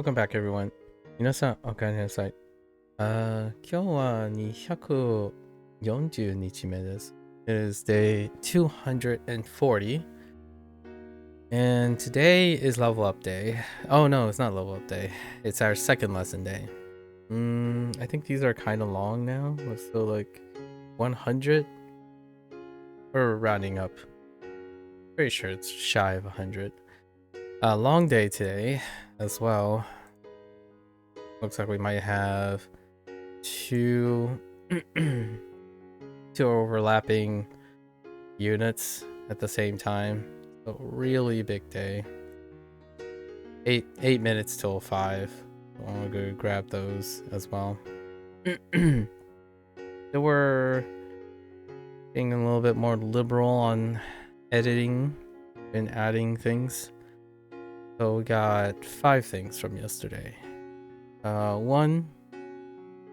Welcome back, everyone. 皆さん、おかえりなさい。今日は240日目です。It is day 240. And today is level up day. Oh no, it's not level up day. It's our second lesson day. I think these are kind of long now. So like 100? We're rounding up. Pretty sure it's shy of 100. Long day today as well. Looks like we might have two two overlapping units at the same time. So really big day. Eight minutes till 5. I'll go grab those as well. They were being a little bit more liberal on editing and adding things. So we got 5 things from yesterday. One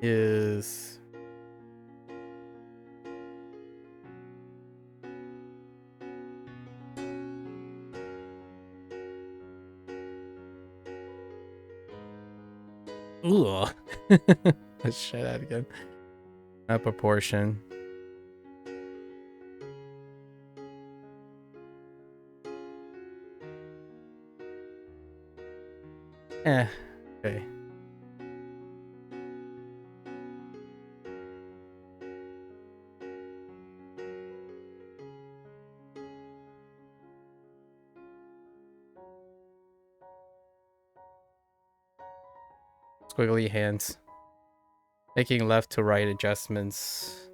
is ugh. Let's try that again. A proportion. Okay. Squiggly hands. Making left to right adjustments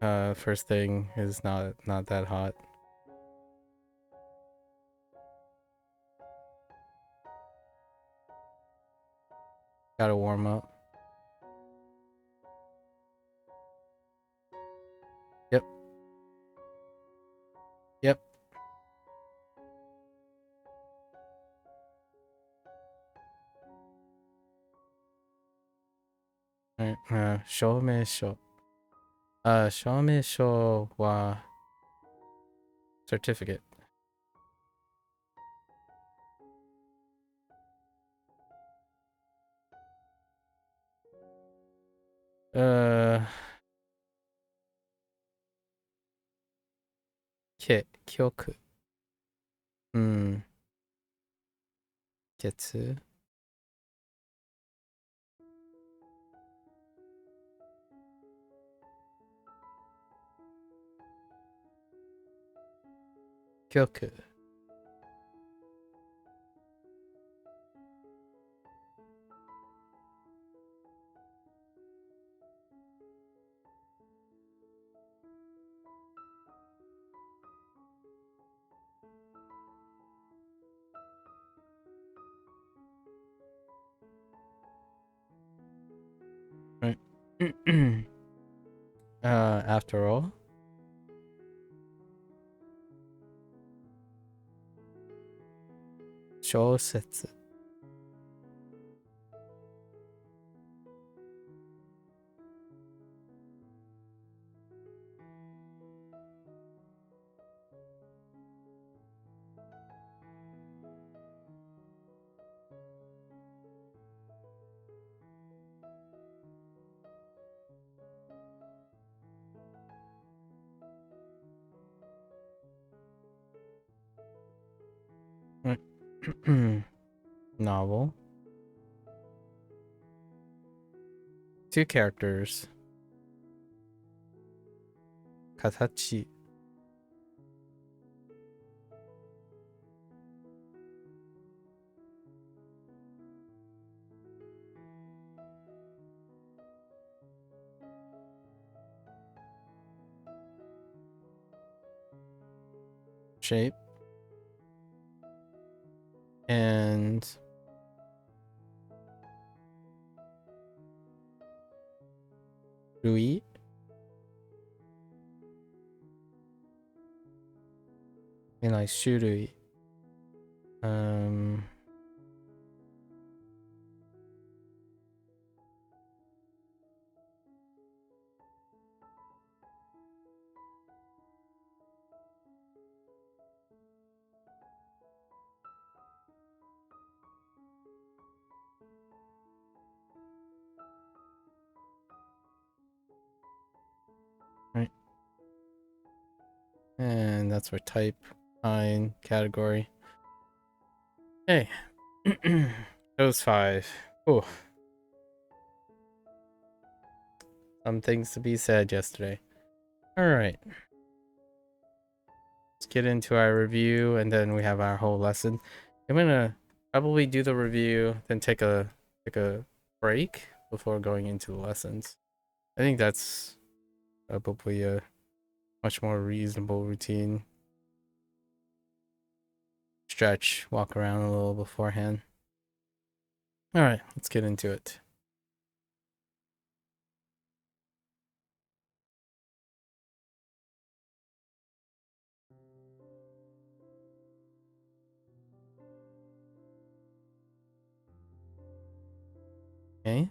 first thing is not that hot. Gotta warm up. Yep. Yep. Alright, 証明書. 証明書は certificate. Kit, 記憶. 月 記憶. Right. After all. 小説. Novel. 2 characters. 形. Shape. And Rui. And like 種類. And that's for type, kind, category. Okay. Those 5. Oh, some things to be said yesterday. All right. Let's get into our review, and then we have our whole lesson. I'm gonna probably do the review, then take a break before going into the lessons. I think that's probably a much more reasonable routine. Stretch, walk around a little beforehand. All right, let's get into it. Okay.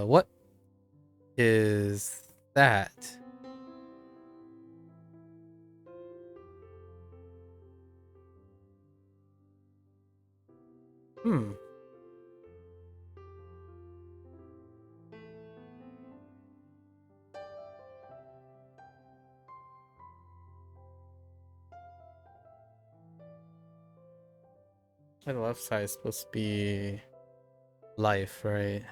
What is that? Hmm. The left side is supposed to be life, right?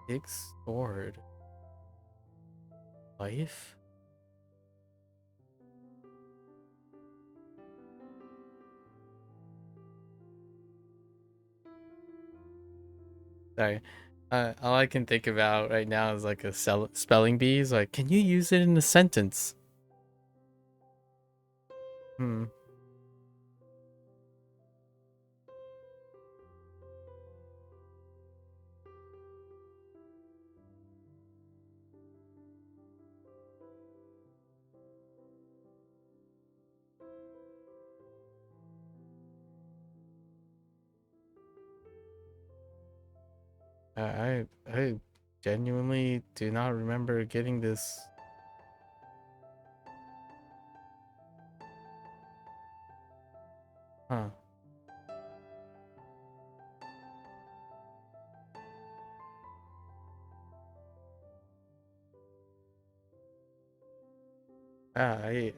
Big sword. Life? Sorry. All I can think about right now is like a spelling bee. Is like, can you use it in a sentence? Hmm. I genuinely do not remember getting this. Huh. I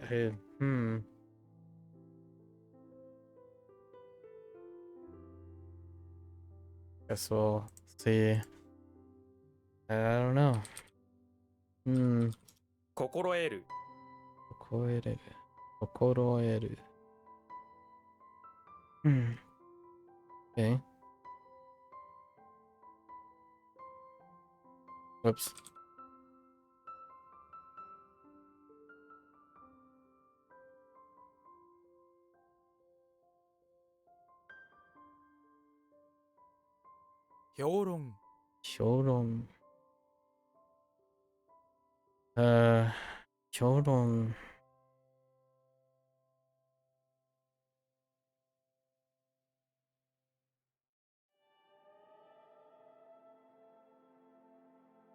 guess we'll see. I don't know. Hmm. 心得る Kokoeru. Kokoroeru. Hmm. Okay. Whoops. Hyoron Shoron. Uh, Shoron.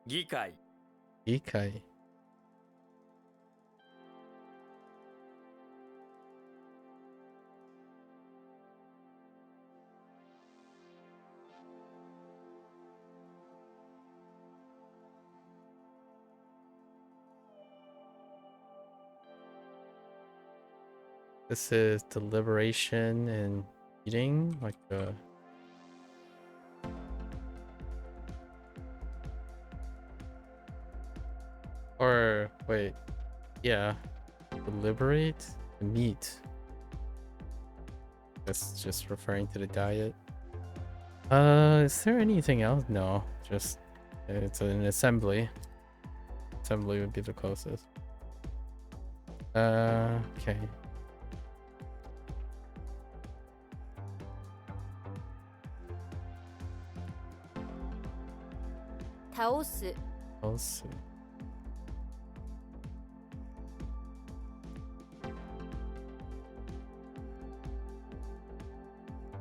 議会 Ikai. 'This is deliberation and eating, like or wait, yeah, deliberate meat. That's just referring to the diet. Is there anything else? No, just it's an assembly. Assembly would be the closest. Okay. 倒す Also,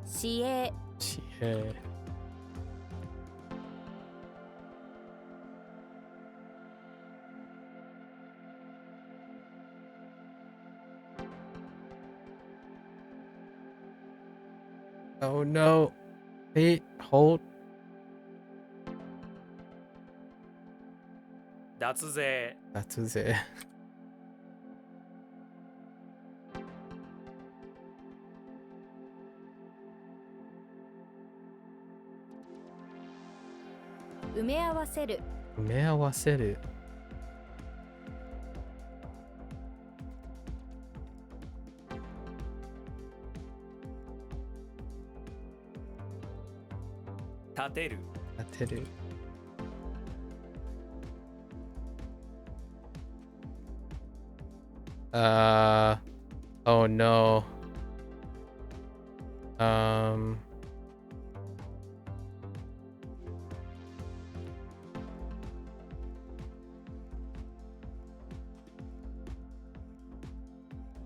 市営 yeah. Oh no. Wait, hold. 脱税 That's it. 埋め合わせる 埋め合わせる 立てる 立てる Oh no. Um.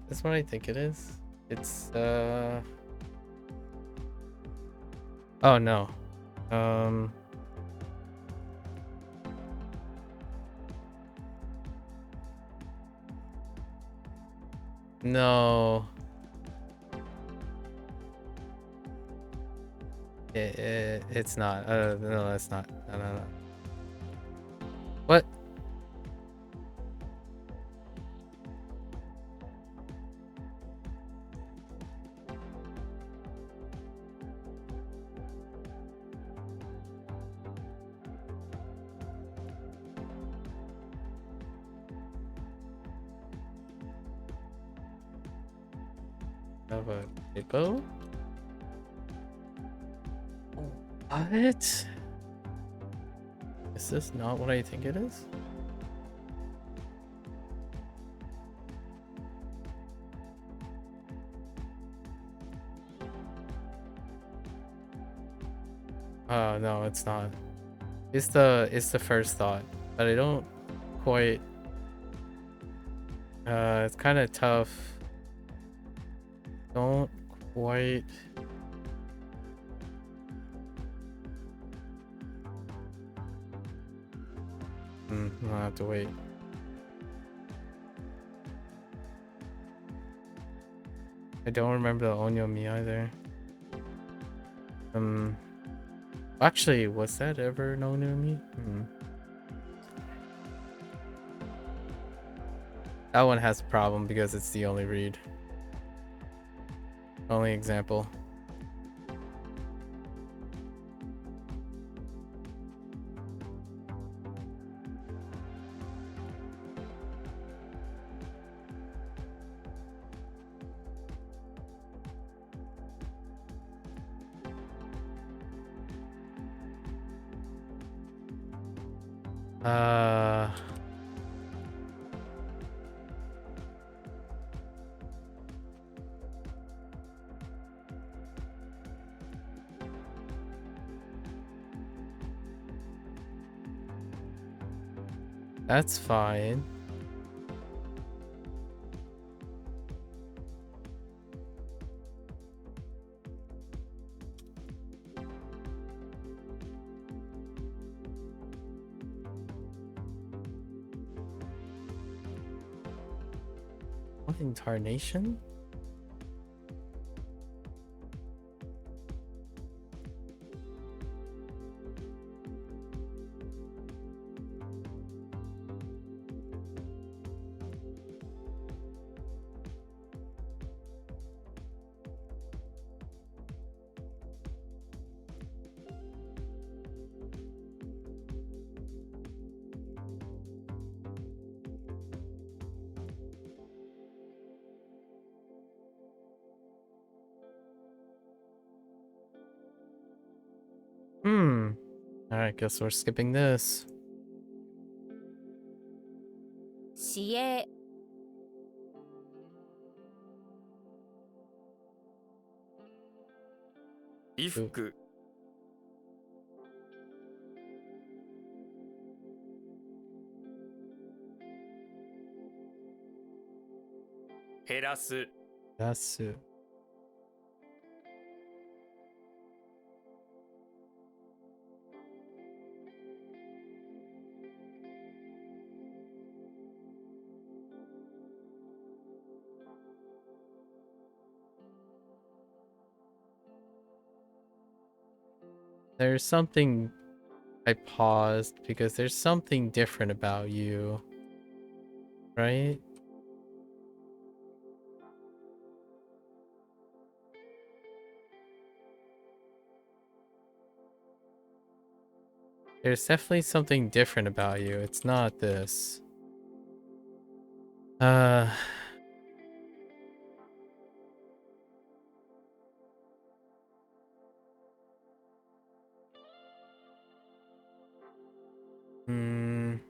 That's what I think it is. It's Oh no. No. It's not. No, it's not. No. What? Of a hippo? What? Is this not what I think it is? Oh no, it's not. It's the first thought, but I don't quite. It's kind of tough. Don't quite. I'll have to wait. I don't remember the Onyomi either. Actually, was that ever an Onyomi? That one has a problem because it's the only read. Only example. That's fine. What incarnation? Alright, guess we're skipping this. 市営 衣服 減らす That's There's something... I paused because there's something different about you. Right? There's definitely something different about you. It's not this. Uh... Hmm...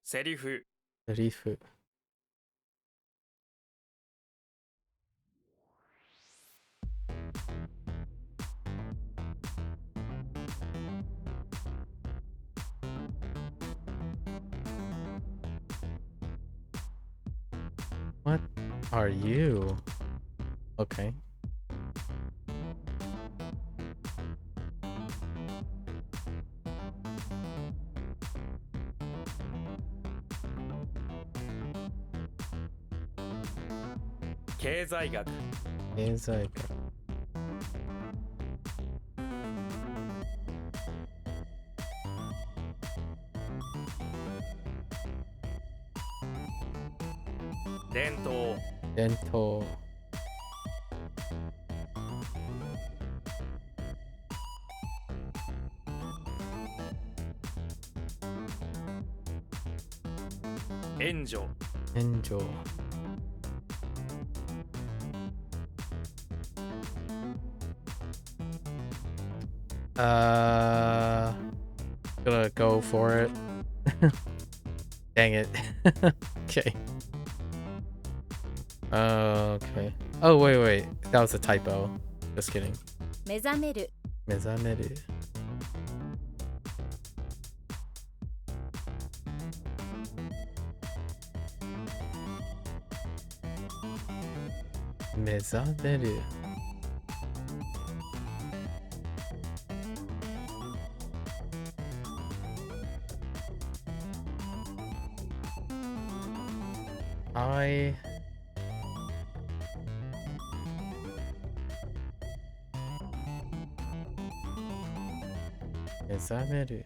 セリフ Rifu. What are you? Okay.「経済学」 Is like... 「伝統」 dental. 「援助」 Angel. 'Gonna go for it. Dang it. Okay. Okay. Oh, wait. That was a typo. Just kidding. 目覚める Mezameru. Mezameru. I... Mezameru.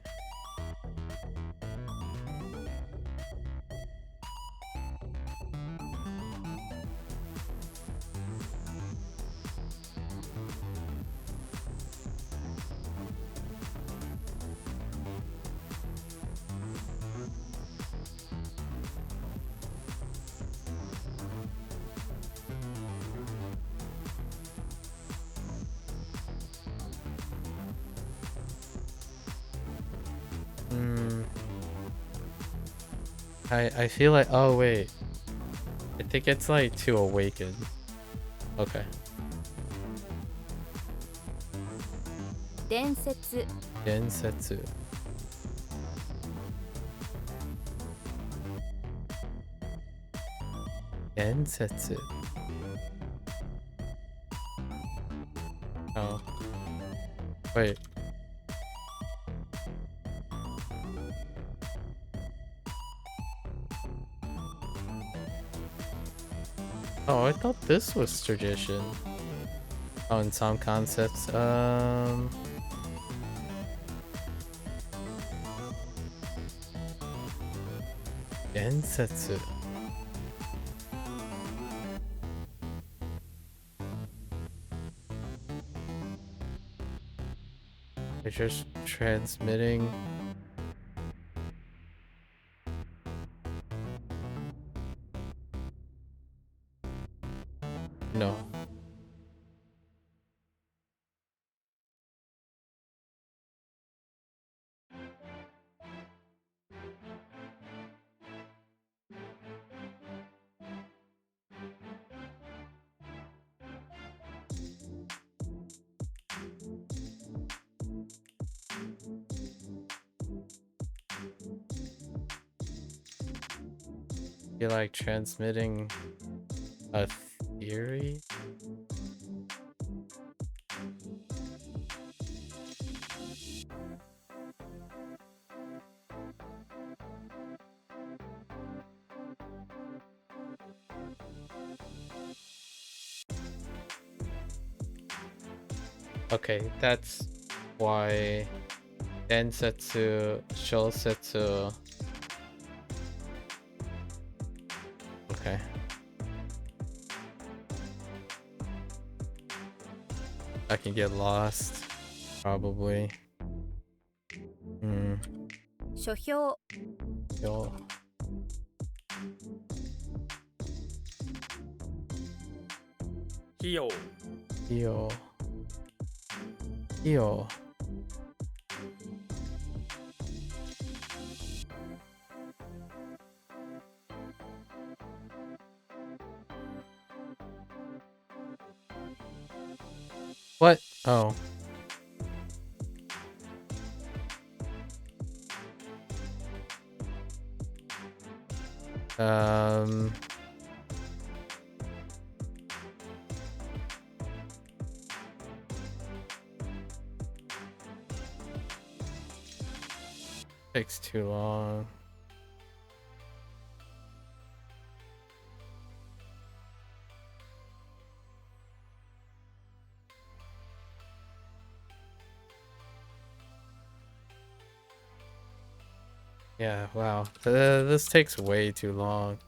I feel like... Oh, wait. I think it's like to awaken. Okay. 伝説 Densetsu. Densetsu. Oh. Wait. Oh, I thought this was tradition. Oh, in some concepts. Densetsu. They're just transmitting. No. You're like transmitting A theory? Okay, that's why Densetsu, Shosetsu. Okay. I can get lost, probably. Hmm. 書評 Yo. 費用 Yo. Yo. What? Oh. Um. Takes too long. Yeah, wow. This takes way too long.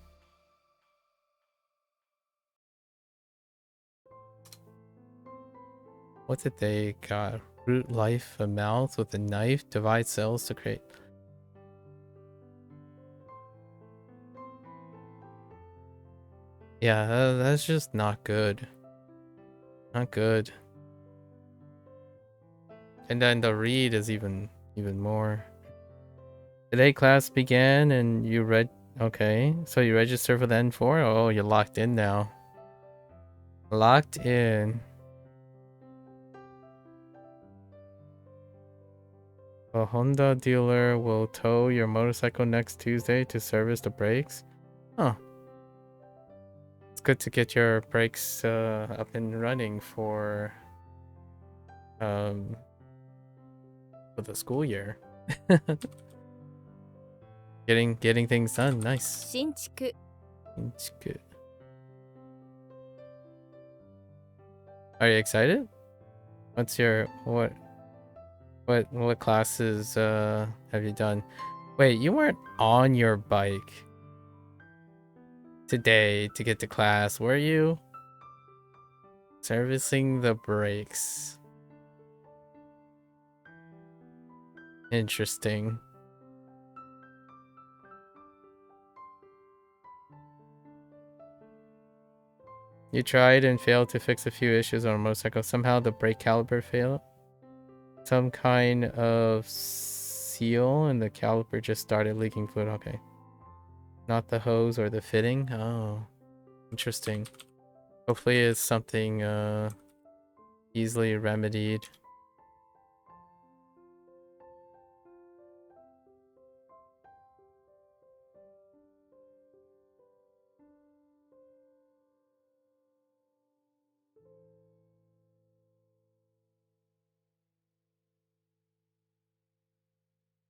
What did they got? Root life, a mouth with a knife, divide cells to create. Yeah, that's just not good. Not good. And then the read is even more. Today class began and you read. Okay, so you registered for the N4? Oh, you're locked in now. Locked in. A Honda dealer will tow your motorcycle next Tuesday to service the brakes. Huh. It's good to get your brakes up and running for the school year. getting things done. Nice. 新築 It's good. Are you excited? What's your what classes have you done? Wait, you weren't on your bike today to get to class, were you? Servicing the brakes. Interesting. You tried and failed to fix a few issues on a motorcycle. Somehow the brake caliper failed. Some kind of seal and the caliper just started leaking fluid. Okay. Not the hose or the fitting. Oh, interesting. Hopefully it's something easily remedied.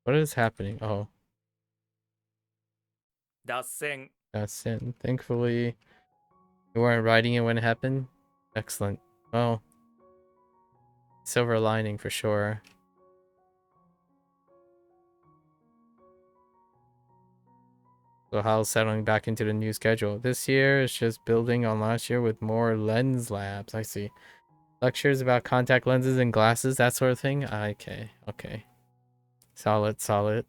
What is happening? Oh, 脱線 that's it. Thankfully, you weren't riding it when it happened. Excellent. Well, silver lining for sure. So how's settling back into the new schedule? This year is just building on last year with more lens labs. I see. Lectures about contact lenses and glasses, that sort of thing. Okay, okay. Solid, solid.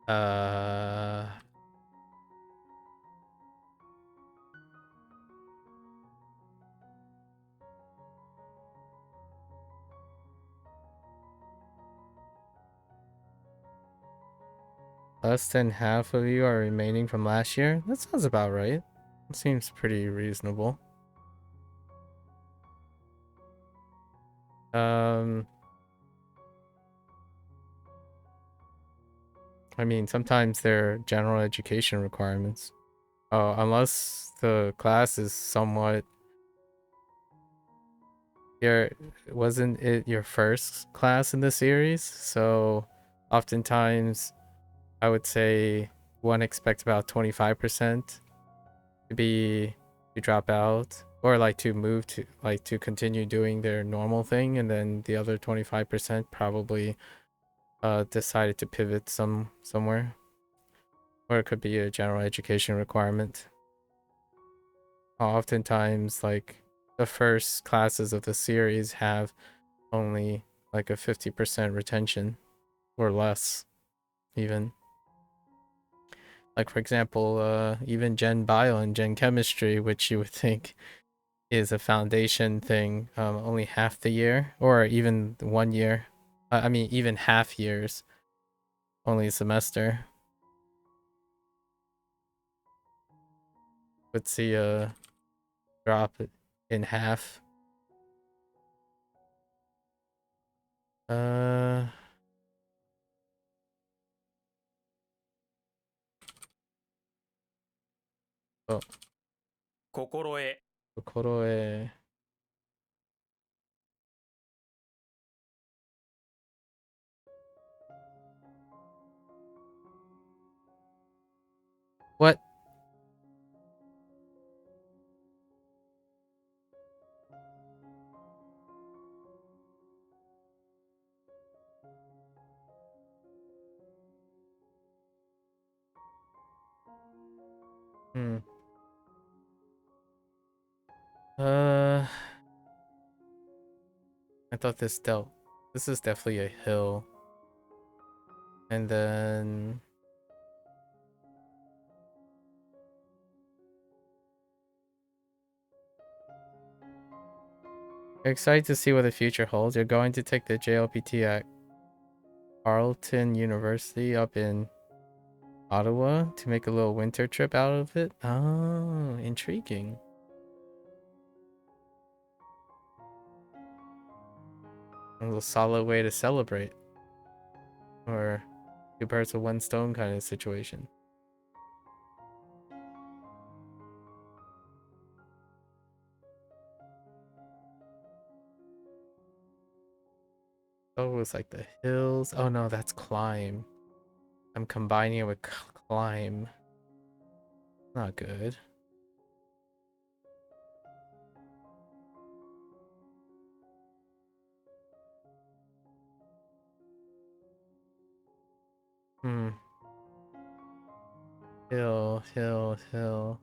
Uh, Less than half of you are remaining from last year? That sounds about right. It seems pretty reasonable. I mean, sometimes they're general education requirements. Oh, unless the class is somewhat... Wasn't it your first class in the series? So, oftentimes, I would say one expects about 25% to drop out, or like to move to like to continue doing their normal thing, and then the other 25% probably decided to pivot somewhere, or it could be a general education requirement. Oftentimes, like the first classes of the series have only like a 50% retention or less, even. Like, for example, even Gen Bio and Gen Chemistry, which you would think is a foundation thing, only half the year, or even 1 year. I mean, even half years, only a semester. Would see a drop in half. Uh, oh, 心得 Kokoroe. What? Hmm. I thought this dealt. This is definitely a hill. And then... You're excited to see what the future holds. You're going to take the JLPT at Carleton University up in Ottawa to make a little winter trip out of it. Oh, intriguing. A little solid way to celebrate. Or two birds with one stone kind of situation. Oh, it's like the hills. Oh no, that's climb. I'm combining it with climb. Not good. Hmm. Hill, hill, hill.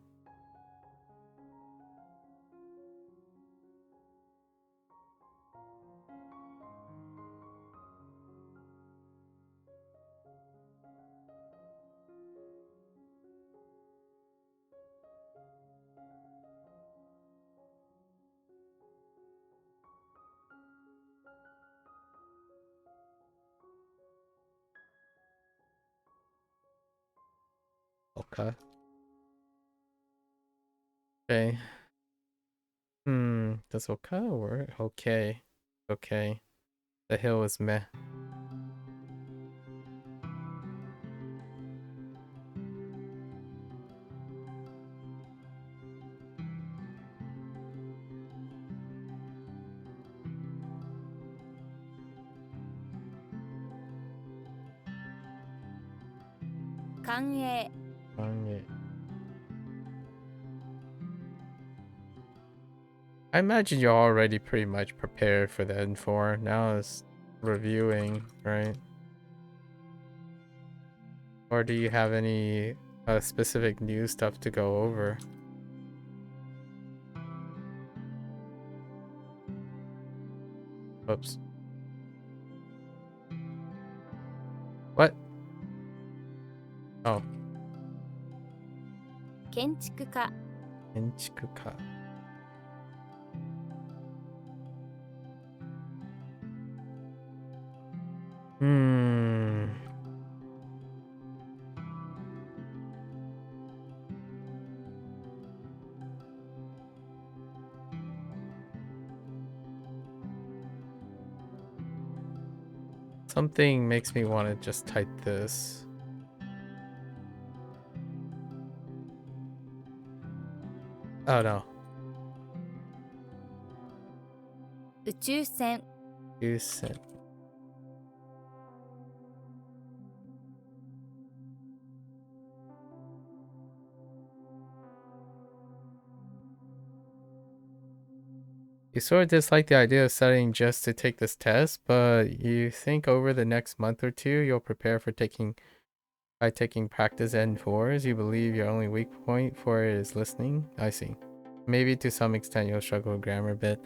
Okay. Okay. Does okay work? Okay. Okay. The hill is meh. Kange. I imagine you're already pretty much prepared for the N4. Now it's reviewing, right? Or do you have any specific new stuff to go over? Oops. What? Oh. 建築家 Inchikuka. Hmm. Something makes me want to just type this. Oh no. 宇宙船 You said. You sort of dislike the idea of studying just to take this test, but you think over the next month or two you'll prepare for taking practice N4s. You believe your only weak point for it is listening. I see. Maybe to some extent you'll struggle with grammar a bit.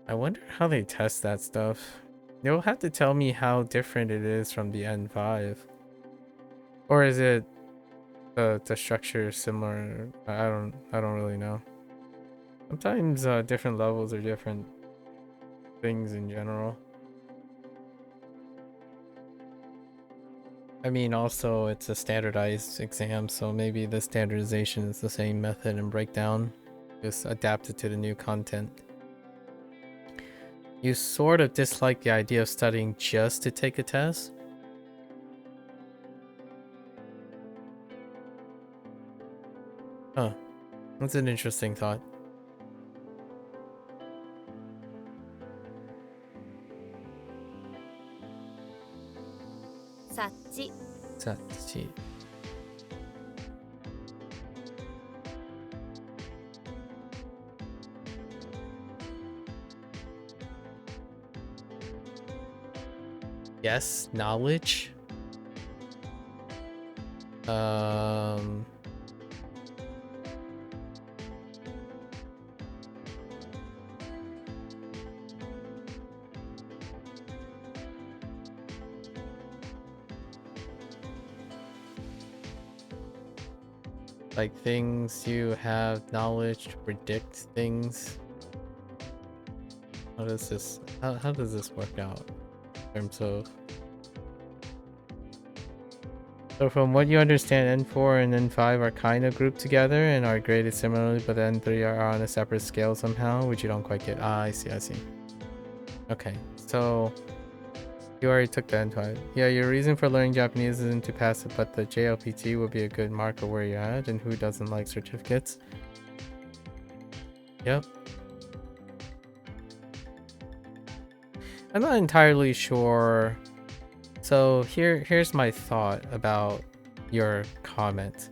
I wonder how they test that stuff. You'll have to tell me how different it is from the N5. Or is it the structure similar? I don't really know. Sometimes different levels are different things in general. I mean, also it's a standardized exam, so maybe the standardization is the same method and breakdown, just adapted to the new content. You sort of dislike the idea of studying just to take a test? Huh. That's an interesting thought. 察知 Sachi. Yes, knowledge. Like things you have knowledge to predict things. How does this work out in terms of? So from what you understand, N4 and N5 are kind of grouped together and are graded similarly, but N3 are on a separate scale somehow, which you don't quite get. Ah, I see. Okay, so you already took the N5. Yeah, your reason for learning Japanese isn't to pass it, but the JLPT will be a good mark of where you're at, and who doesn't like certificates? Yep. I'm not entirely sure. So here's my thought about your comment.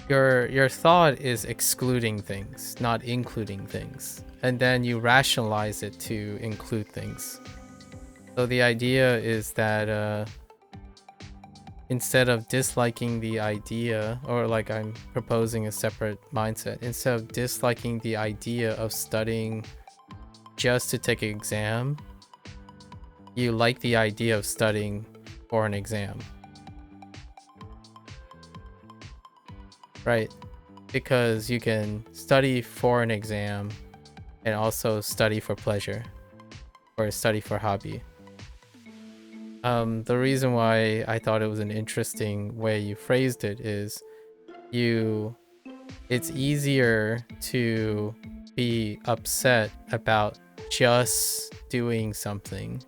Your thought is excluding things, not including things, and then you rationalize it to include things. So the idea is that instead of disliking the idea, or like I'm proposing a separate mindset, instead of disliking the idea of studying just to take an exam, you like the idea of studying for an exam. Right? Because you can study for an exam and also study for pleasure or study for hobby. The reason why I thought it was an interesting way you phrased it is it's easier to be upset about just doing something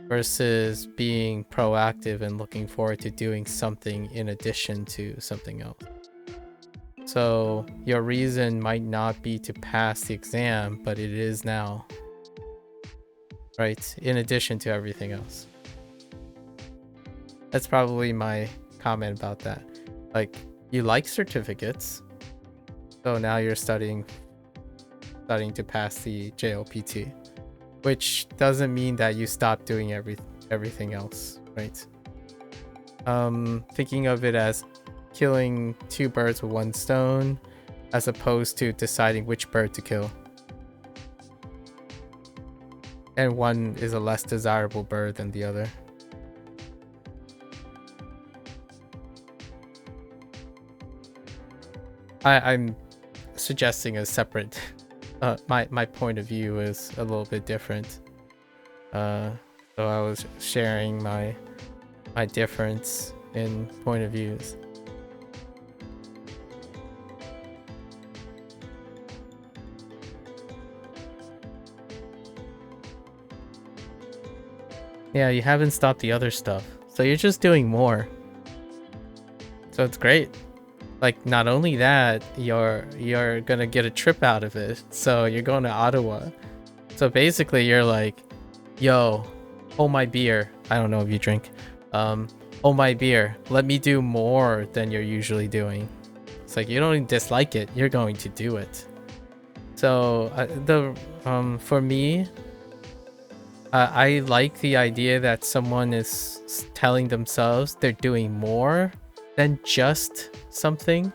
versus being proactive and looking forward to doing something in addition to something else. So your reason might not be to pass the exam, but it is now, right? In addition to everything else. That's probably my comment about that. Like, you like certificates, so now you're studying to pass the JLPT, which doesn't mean that you stop doing everything else, right? Thinking of it as killing two birds with one stone as opposed to deciding which bird to kill. And one is a less desirable bird than the other. I'm suggesting a separate my point of view is a little bit different. So I was sharing my difference in point of views. Yeah, you haven't stopped the other stuff. So you're just doing more. So it's great. Like, not only that, you're gonna get a trip out of it. So you're going to Ottawa. So basically you're like, yo, hold my beer. I don't know if you drink. Hold my beer. Let me do more than you're usually doing. It's like, you don't dislike it, you're going to do it. So for me, I like the idea that someone is telling themselves they're doing more than just something,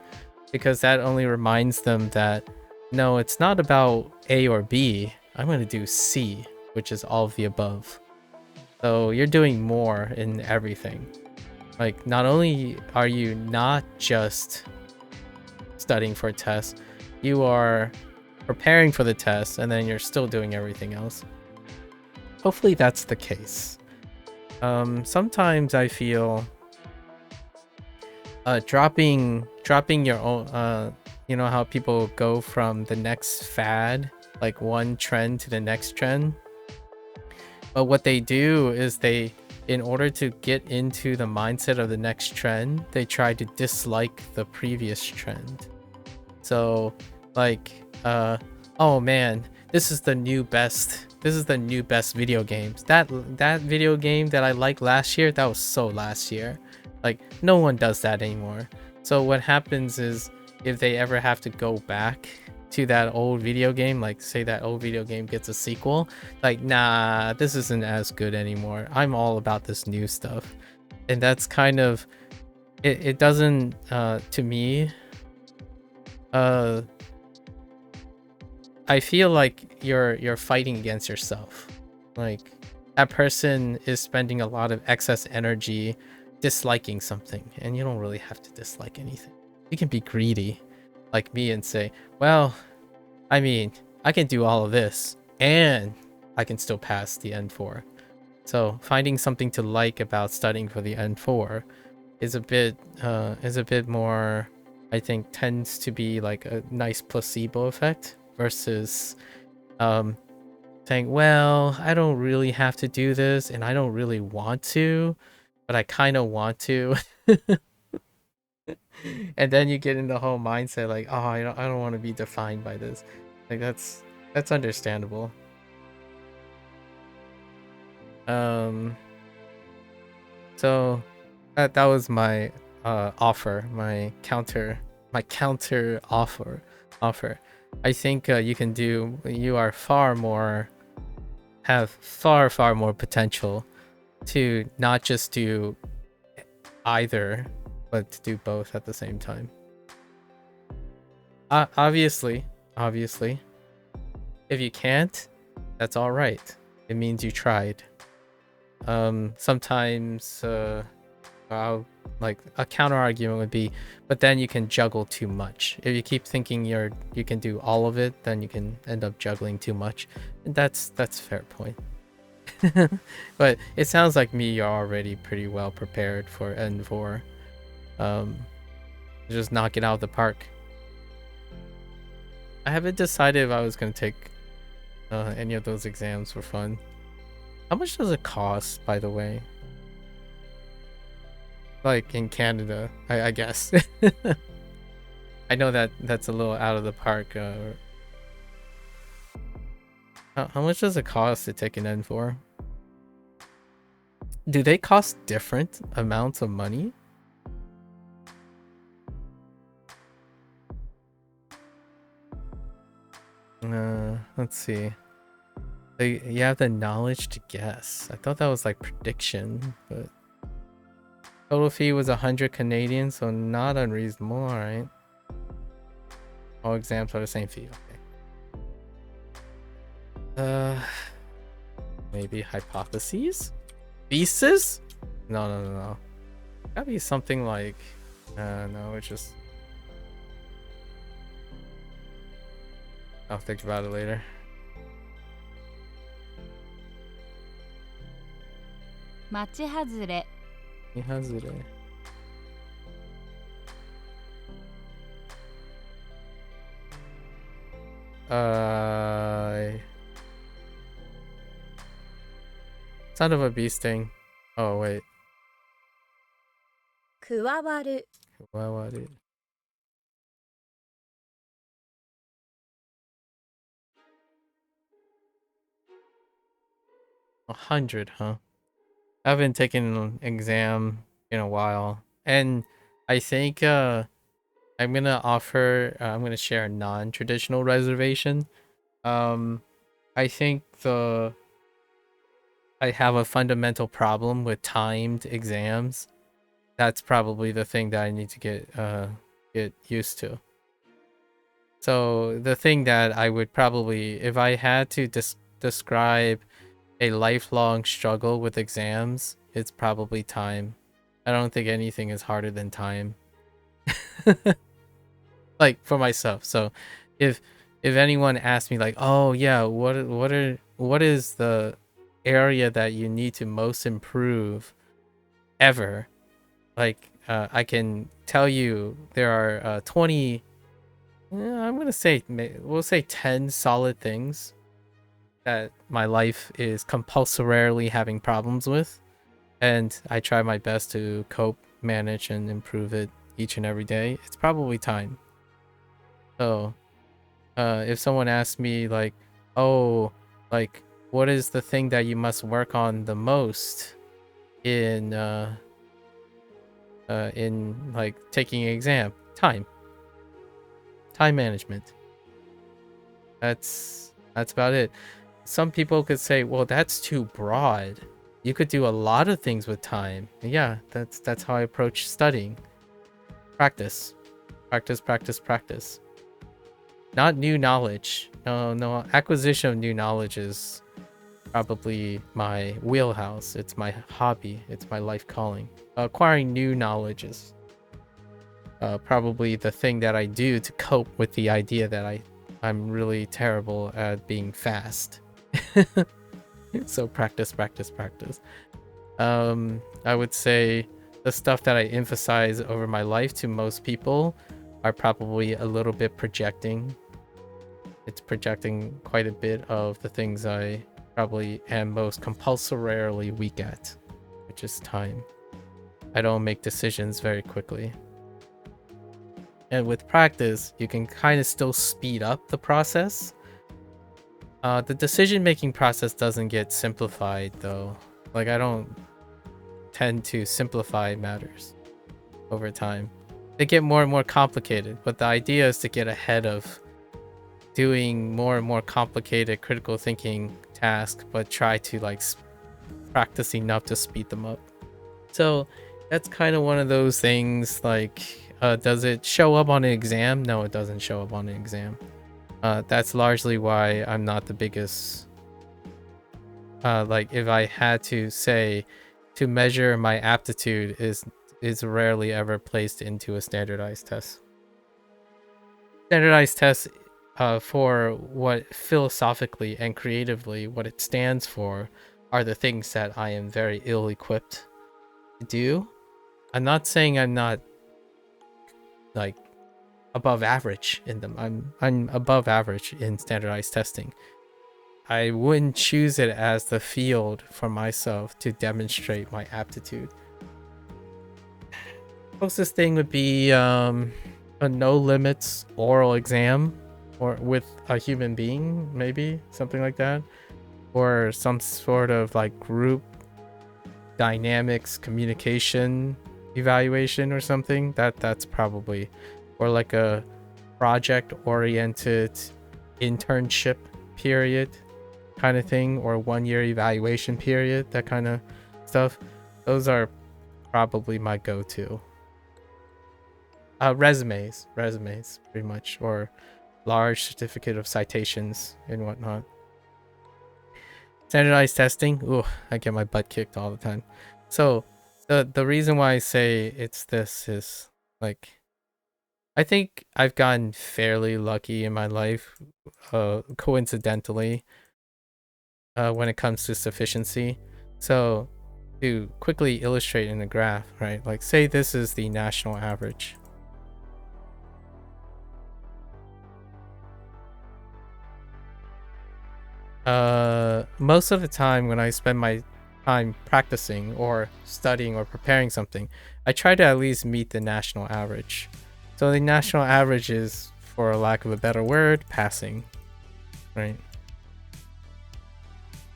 because that only reminds them that no, it's not about A or B. I'm going to do C, which is all of the above. So you're doing more in everything. Like, not only are you not just studying for a test, you are preparing for the test, and then you're still doing everything else. Hopefully that's the case. Sometimes I feel dropping your own, you know how people go from the next fad, like one trend to the next trend, but what they do is in order to get into the mindset of the next trend, they try to dislike the previous trend. So like, oh man, this is the new best video games. That video game that I liked last year, that was so last year. Like, no one does that anymore. So what happens is, if they ever have to go back to that old video game, like say that old video game gets a sequel, like, nah, this isn't as good anymore. I'm all about this new stuff. And that's kind of it doesn't to me, I feel like you're fighting against yourself. Like, that person is spending a lot of excess energy disliking something, and you don't really have to dislike anything. You can be greedy like me and say, well, I mean, I can do all of this and I can still pass the N4. So finding something to like about studying for the N4 is a bit more, I think, tends to be like a nice placebo effect versus saying, well, I don't really have to do this and I don't really want to, but I kind of want to. And then you get in the whole mindset like, oh, I don't want to be defined by this. Like, that's understandable. So that was my offer, my counter offer. I think you are have far more potential to not just do either, but to do both at the same time. Obviously, if you can't, that's all right. It means you tried. Sometimes like a counter argument would be, but then you can juggle too much. If you keep thinking you can do all of it, then you can end up juggling too much. And that's a fair point. But it sounds like you're already pretty well prepared for N4. Just knock it out of the park. I haven't decided if I was gonna take any of those exams for fun. How much does it cost, by the way? Like in Canada, I guess. I know that's a little out of the park. How much does it cost to take an N4? Do they cost different amounts of money? Let's see. You have the knowledge to guess. I thought that was like prediction, but total fee was 100 Canadian, so not unreasonable. All right. All exams are the same fee. Okay. Maybe hypotheses? Thesis? No. Gotta be something like. No, it's just. I'll think about it later. Machi-hazure. Son of a bee sting. Oh wait. 加わる What? 100, huh? I haven't taken an exam in a while, and I think I'm gonna share a non-traditional reservation. I think I have a fundamental problem with timed exams. That's probably the thing that I need to get used to. So the thing that I would probably, if I had to describe a lifelong struggle with exams, it's probably time. I don't think anything is harder than time. Like for myself. So if anyone asks me like, "Oh yeah, what is the area that you need to most improve ever?" Like I can tell you there are 20, I'm going to say we'll say 10 solid things that my life is compulsorily having problems with, and I try my best to cope, manage, and improve it each and every day. It's probably time. So if someone asks me like, oh, like what is the thing that you must work on the most in like taking an exam? Time management. That's about it. Some people could say, well, that's too broad. You could do a lot of things with time. Yeah, that's how I approach studying. Practice. Practice. Not new knowledge. No, acquisition of new knowledge is probably my wheelhouse. It's my hobby. It's my life calling. Acquiring new knowledge is probably the thing that I do to cope with the idea that I'm really terrible at being fast. So practice. I would say the stuff that I emphasize over my life to most people are probably a little bit projecting. It's projecting quite a bit of the things I probably am most compulsorily weak at, which is time. I don't make decisions very quickly. And with practice, you can kind of still speed up the process. The decision-making process doesn't get simplified though. Like I don't tend to simplify matters over time. They get more and more complicated, but the idea is to get ahead of doing more and more complicated critical thinking tasks, but try to like practice enough to speed them up. So that's kind of one of those things. Like, does it show up on an exam? No, it doesn't show up on an exam. That's largely why I'm not the biggest. Like, if I had to say, to measure my aptitude is rarely ever placed into a standardized test. Standardized tests, for what philosophically and creatively what it stands for, are the things that I am very ill-equipped to do. I'm not saying I'm not like above average in them. I'm above average in standardized testing. I wouldn't choose it as the field for myself to demonstrate my aptitude. Closest thing would be a no limits oral exam, or with a human being, maybe something like that, or some sort of like group dynamics communication evaluation or something. That's probably, or like a project oriented internship period kind of thing, or 1-year evaluation period, that kind of stuff. Those are probably my go-to. Resumes pretty much, or large certificate of citations and whatnot. Standardized testing, ooh, I get my butt kicked all the time. So the reason why I say it's this is like, I think I've gotten fairly lucky in my life, coincidentally, when it comes to sufficiency. So to quickly illustrate in the graph, right? Like say this is the national average. Most of the time when I spend my time practicing or studying or preparing something, I try to at least meet the national average. So the national average is, for lack of a better word, passing, right?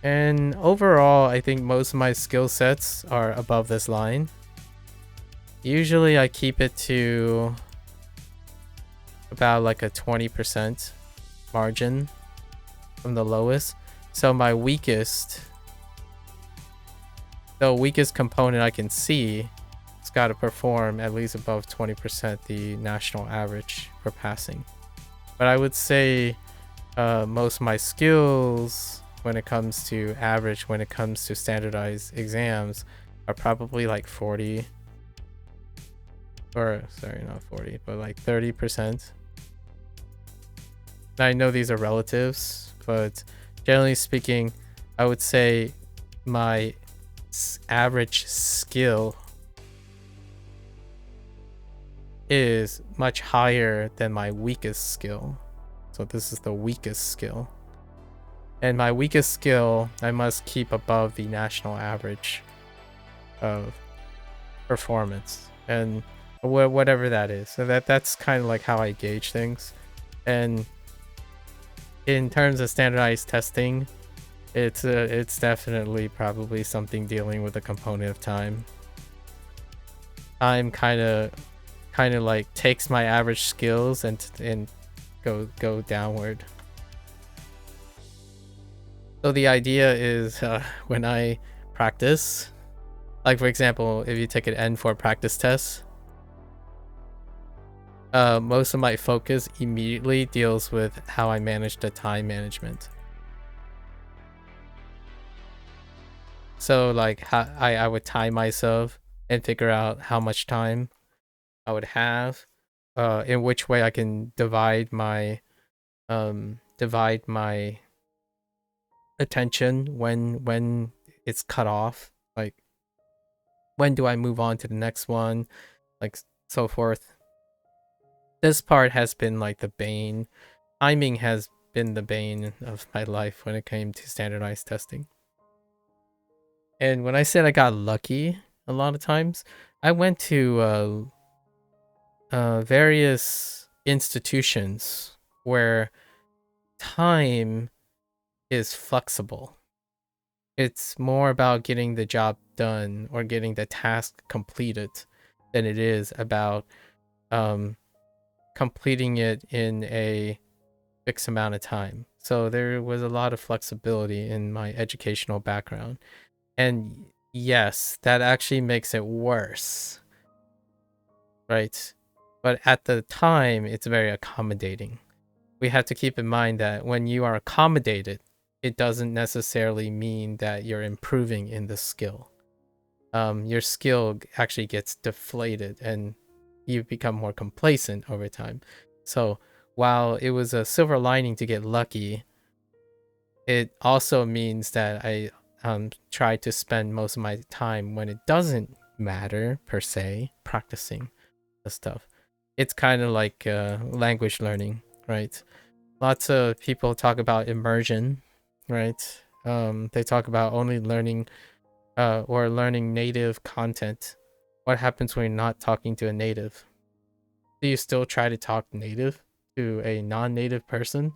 And overall, I think most of my skill sets are above this line. Usually I keep it to about like a 20% margin from the lowest. So my weakest component I can see, it's got to perform at least above 20% the national average for passing. But I would say most of my skills when it comes to average, when it comes to standardized exams, are probably like 40, or sorry, not 40, but like 30%. I know these are relatives, but generally speaking, I would say my average skill is much higher than my weakest skill. So this is the weakest skill. And my weakest skill, I must keep above the national average of performance, and whatever that is. So that's kind of like how I gauge things. And in terms of standardized testing, it's definitely probably something dealing with a component of time. Time kind of like takes my average skills and go downward. So the idea is when I practice, like for example, if you take an N4 practice test, most of my focus immediately deals with how I manage the time management. So like how I would time myself and figure out how much time I would have, in which way I can divide my attention when it's cut off, like when do I move on to the next one, like so forth. This part has been like the bane. Timing has been the bane of my life when it came to standardized testing. And when I said I got lucky a lot of times, I went to various institutions where time is flexible. It's more about getting the job done or getting the task completed than it is about completing it in a fixed amount of time. So there was a lot of flexibility in my educational background. And yes, that actually makes it worse, right? But at the time, it's very accommodating. We have to keep in mind that when you are accommodated, it doesn't necessarily mean that you're improving in the skill. Your skill actually gets deflated and you become more complacent over time. So while it was a silver lining to get lucky, it also means that I try to spend most of my time when it doesn't matter per se, practicing the stuff. It's kind of like language learning, right? Lots of people talk about immersion, right? They talk about only learning or learning native content. What happens when you're not talking to a native? Do you still try to talk native to a non-native person?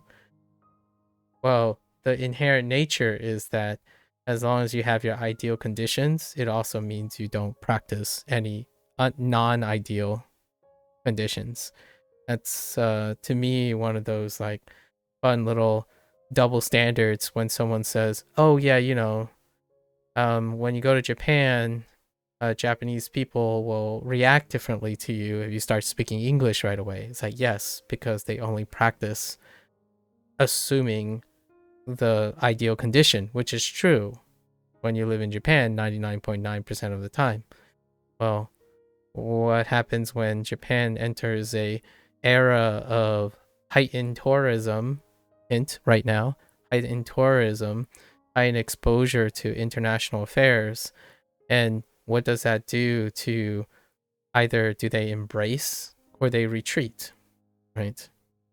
Well, the inherent nature is that as long as you have your ideal conditions, it also means you don't practice any non-ideal conditions. That's to me one of those like fun little double standards when someone says, "Oh yeah, you know, when you go to Japan, Japanese people will react differently to you if you start speaking English right away." It's like, yes, because they only practice assuming the ideal condition, which is true when you live in Japan 99.9% of the time. Well, what happens when Japan enters a era of heightened tourism, hint right now, heightened tourism, heightened exposure to international affairs, and what does that do to either do they embrace or they retreat, right?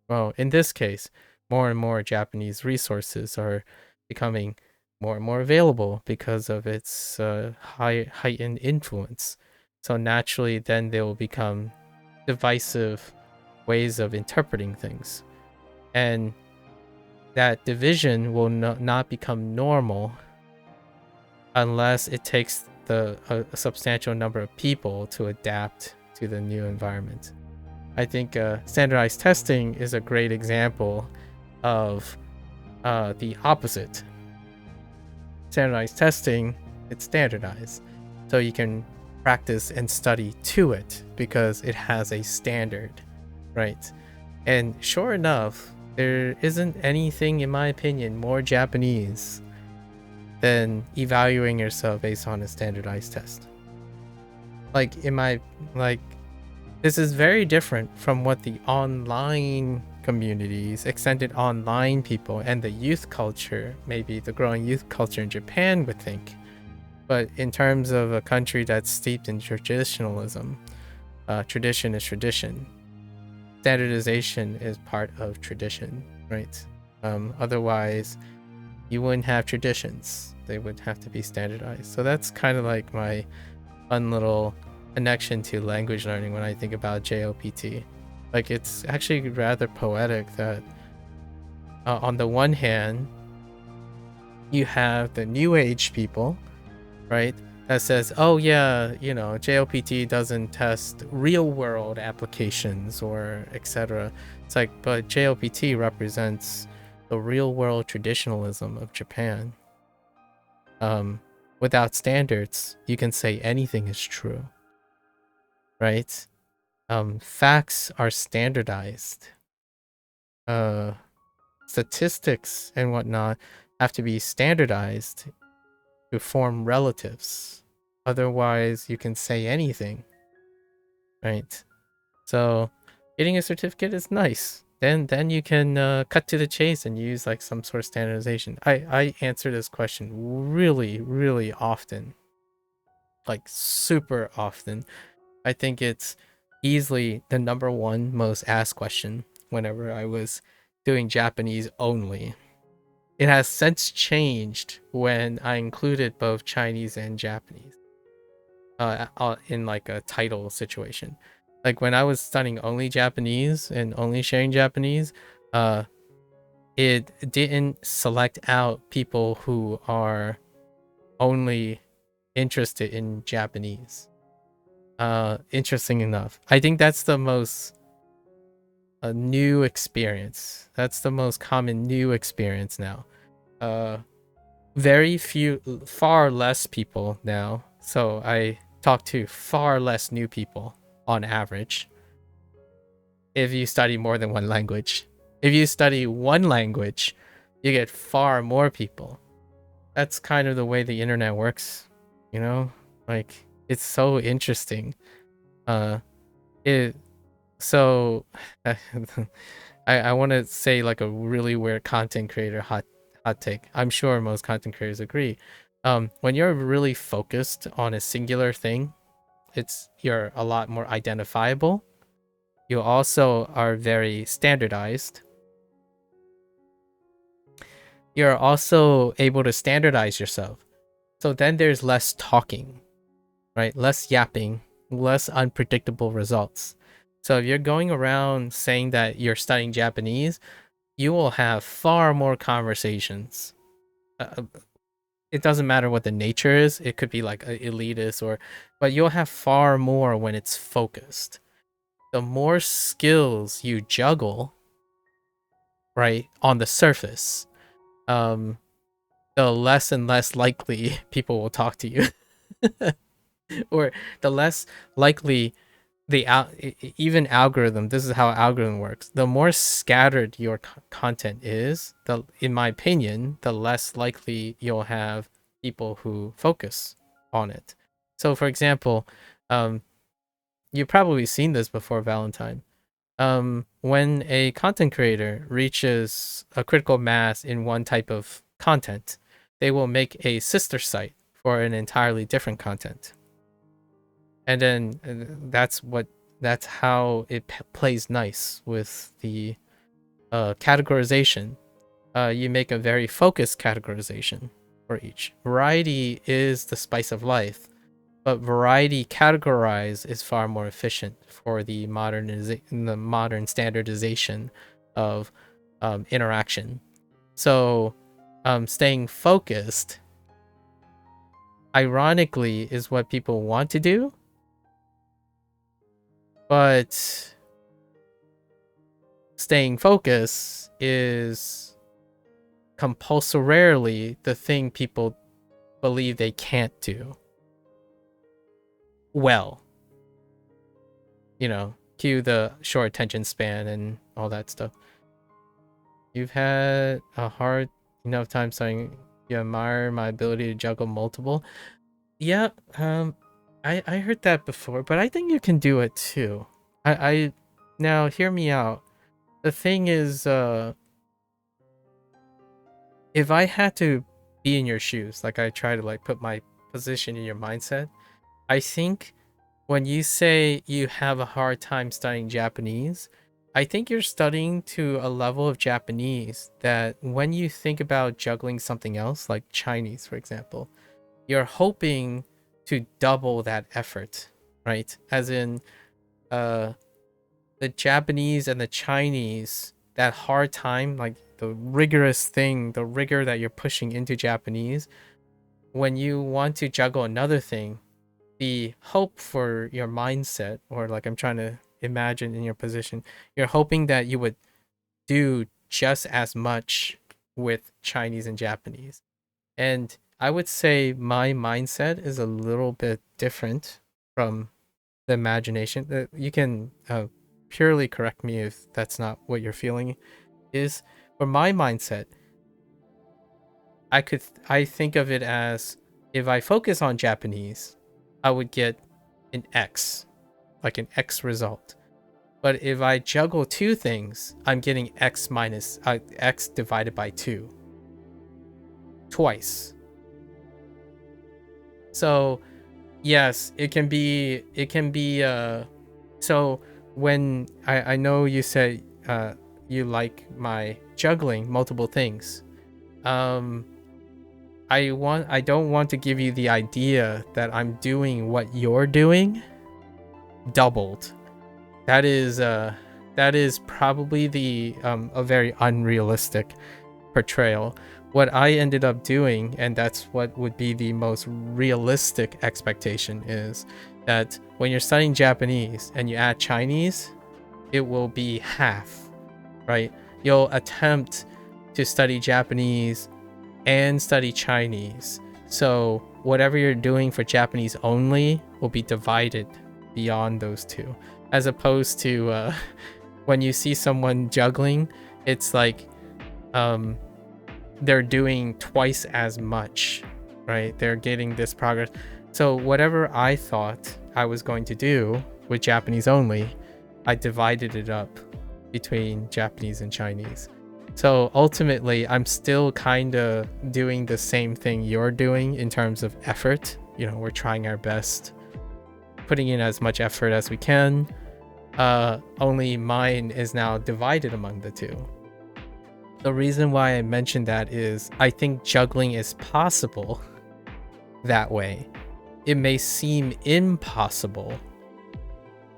Well, in this case, more and more Japanese resources are becoming more and more available because of its heightened influence. So naturally, then they will become divisive ways of interpreting things. And that division will not become normal unless it takes a substantial number of people to adapt to the new environment. I think standardized testing is a great example of the opposite. Standardized testing, it's standardized, so you can practice and study to it because it has a standard, right? And sure enough, there isn't anything, in my opinion, more Japanese than evaluating yourself based on a standardized test. This is very different from what the online communities, extended online people, and the youth culture, maybe the growing youth culture in Japan would think. But in terms of a country that's steeped in traditionalism, tradition is tradition. Standardization is part of tradition, right? Otherwise, you wouldn't have traditions. They would have to be standardized. So that's kind of like my fun little connection to language learning when I think about JOPT. Like, it's actually rather poetic that on the one hand, you have the new age people, right, that says, oh yeah, JOPT doesn't test real world applications or etc. It's like, but JOPT represents the real world traditionalism of Japan. Without standards, you can say anything is true, right? Facts are standardized. Statistics and whatnot have to be standardized to form relatives. Otherwise, you can say anything, right? So, getting a certificate is nice. Then you can cut to the chase and use like some sort of standardization. I answer this question really, really often, like super often. I think it's easily the number one most asked question whenever I was doing Japanese only. It has since changed when I included both Chinese and Japanese in like a title situation. Like when I was studying only Japanese and only sharing Japanese, it didn't select out people who are only interested in Japanese. Interesting enough, I think that's the most new experience. That's the most common new experience now. Far less people now. So I talk to far less new people on average. If you study more than one language, if you study one language, you get far more people. That's kind of the way the internet works, like it's so interesting. I want to say like a really weird content creator hot take. I'm sure most content creators agree. When you're really focused on a singular thing, you're a lot more identifiable. You also are very standardized. You're also able to standardize yourself. So then there's less talking, right? Less yapping, less unpredictable results. So if you're going around saying that you're studying Japanese, you will have far more conversations. It doesn't matter what the nature is. It could be like elitist but you'll have far more when it's focused. The more skills you juggle, right, on the surface, the less and less likely people will talk to you. Or the less likely even algorithm, this is how algorithm works. The more scattered your content is, in my opinion, the less likely you'll have people who focus on it. So for example, you've probably seen this before, Valentine. When a content creator reaches a critical mass in one type of content, they will make a sister site for an entirely different content. And then that's how it plays nice with the categorization. You make a very focused categorization, for each. Variety is the spice of life, but variety categorized is far more efficient for the modern standardization of interaction. So staying focused, ironically, is what people want to do, but staying focused is compulsorily the thing people believe they can't do well. You know, cue the short attention span and all that stuff. You've had a hard enough time saying you admire my ability to juggle multiple. Yeah, I heard that before, but I think you can do it too. I now hear me out. The thing is, if I had to be in your shoes, like I try to like put my position in your mindset, I think when you say you have a hard time studying Japanese, I think you're studying to a level of Japanese that when you think about juggling something else, like Chinese, for example, you're hoping to double that effort, right? As in, the Japanese and the Chinese, that hard time, like the rigorous thing, the rigor that you're pushing into Japanese, when you want to juggle another thing, the hope for your mindset, or like I'm trying to imagine in your position, you're hoping that you would do just as much with Chinese and Japanese. And I would say my mindset is a little bit different from the imagination. You can purely correct me if that's not what you're feeling is. For my mindset, I think of it as, if I focus on Japanese, I would get an X, like an X result. But if I juggle two things, I'm getting X minus X divided by 2 twice. So yes, it can be so when I know you said you like my juggling multiple things. I don't want to give you the idea that I'm doing what you're doing doubled. That is probably the a very unrealistic portrayal. What I ended up doing, and that's what would be the most realistic expectation, is that when you're studying Japanese and you add Chinese, it will be half, right? You'll attempt to study Japanese and study Chinese. So whatever you're doing for Japanese only will be divided beyond those two. As opposed to when you see someone juggling, it's like they're doing twice as much, right? They're getting this progress. So whatever I thought I was going to do with Japanese only, I divided it up between Japanese and Chinese. So ultimately, I'm still kind of doing the same thing you're doing in terms of effort. You know, we're trying our best, putting in as much effort as we can. Only mine is now divided among the two. The reason why I mentioned that is I think juggling is possible that way. It may seem impossible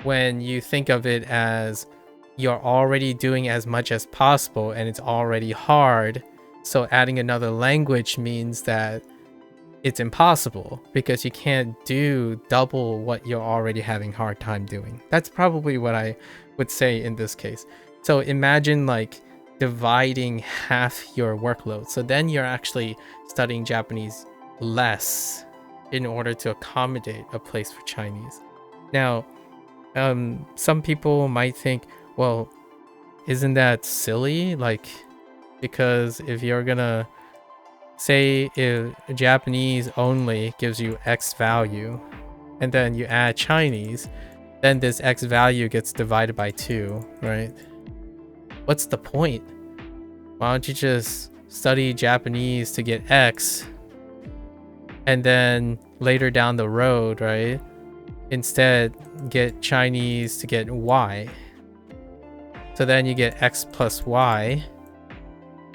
when you think of it as you're already doing as much as possible and it's already hard. So adding another language means that it's impossible because you can't do double what you're already having a hard time doing. That's probably what I would say in this case. So imagine like dividing half your workload. So then you're actually studying Japanese less in order to accommodate a place for Chinese. Now, some people might think, well, isn't that silly? Like, because if you're gonna say if Japanese only gives you X value and then you add Chinese, then this X value gets divided by 2, right? What's the point? Why don't you just study Japanese to get X and then later down the road, right, instead get Chinese to get Y? So then you get X plus Y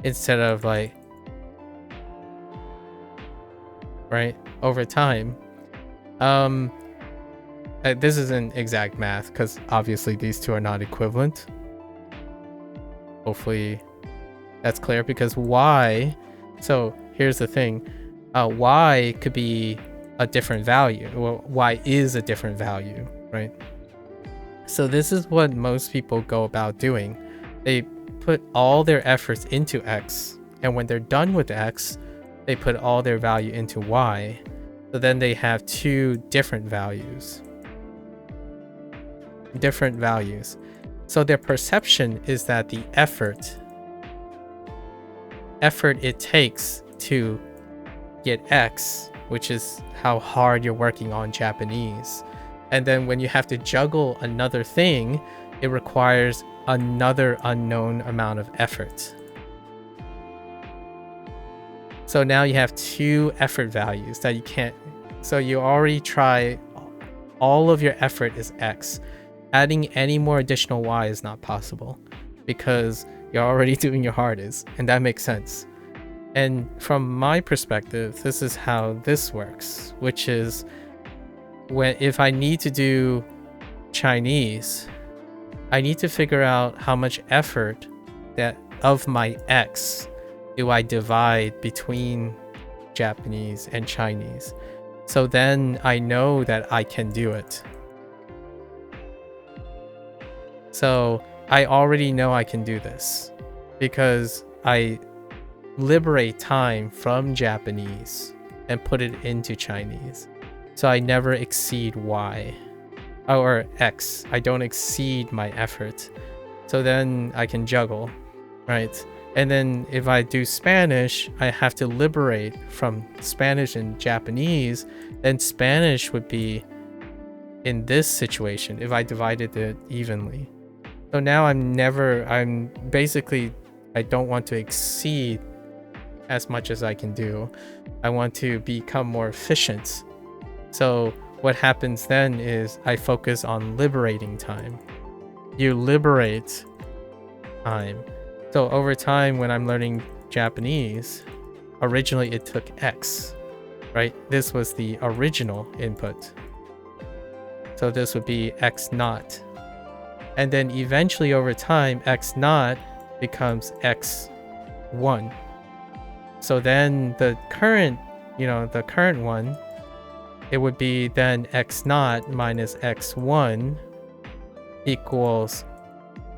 instead of like right, over time. This isn't exact math because obviously these two are not equivalent. Hopefully that's clear, because y, so here's the thing, y could be a different value. Well, y is a different value, right? So this is what most people go about doing. They put all their efforts into x, and when they're done with x, they put all their value into y. So then they have two different values. So their perception is that the effort it takes to get x, which is how hard you're working on Japanese, and then when you have to juggle another thing, it requires another unknown amount of effort. So now you have two effort values that you can't, so you already try, all of your effort is x. Adding any more additional y is not possible because you're already doing your hardest, and that makes sense. And from my perspective, this is how this works, which is if I need to do Chinese, I need to figure out how much effort that of my x do I divide between Japanese and Chinese. So then I know that I can do it. So I already know I can do this because I liberate time from Japanese and put it into Chinese. So I never exceed y or x. I don't exceed my effort. So then I can juggle, right? And then if I do Spanish, I have to liberate from Spanish and Japanese. Then Spanish would be in this situation if I divided it evenly. So now I don't want to exceed as much as I can do. I want to become more efficient. So what happens then is I focus on liberating time. You liberate time. So over time, when I'm learning Japanese, originally it took x, right? This was the original input. So this would be x naught. And then eventually over time, x naught becomes x1. So then the current one, it would be then x naught minus x1 equals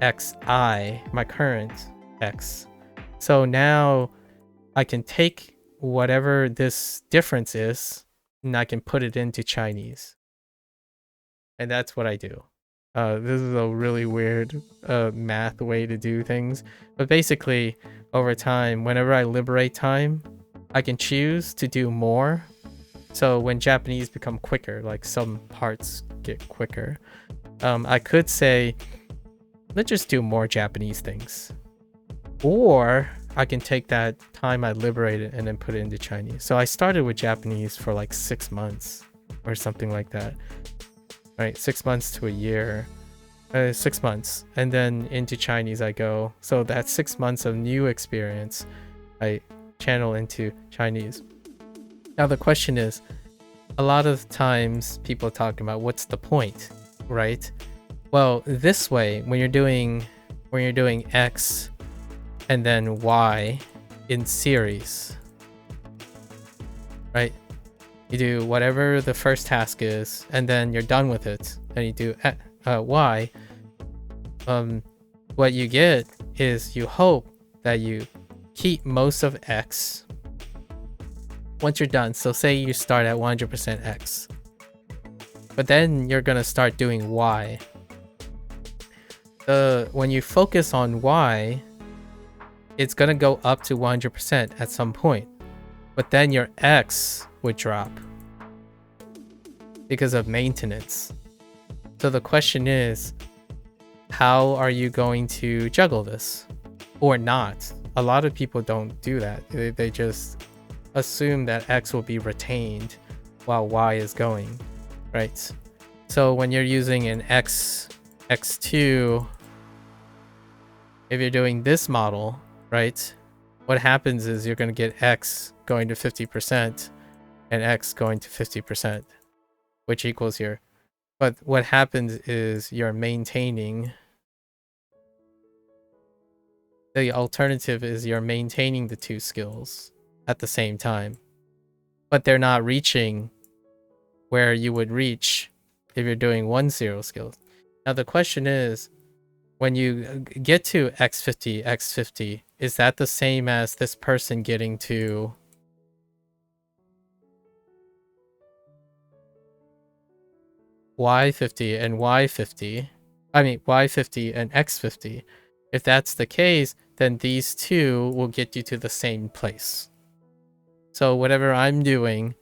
xi, my current x. So now I can take whatever this difference is and I can put it into Chinese. And that's what I do. This is a really weird math way to do things. But basically, over time, whenever I liberate time, I can choose to do more. So when Japanese become quicker, like some parts get quicker, I could say, let's just do more Japanese things. Or I can take that time I liberated and then put it into Chinese. So I started with Japanese for like 6 months or something like that. Right, 6 months to a year, 6 months, and then into Chinese I go. So that's 6 months of new experience I channel into Chinese. Now the question is, a lot of times people talk about what's the point, right? Well, this way, when you're doing x and then y in series, right? You do whatever the first task is, and then you're done with it, and you do y. What you get is you hope that you keep most of x once you're done. So say you start at 100% x, but then you're gonna start doing y. When you focus on y, it's gonna go up to 100% at some point, but then your x would drop because of maintenance. So the question is, how are you going to juggle this or not? A lot of people don't do that. They just assume that x will be retained while y is going, right? So when you're using an x2, if you're doing this model, right, what happens is you're going to get x going to 50%, and x going to 50%, which equals your. But what happens is you're maintaining. The alternative is you're maintaining the two skills at the same time, but they're not reaching where you would reach if you're doing 1-0 skills. Now the question is, when you get to x50, is that the same as this person getting to y50 and y50? I mean y50 and x50. If that's the case, then these two will get you to the same place. So whatever I'm doing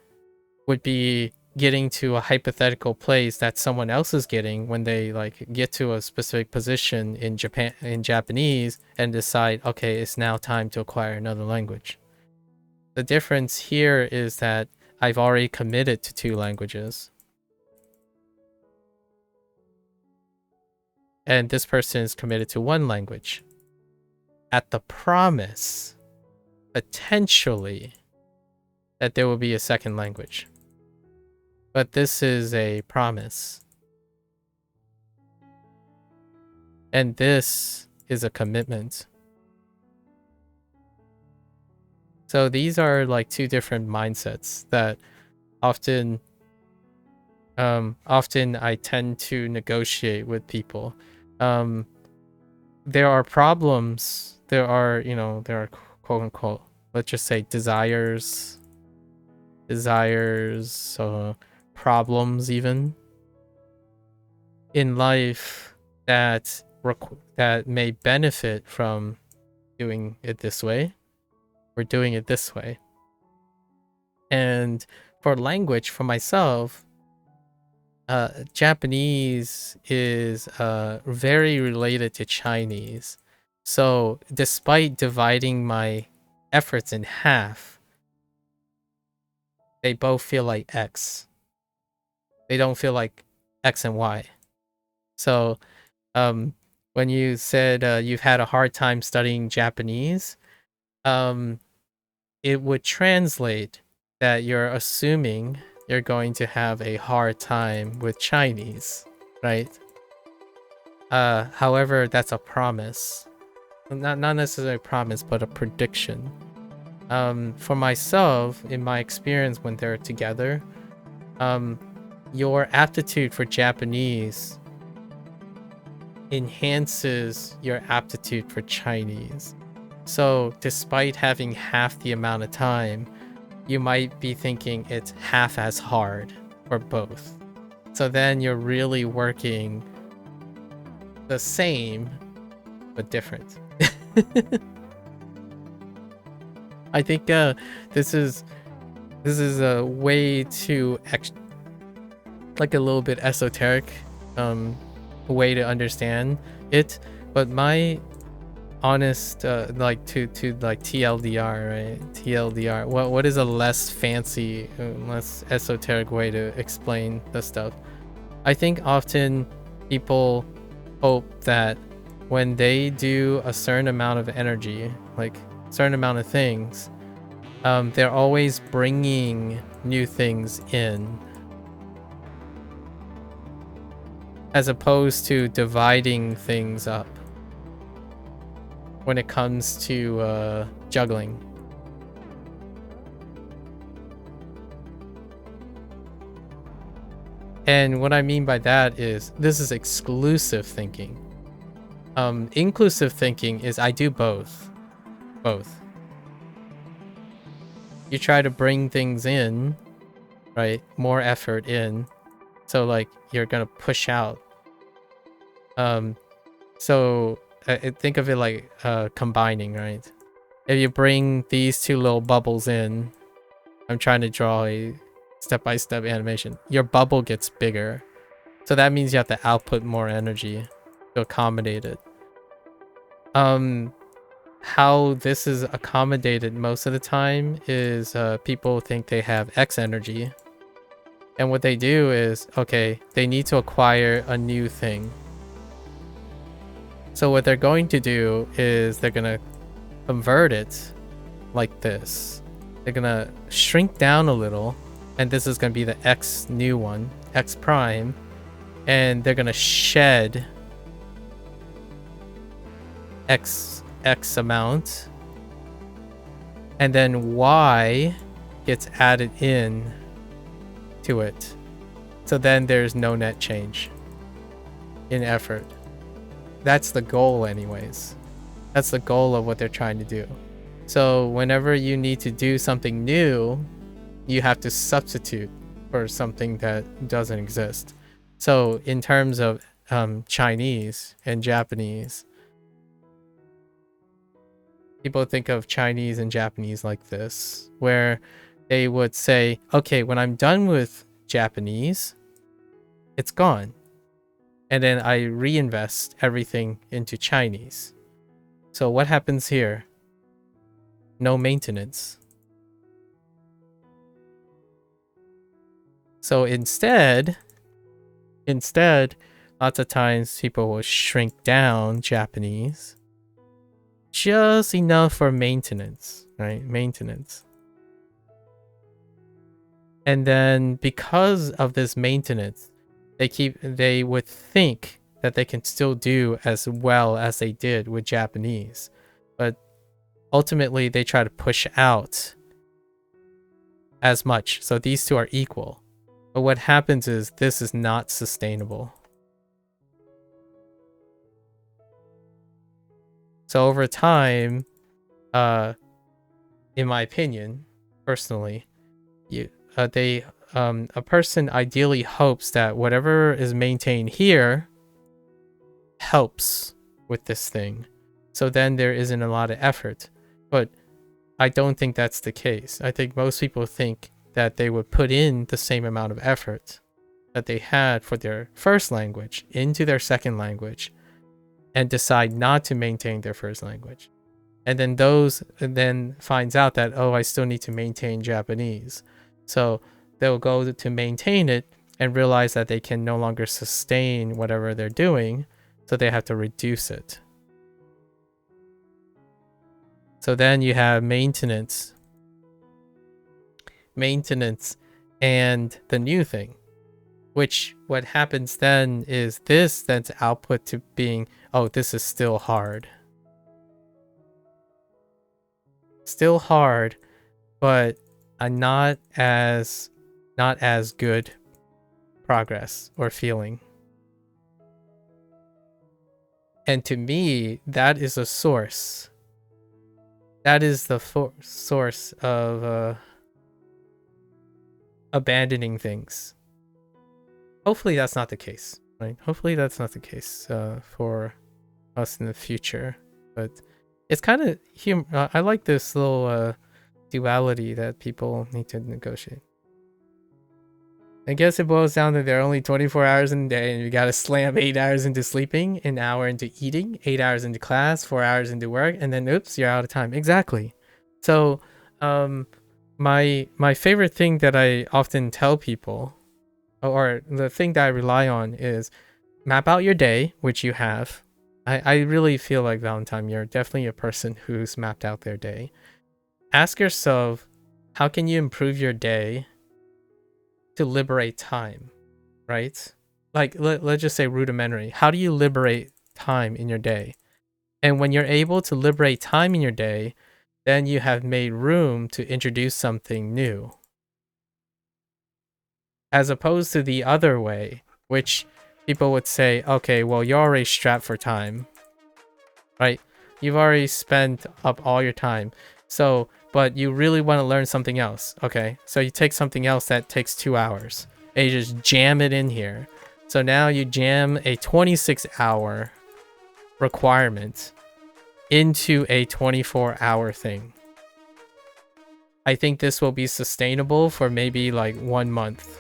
would be getting to a hypothetical place that someone else is getting when they like get to a specific position in Japanese and decide, okay, it's now time to acquire another language. The difference here is that I've already committed to 2 languages. And this person is committed to 1 language at the promise, potentially, that there will be a second language. But this is a promise. And this is a commitment. So these are like 2 different mindsets that often I tend to negotiate with people. There are problems. There are quote unquote, let's just say desires, problems even in life that may benefit from doing it this way. We're doing it this way. And for language, for myself, Japanese is very related to Chinese. So despite dividing my efforts in half, they both feel like X. They don't feel like X and Y. So when you said you've had a hard time studying Japanese, it would translate that you're assuming you're going to have a hard time with Chinese, right? However, that's a promise. Not necessarily a promise, but a prediction. For myself, in my experience when they're together, your aptitude for Japanese enhances your aptitude for Chinese. So despite having half the amount of time, you might be thinking it's half as hard for both. So then you're really working the same, but different. I think this is a way too like a little bit esoteric way to understand it, but my honest like to like TLDR, right? TLDR. What is a less fancy, less esoteric way to explain the stuff? I think often people hope that when they do a certain amount of energy, like certain amount of things, they're always bringing new things in, as opposed to dividing things up when it comes to juggling. And what I mean by that is this is exclusive thinking. Inclusive thinking is I do both. You try to bring things in, right? More effort in. So like you're gonna push out. So think of it like combining, right? If you bring these 2 little bubbles in, I'm trying to draw a step-by-step animation. Your bubble gets bigger. So that means you have to output more energy to accommodate it. How this is accommodated most of the time is people think they have X energy. And what they do is, okay, they need to acquire a new thing. So what they're going to do is they're going to convert it like this. They're going to shrink down a little and this is going to be the X new one, X prime, and they're going to shed X amount, and then Y gets added in to it. So then there's no net change in effort. That's the goal anyways. That's the goal of what they're trying to do. So whenever you need to do something new, you have to substitute for something that doesn't exist. So in terms of Chinese and Japanese, people think of Chinese and Japanese like this, where they would say, okay, when I'm done with Japanese, it's gone. And then I reinvest everything into Chinese. So what happens here? No maintenance. So instead, lots of times people will shrink down Japanese just enough for maintenance, right? Maintenance. And then because of this maintenance, they would think that they can still do as well as they did with Japanese. But ultimately they try to push out as much. So these two are equal. But what happens is this is not sustainable. So over time, in my opinion, personally, a person ideally hopes that whatever is maintained here helps with this thing. So then there isn't a lot of effort. But I don't think that's the case. I think most people think that they would put in the same amount of effort that they had for their first language into their second language and decide not to maintain their first language. And then those then finds out that, oh, I still need to maintain Japanese. So they'll go to maintain it and realize that they can no longer sustain whatever they're doing, so they have to reduce it. So then you have maintenance and the new thing, which what happens then is this then's output to being, oh, this is still hard. Still hard, but not as good progress or feeling. And to me, that is a source. That is the source of abandoning things. Hopefully that's not the case, right? Hopefully that's not the case for us in the future. But it's kind of I like this little duality that people need to negotiate. I guess it boils down to there are only 24 hours in a day, and you gotta slam 8 hours into sleeping, an hour into eating, 8 hours into class, 4 hours into work, and then oops, you're out of time. Exactly. So my favorite thing that I often tell people, or the thing that I rely on, is map out your day, which you have. I really feel like, Valentine, you're definitely a person who's mapped out their day. Ask yourself, how can you improve your day to liberate time, right? Like, let's just say rudimentary. How do you liberate time in your day? And when you're able to liberate time in your day, then you have made room to introduce something new. As opposed to the other way, which people would say, okay, well, you're already strapped for time, right? You've already spent up all your time. So, but you really want to learn something else. Okay, so you take something else that takes 2 hours and you just jam it in here. So now you jam a 26-hour requirement into a 24-hour thing. I think this will be sustainable for maybe like 1 month.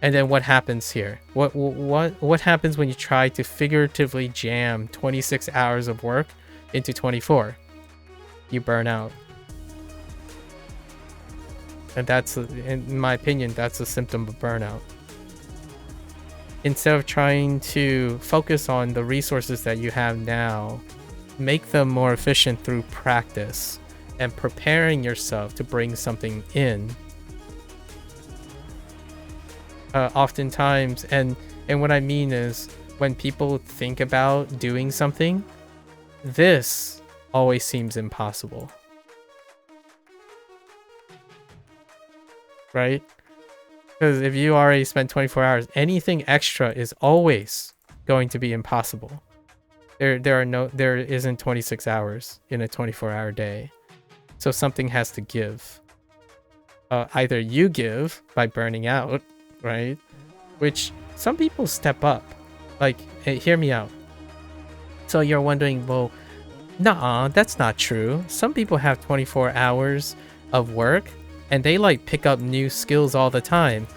And then what happens here? What happens when you try to figuratively jam 26 hours of work into 24? You burn out. And that's, in my opinion, that's a symptom of burnout. Instead of trying to focus on the resources that you have now, make them more efficient through practice and preparing yourself to bring something in oftentimes. And what I mean is, when people think about doing something, this always seems impossible, right? Because if you already spent 24 hours, anything extra is always going to be impossible. There isn't 26 hours in a 24-hour day. So something has to give. Either you give by burning out, right? Which some people step up. Like, hey, hear me out. So you're wondering, well, nah, that's not true. Some people have 24 hours of work and they like pick up new skills all the time.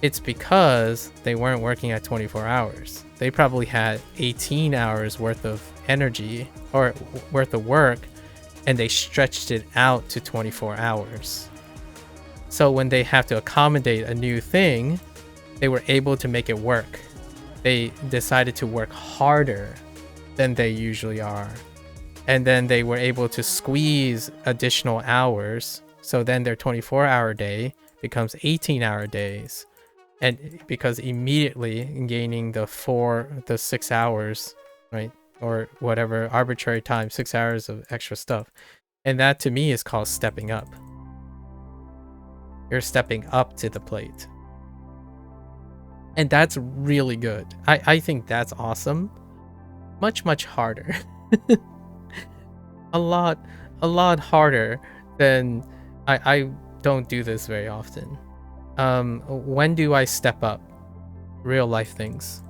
It's because they weren't working at 24 hours. They probably had 18 hours worth of energy or worth of work, and they stretched it out to 24 hours. So when they have to accommodate a new thing, they were able to make it work. They decided to work harder than they usually are. And then they were able to squeeze additional hours. So then their 24-hour day becomes 18-hour days. And because immediately gaining the 6 hours, right? Or whatever arbitrary time, 6 hours of extra stuff. And that to me is called stepping up. You're stepping up to the plate. And that's really good. I think that's awesome. Much, much harder. a lot harder than I don't do this very often. When do I step up? Real life things.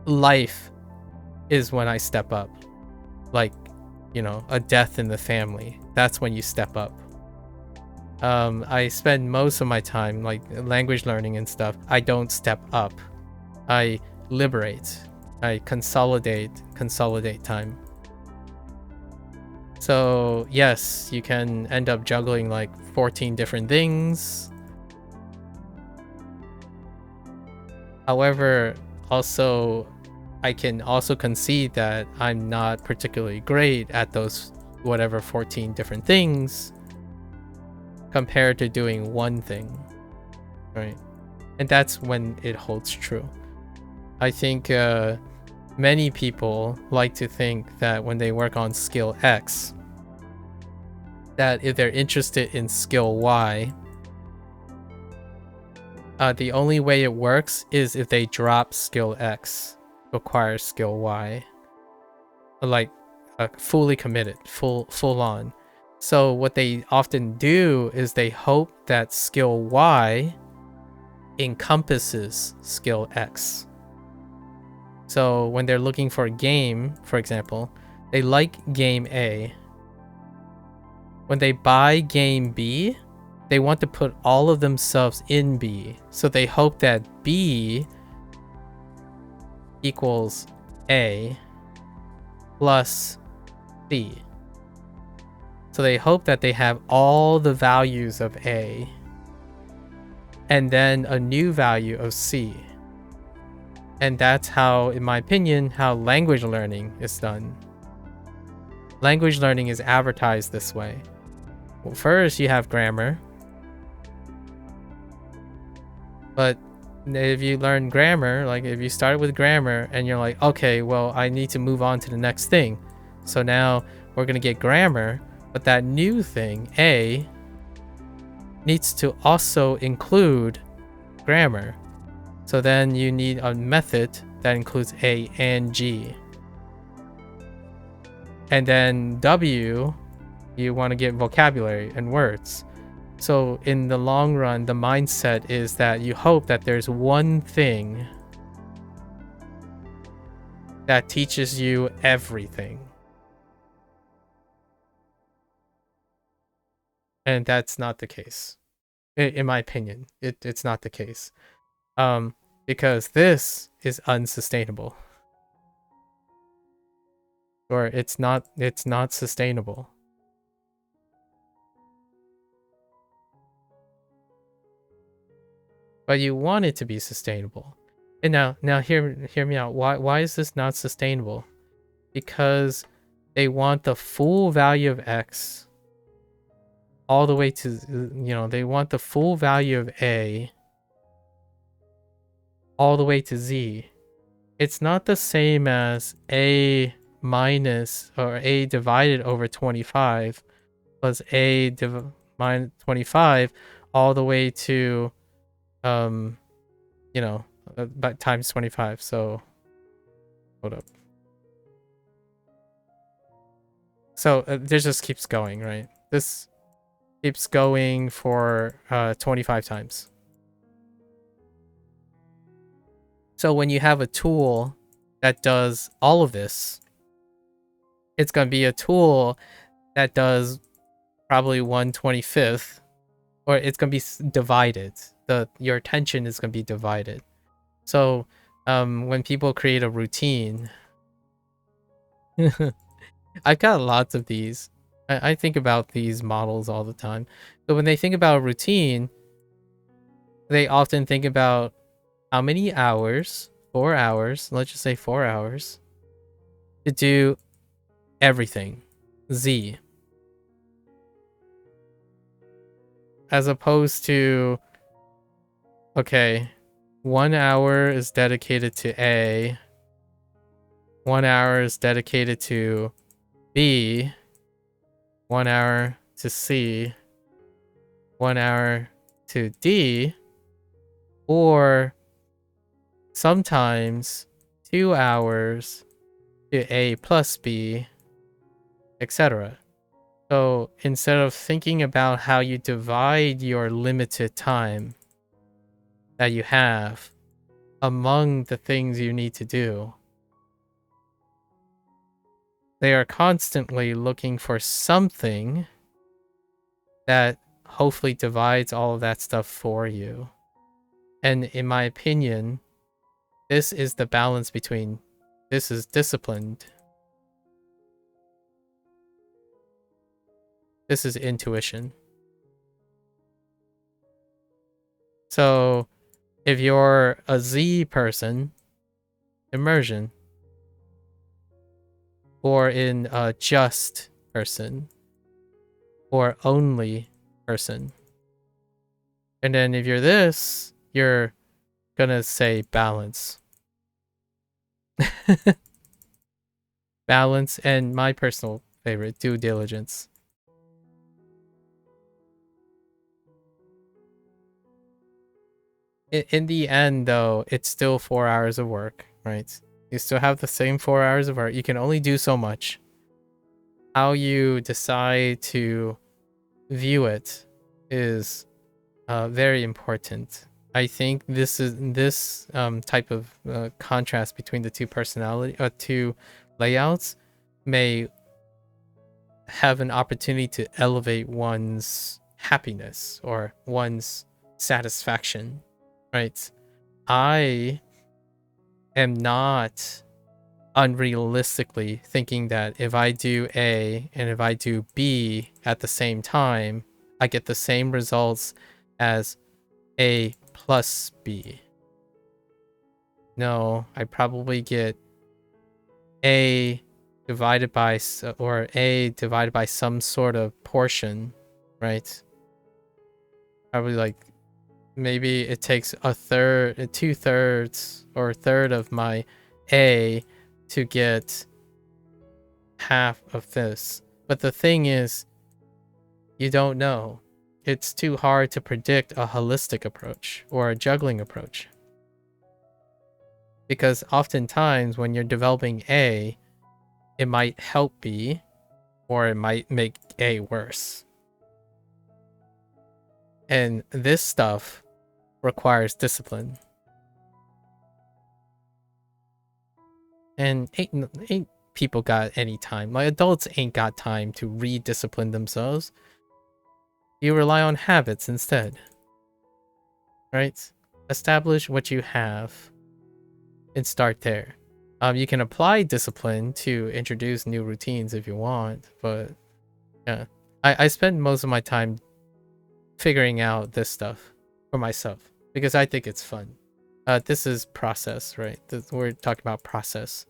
Life is when I step up. Like, you know, a death in the family. That's when you step up. I spend most of my time like language learning and stuff. I don't step up. I liberate. I consolidate time. So yes, you can end up juggling like 14 different things. However, also I can also concede that I'm not particularly great at those whatever 14 different things compared to doing one thing, right? And that's when it holds true. I think many people like to think that when they work on skill X, that if they're interested in skill Y, the only way it works is if they drop skill X to acquire skill Y. Like fully committed, full on. So what they often do is they hope that skill Y encompasses skill X. So when they're looking for a game, for example, they like game A. When they buy game B, they want to put all of themselves in B. So they hope that B equals A plus C. So they hope that they have all the values of A and then a new value of C. And that's how, in my opinion, how language learning is done. Language learning is advertised this way. Well, first you have grammar. But if you learn grammar, like if you start with grammar and you're like, okay, well, I need to move on to the next thing. So now we're going to get grammar, but that new thing, A, needs to also include grammar. So then you need a method that includes A and G. And then W, you want to get vocabulary and words. So in the long run, the mindset is that you hope that there's one thing that teaches you everything. And that's not the case. In my opinion, it's not the case. Because this is unsustainable. Or it's not sustainable. But you want it to be sustainable. And now hear me out. Why is this not sustainable? Because they want the full value of X all the way to, you know, they want the full value of A all the way to Z. It's not the same as A minus or A divided over 25 plus A minus 25 all the way to, you know, but times 25. So, hold up. So this just keeps going, right? This keeps going for 25 times. So when you have a tool that does all of this, it's going to be a tool that does probably 1/25th, or it's going to be divided. Your attention is going to be divided. So when people create a routine, I've got lots of these. I think about these models all the time. So when they think about a routine, they often think about how many hours, 4 hours, let's just say 4 hours, to do everything, Z. As opposed to, okay, 1 hour is dedicated to A, 1 hour is dedicated to B, 1 hour to C, 1 hour to D, or sometimes 2 hours to A plus B, etc. So instead of thinking about how you divide your limited time that you have among the things you need to do, they are constantly looking for something that hopefully divides all of that stuff for you. And in my opinion, this is the balance between, this is disciplined, this is intuition. So if you're a Z person, immersion. Or in a just person, or only person. And then if you're this, you're gonna say balance. Balance, and my personal favorite, due diligence. In the end, though, it's still 4 hours of work, right? You still have the same 4 hours of work. You can only do so much. How you decide to view it is very important. I think this type of contrast between the two layouts may have an opportunity to elevate one's happiness or one's satisfaction, right? I am not unrealistically thinking that if I do A and if I do B at the same time, I get the same results as A plus B. No, I probably get A divided by, or A divided by some sort of portion, right? Probably like, maybe it takes a third, 2/3, or a third of my A to get half of this. But the thing is, you don't know. It's too hard to predict a holistic approach or a juggling approach. Because oftentimes when you're developing A, it might help B, or it might make A worse. And this stuff requires discipline. And ain't people got any time. Like, adults ain't got time to re-discipline themselves. You rely on habits instead. Right? Establish what you have and start there. You can apply discipline to introduce new routines if you want, but yeah. I spend most of my time figuring out this stuff for myself because I think it's fun. This is process, right? We're talking about process.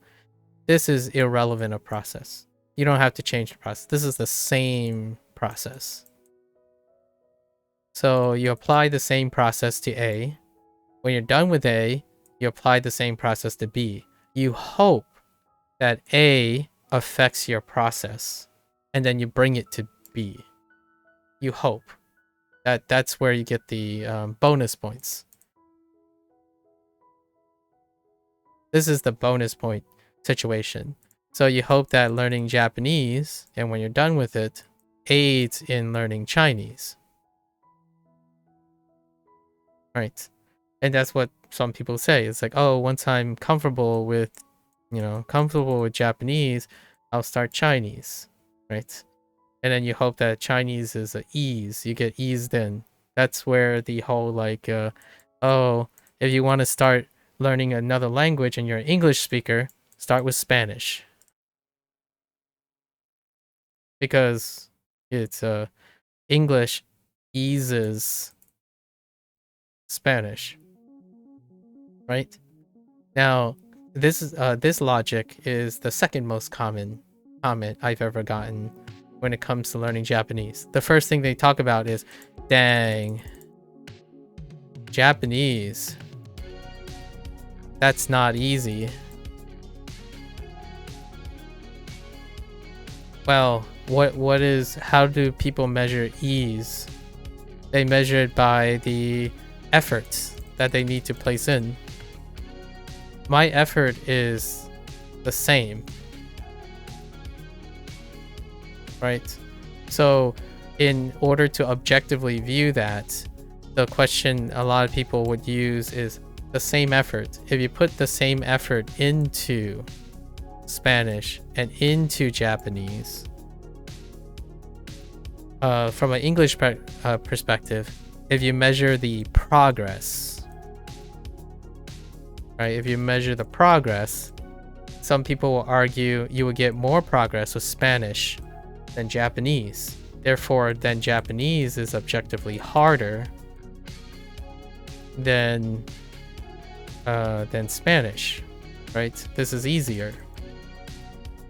This is irrelevant of process. You don't have to change the process. This is the same process. So you apply the same process to A. When you're done with A, you apply the same process to B. You hope that A affects your process, and then you bring it to B. You hope. That's where you get the bonus points. This is the bonus point situation. So you hope that learning Japanese, and when you're done with it, aids in learning Chinese. Right. And that's what some people say. It's like, oh, once I'm comfortable with Japanese, I'll start Chinese. Right. And then you hope that Chinese is a ease. You get eased in. That's where the whole oh, if you want to start learning another language and you're an English speaker, start with Spanish. Because it's English eases Spanish. Right? Now, this logic is the second most common comment I've ever gotten when it comes to learning Japanese. The first thing they talk about is, dang, Japanese, that's not easy. Well, how do people measure ease? They measure it by the efforts that they need to place in. My effort is the same. Right? So in order to objectively view that, the question a lot of people would use is the same effort. If you put the same effort into Spanish and into Japanese, from an English perspective, if you measure the progress, right? If you measure the progress, some people will argue you will get more progress with Spanish than Japanese. Therefore, then Japanese is objectively harder than Spanish, right? This is easier.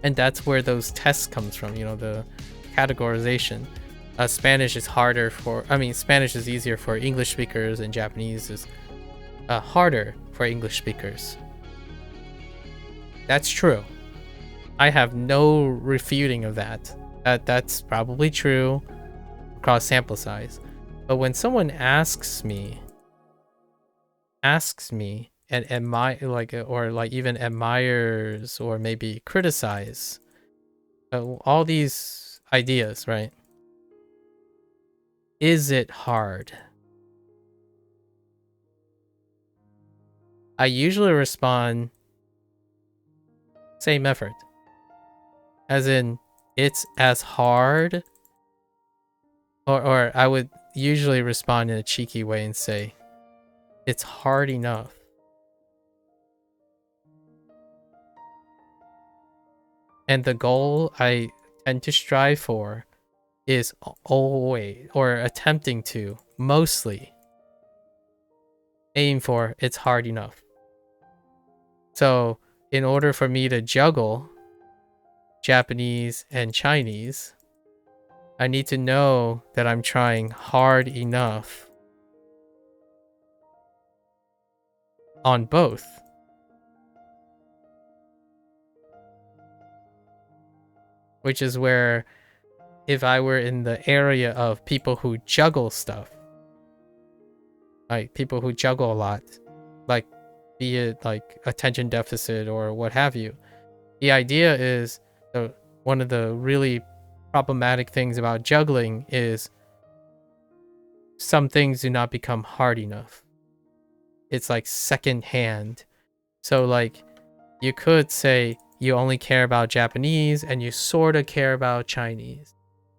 And that's where those tests comes from, the categorization. Spanish is Spanish is easier for English speakers, and Japanese is harder for English speakers. That's true. I have no refuting of that. That's probably true across sample size. But when someone asks me and even admires or maybe criticize all these ideas, right? Is it hard? I usually respond, same effort. As in, it's as hard, or I would usually respond in a cheeky way and say, it's hard enough. And the goal I tend to strive for is always, or attempting to, mostly aim for it's hard enough. So in order for me to juggle Japanese and Chinese, I need to know that I'm trying hard enough on both. Which is where, if I were in the area of people who juggle stuff, like people who juggle a lot, like be it like attention deficit or what have you, the idea is one of the really problematic things about juggling is some things do not become hard enough. It's like second hand. So like you could say you only care about Japanese and you sort of care about Chinese,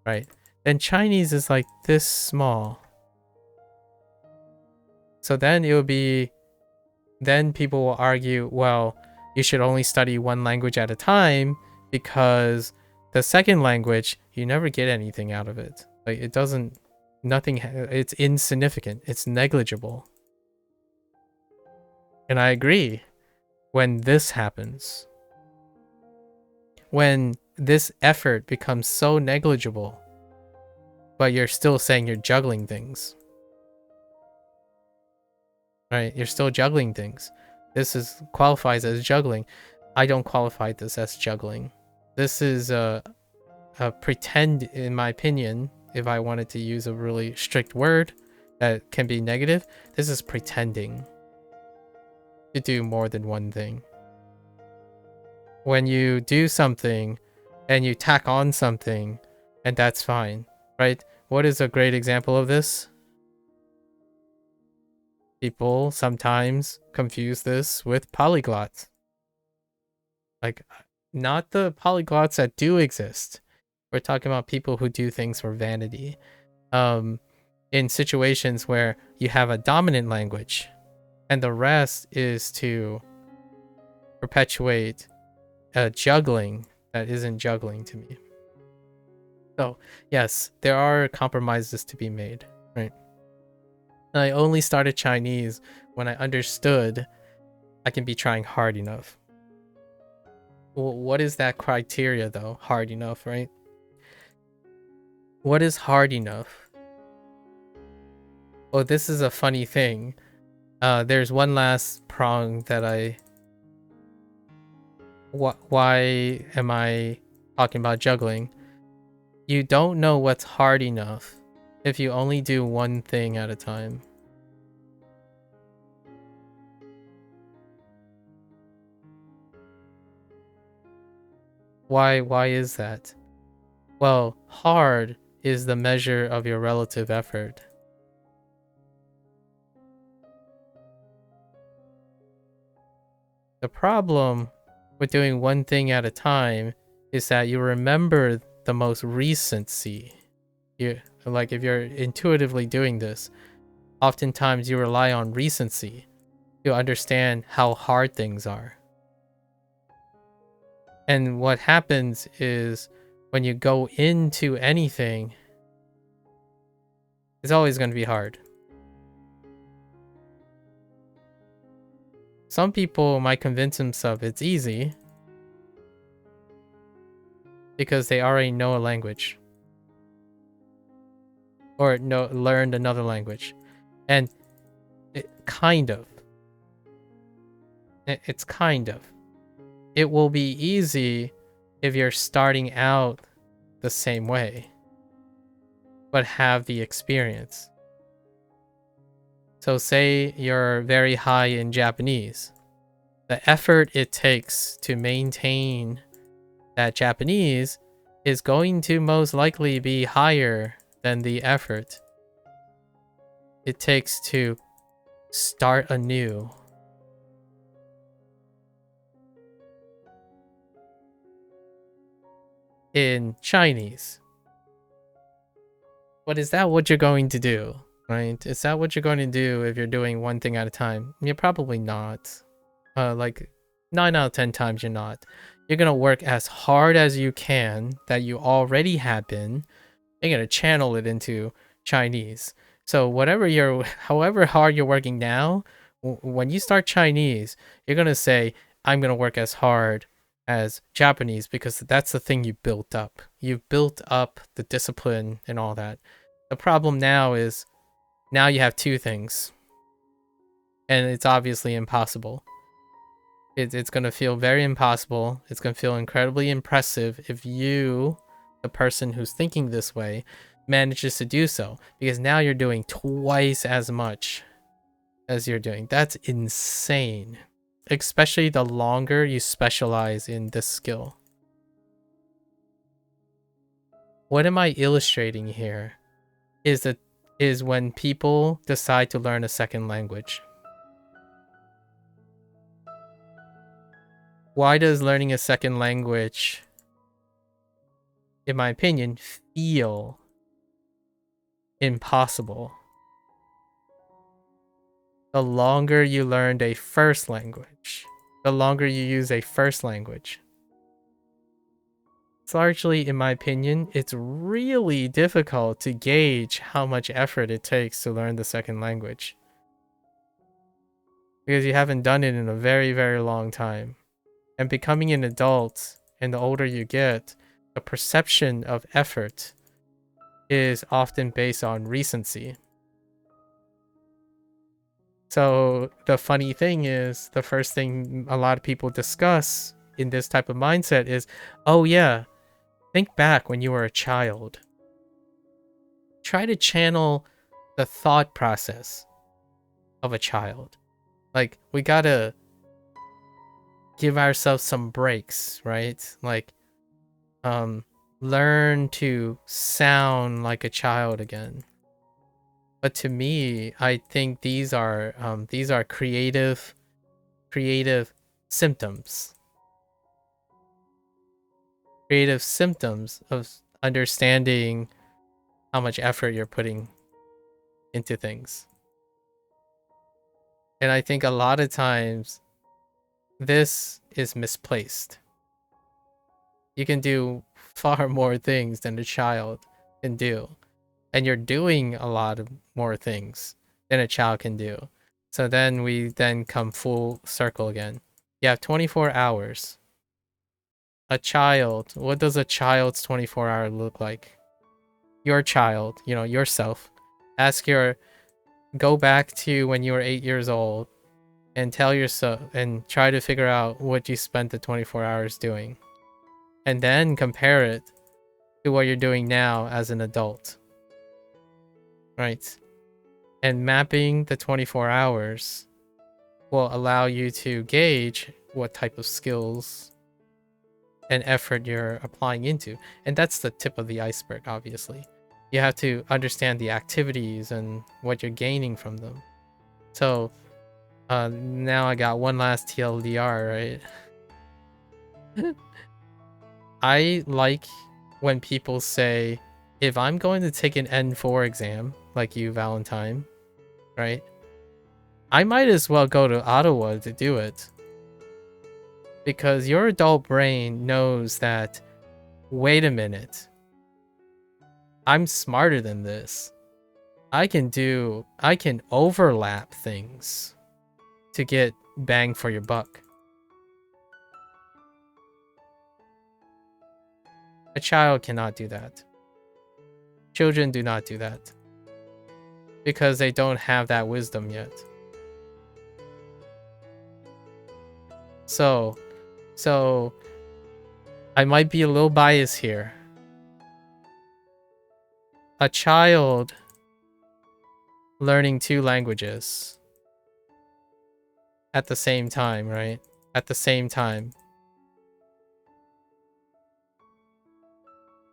right? Then Chinese is like this small. So then then people will argue, well, you should only study one language at a time because the second language, you never get anything out of it. Like it's insignificant. It's negligible. And I agree. When this happens, when this effort becomes so negligible, but you're still saying you're juggling things, right? You're still juggling things. This qualifies as juggling. I don't qualify this as juggling. This is a pretend, in my opinion. If I wanted to use a really strict word that can be negative, this is pretending to do more than one thing. When you do something and you tack on something, and that's fine, right? What is a great example of this? People sometimes confuse this with polyglots. Like, not the polyglots that do exist. We're talking about people who do things for vanity. In situations where you have a dominant language and the rest is to perpetuate juggling that isn't juggling to me. So yes, there are compromises to be made, right? And I only started Chinese when I understood I can be trying hard enough. Well, what is that criteria though? Hard enough, right? What is hard enough? Oh, this is a funny thing. There's one last prong that why am I talking about juggling? You don't know what's hard enough if you only do one thing at a time. Why is that? Well, hard is the measure of your relative effort. The problem with doing one thing at a time is that you remember the most recency. Like if you're intuitively doing this, oftentimes you rely on recency to understand how hard things are. And what happens is when you go into anything, it's always going to be hard. Some people might convince themselves it's easy because they already know a language or learned another language. And it's kind of. It will be easy if you're starting out the same way, but have the experience. So say you're very high in Japanese. The effort it takes to maintain that Japanese is going to most likely be higher than the effort it takes to start anew. In Chinese. But is that what you're going to do? Right? Is that what you're going to do if you're doing one thing at a time? You're probably not. Like 9 out of 10 times you're not. You're going to work as hard as you can that you already have been. You're going to channel it into Chinese. So however hard you're working now, when you start Chinese, you're going to say, I'm going to work as hard as Japanese because that's the thing you built up. You've built up the discipline and all that. The problem now is now you have two things. And it's obviously impossible. It's going to feel very impossible. It's going to feel incredibly impressive if you, the person who's thinking this way, manages to do so. Because now you're doing twice as much as you're doing. That's insane. Especially the longer you specialize in this skill. What am I illustrating here is when people decide to learn a second language. Why does learning a second language, in my opinion, feel impossible? The longer you learned a first language, the longer you use a first language. It's largely, in my opinion, it's really difficult to gauge how much effort it takes to learn the second language. Because you haven't done it in a very, very long time. And becoming an adult, and the older you get, the perception of effort is often based on recency. So the funny thing is, the first thing a lot of people discuss in this type of mindset is, oh yeah, think back when you were a child. Try to channel the thought process of a child. Like, we gotta give ourselves some breaks, right? Like, learn to sound like a child again. But to me, I think these are creative symptoms. Creative symptoms of understanding how much effort you're putting into things. And I think a lot of times this is misplaced. You can do far more things than a child can do. And you're doing a lot of more things than a child can do. So then we then come full circle again. You have 24 hours. A child, what does a child's 24-hour look like? Your child, yourself. Go back to when you were 8 years old and tell yourself and try to figure out what you spent the 24 hours doing. And then compare it to what you're doing now as an adult. Right? And mapping the 24 hours will allow you to gauge what type of skills and effort you're applying into. And that's the tip of the iceberg, obviously. You have to understand the activities and what you're gaining from them. So now I got one last TLDR, right? I like when people say, if I'm going to take an N4 exam, like you, Valentine, right? I might as well go to Ottawa to do it. Because your adult brain knows that, wait a minute, I'm smarter than this. I can overlap things to get bang for your buck. A child cannot do that. Children do not do that. Because they don't have that wisdom yet. So I might be a little biased here. A child learning 2 languages at the same time, right? At the same time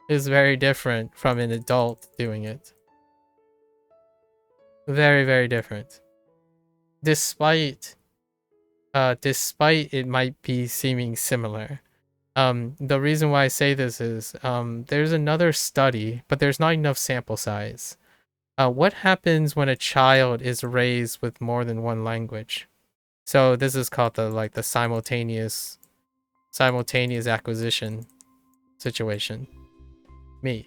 is very different from an adult doing it. Very, very different. Despite it might be seeming similar. The reason why I say this is there's another study, but there's not enough sample size. What happens when a child is raised with more than one language? So this is called the simultaneous acquisition situation. The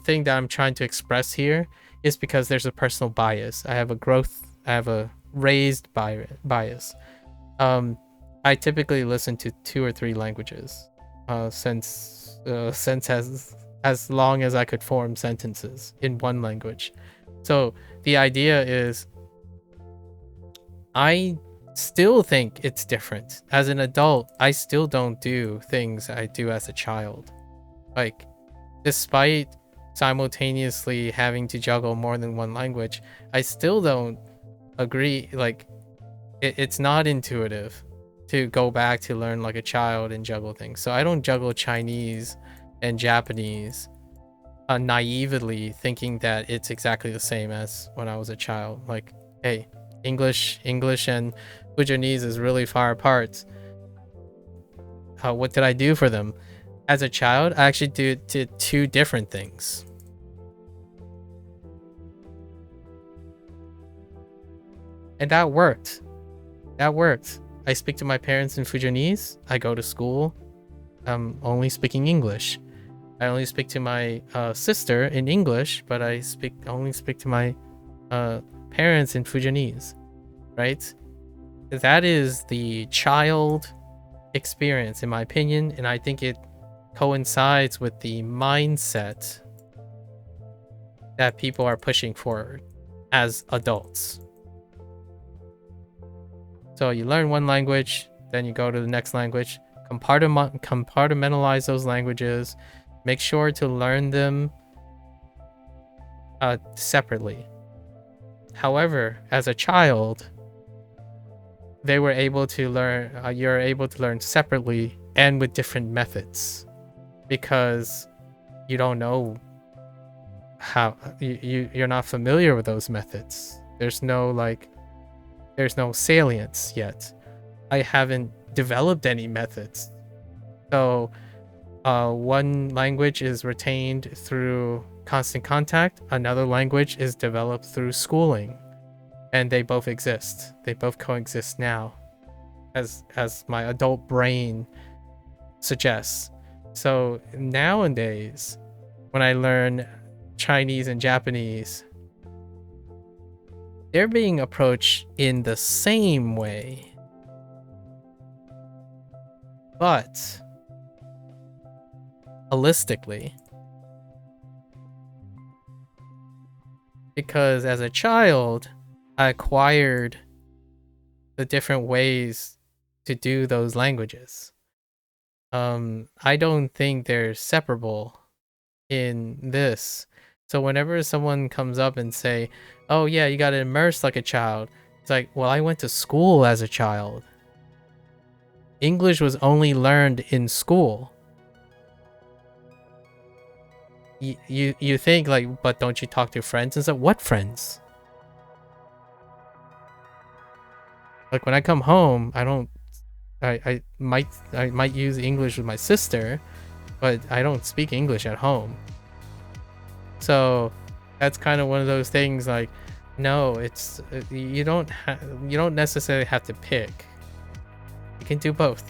thing that I'm trying to express here is because there's a personal bias. I have a raised bias. I typically listen to 2 or 3 languages since as long as I could form sentences in one language. So the idea is, I still think it's different. As an adult, I still don't do things I do as a child. Like, despite simultaneously having to juggle more than one language, I still don't agree. Like, it's not intuitive to go back to learn like a child and juggle things. So I don't juggle Chinese and Japanese naively thinking that it's exactly the same as when I was a child. Like, hey, English and Fujianese is really far apart. What did I do for them? As a child, I actually did 2 different things. And that worked. I speak to my parents in Fujianese. I go to school only speaking English. I only speak to my sister in English, but I only speak to my parents in Fujianese, right? That is the child experience, in my opinion, and I think it coincides with the mindset that people are pushing forward. as adults. So you learn one language, then you go to the next language, compartmentalize those languages, make sure to learn them separately. However, as a child, they were able to learn. You're able to learn separately and with different methods, because you don't know how you're not familiar with those methods. There's no salience yet. I haven't developed any methods. So one language is retained through constant contact, another language is developed through schooling, and they both exist. They both coexist now, as my adult brain suggests. So nowadays, when I learn Chinese and Japanese, they're being approached in the same way, but holistically. Because as a child, I acquired the different ways to do those languages. I don't think they're separable in this. So whenever someone comes up and say, oh yeah, you gotta immerse like a child, it's like, well, I went to school as a child. English was only learned in school. You think like, but don't you talk to friends? And so what friends? Like when I come home, I might use English with my sister, but I don't speak English at home. So that's kind of one of those things, like, no, it's you don't necessarily have to pick. You can do both.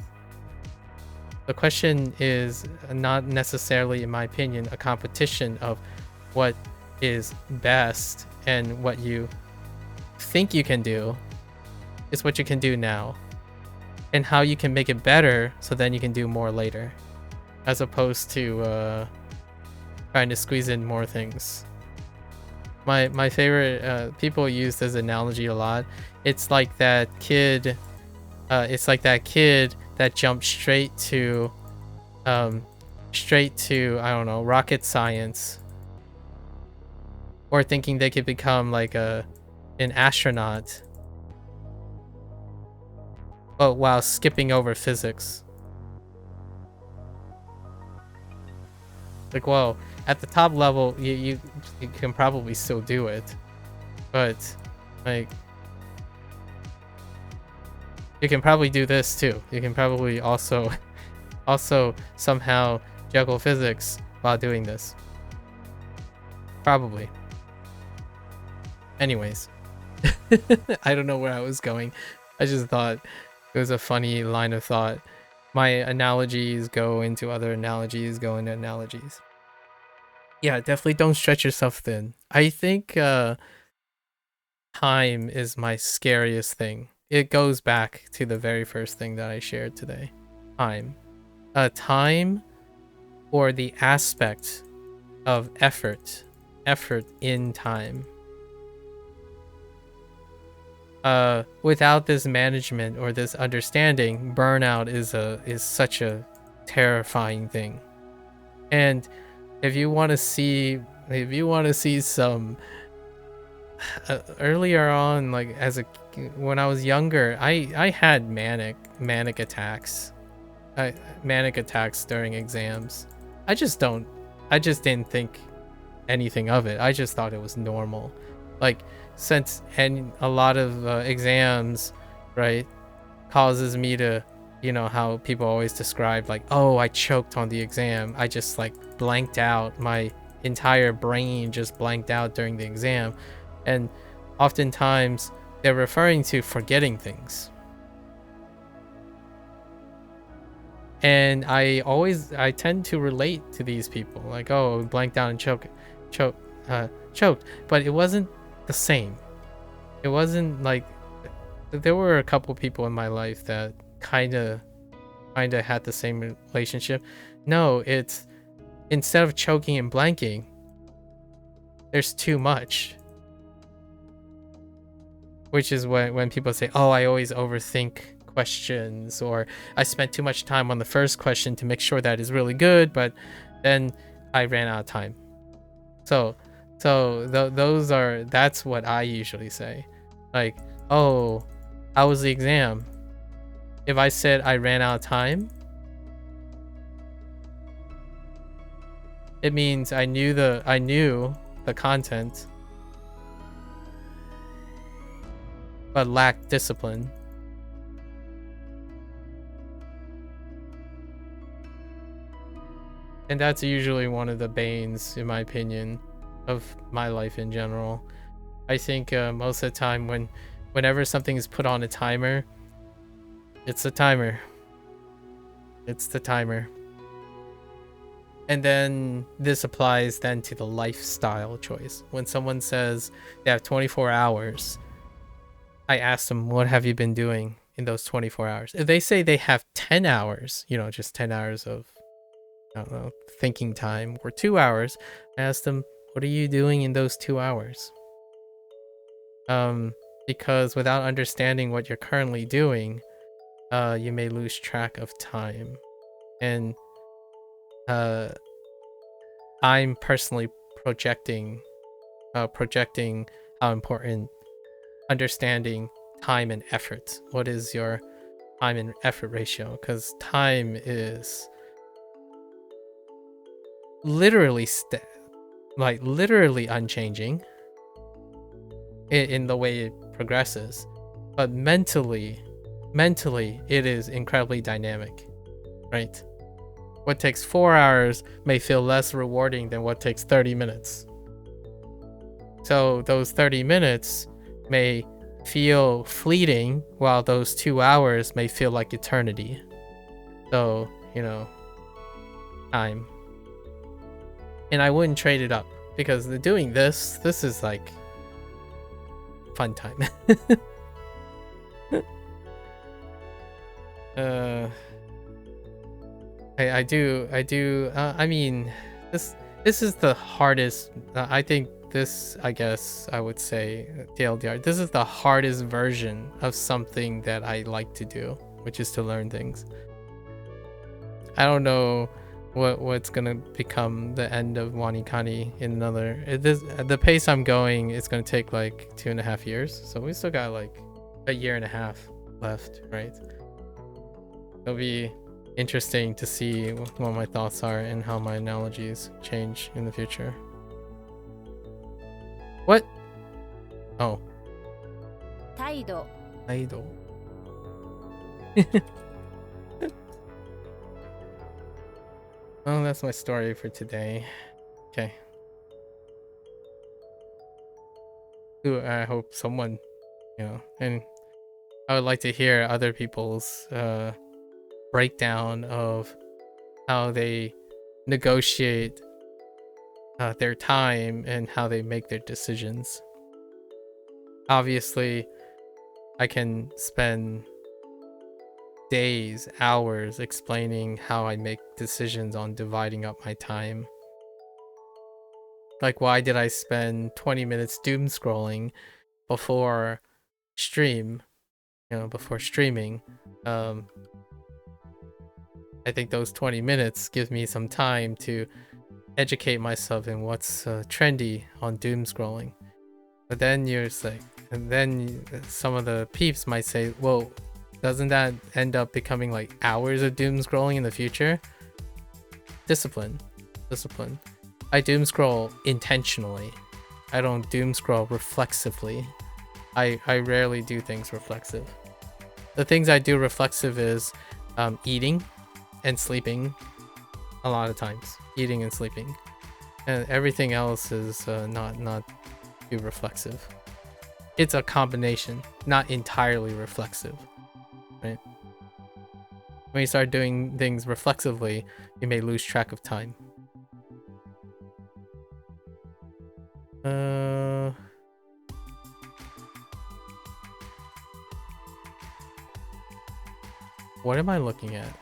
The question is not necessarily, in my opinion, a competition of what is best and what you think you can do. It's what you can do now, and how you can make it better so then you can do more later, as opposed to trying to squeeze in more things. My favorite, people use this analogy a lot. It's like that kid. It's like that kid that jumped straight to I don't know, rocket science, or thinking they could become like an astronaut, but while skipping over physics. Like, well, at the top level, you can probably still do it, but like, you can probably do this too. You can probably also somehow juggle physics while doing this. Probably. Anyways, I don't know where I was going. I just thought it was a funny line of thought. My analogies go into other analogies, go into analogies. Yeah, definitely don't stretch yourself thin. I think time is my scariest thing. It goes back to the very first thing that I shared today. Time. Time, or the aspect of effort in time. Without this management or this understanding, burnout is such a terrifying thing. And if you want to see some earlier on, like when I was younger, I had manic attacks. Manic attacks during exams. I just didn't think anything of it. I just thought it was normal. Like, since a lot of exams, right, causes me to, you know, how people always describe, like, oh, I choked on the exam. I just like blanked out. My entire brain just blanked out during the exam. And oftentimes they're referring to forgetting things. And I tend to relate to these people, like, oh, blanked out and choked, but it wasn't the same. It wasn't like, there were a couple people in my life that kind of had the same relationship. No, it's, instead of choking and blanking, there's too much. which is when people say, oh, I always overthink questions, or I spent too much time on the first question to make sure that is really good, but then I ran out of time. That's what I usually say. Like, oh, how was the exam? If I said I ran out of time, it means I knew the content, but lacked discipline. And that's usually one of the banes, in my opinion, of my life in general. I think most of the time whenever something is put on a timer, it's the timer. It's the timer. And then this applies then to the lifestyle choice. When someone says they have 24 hours, I ask them, what have you been doing in those 24 hours? If they say they have 10 hours, just 10 hours of, I don't know, thinking time, or 2 hours, I ask them, what are you doing in those 2 hours? Because without understanding what you're currently doing, you may lose track of time. And I'm personally projecting how important understanding time and effort. What is your time and effort ratio? Because time is literally literally unchanging in the way it progresses, but mentally it is incredibly dynamic, right? What takes 4 hours may feel less rewarding than what takes 30 minutes. So those 30 minutes may feel fleeting, while those 2 hours may feel like eternity. So, time. And I wouldn't trade it up, because doing this is like fun time. I mean, this is the hardest. I think this, I guess I would say, TLDR, this is the hardest version of something that I like to do, which is to learn things. I don't know what's gonna become the end of WaniKani in another. The pace I'm going, it's gonna take like 2.5 years. So we still got like a year and a half left, right? It'll be interesting to see what my thoughts are and how my analogies change in the future. What? Oh. 態度 Idol. Well, that's my story for today. Okay. Ooh, I hope someone, and I would like to hear other people's breakdown of how they negotiate their time and how they make their decisions. Obviously, I can spend days, hours explaining how I make decisions on dividing up my time. Like, why did I spend 20 minutes doom scrolling before streaming? I think those 20 minutes give me some time to educate myself in what's trendy on doom scrolling. But then you're just like, and then some of the peeps might say, well, doesn't that end up becoming like hours of doom scrolling in the future? Discipline. I doom scroll intentionally. I don't doom scroll reflexively. I rarely do things reflexive. The things I do reflexive is eating and sleeping a lot of times. Eating and sleeping. And everything else is not too reflexive. It's a combination, not entirely reflexive. Right? When you start doing things reflexively, you may lose track of time. What am I looking at?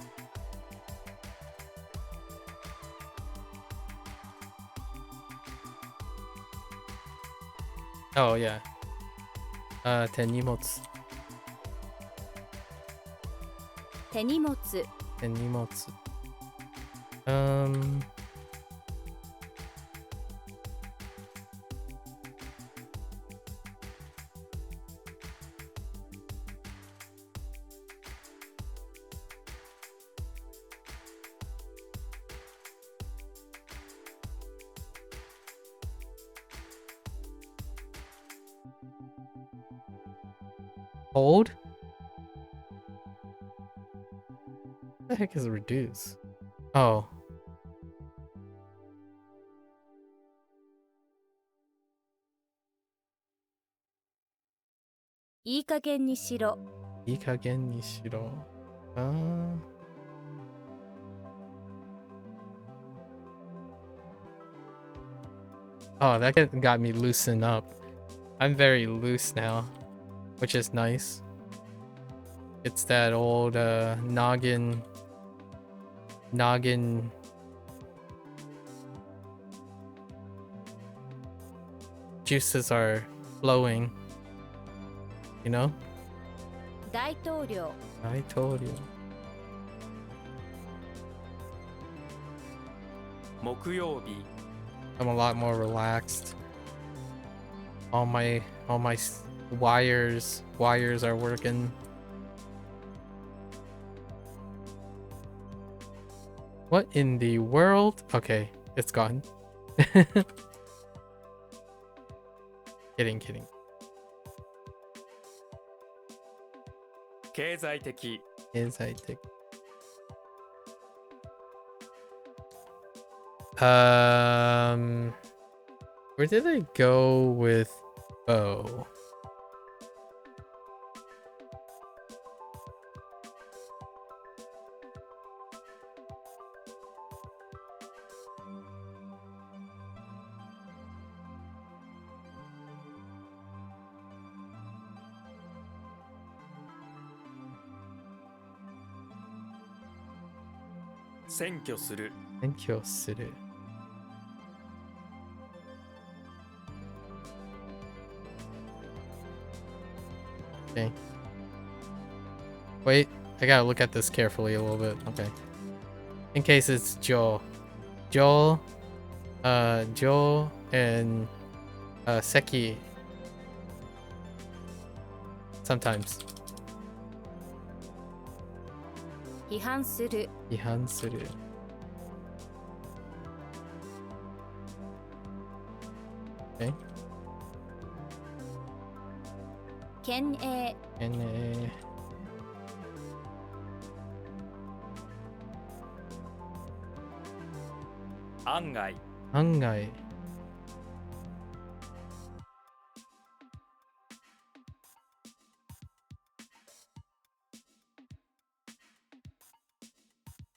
Oh yeah. 手荷物。手荷物、手荷物。Hold? What the heck is reduce? Oh. いい加減にしろ。いい加減にしろ。Oh, that got me loosened up. I'm very loose now, which is nice. It's that old noggin juices are flowing, you know? 大統領、 I told you. 木曜日 I'm a lot more relaxed. All my wires are working. What in the world? Okay, it's gone. Kidding. 経済的 Is I think. Where did I go with bow?「占拠する Thank you, Suru. Okay. Wait, I gotta look at this carefully a little bit. Okay. In case it's Joel. Joel and Seki. Sometimes. 批判する、批判する. Okay. 県営、 And 案外 案外.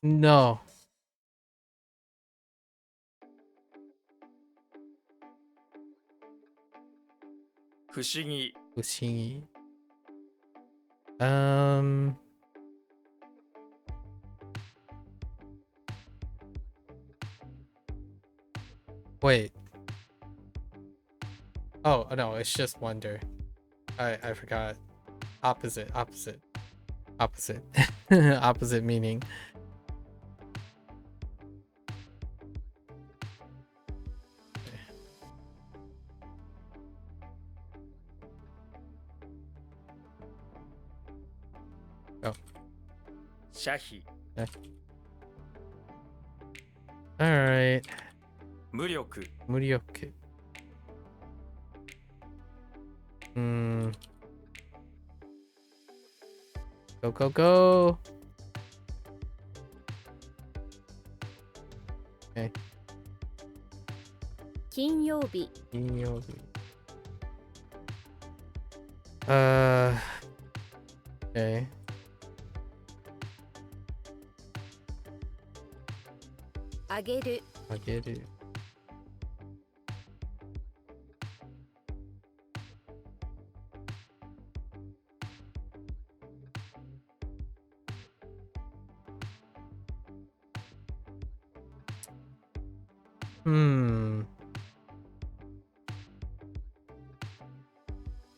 No. 不思議不思議. Wait. Oh, no, it's just wonder. I forgot. Opposite. Opposite meaning. Oh. 社費 Alright. 無力 無力. Go. Okay. 金曜日、金曜日. Okay. あげる、あげる.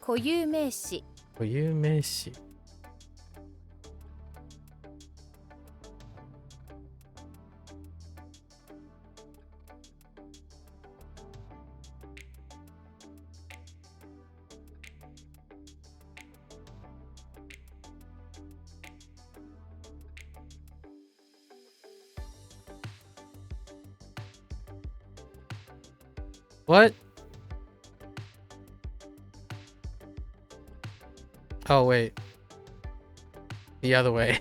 固有名詞 固有名詞 What? Oh, wait. The other way.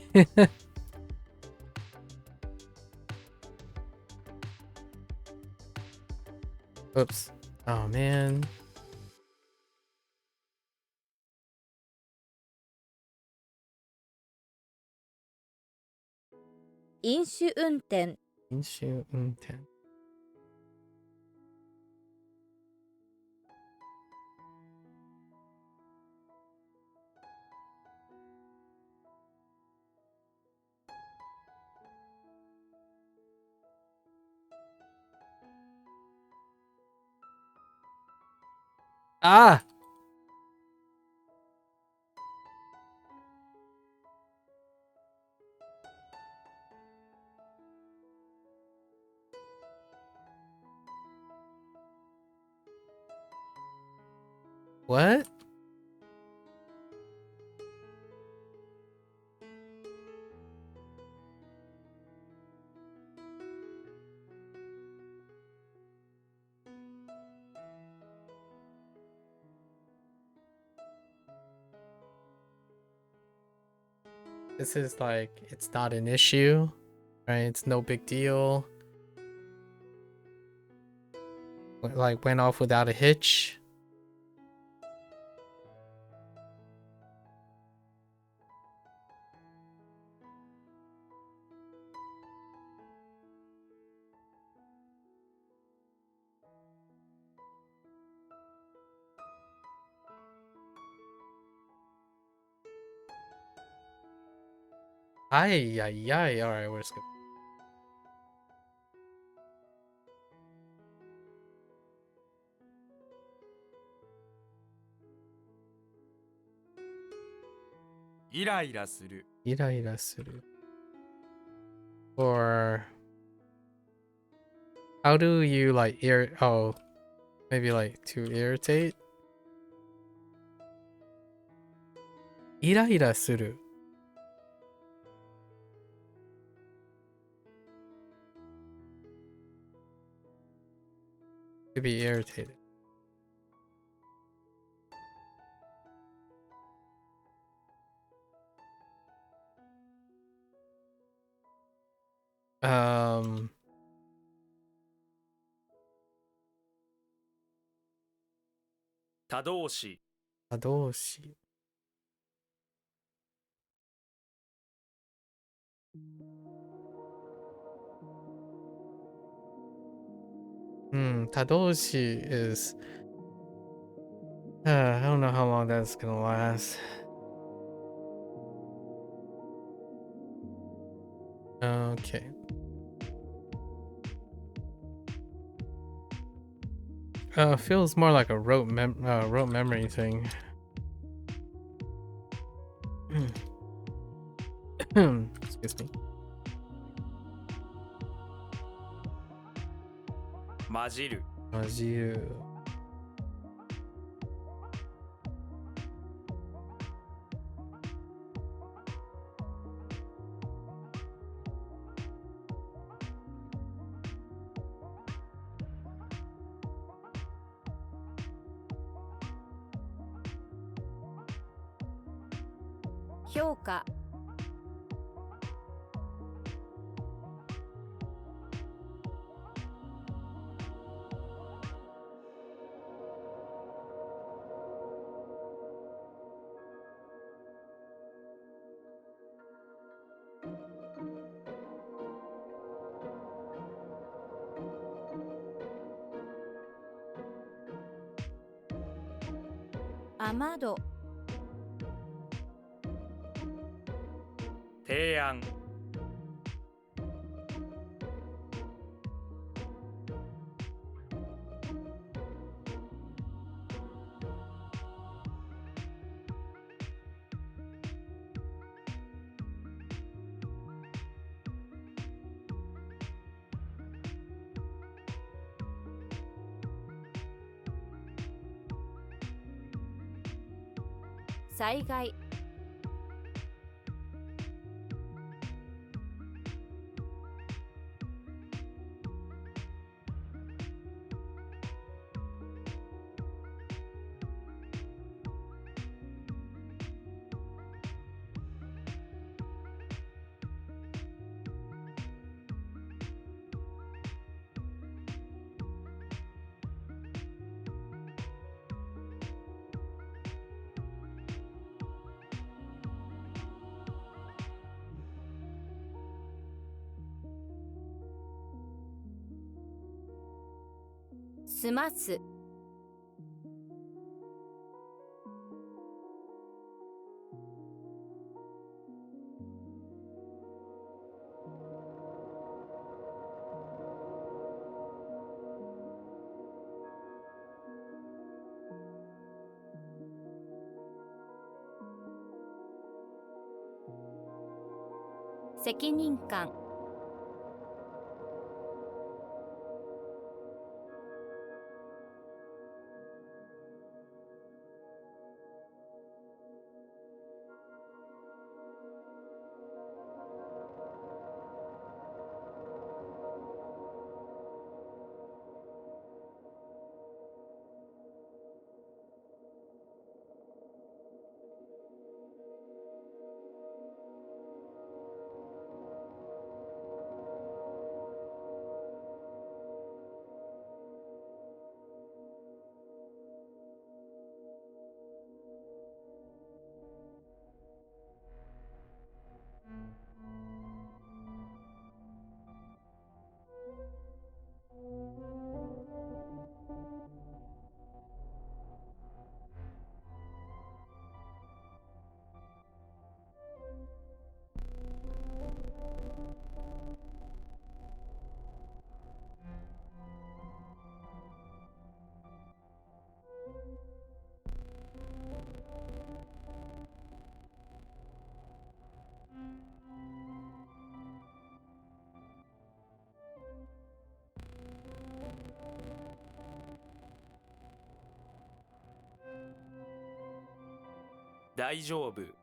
Oops. Oh, man. 飲酒運転飲酒運転 Ah! What? This is like, it's not an issue, right? It's no big deal. Like, went off without a hitch. Ay, ay, ay. Alright, we're just gonna... Iraira suru. Iraira suru. Or... How do you, like, oh, maybe, like, to irritate? Iraira suru. To be irritated. Um... 他動詞 Adoshi. Tadoshi is... I don't know how long that's gonna last. Okay. Feels more like a rote memory thing. Excuse me. 混じる Majiru. .評価 雨戸 提案災害、済ます、責任感、大丈夫。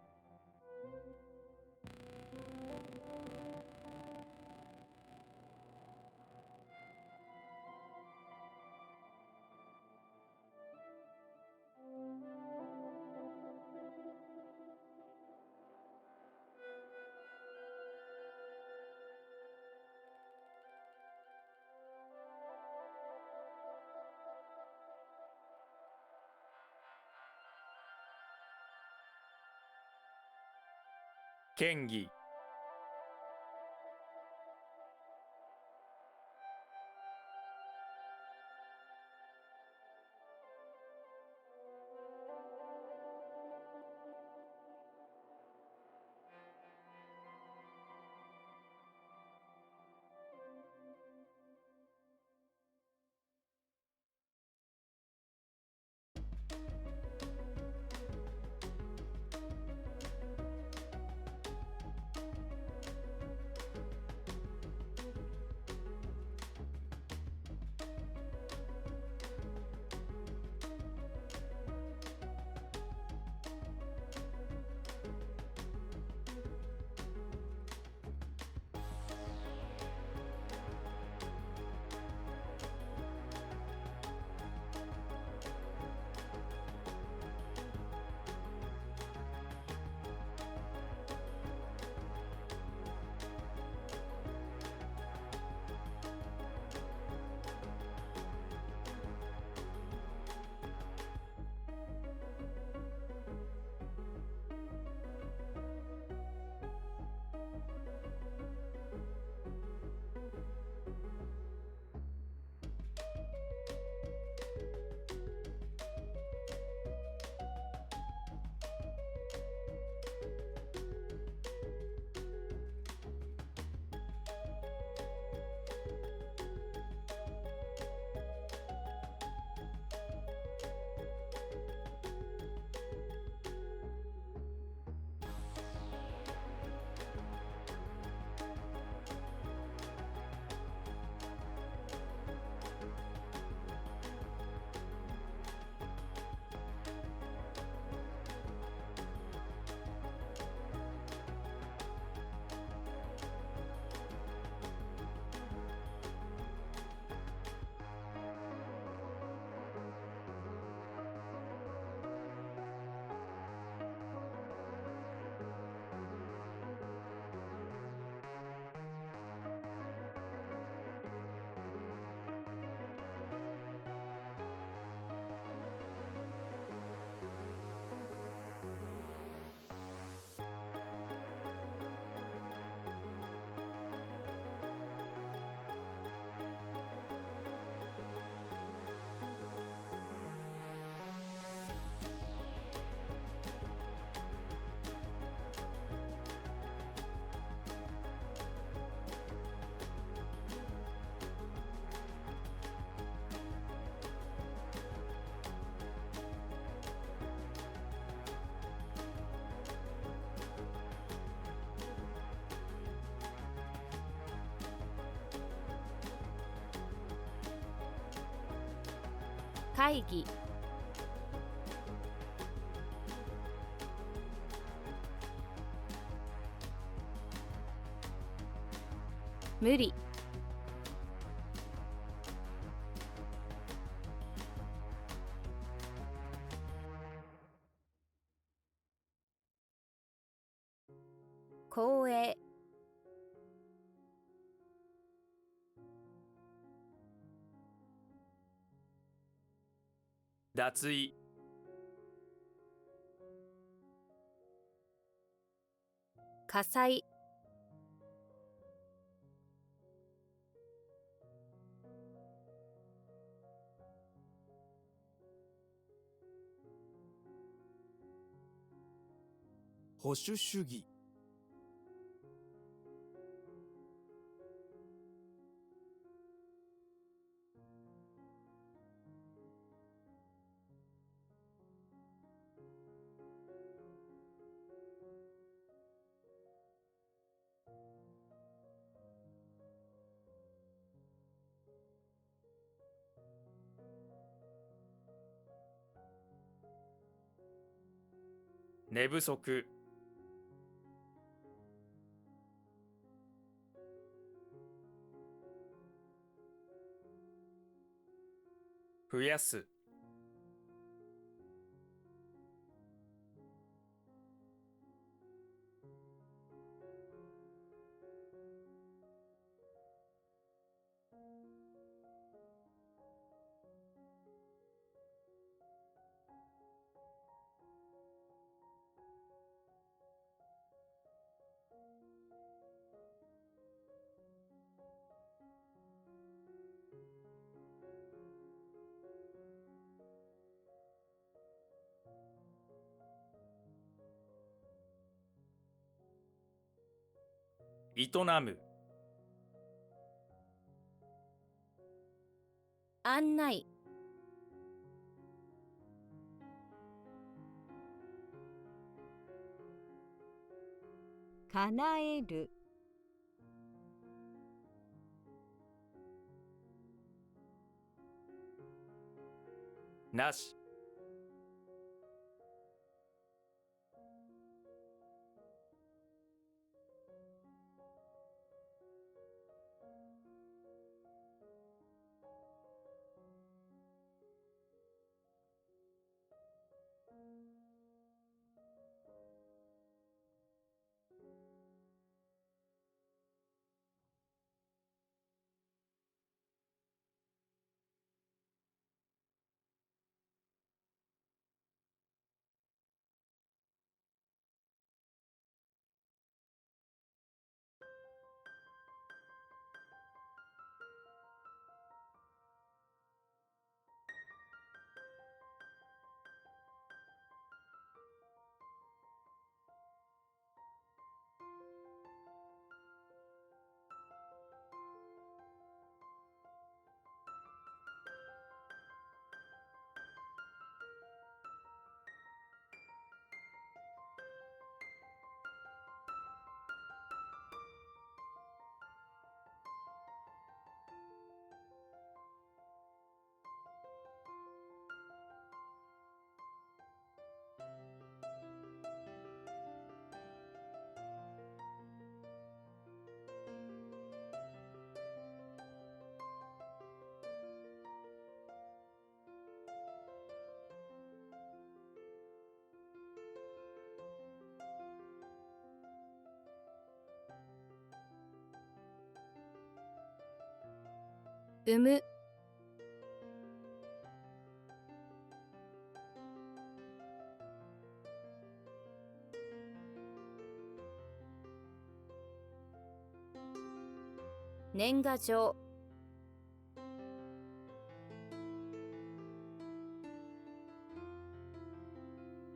嫌疑。会議無理光栄脱衣火災保守主義寝不足増やす営む案内叶えるなし産む年賀状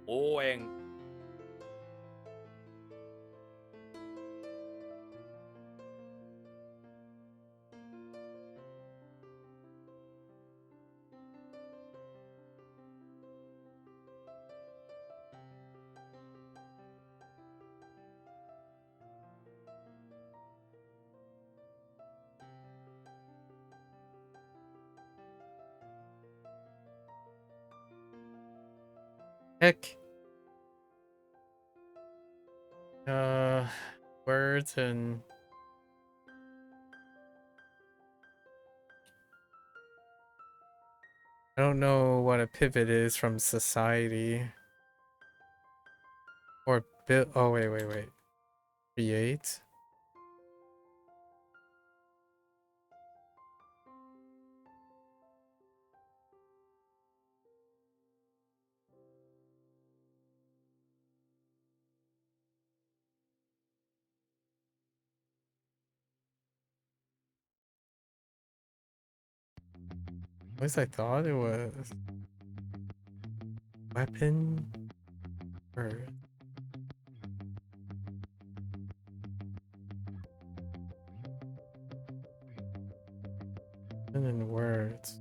応援 Heck. Words and I don't know what a pivot is from society. Or build. Oh, wait. Create. At least I thought it was weapon or and then words.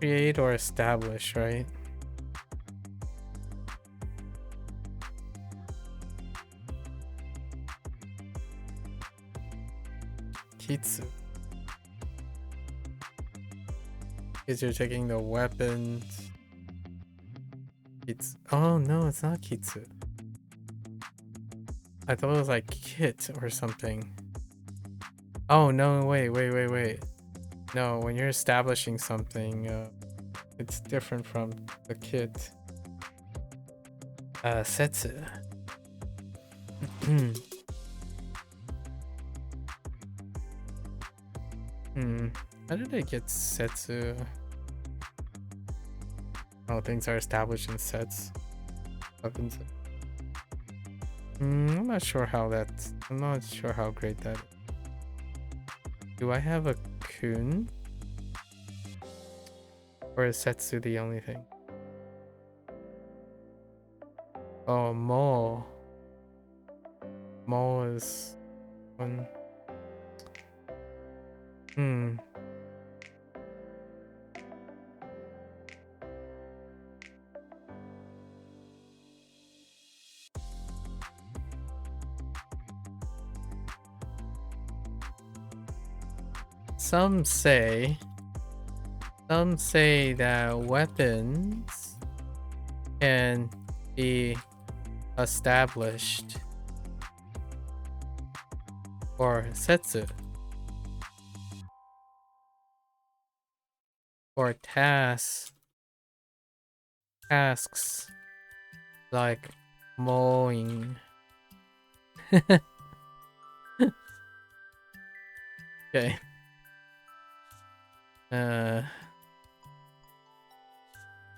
Create or establish, right? Kitsu. Because you're taking the weapons. It's oh no, it's not Kitsu. I thought it was like kit or something. Oh no, wait. No, when you're establishing something, it's different from the kit. Setsu. How did I get setsu? Oh, things are established in sets. Weapons. I'm not sure how that's. I'm not sure how great that is. Do I have a kun? Or is setsu the only thing? Oh, mo. Mo is one. Some say that weapons can be established or setsu or tasks like mowing. Okay.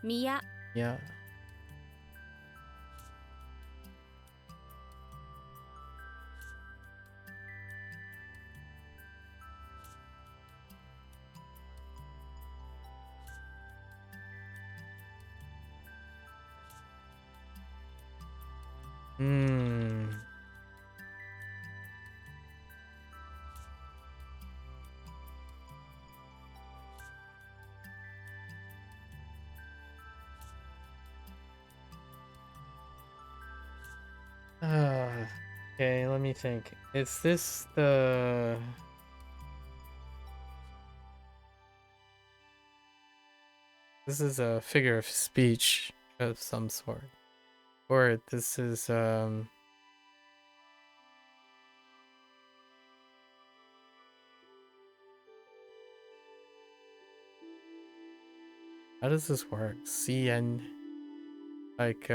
Mia. Yeah. Okay, let me think. Is this the... This is a figure of speech of some sort. Or this is, How does this work? CN... Like,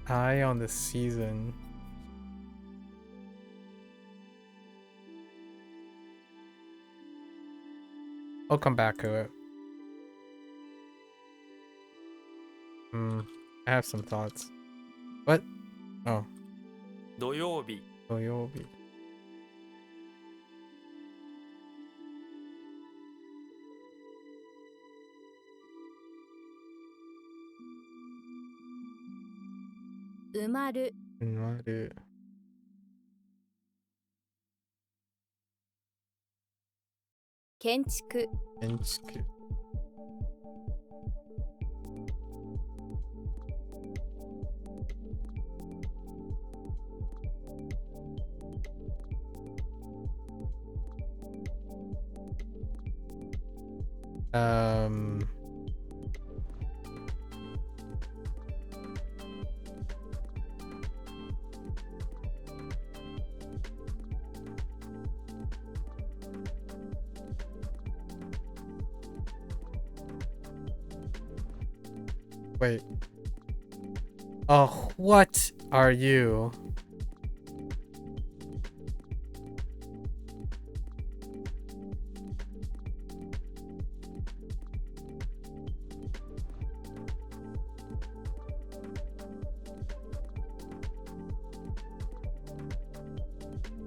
eye on the season. I'll come back to it. I have some thoughts. What? Oh. 土曜日 Toyobi. 埋まる Unmaru. 建築 Kenchiku. Um. Wait. Oh, what are you?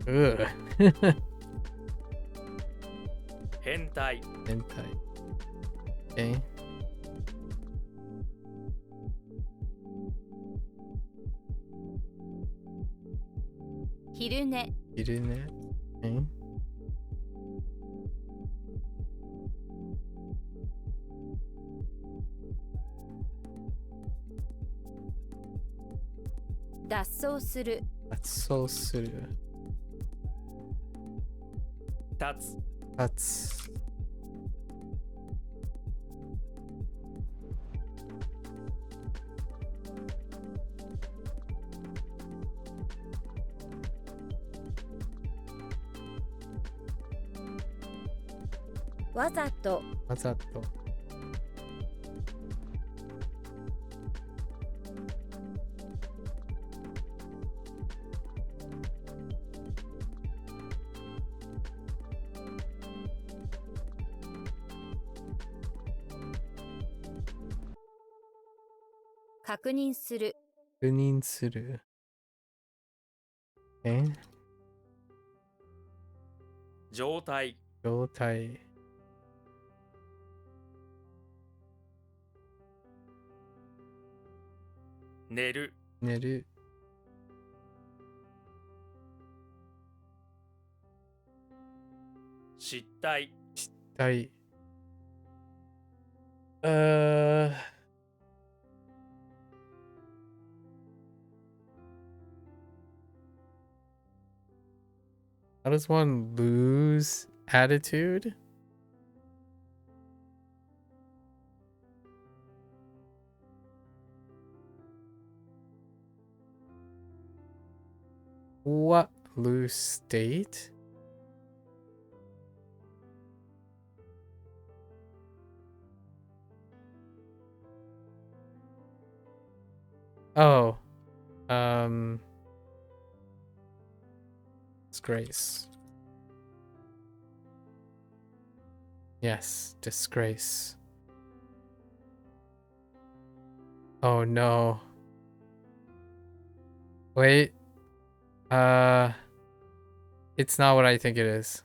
Ugh. 変態 Hentai. Okay. 昼寝 Irune. Okay. 脱走する Atsosuru. 立つ That's. わざと Wazato. 確認する Runninsuru. Okay. 状態 Jotai. 寝る Neru. 失態 Tai. How does one lose attitude? What? Lose state? Oh. Disgrace. Yes, disgrace. Oh no. Wait. It's not what I think it is.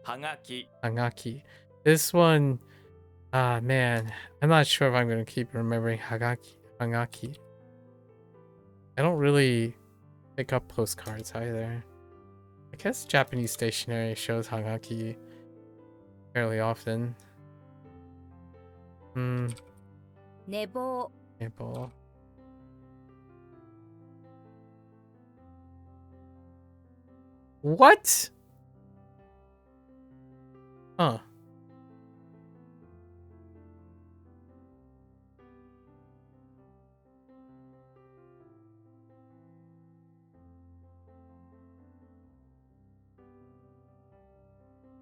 Hagaki Hagaki. This one, man, I'm not sure if I'm gonna keep remembering Hagaki. I don't really pick up postcards either. I guess Japanese stationery shows Hagaki fairly often. 寝坊 Example. What? Huh.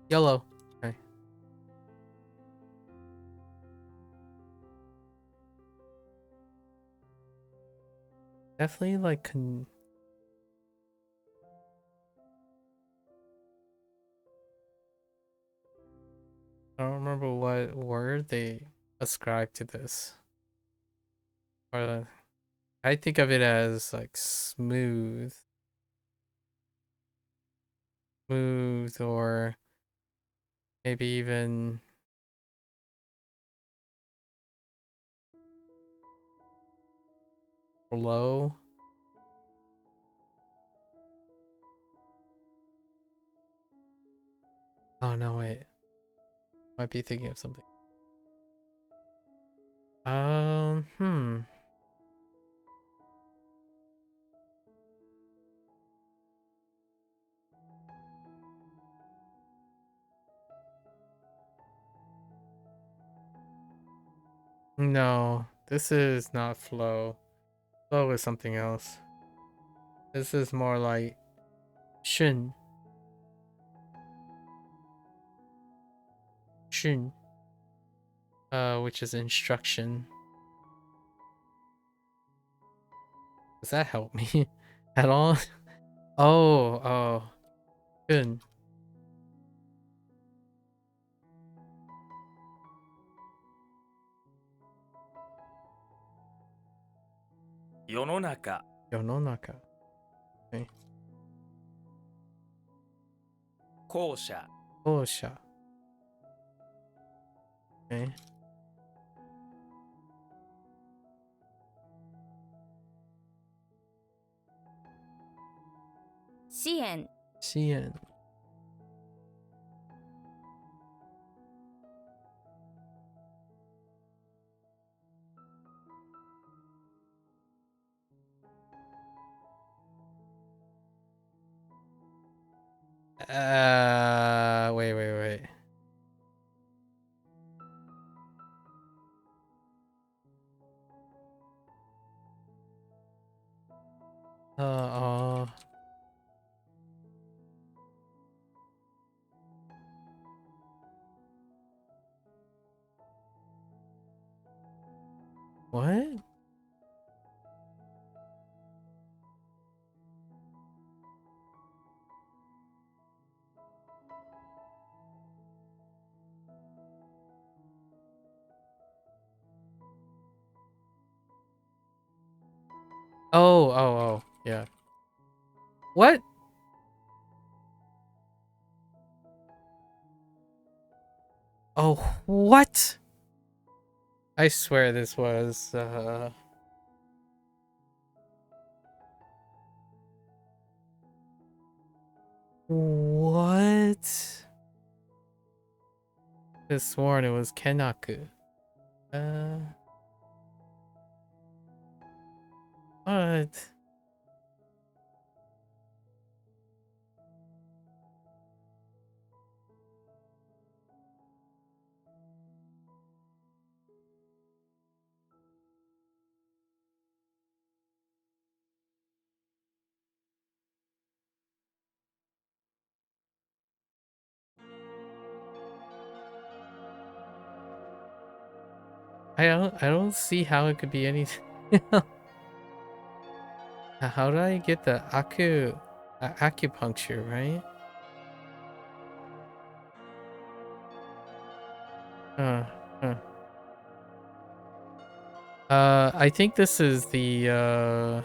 Yellow. Okay. Definitely like I don't remember what word they ascribe to this. Or I think of it as like smooth. Smooth, or maybe even low. Oh no, wait. Might be thinking of something. Hmm. No, this is not flow. Flow is something else. This is more like shun. Shun. Which is instruction. Does that help me at all? Oh, good. 世の中、世の中。Okay. 校舎、校舎。Okay. 支援、支援。Wait. Uh, what? Oh, yeah. What? Oh, what? I swear this was, what? I sworn it was Kenaku. What? I don't see how it could be anything. How did I get the acupuncture, right? Uh, huh. I think this is the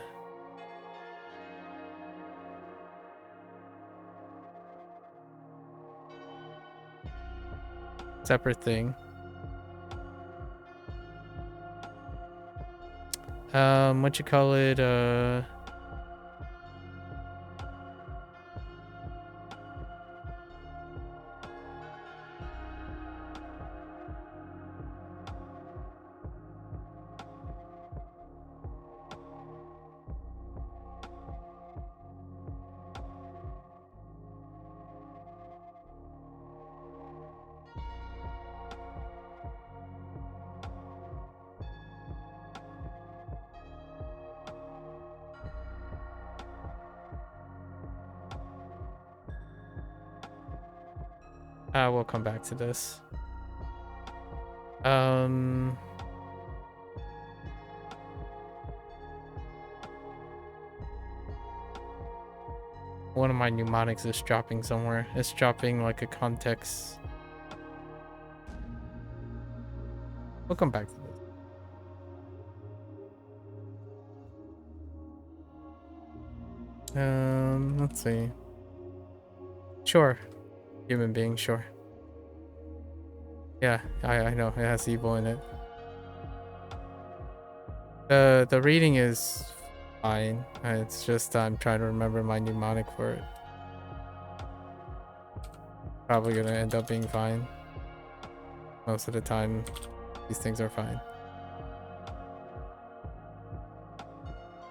separate thing. What you call it? We'll come back to this. One of my mnemonics is dropping somewhere. It's dropping like a context. We'll come back to this. Let's see. Sure. Human being, sure. Yeah, I know. It has evil in it. The reading is fine. It's just I'm trying to remember my mnemonic for it. Probably gonna end up being fine. Most of the time, these things are fine.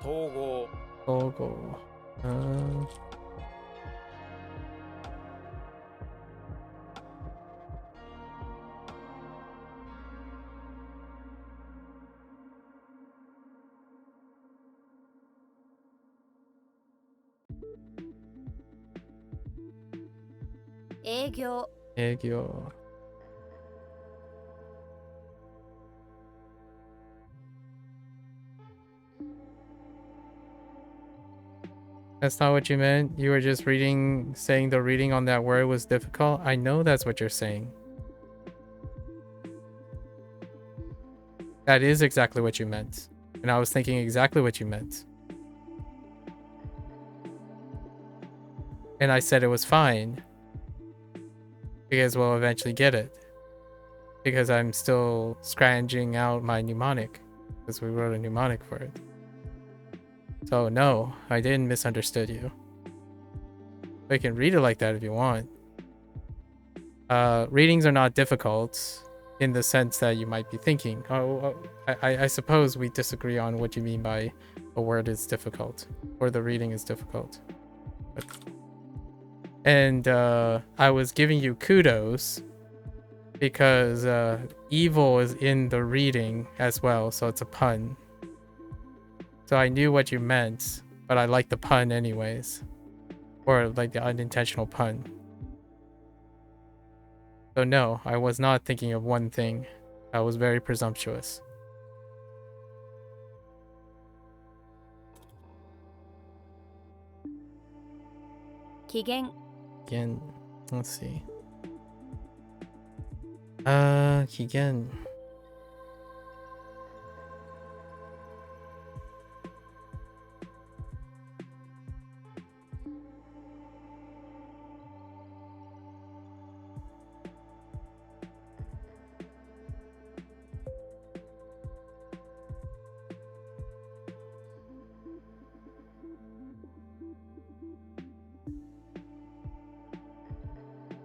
Togo. Togo. Eigyo. Egyo. That's not what you meant. You were just saying the reading on that word was difficult. I know that's what you're saying. That is exactly what you meant. And I was thinking exactly what you meant. And I said it was fine. Because we'll eventually get it. Because I'm still scrounging out my mnemonic. Because we wrote a mnemonic for it. So no, I didn't misunderstood you. We can read it like that if you want. Readings are not difficult in the sense that you might be thinking. I suppose we disagree on what you mean by a word is difficult or the reading is difficult. And I was giving you kudos because evil is in the reading as well, so it's a pun. So I knew what you meant, but I like the pun anyways. Or like the unintentional pun. So no, I was not thinking of one thing. I was very presumptuous. Kigen. Again, let's see. Kigen.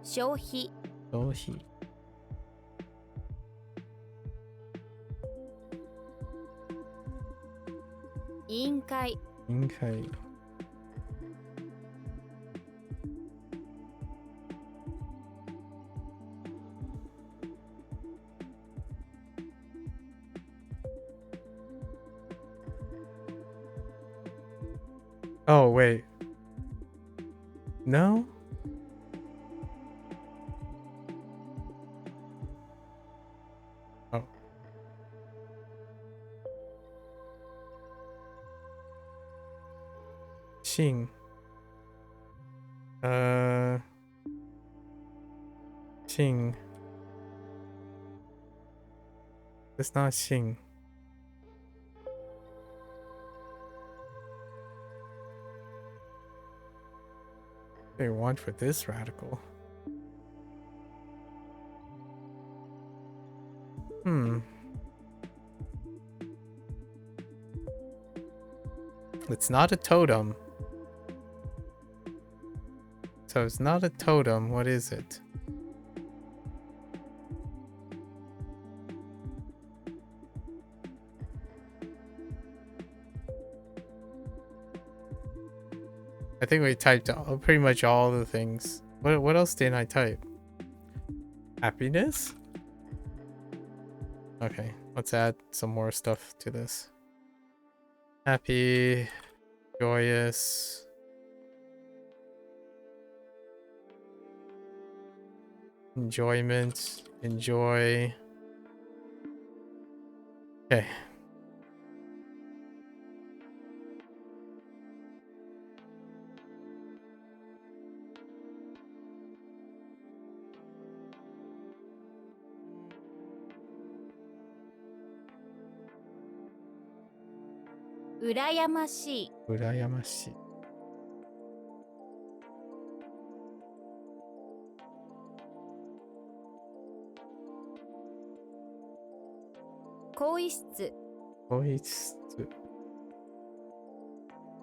Shouhi. Tohi. 委員会。委員会。Oh, wait. No? Oh. Xing. Xing. It's not Xing. They want for this radical. It's not a totem. So it's not a totem. What is it? I think we typed pretty much all the things. What else didn't I type? Happiness? Okay, let's add some more stuff to this. Happy, joyous. Enjoyment, enjoy. Okay. 羨ましい、羨ましい。更衣室、更衣室。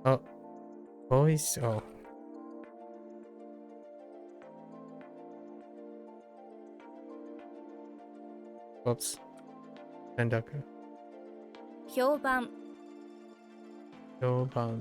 あ、更衣室。あ。Oops. 連絡。評判、評判。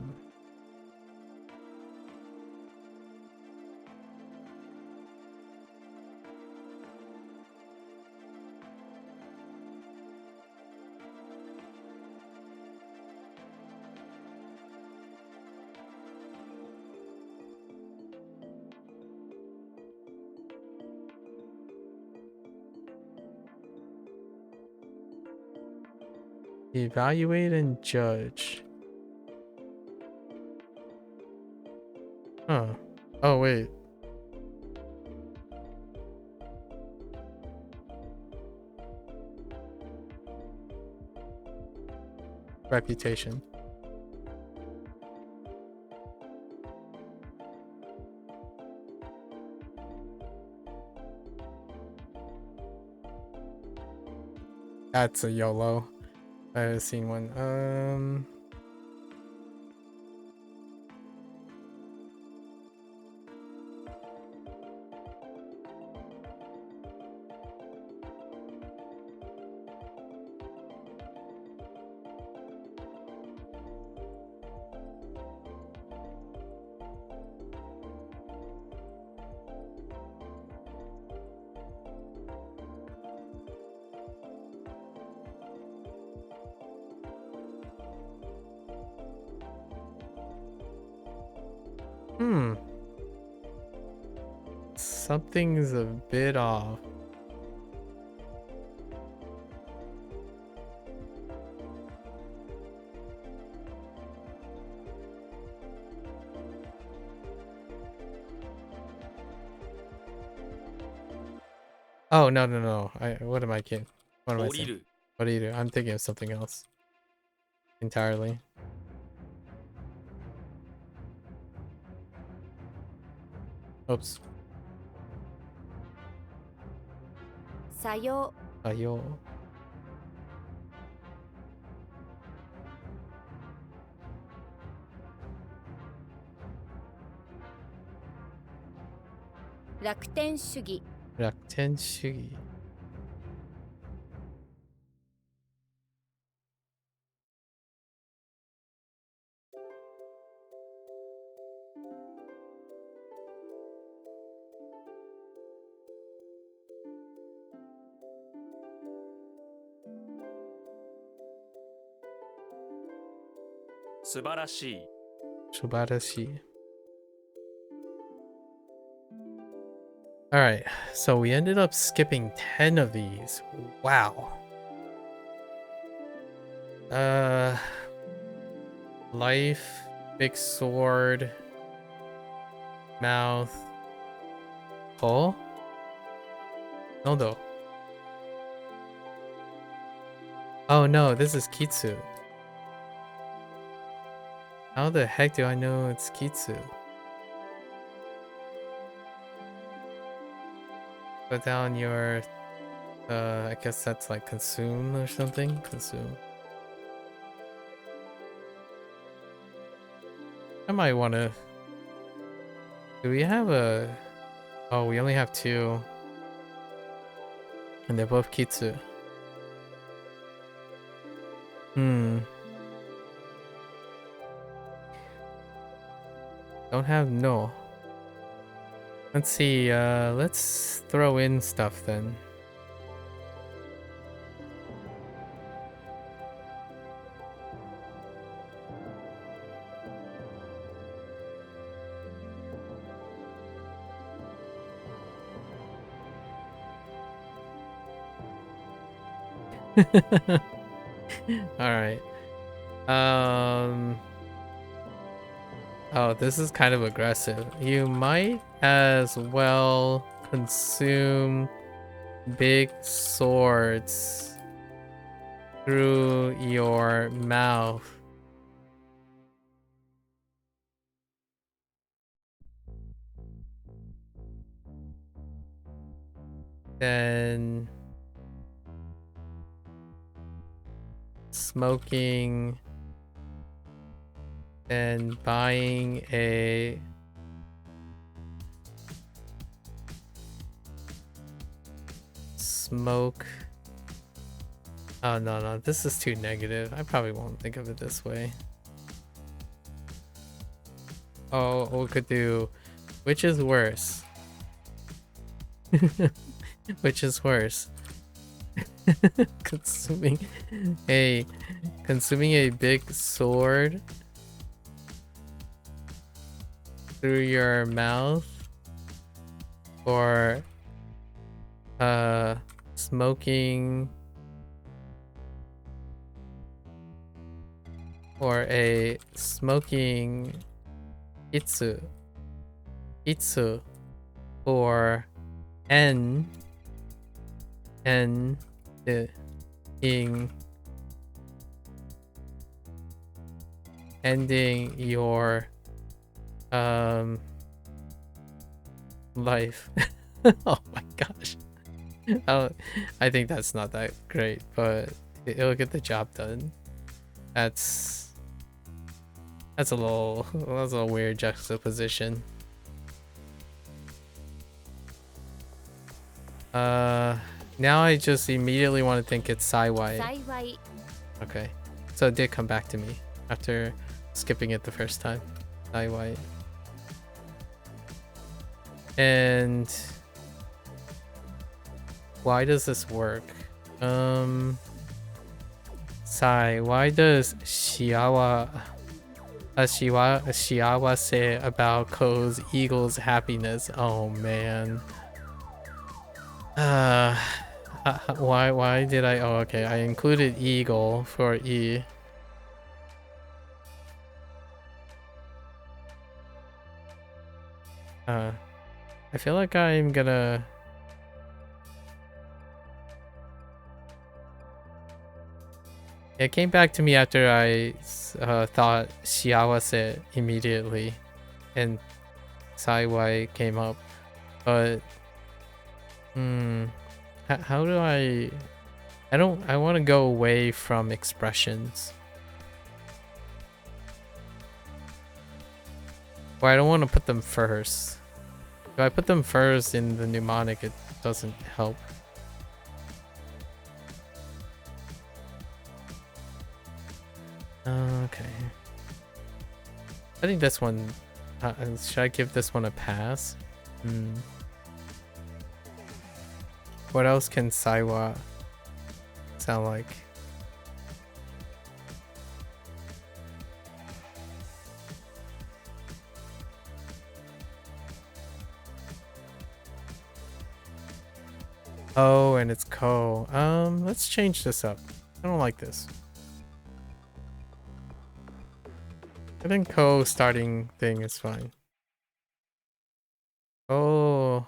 Evaluate and judge. Huh. Oh, wait. Reputation. That's a YOLO. I've seen one. Something's a bit off. Oh, no, no, no. What am I kidding? What am I 降り saying? る What do you do? I'm thinking of something else. Entirely. Oops. 作用、 Ayo. 楽天主義、楽天主義。素晴らしい Shubarashi. Alright, so we ended up skipping 10 of these. Wow. Life, big sword, mouth, pull? Nodo. Oh no, this is Kitsu. How the heck do I know it's Kitsu? Put down your, I guess that's like consume or something? Consume. I might want to... Do we have a... Oh, we only have 2. And they're both Kitsu. Don't have no. Let's see, let's throw in stuff then. Alright. Oh, this is kind of aggressive. You might as well consume big swords through your mouth then smoking, then buying a smoke. Oh no, this is too negative. I probably won't think of it this way. Oh, we could do which is worse? Which is worse? consuming consuming a big sword through your mouth, or smoking, or a smoking itsu or the ending your life. Oh my gosh. I think that's not that great, but it'll get the job done. That's a little weird juxtaposition. Now I just immediately want to think it's Saiwai. Saiwai. Okay, so it did come back to me after skipping it the first time. Saiwai. And why does this work? Sai, why does Shiawa say about Ko's eagle's happiness? Oh man. Why did I? Oh, okay. I included eagle for E. I feel like I'm gonna. It came back to me after I thought Shiawase immediately, and Saiwai came up, but how do I want to go away from expressions, or I don't want to put them first. If I put them first in the mnemonic, it doesn't help. Okay. I think this one, should I give this one a pass? What else can Saiwa sound like? Oh, and it's Ko. Let's change this up. I don't like this. I think Ko starting thing is fine. Oh.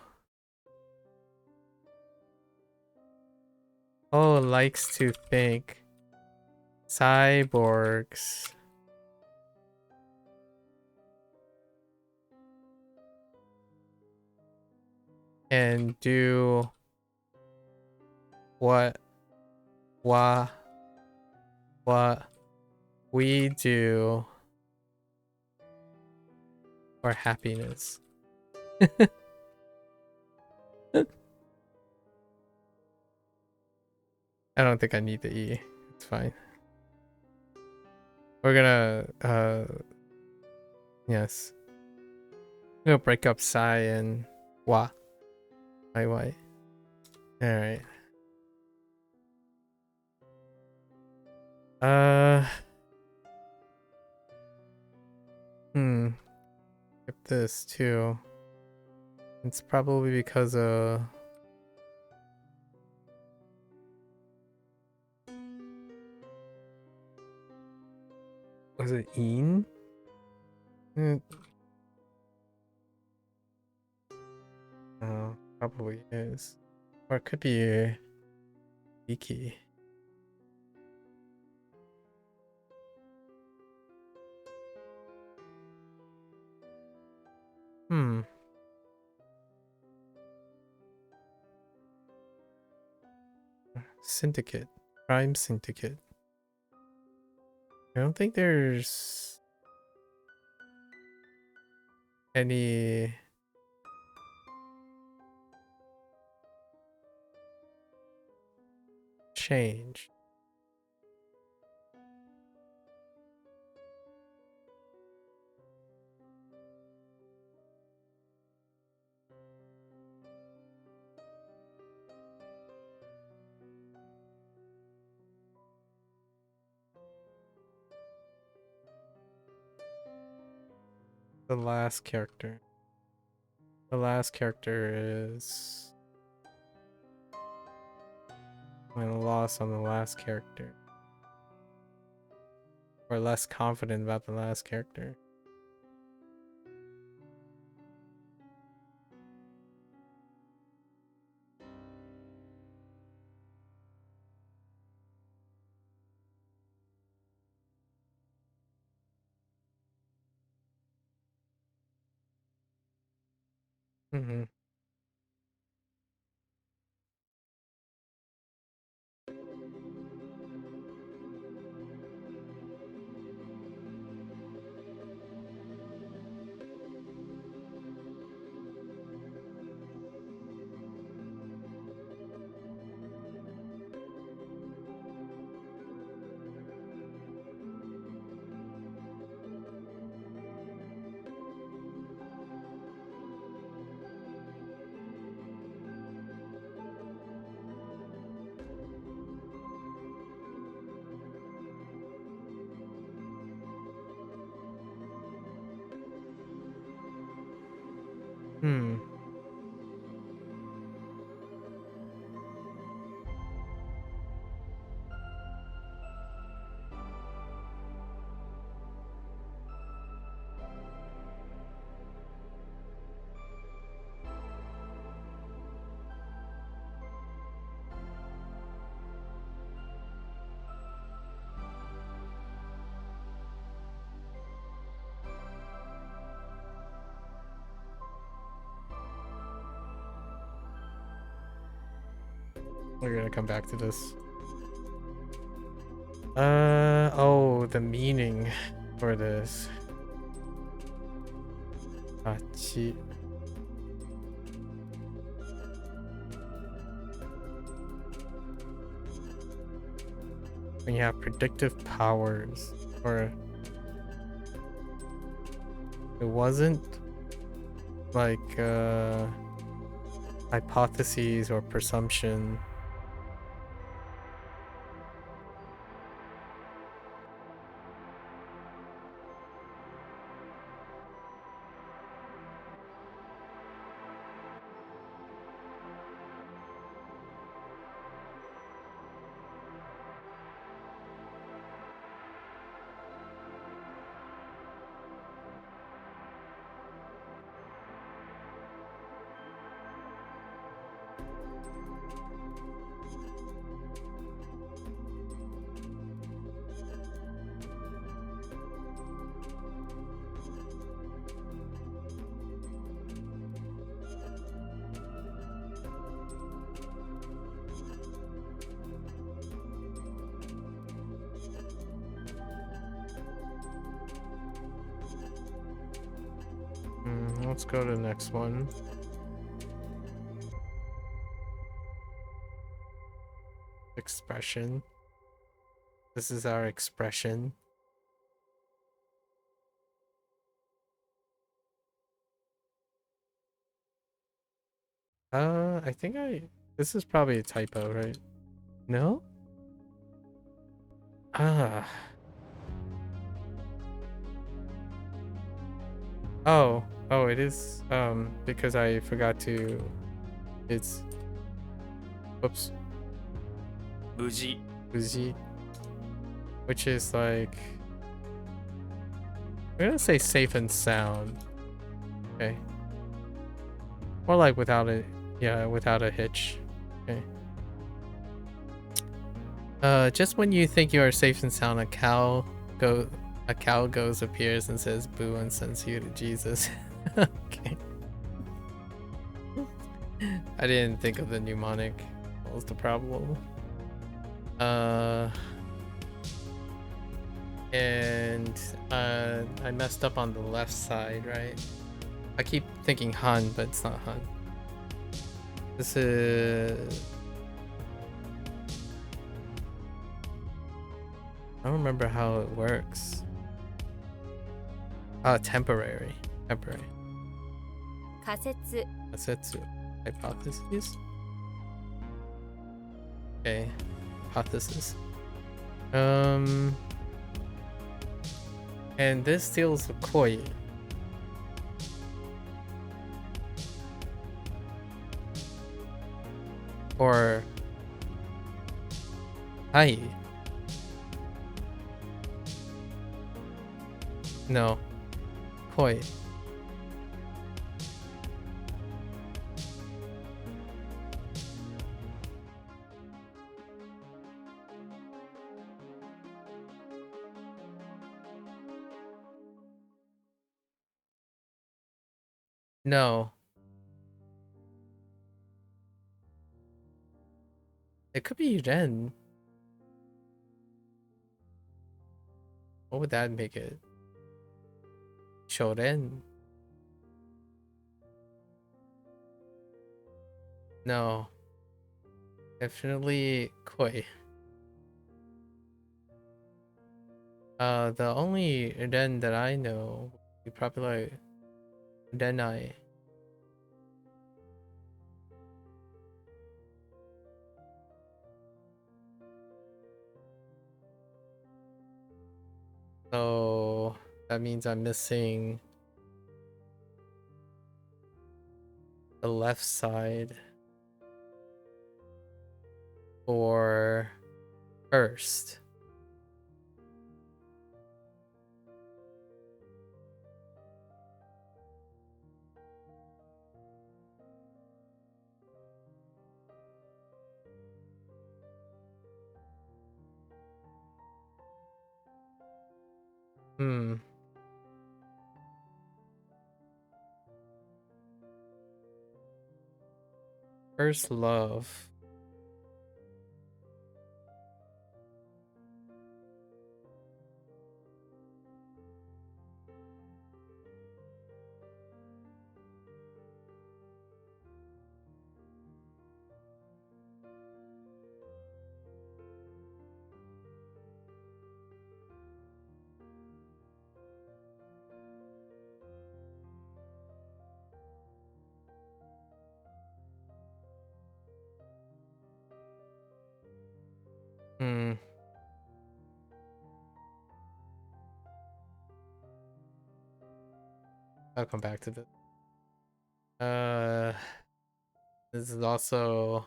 Oh, likes to think. Cyborgs. And do what we do for happiness. I don't think I need the E. It's fine. We're gonna yes. I'm gonna break up Sai and Wa. Why? Alright. Skip this too. It's probably because was it In? Oh, probably is. Or it could be Iki. Syndicate. Crime syndicate. I don't think there's any change. The last character. The last character is... I'm at a loss on the last character. Or less confident about the last character. Mm-hmm. Hmm. We're gonna come back to this. Oh, the meaning for this. Achi. When you have predictive powers, or it wasn't like hypotheses or presumption. Let's go to the next one. Expression. This is our expression. I think this is probably a typo, right? No? Ah. Oh, it is, because I forgot to, it's, whoops. Buji. Buji. Which is like, I'm gonna say safe and sound. Okay. More like without a, yeah, without a hitch. Okay. Just when you think you are safe and sound, a cow goes, appears and says boo and sends you to Jesus. Okay. I didn't think of the mnemonic. What was the problem? Uh, and I messed up on the left side, right? I keep thinking Han, but it's not Han. This is... I don't remember how it works. Temporary. Temporary. 仮説 Asetsu. Hypotheses? Okay. Hypothesis. And this deals with koi. Or hai. No. Koi. No. It could be Ren. What would that make it? Shoren? No. Definitely koi. The only Ren that I know would be probably like Renai. So that means I'm missing the left side for first. First love. I'll come back to this. This is also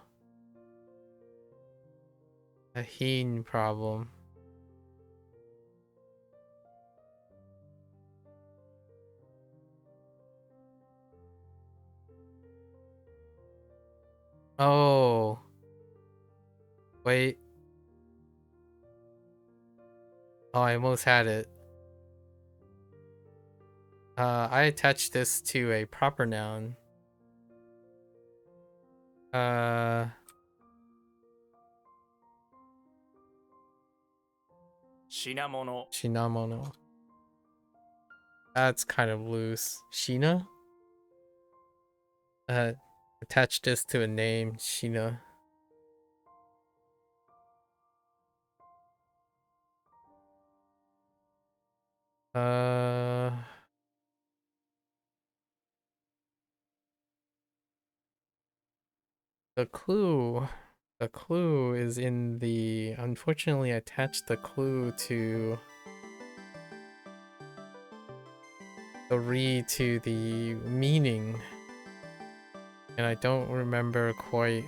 a heen problem. Oh. Wait. Oh, I almost had it. I attached this to a proper noun. Shinamono. Shinamono. That's kind of loose. Shina? Attach this to a name. Shina. The clue. The clue is in the... Unfortunately, I attached the clue to... the re to the meaning. And I don't remember quite...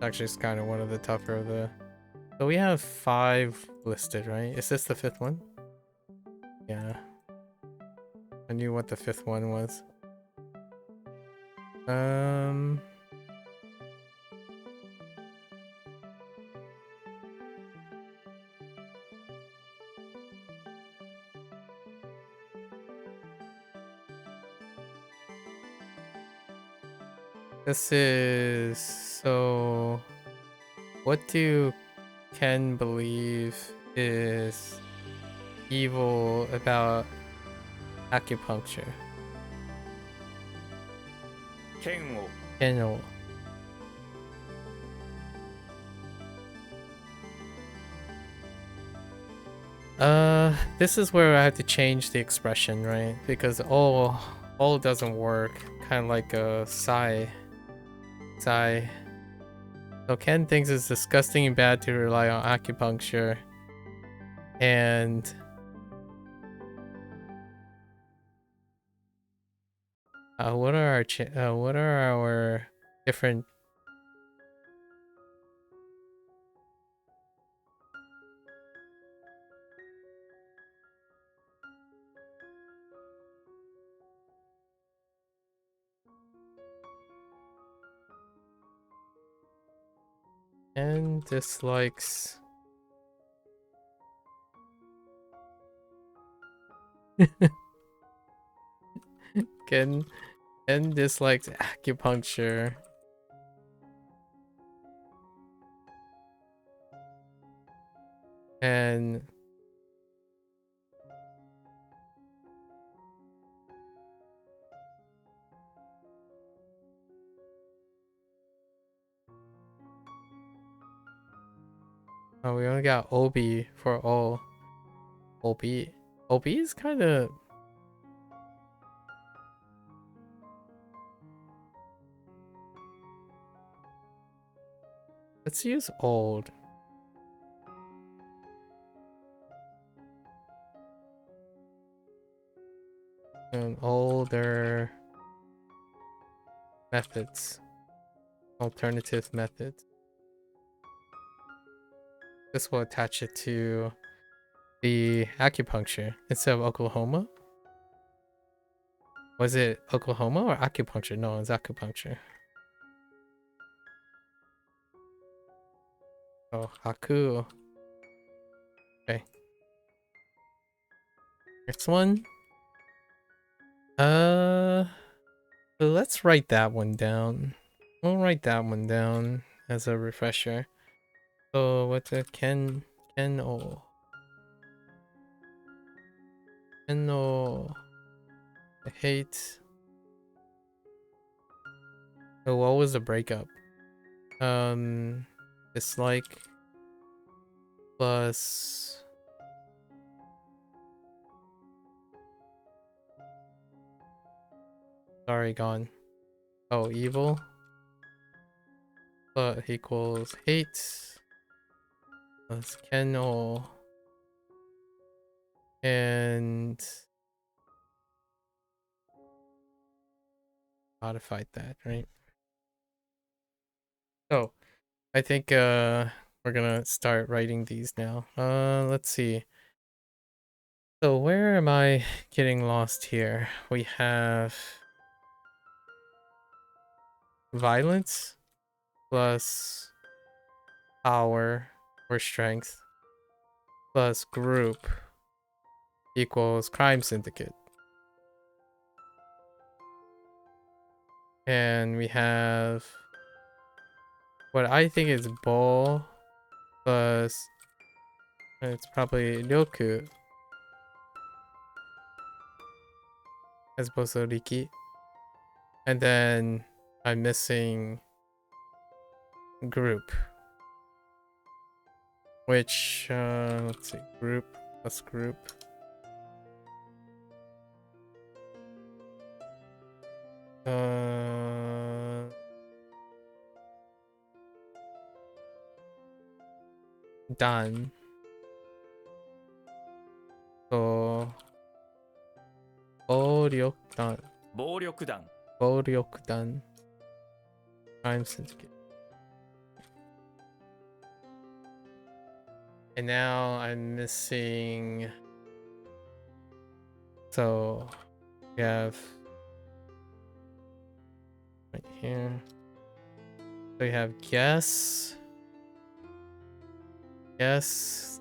Actually, it's kind of one of the tougher of the. So we have 5 listed, right? Is this the 5th one? Yeah. I knew what the 5th one was. This is so. What do Ken believe is evil about acupuncture? 剣を Ken. This is where I have to change the expression, right? Because all doesn't work. Kind of like a sigh. So Ken thinks it's disgusting and bad to rely on acupuncture. And what are our different? Ken dislikes. Ken dislikes acupuncture. And oh, we only got Obi for all. Obi is kind of. Let's use old. And older methods. Alternative methods. This will attach it to the acupuncture instead of Oklahoma. Was it Oklahoma or acupuncture? No, it's acupuncture. Oh, Haku. Okay. Next one. So let's write that one down. We'll write that one down as a refresher. So what's a Ken O? Ken O. I hate. Oh, what was the breakup? Dislike plus. Sorry, gone. Oh, evil. But equals hate plus Kennel and modified that, right? So I think we're gonna start writing these now. Let's see. So where am I getting lost here? We have violence plus power or strength plus group equals crime syndicate. And we have what I think is ball plus it's probably Ryoku as opposed to Riki. And then I'm missing group. Which let's see, group plus group. Done. So 暴力団暴力団暴力団 crime syndicate. And now I'm missing. So we have right here. So we have guess,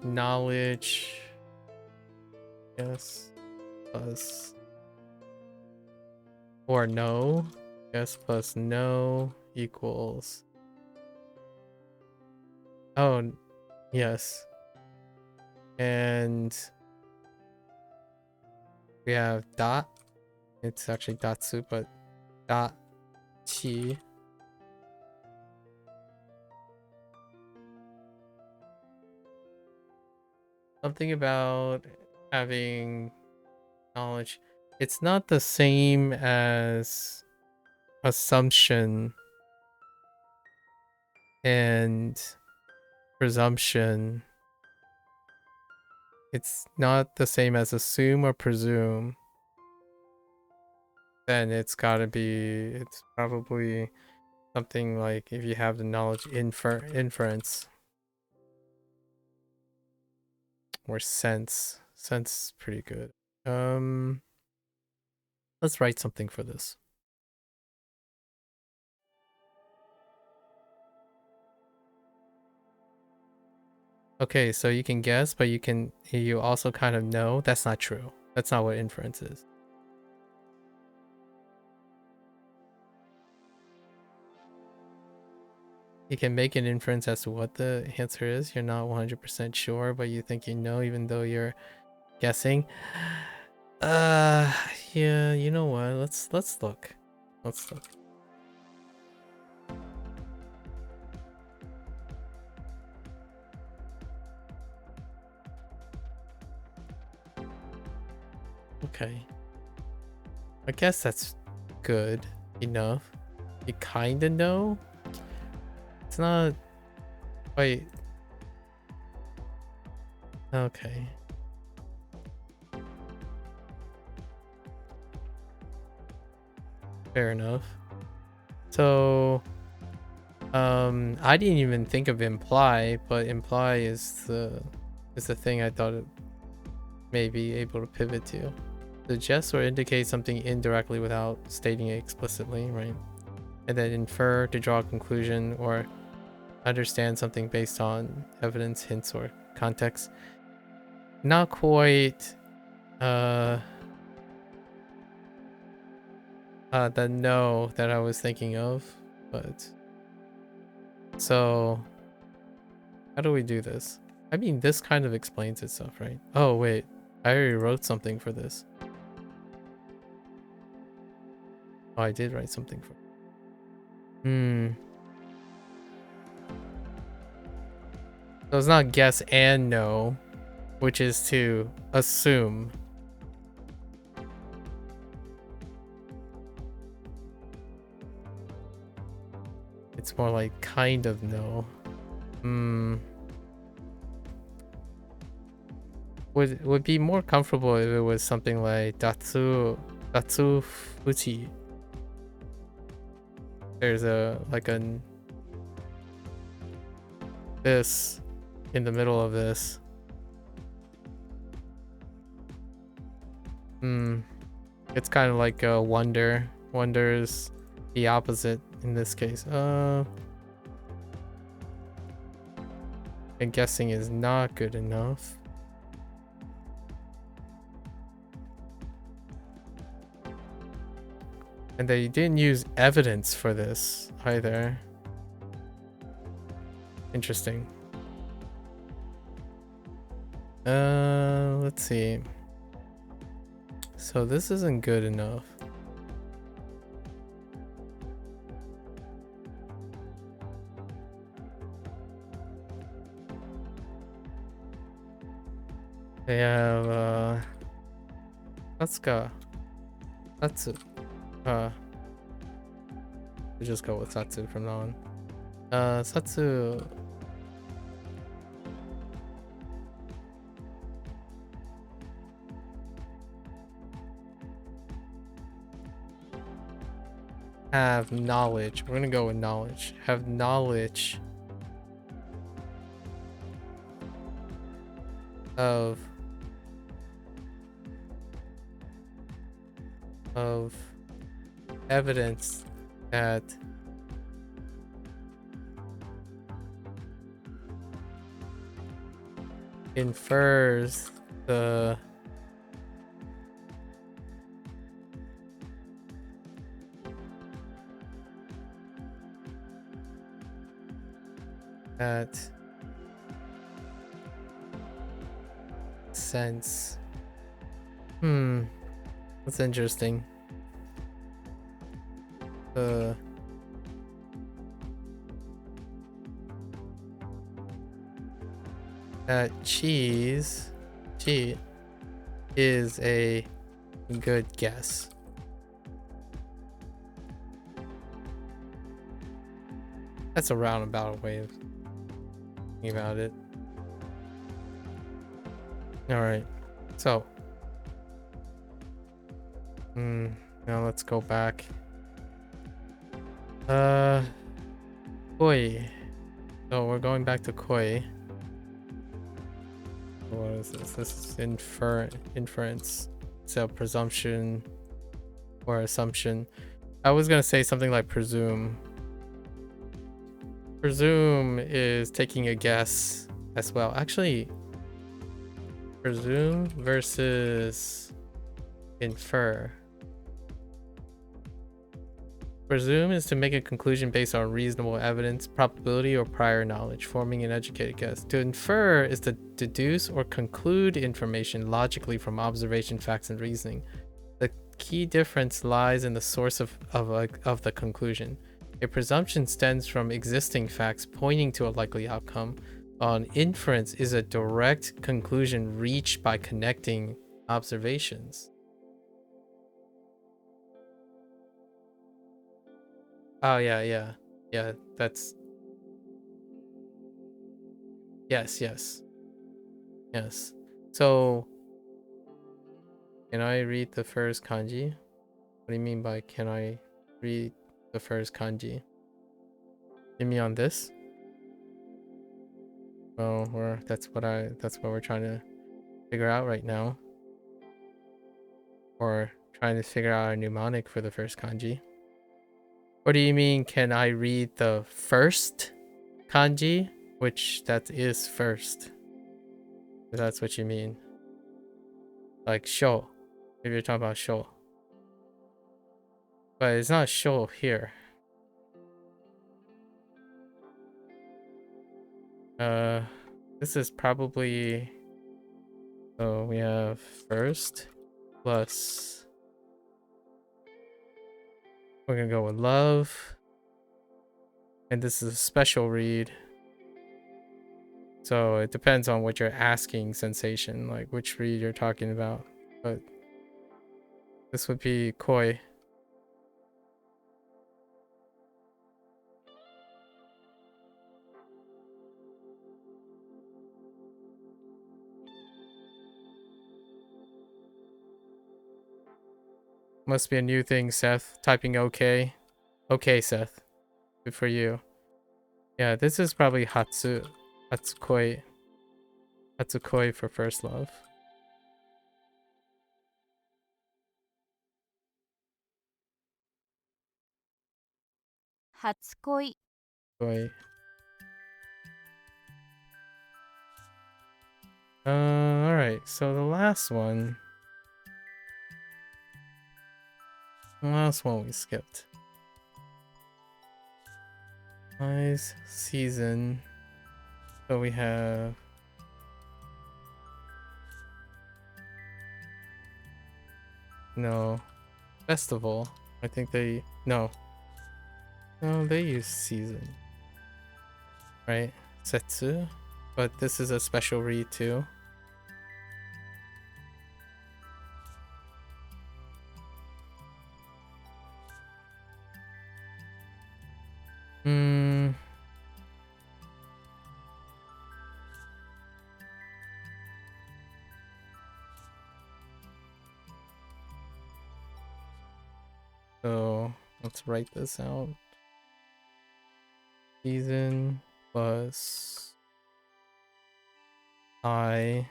knowledge, guess plus or no, guess plus no equals. Oh, yes. And we have dot. It's actually datsu, but dot chi. Something about having knowledge. It's not the same as assumption and presumption. It's not the same as assume or presume. Then it's probably something like if you have the knowledge inference or sense. Sense is pretty good. Let's write something for this. Okay, so you can guess, but you also kind of know. That's not true. That's not what inference is. You can make an inference as to what the answer is. You're not 100% sure, but you think you know even though you're guessing. Yeah, you know what? Let's look. Let's look. Okay. I guess that's good enough. You kinda know? It's not quite... Okay. Fair enough. So... I didn't even think of imply, but imply is the thing I thought it may be able to pivot to. Suggest or indicate something indirectly without stating it explicitly, right? And then infer to draw a conclusion or understand something based on evidence, hints, or context. Not quite the no that I was thinking of, but so how do we do this? I mean, this kind of explains itself, right? Oh wait, I already wrote something for this. Oh, I did write something for. So it's not guess and no, which is to assume. It's more like kind of no. Would be more comfortable if it was something like datsu fuchi. There's this in the middle of this. It's kind of like a wonder. Wonder is the opposite in this case. And guessing is not good enough. And they didn't use evidence for this either. Interesting. Let's see. So this isn't good enough. They have Satsuka. Satsu. We just go with Satsu from now on. Satsu. Have knowledge. We're gonna go with knowledge. Have knowledge of evidence that infers the that sense. That's interesting. That cheese is a good guess. That's a roundabout way of thinking about it. Alright, so now let's go back. Koi. So we're going back to Koi. What is this? This is inference. So presumption or assumption. I was gonna say something like presume. Presume is taking a guess as well. Actually, presume versus infer. Presume is to make a conclusion based on reasonable evidence, probability, or prior knowledge, forming an educated guess. To infer is to deduce or conclude information logically from observation, facts, and reasoning. The key difference lies in the source of the conclusion. A presumption stems from existing facts pointing to a likely outcome, while an inference is a direct conclusion reached by connecting observations. Oh, yeah, that's... Yes. So, can I read the first kanji? What do you mean by can I read the first kanji? You mean on this? Well, that's what we're trying to figure out right now. Or trying to figure out a mnemonic for the first kanji. What do you mean, can I read the first kanji? Which that is first. If that's what you mean. Like sho. If you're talking about sho. But it's not sho here. This is probably... So we have first plus... We're gonna go with love. And this is a special read. So it depends on what you're asking, sensation, like which read you're talking about. But this would be koi. Must be a new thing, Seth. Typing okay. Okay, Seth. Good for you. Yeah, this is probably Hatsukoi. Hatsukoi for first love. Hatsukoi. Koi. Alright, so the last one we skipped. Nice season. So we have festival. I think they they use season, right? Setsu, but this is a special read too. So let's write this out. Season plus I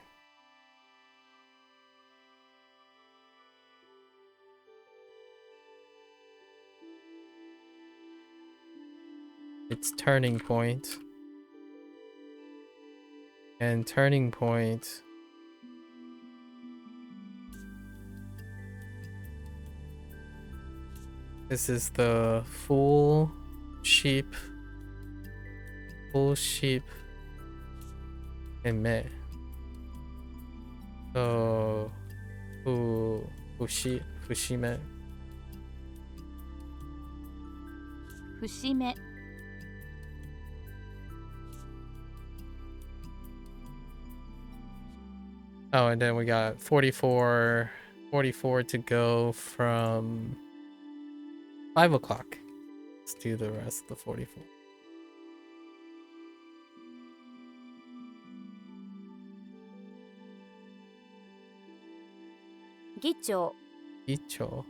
It's turning point. And turning point. This is the full sheep. Full sheep. And me. So, fushime. 節目 Oh, and then we got 44 to go from 5 o'clock. Let's do the rest of the 44. 議長 Icho.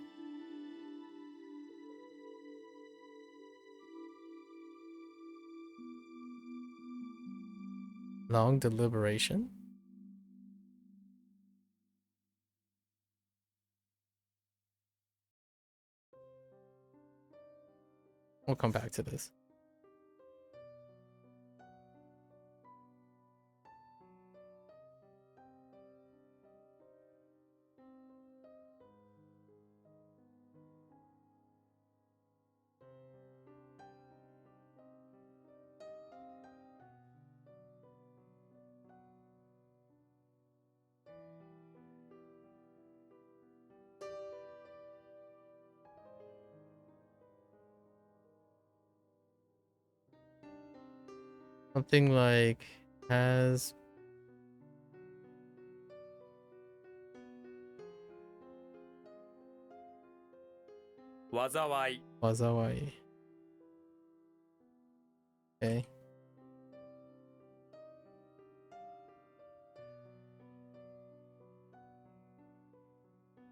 Long deliberation? We'll come back to this. Something like has Wazawai. Wazawai. Okay.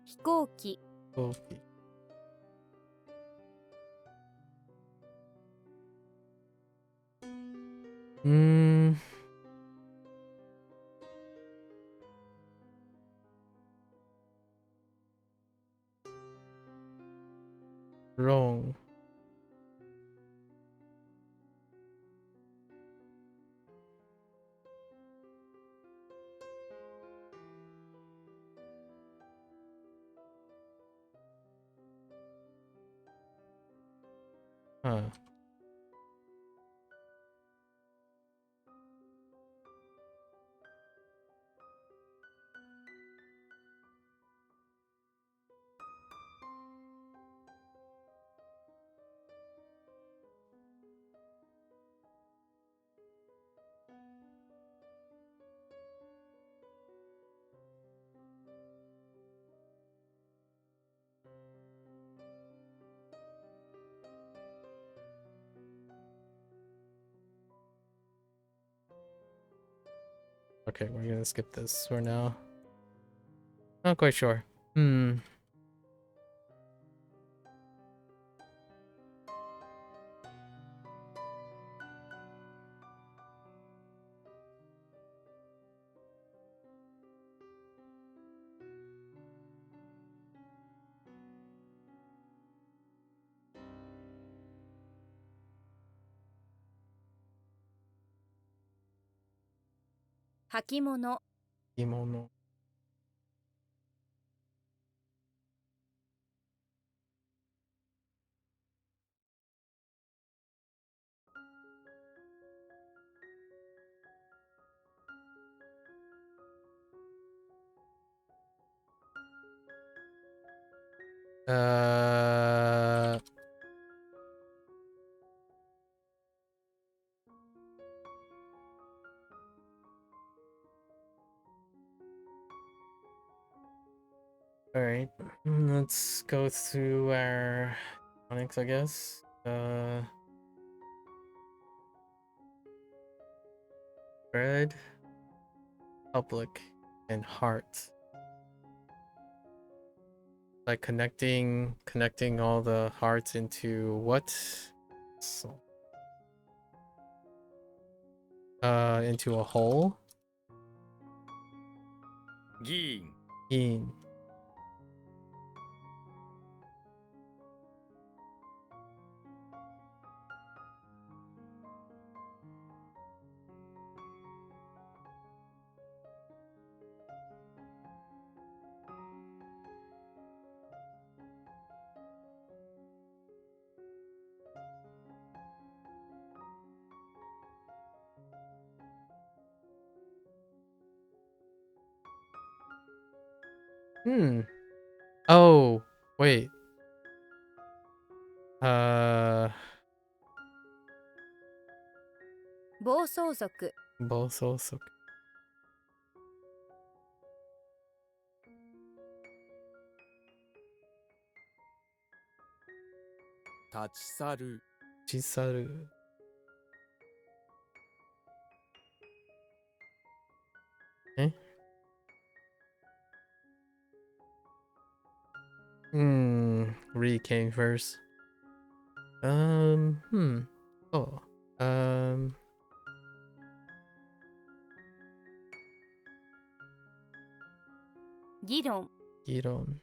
飛行機 Kofi. Hmm. Wrong. Huh. Okay, we're gonna skip this for now. Not quite sure. Hmm.履物 Kimono. Uh. All right. Let's go through our phonics, I guess. Bread, public, and heart. Like connecting all the hearts into what? So, into a whole. 議員 In. Hmm. Oh, wait. Uh, 暴走族 暴走族. 立ち去る、立ち去る. Eh? Re came first. Oh. 議論議論.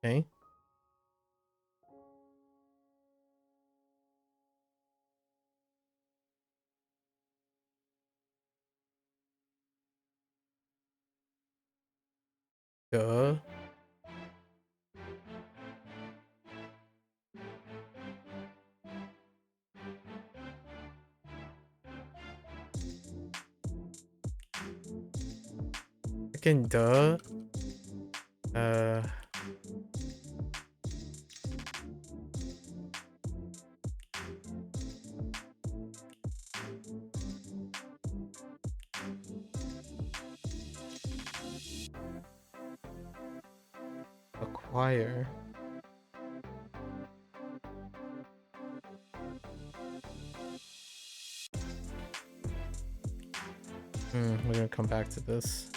Okay. Duh. Again, duh. Acquire. We're gonna come back to this.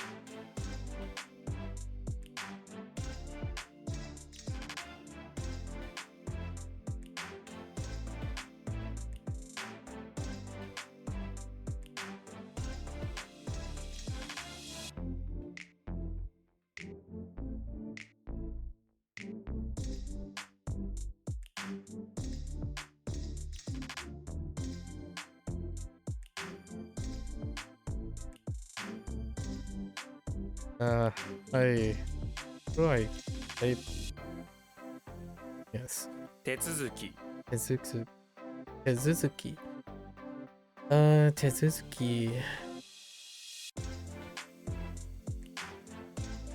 How do I type? Yes. 手続き、手続き. 手続き.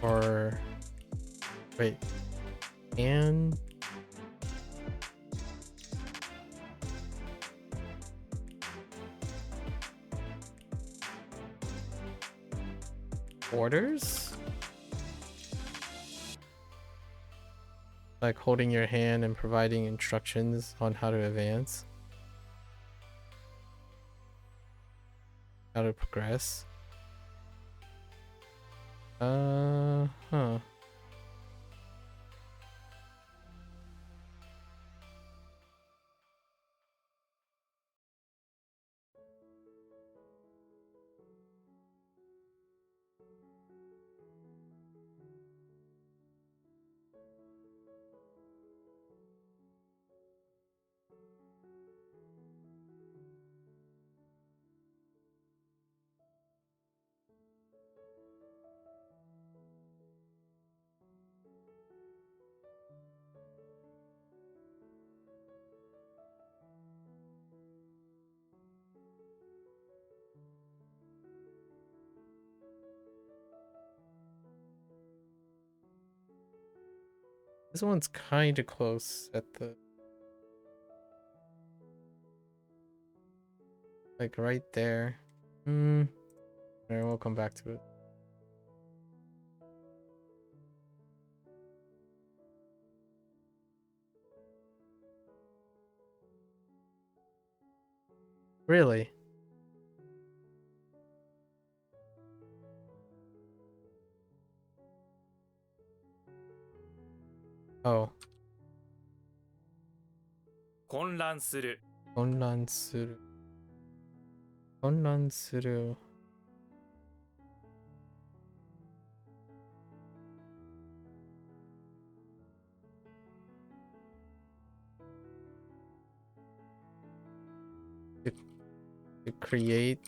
Or wait. And orders? Like holding your hand and providing instructions on how to advance, how to progress. Huh. This one's kind of close at the, like right there. Alright, we'll come back to it. Really? Oh. 混乱する、混乱する. 混乱する. To create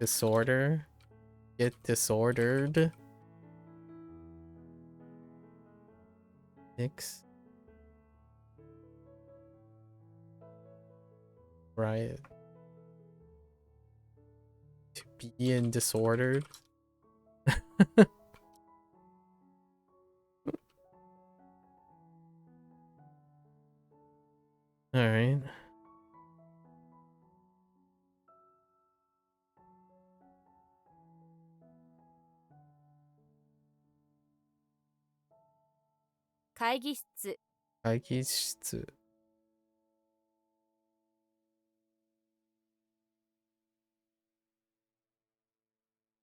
disorder. Get disordered. Mix. Riot. To be in disordered. Alright.会議室、会議室.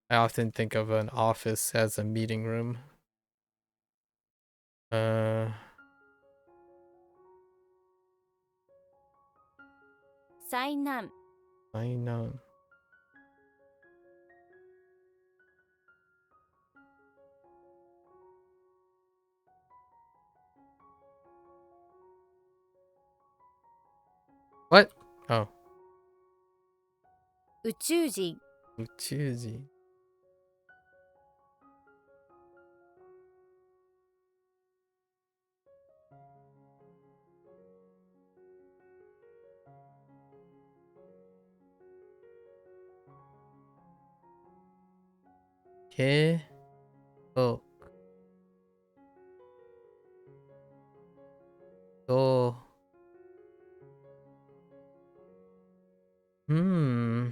I often think of an office as a meeting room. 災難、 I know. What? Oh. 宇宙人、宇宙人. Okay. Oh. Oh. Hmm.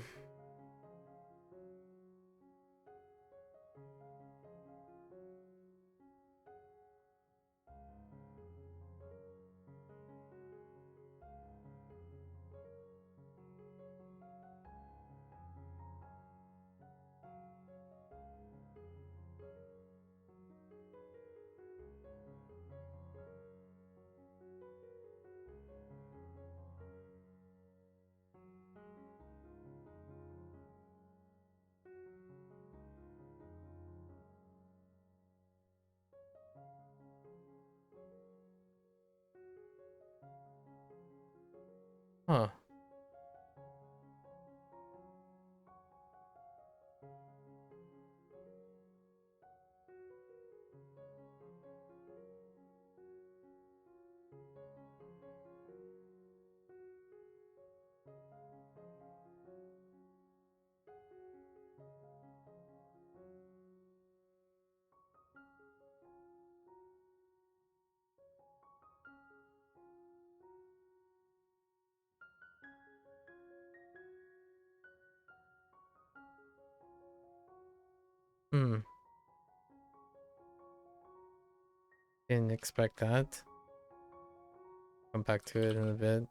Huh. Hmm. Didn't expect that. Come back to it in a bit.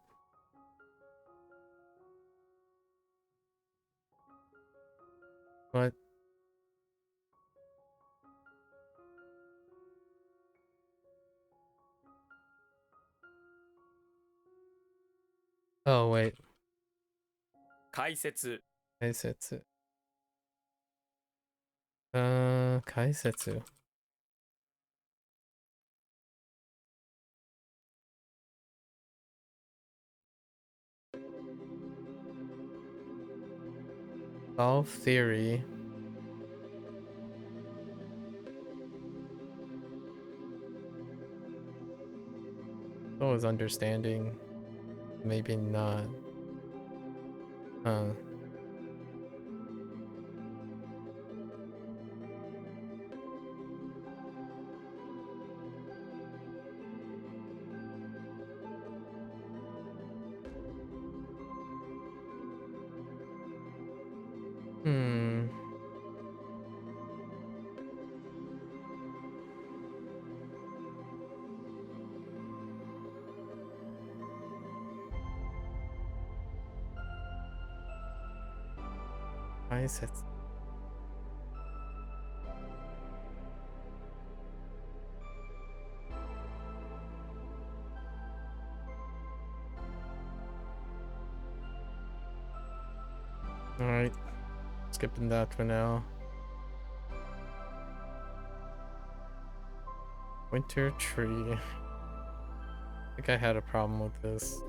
What? Oh, wait. 解説 Kaisetsu. 解説. Solve theory. So is understanding. Maybe not. Huh. Hmm. Kaisetsu. Alright. Skipping that for now. Winter tree. I think I had a problem with this.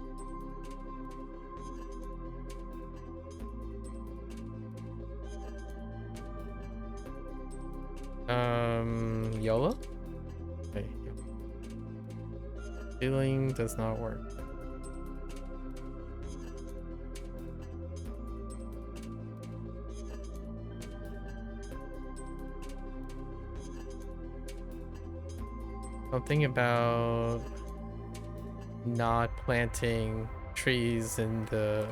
Healing does not work. Something about not planting trees in the...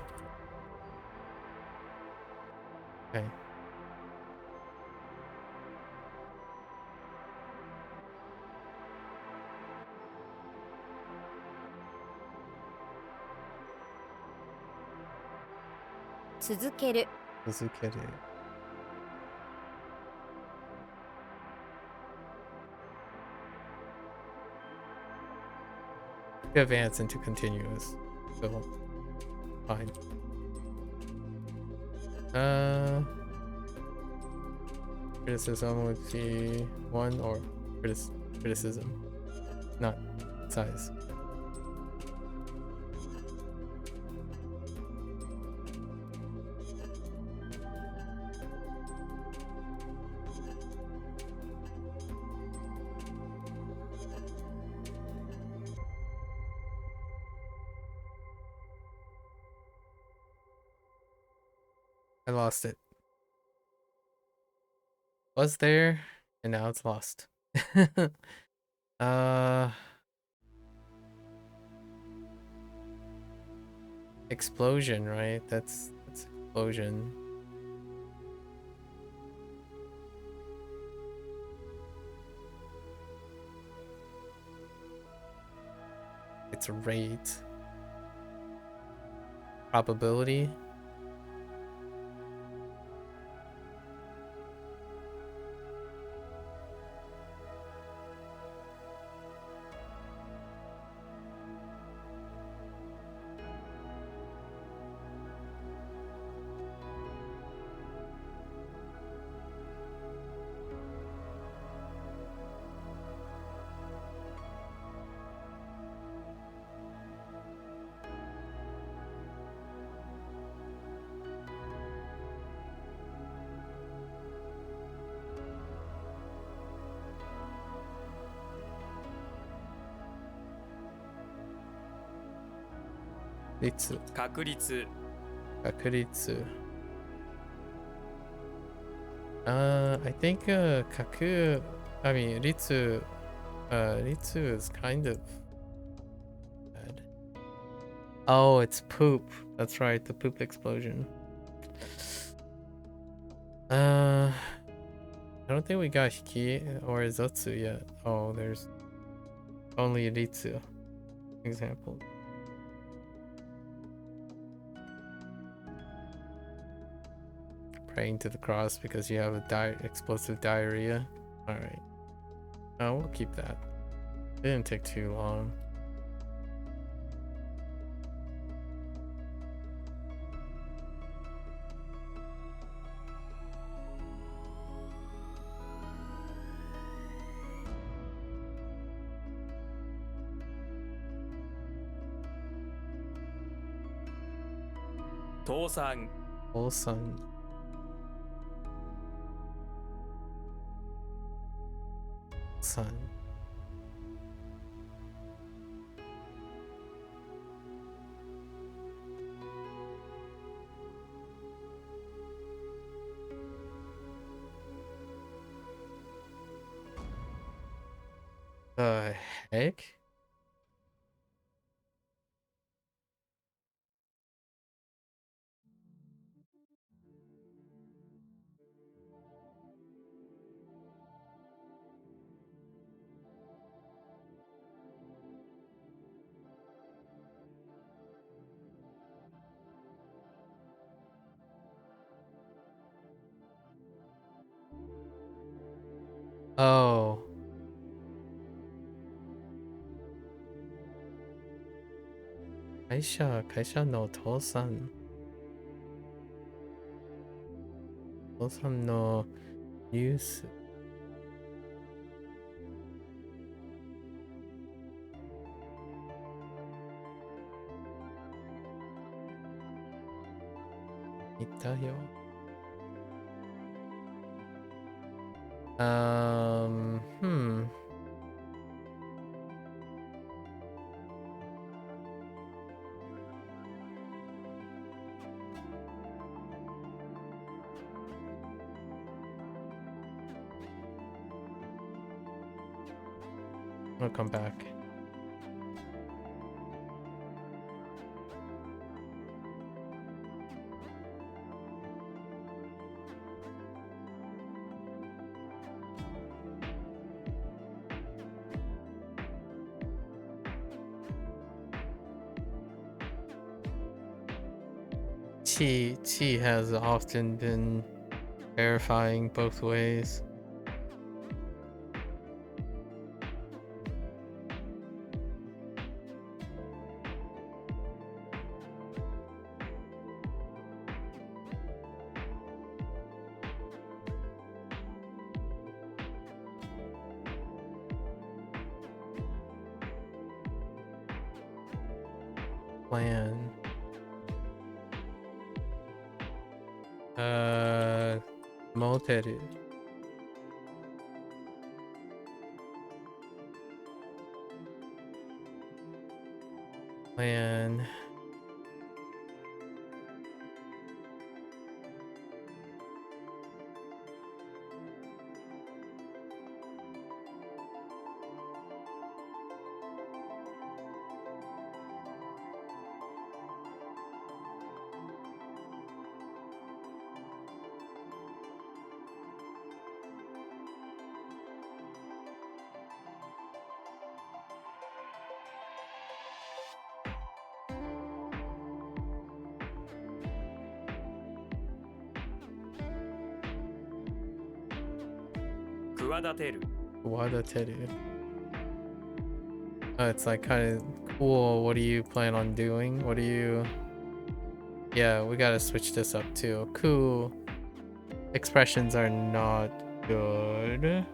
Okay.続ける Suzukeru. Advance into continuous. So fine. Criticism would be one or criticism, not size. I lost it. Was there, and now it's lost. Explosion, right? That's explosion. It's rate. Probability. Ritsu. 確率 Kakuritsu. I think Ritsu Ritsu is kind of bad. Oh, it's poop. That's right, the poop explosion. I don't think we got Hiki or Izotsu yet. Oh, there's only Ritsu example. Praying to the cross because you have a explosive diarrhea. Alright. Oh, we'll keep that. It didn't take too long. Tosan Wholesome. Sun. The heck? Oh. Kaisha no Tosan. Tosan no use. Itayo. Hmm. I'll come back. Chi has often been terrifying both ways. Plan. Moteru. Plan. Wadateru. Oh, it's like kind of cool. What do you plan on doing? What do you... Yeah, we gotta switch this up too. Cool. Expressions are not good.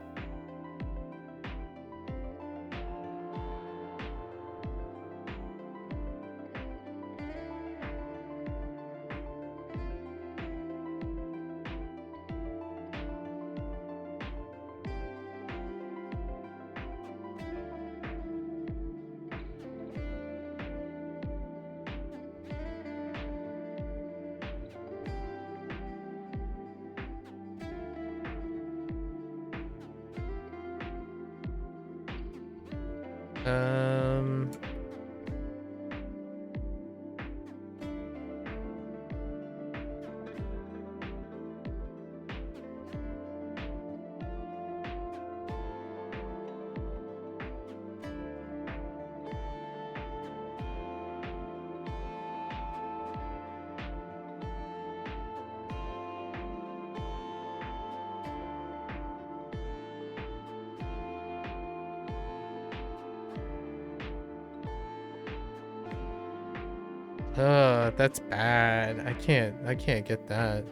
That's bad. I can't get that.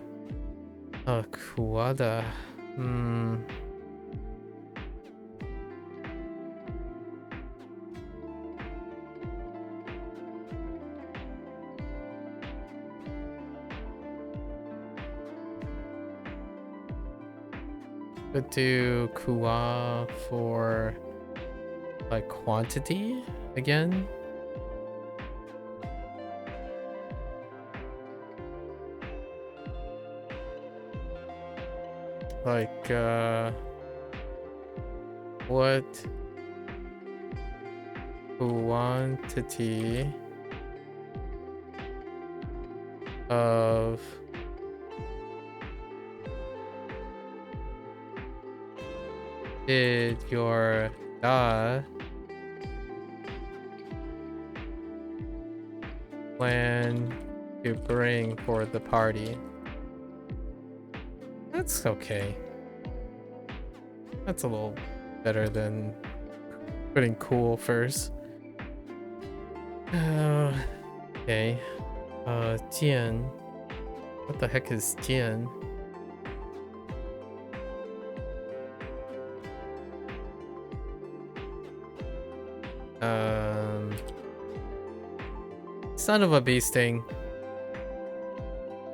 Kuwada. Could do kuwa for like quantity again. Like, what quantity of did your da plan to bring for the party? That's okay. That's a little better than putting cool first. Okay. Jian. What the heck is Jian? Son of a bee sting.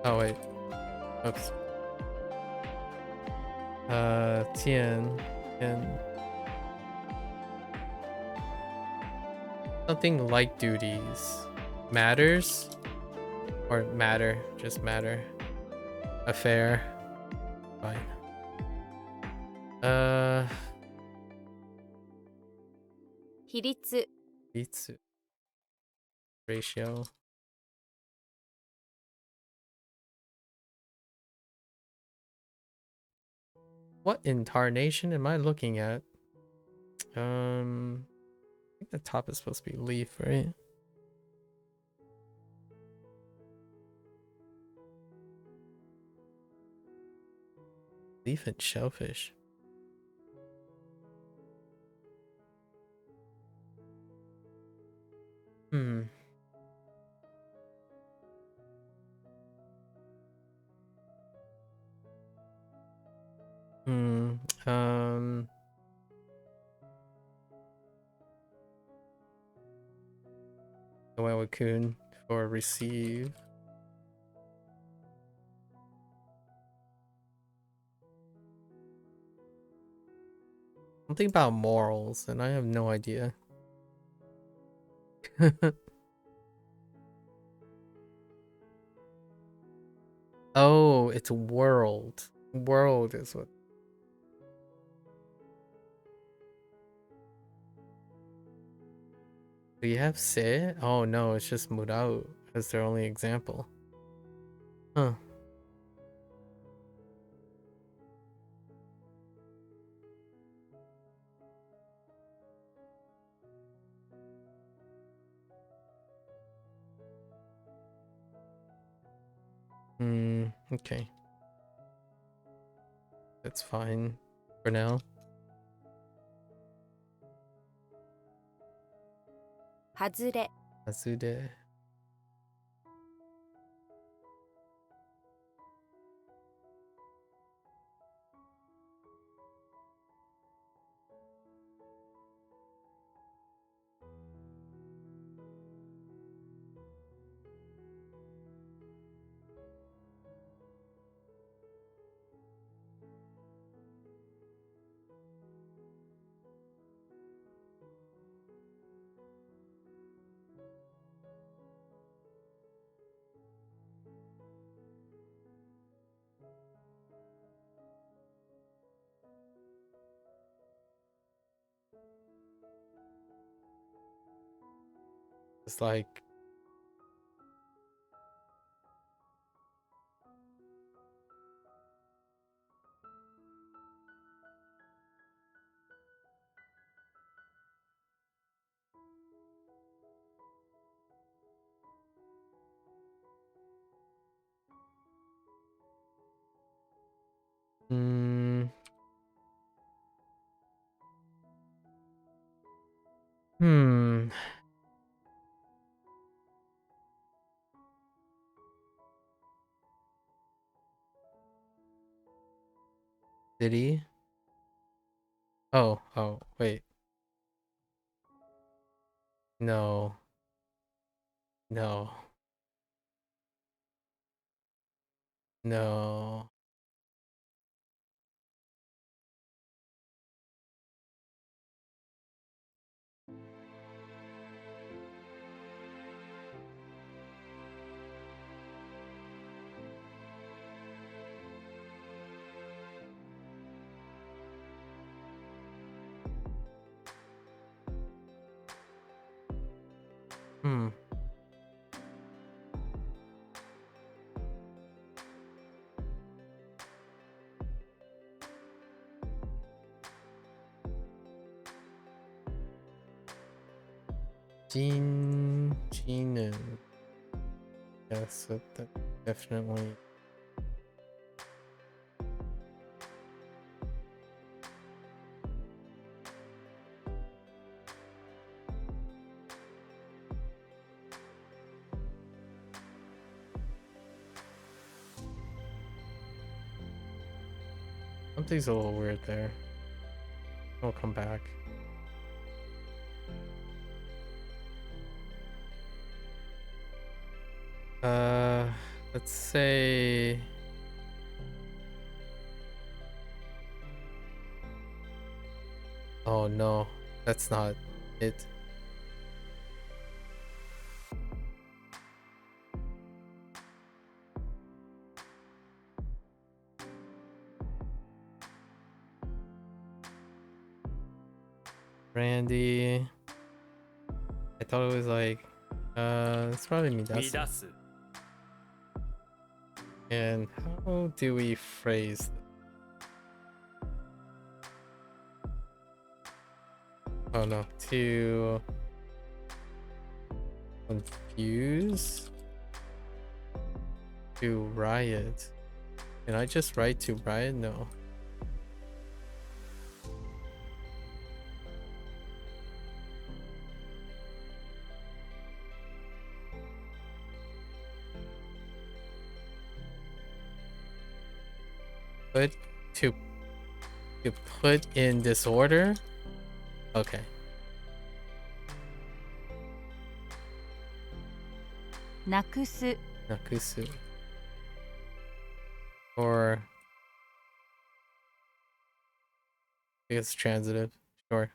Oh wait. Oops. Tian and something like duties matters or matter, just matter. Affair. Fine. 比率 Bitsu. Ratio. What incarnation am I looking at? I think the top is supposed to be leaf, right? Leaf and shellfish. Hmm. Hmm. Kun for receive. Something about morals, and I have no idea. Oh, it's world. World is what. Do you have se? Oh no, it's just murao as their only example. Huh. Okay. That's fine for now. 外れ Azude. It's like Hmm. Did he? Oh, wait. No. No. No. Hmm. Gene. Yes, that definitely. Something's a little weird there. I'll come back. Let's say oh no, that's not it. Randy. thought it was like, it's probably midasu. 乱す And how do we phrase this? Oh no, to confuse, to riot. Can I just write to riot? No. Put to put in disorder. Okay. なくす Nakusu. Or I guess transitive. Sure.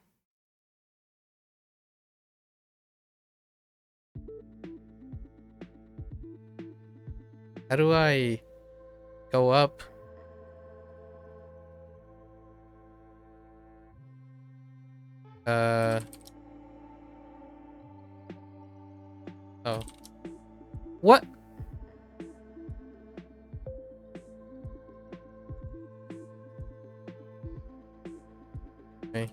How do I go up? Oh. What? Okay.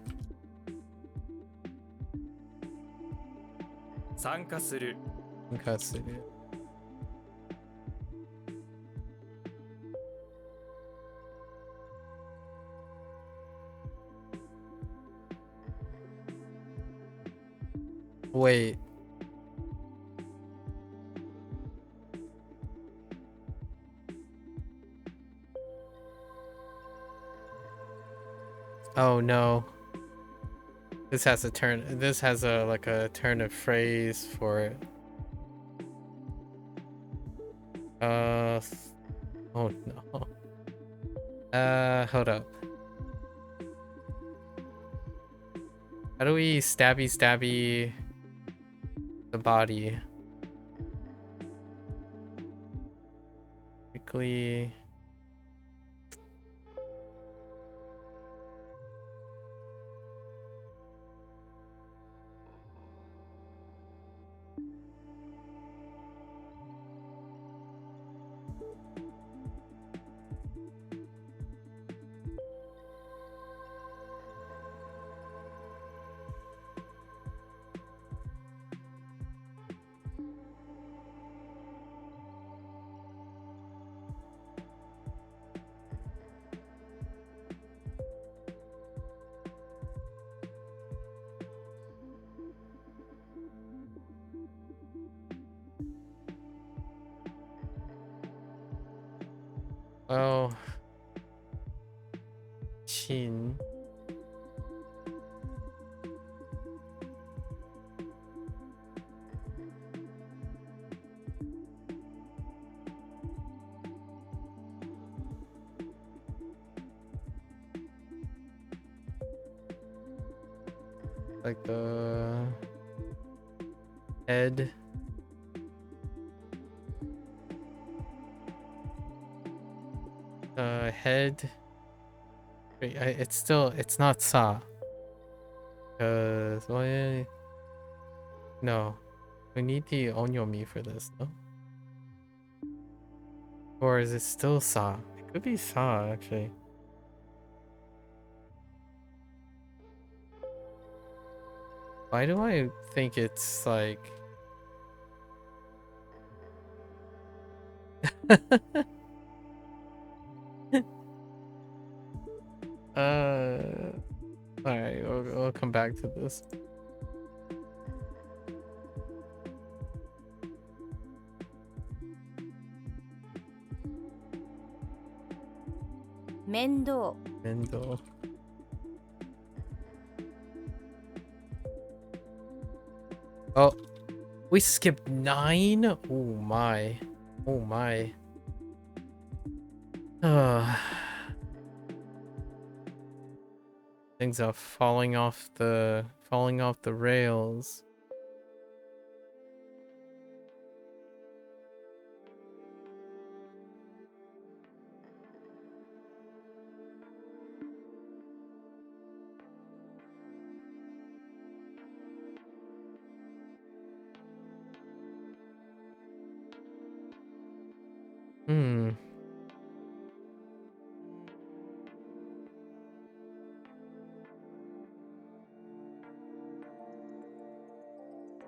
参加する Nankatsu. Wait. Oh no. This has a turn. This has a like a turn of phrase for it. Oh no. Hold up. How do we stabby the body? Quickly. Oh. Chin. Like the head. Head. Wait, it's not sa. Cause why? No, we need the onyomi for this though. Or is it still sa? It could be sa actually. Why do I think it's like? Alright, we'll come back to this. 面倒 Mendo. Oh, we skipped 9? Oh my. Oh my. Things are falling off the rails. Hmm.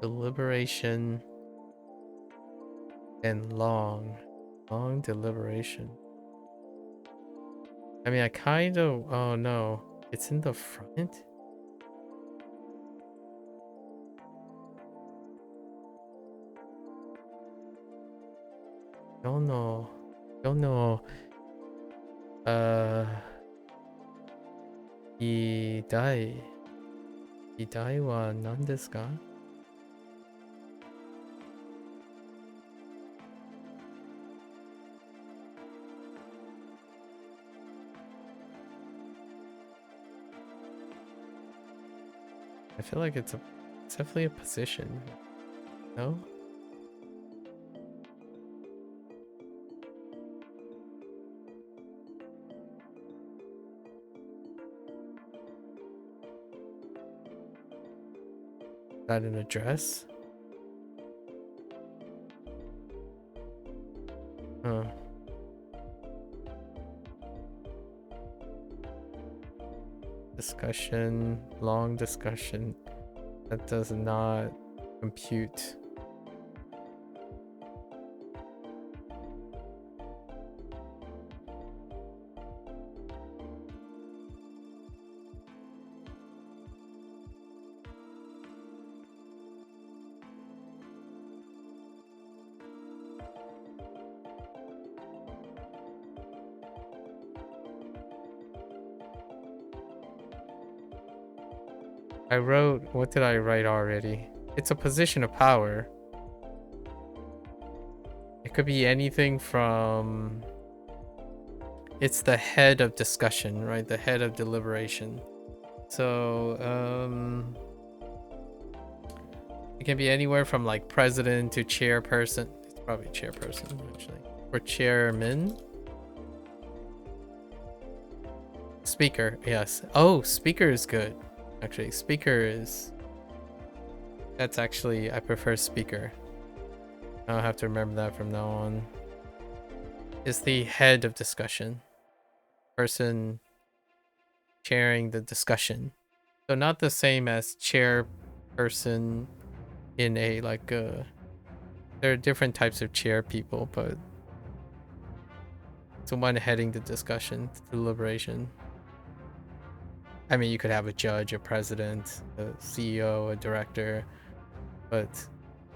Deliberation and long deliberation. I mean, I kind of. Oh no, it's in the front. Don't know. Don't know. 議題は何ですか? I feel like it's definitely a position. No? Is that an address? Huh. Discussion, long discussion. That does not compute. I wrote, what did I write already? It's a position of power. It could be anything from... It's the head of discussion, right? The head of deliberation. So, it can be anywhere from like president to chairperson. It's probably chairperson, actually. Or chairman? Speaker, yes. Oh, speaker is good. Actually, speaker is... That's actually, I prefer speaker. I'll have to remember that from now on. Is the head of discussion. Person chairing the discussion. So not the same as chairperson in a like there are different types of chair people, but it's the one heading the discussion, the deliberation. I mean, you could have a judge, a president, a CEO, a director, but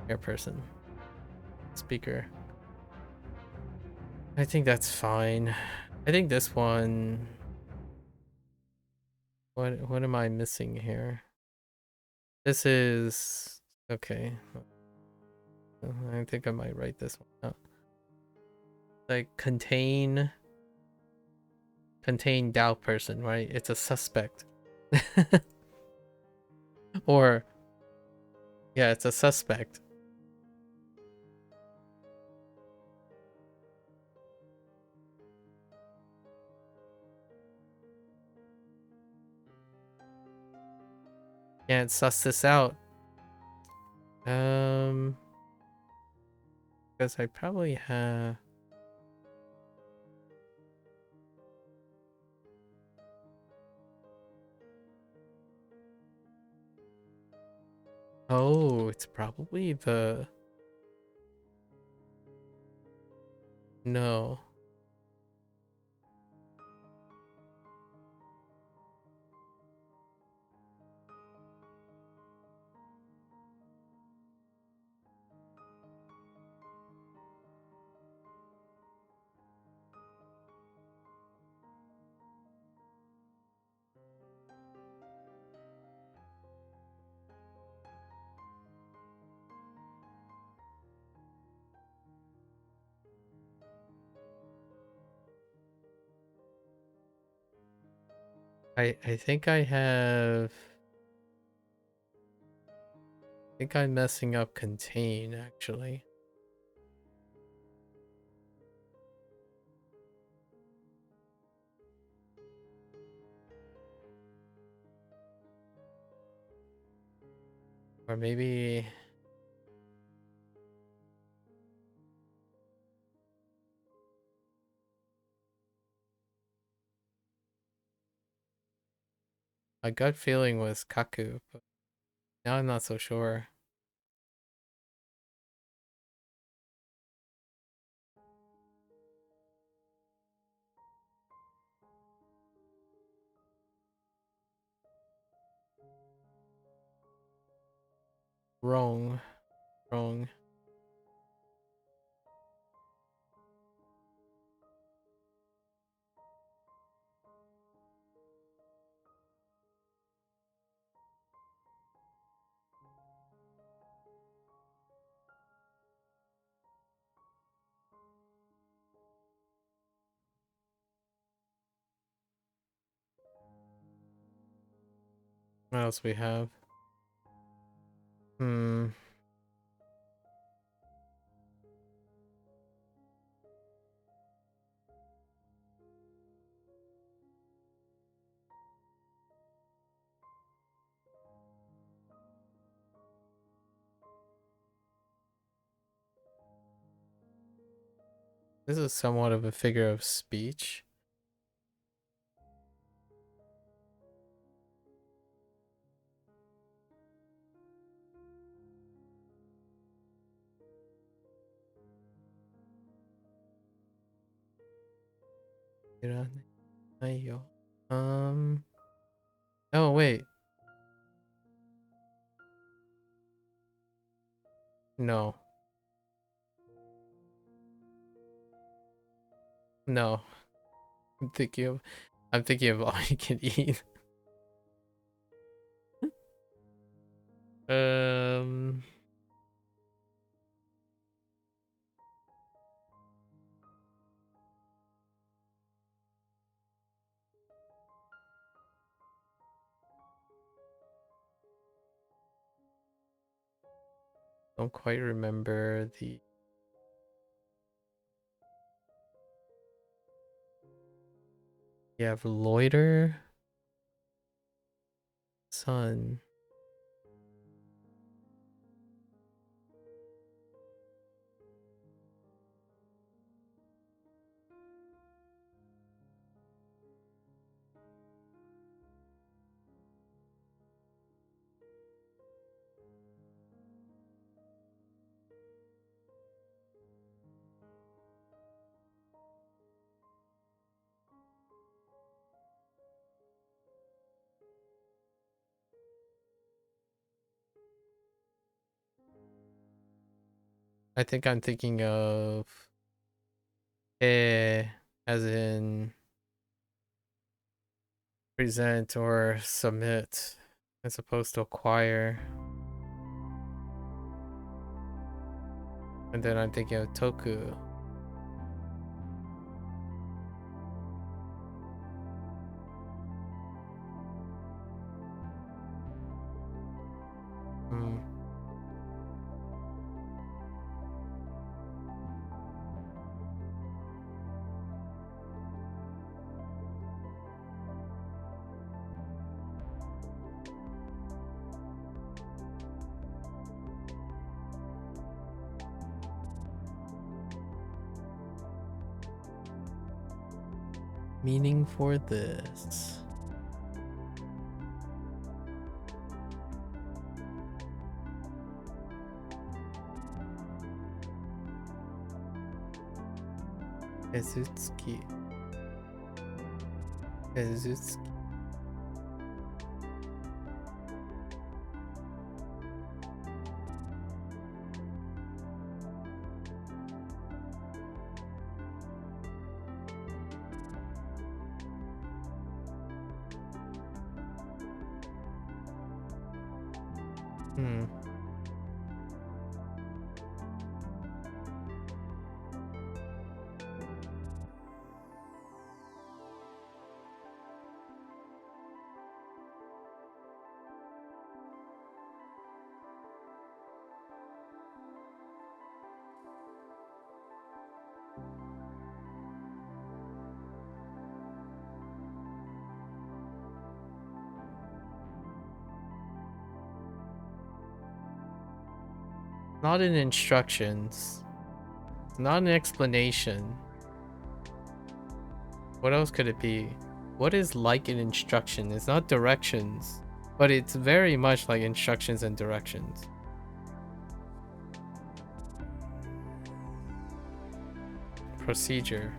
chairperson, speaker. I think that's fine. I think this one... What am I missing here? This is... Okay. I think I might write this one out. Like, contain doubt person, right? It's a suspect. Or... Yeah, it's a suspect. Can't suss this out. Because I probably have... Oh, it's probably the... No. I think I have... I think I'm messing up contain, actually. Or maybe... My gut feeling was kaku, but now I'm not so sure. Wrong. Wrong. What else we have? This is somewhat of a figure of speech. Oh wait. No. No. I'm thinking of all you can eat. Don't quite remember the you have loiter, sun. I think I'm thinking of as in present or submit as opposed to acquire. And then I'm thinking of toku. Meaning for this. Ezutsuki. Ezutsuki. Not in instructions. Not an explanation. What else could it be? What is like an instruction? It's not directions, but it's very much like instructions and directions. Procedure.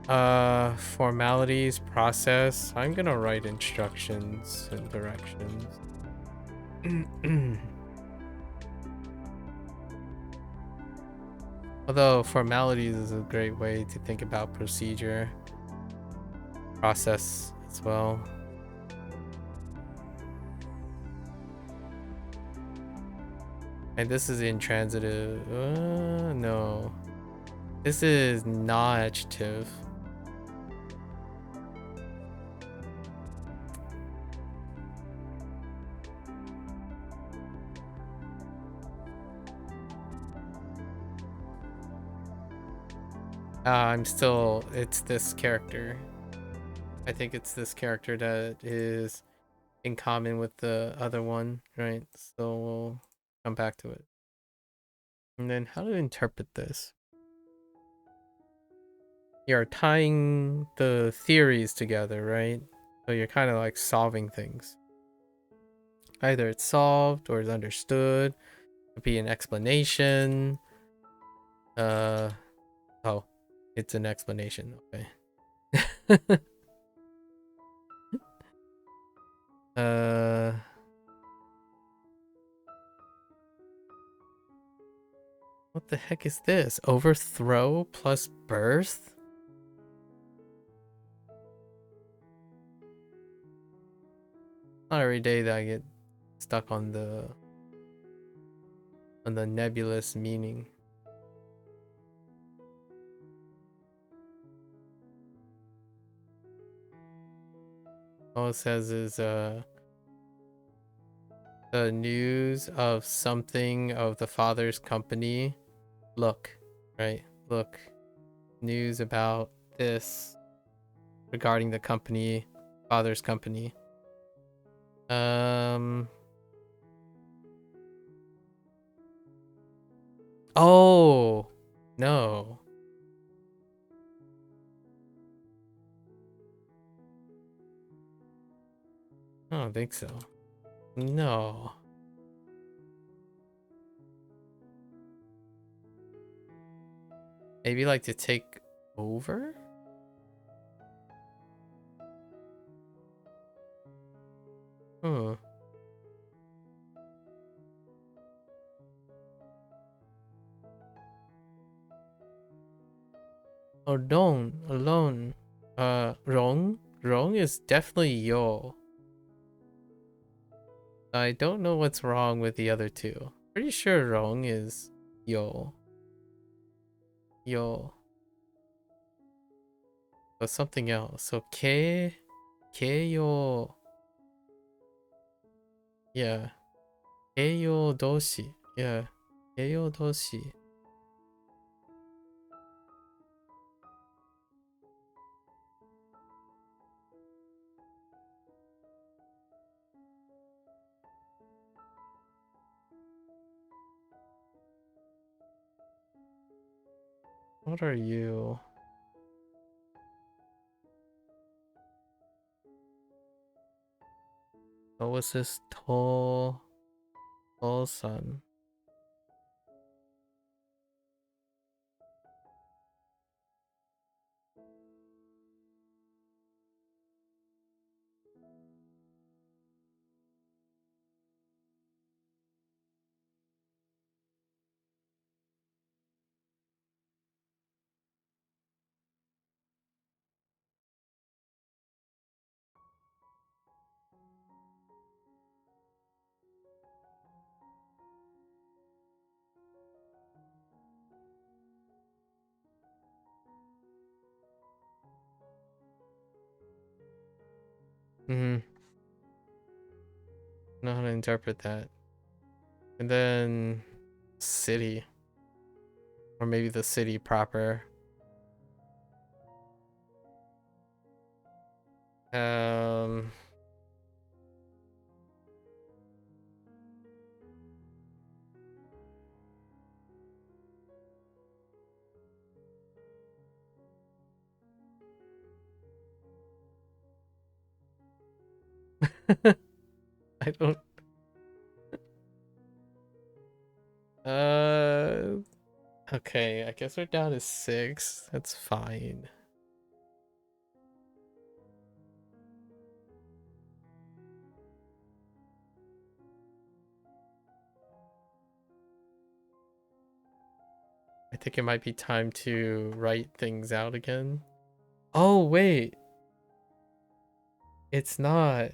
Formalities, process. I'm gonna write instructions and directions. Although formalities is a great way to think about procedure, process as well. And this is intransitive. No. This is not adjective. It's this character. I think it's this character that is in common with the other one, right? So we'll come back to it. And then how to interpret this? You're tying the theories together, right? So you're kind of like solving things. Either it's solved or it's understood. It could be an explanation. Oh, it's an explanation. Okay. What the heck is this? Overthrow plus birth? Not every day that I get stuck on the nebulous meaning. All it says is the news of something of the father's company. Look, right? Look. News about this regarding the company, father's company. Oh, no. I don't think so. No. Maybe like to take over? Huh. Oh, alone. Rong? Rong is definitely yo. I don't know what's wrong with the other two. Pretty sure Rong is yo. Yo. But something else. So yo. Yeah. Yo doshi. Yeah. Yo doshi. What are you? What was this? Tol-san. Know how to interpret that. And then city. Or maybe the city proper. I don't. Okay, I guess we're down to 6. That's fine. I think it might be time to write things out again. Oh, wait. It's not.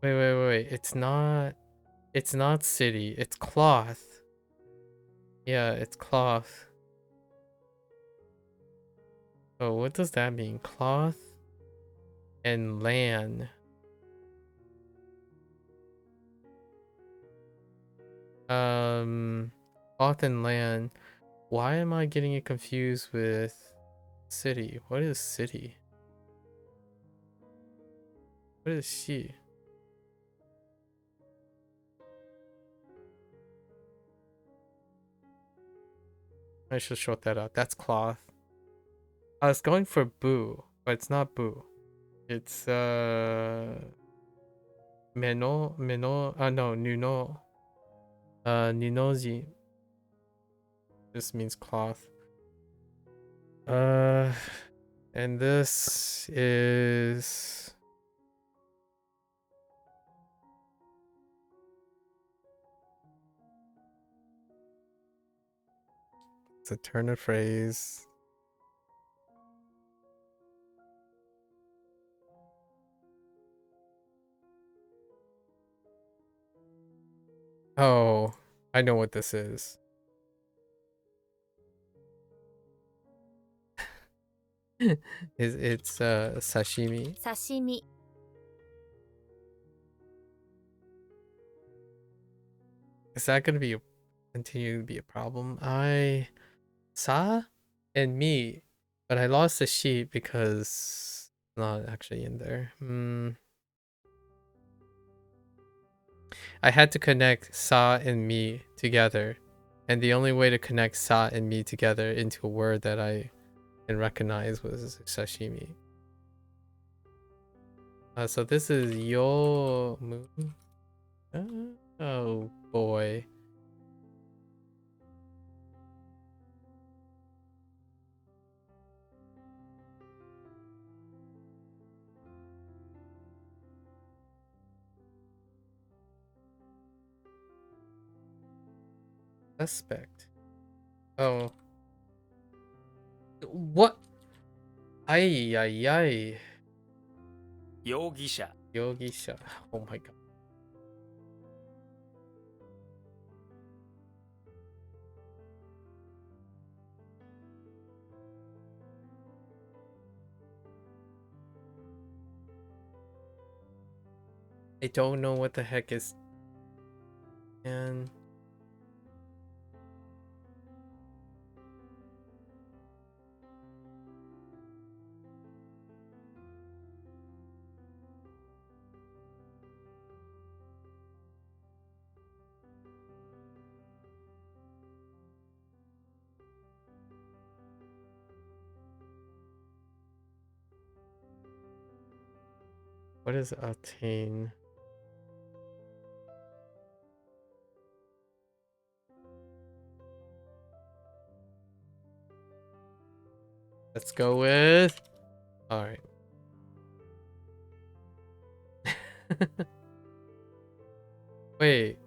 Wait. It's not city. It's cloth. Yeah, it's cloth. Oh, what does that mean? Cloth and land. Cloth and land. Why am I getting it confused with city? What is city? What is she? I should short that out. That's cloth. I was going for boo, but it's not boo. It's no, nuno. Nunoji. This means cloth. And this is it's a turn of phrase. Oh, I know what this is. It's sashimi. 刺身 Is that gonna be continue to be a problem? I sa and me, but I lost the sheet because it's not actually in there. I had to connect sa and me together, and the only way to connect sa and me together into a word that I can recognize was sashimi. So this is yo moon. Oh boy. Suspect. Oh. What? Ay. 容疑者 Yogisha. Oh my god. I don't know what the heck is. And what is attain? Let's go with. All right. Wait.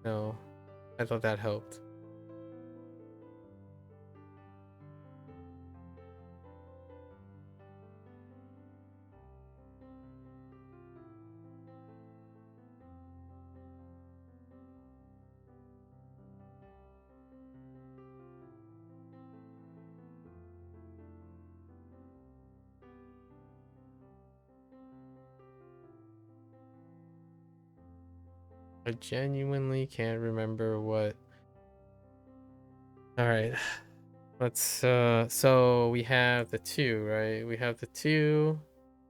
No. I thought that helped. I genuinely can't remember what. All right. Let's so we have the 2, right? We have the 2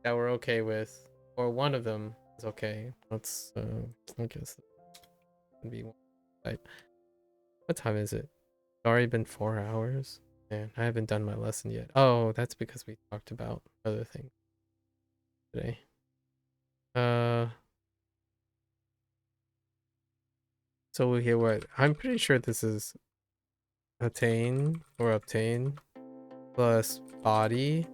that we're okay with, or one of them is okay. Let's I guess that'd be one. Right. What time is it? It's already been 4 hours. Man, I haven't done my lesson yet. Oh, that's because we talked about other things today. So we hear what? I'm pretty sure this is attain or obtain plus body.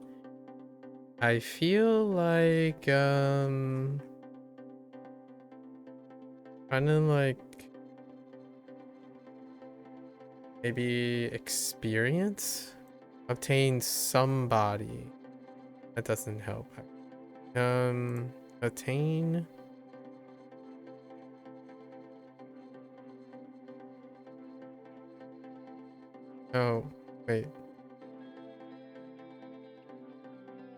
I feel like kind of like maybe experience, obtain somebody. That doesn't help. Attain. Oh, wait.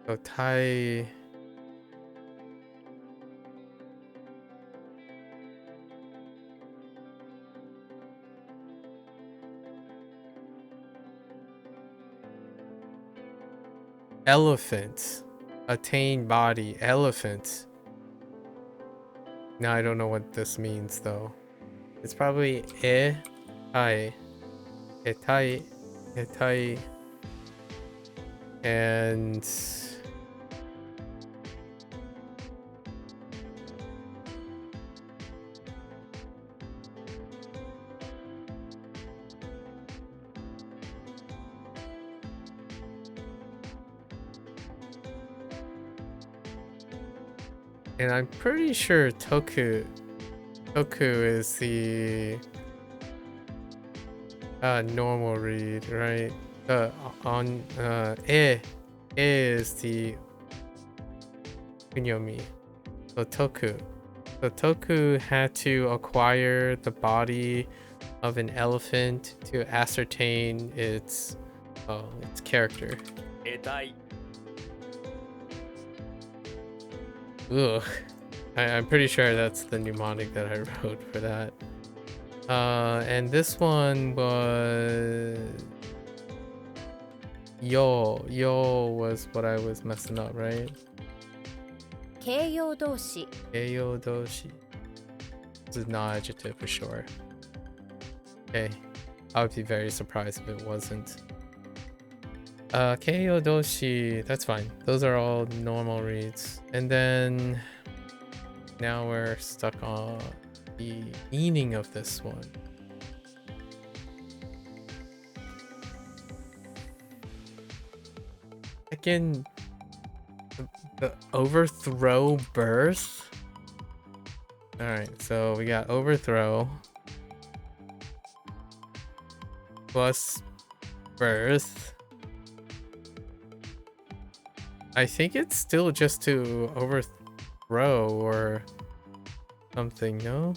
So Thai. Elephant. Attain body. Elephant. Now I don't know what this means though. It's probably Thai. Thai. Thai. And I'm pretty sure Toku is the normal read, right? On is the kunyomi. So Toku had to acquire the body of an elephant to ascertain its character. 得体 Ugh. I'm pretty sure that's the mnemonic that I wrote for that. And this one was yo was what I was messing up, right? 形容動詞 Eiyodoshi. This is not adjective for sure. Okay. I would be very surprised if it wasn't. Keiyodoshi, that's fine. Those are all normal reads. And then now we're stuck on the meaning of this one. Again, the overthrow birth. Alright, so we got overthrow plus birth. I think it's still just to overthrow or something, no?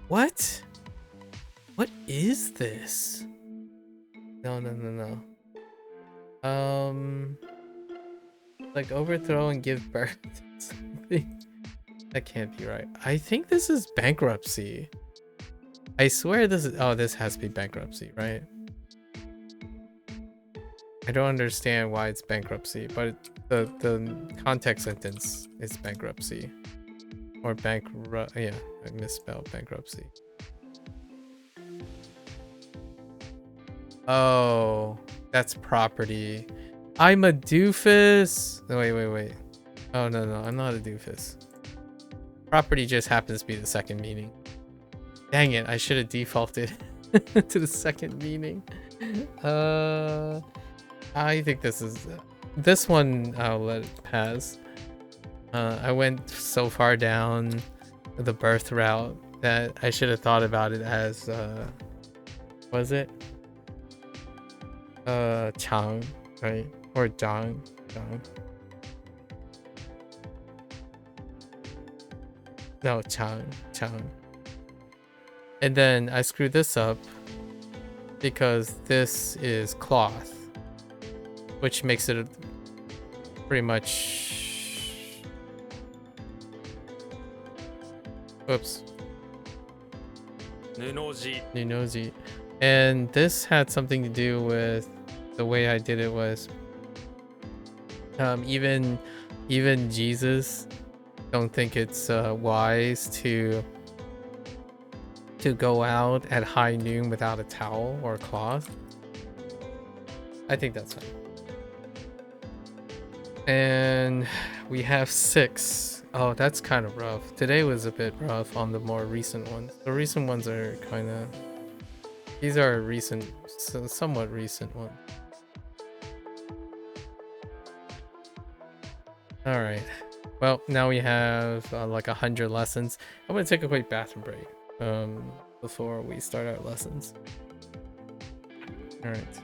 What? What is this? No. Like overthrow and give birth to something. That can't be right. I think this is bankruptcy. I swear this is, oh, this has to be bankruptcy, right? I don't understand why it's bankruptcy, but the context sentence is bankruptcy. Or bankrupt, yeah, I misspelled bankruptcy. Oh, that's property. I'm a doofus. No, wait. Oh, no, I'm not a doofus. Property just happens to be the second meaning. Dang it, I should have defaulted to the second meaning. I think this one I'll let it pass. I went so far down the birth route that I should have thought about it as was it Chang, right? Or Zhang. No, Chang. And then I screwed this up because this is cloth, which makes it pretty much, oops, Nunozi. And this had something to do with the way I did it was even Jesus don't think it's wise to go out at high noon without a towel or a cloth. I think that's fine. And we have 6. Oh, that's kind of rough. Today was a bit rough on the more recent ones. The recent ones are kind of... These are recent, somewhat recent ones. Alright. Well, now we have like 100 lessons. I'm gonna take a quick bathroom break before we start our lessons. Alright.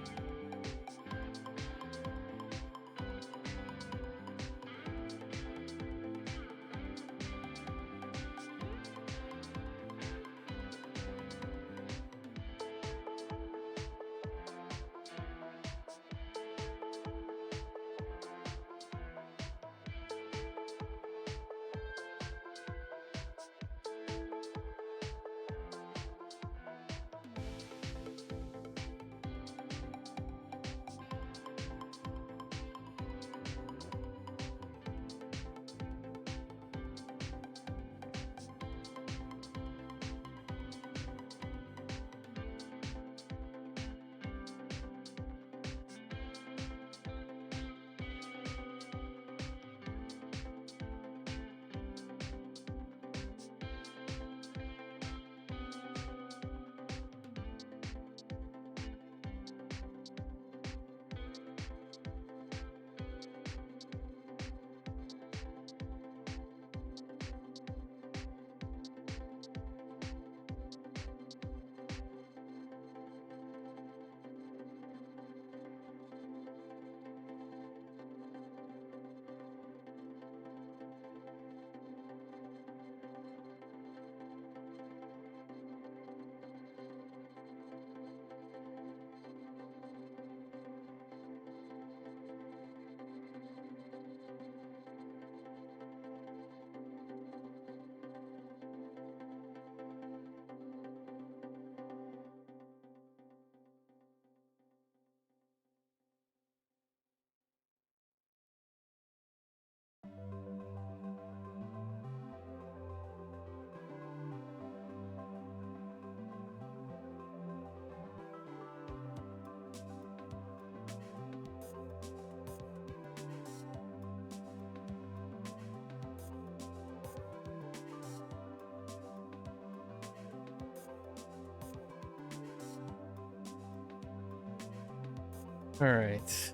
Alright.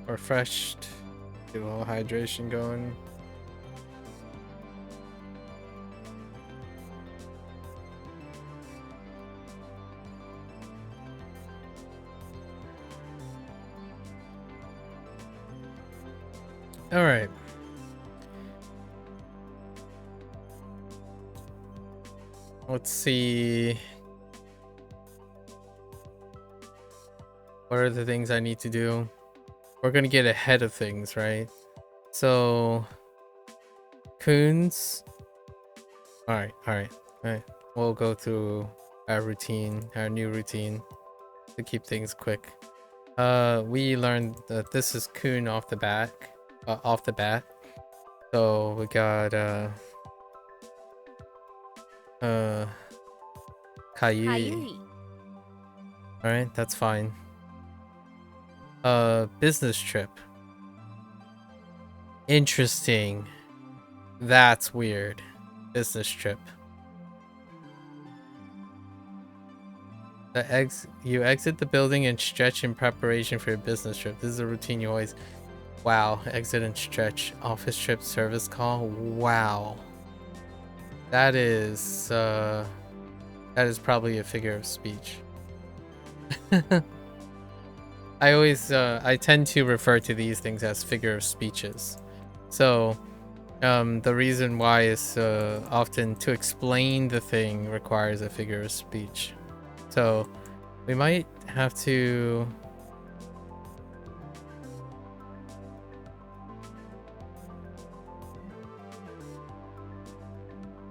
Refreshed. Get a little hydration going. Alright. Let's see. What are the things I need to do? We're gonna get ahead of things, right? So, Coons. Alright. We'll go through our routine, our new routine, to keep things quick. We learned that this is Coon off the bat. So we got Kayui. Alright, that's fine. Business trip. Interesting. That's weird. Business trip. You exit the building and stretch in preparation for your business trip. This is a routine you always... Wow. Exit and stretch. Office trip service call. Wow. That is probably a figure of speech. I tend to refer to these things as figure of speeches. So, the reason why is often to explain the thing requires a figure of speech. So, we might have to...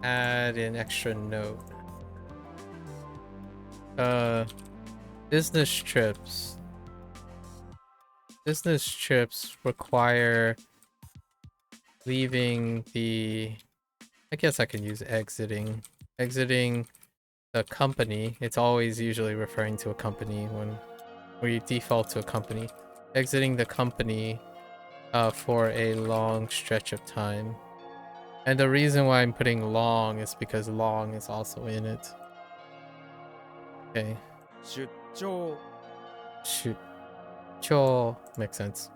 add an extra note. Business trips. Business trips require leaving the... I guess I can use exiting. Exiting the company. It's always usually referring to a company when we default to a company. Exiting the company for a long stretch of time. And the reason why I'm putting long is because long is also in it. Okay. 出張 Cho makes sense.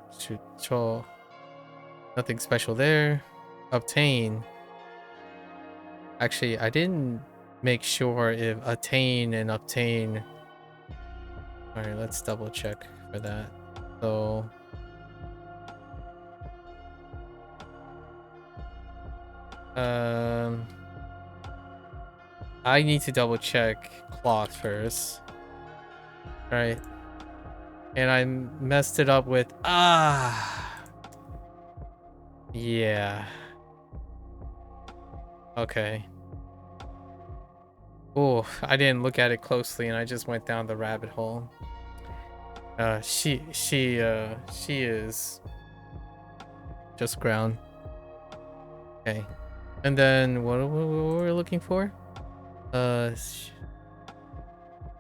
Cho. Nothing special there. Obtain. Actually, I didn't make sure if attain and obtain. Alright, let's double check for that. So I need to double check cloth first. Right. And I messed it up with yeah. Okay. Oh, I didn't look at it closely and I just went down the rabbit hole. She is just ground. Okay. And then what were we looking for?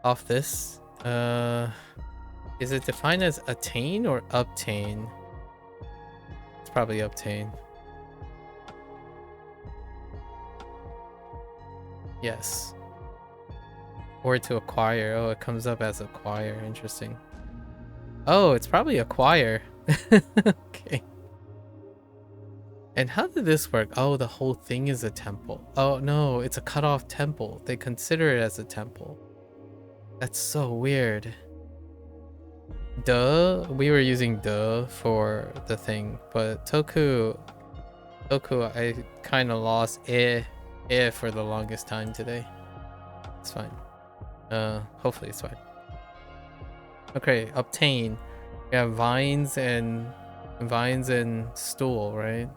Off this. Is it defined as attain or obtain? It's probably obtain. Yes. Or to acquire. Oh, it comes up as acquire. Interesting. Oh, it's probably acquire. Okay. And how did this work? Oh, the whole thing is a temple. Oh, no, it's a cut-off temple. They consider it as a temple. That's so weird. Duh. We were using duh for the thing, but Toku, I kind of lost for the longest time today. It's fine. Hopefully it's fine. Okay, obtain. We have vines and stool, right?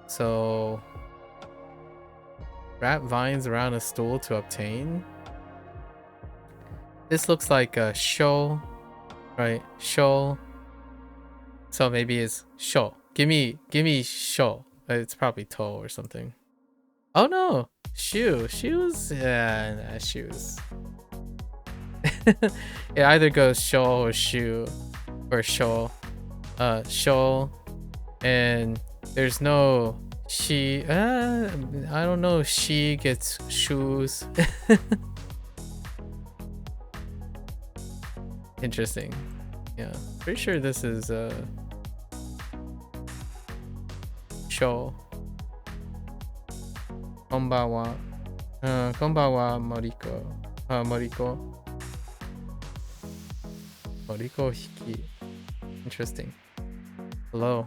So wrap vines around a stool to obtain. This looks like a show, right? Show. So maybe it's show. Give me show. It's probably toe or something. Oh no, shoes. Yeah, nah, shoes. It either goes show or shoe or show. Show, and there's no she. I don't know. She gets shoes. Interesting. Yeah, pretty sure this is show. Konbanwa. Konbanwa, Moriko. Moriko. Moriko Hiki. Interesting. Hello.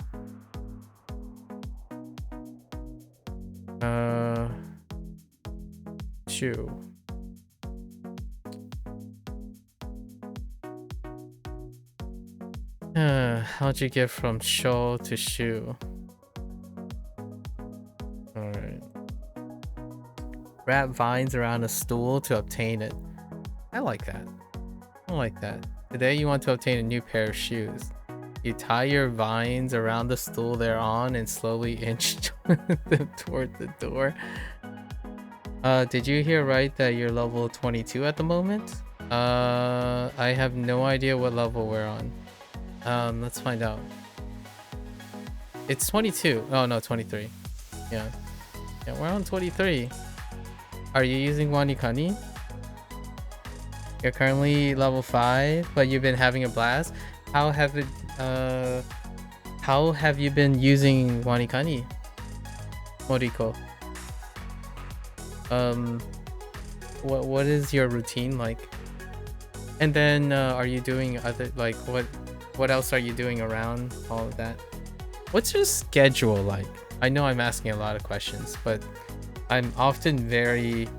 Shoe. How'd you get from show to shoe? Alright. Wrap vines around a stool to obtain it. I like that. I like that. Today you want to obtain a new pair of shoes. You tie your vines around the stool they're on and slowly inch them toward the door. Did you hear right that you're level 22 at the moment? I have no idea what level we're on. Let's find out. It's 22. Oh no, 23. Yeah, we're on 23. Are you using WaniKani? You're currently level 5, but you've been having a blast. How have you been using WaniKani, Moriko? What is your routine like? And then are you doing other, like, what else are you doing around all of that? What's your schedule like? I know I'm asking a lot of questions, but I'm often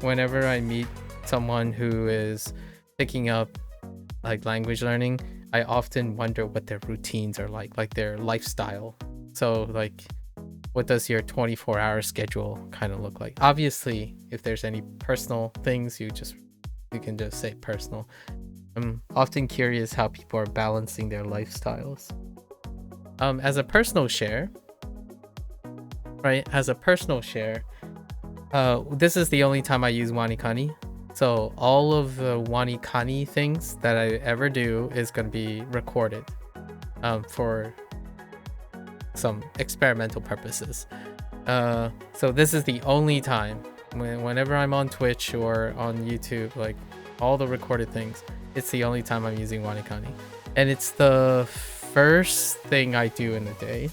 whenever I meet someone who is picking up like language learning, I often wonder what their routines are like their lifestyle. So like, what does your 24-hour schedule kind of look like? Obviously, if there's any personal things, you can just say personal. I'm often curious how people are balancing their lifestyles. As a personal share, right? As a personal share, this is the only time I use WaniKani. So all of the WaniKani things that I ever do is going to be recorded for some experimental purposes. So this is the only time whenever I'm on Twitch or on YouTube, like all the recorded things, it's the only time I'm using WaniKani. And it's the first thing I do in the day.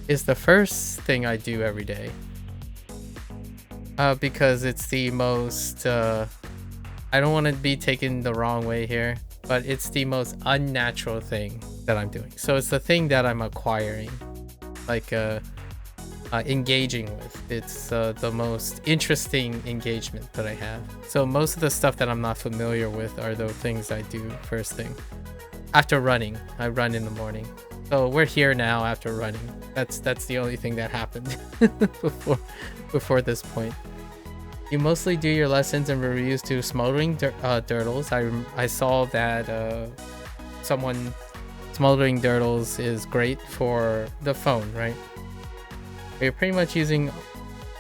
It's the first thing I do every day. Because it's the most, I don't want to be taken the wrong way here, but it's the most unnatural thing that I'm doing. So it's the thing that I'm acquiring, like engaging with. It's the most interesting engagement that I have. So most of the stuff that I'm not familiar with are the things I do first thing. After running, I run in the morning. So we're here now after running. That's the only thing that happened before this point. You mostly do your lessons and reviews to smoldering dirtles. I saw that smoldering dirtles is great for the phone, right? You're pretty much using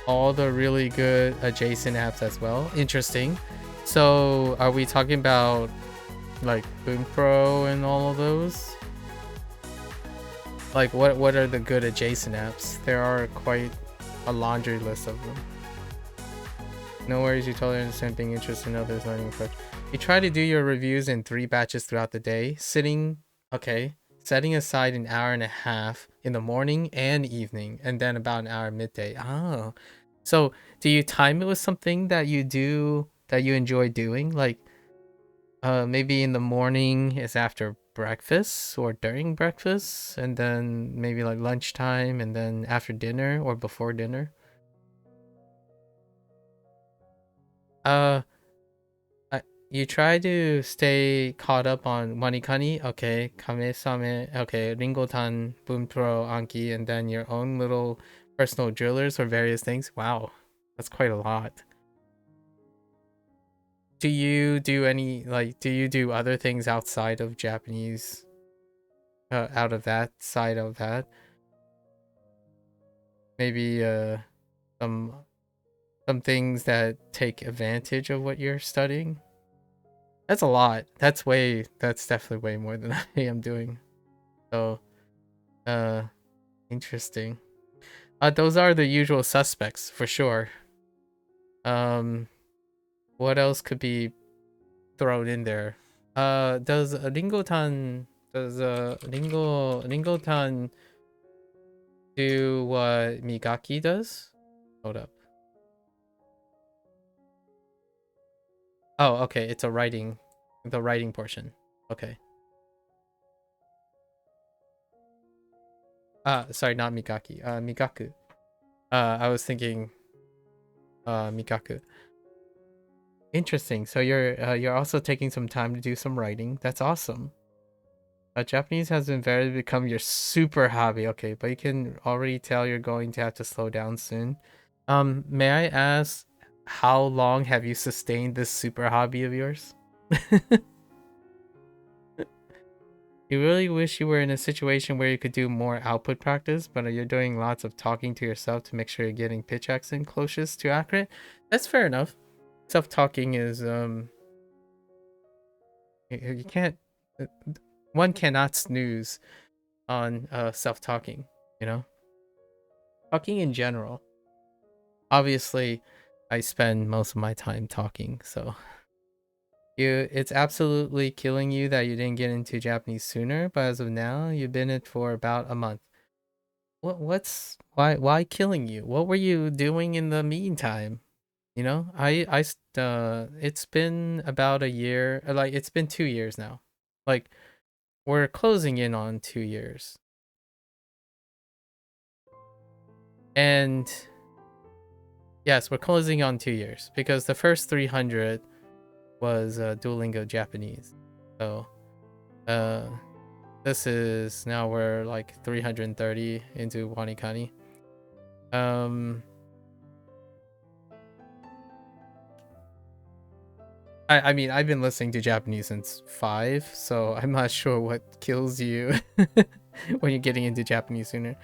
all the really good adjacent apps as well. Interesting. So are we talking about like Boom Pro and all of those? Like what are the good adjacent apps? There are quite a laundry list of them. No worries, you totally understand being interested in others' learning approach. You try to do your reviews in 3 batches throughout the day, setting aside an hour and a half in the morning and evening, and then about an hour midday. Oh, so do you time it with something that you do that you enjoy doing? Like maybe in the morning is after breakfast or during breakfast, and then maybe like lunchtime, and then after dinner or before dinner. You try to stay caught up on WaniKani, okay, Kame-same, okay, Ringotan, Boomtro, Anki, and then your own little personal drillers or various things. Wow, that's quite a lot. Do you do other things outside of Japanese, out of that side of that? Maybe some things that take advantage of what you're studying? That's a lot. That's definitely way more than I am doing. So, interesting. Those are the usual suspects for sure. What else could be thrown in there? Does Ringotan do what Migaki does? Hold up. Oh, okay, it's the writing portion. Okay. Sorry, not Migaki. Migaku. I was thinking Mikaku. Interesting. So you're also taking some time to do some writing. That's awesome. Japanese has invariably become your super hobby. Okay, but you can already tell you're going to have to slow down soon. May I ask, how long have you sustained this super hobby of yours? You really wish you were in a situation where you could do more output practice, but you're doing lots of talking to yourself to make sure you're getting pitch accent closest to accurate. That's fair enough. Self-talking is you can't one cannot snooze on self-talking, you know? Talking in general. Obviously, I spend most of my time talking, so it's absolutely killing you that you didn't get into Japanese sooner, but as of now, you've been in it for about a month. Why killing you? What were you doing in the meantime? You know, it's been about a year, like it's been 2 years now. Like we're closing in on 2 years. And yes, we're closing on 2 years because the first 300 was Duolingo Japanese. So this is now we're like 330 into WaniKani. I mean, I've been listening to Japanese since 5, so I'm not sure what kills you when you're getting into Japanese sooner.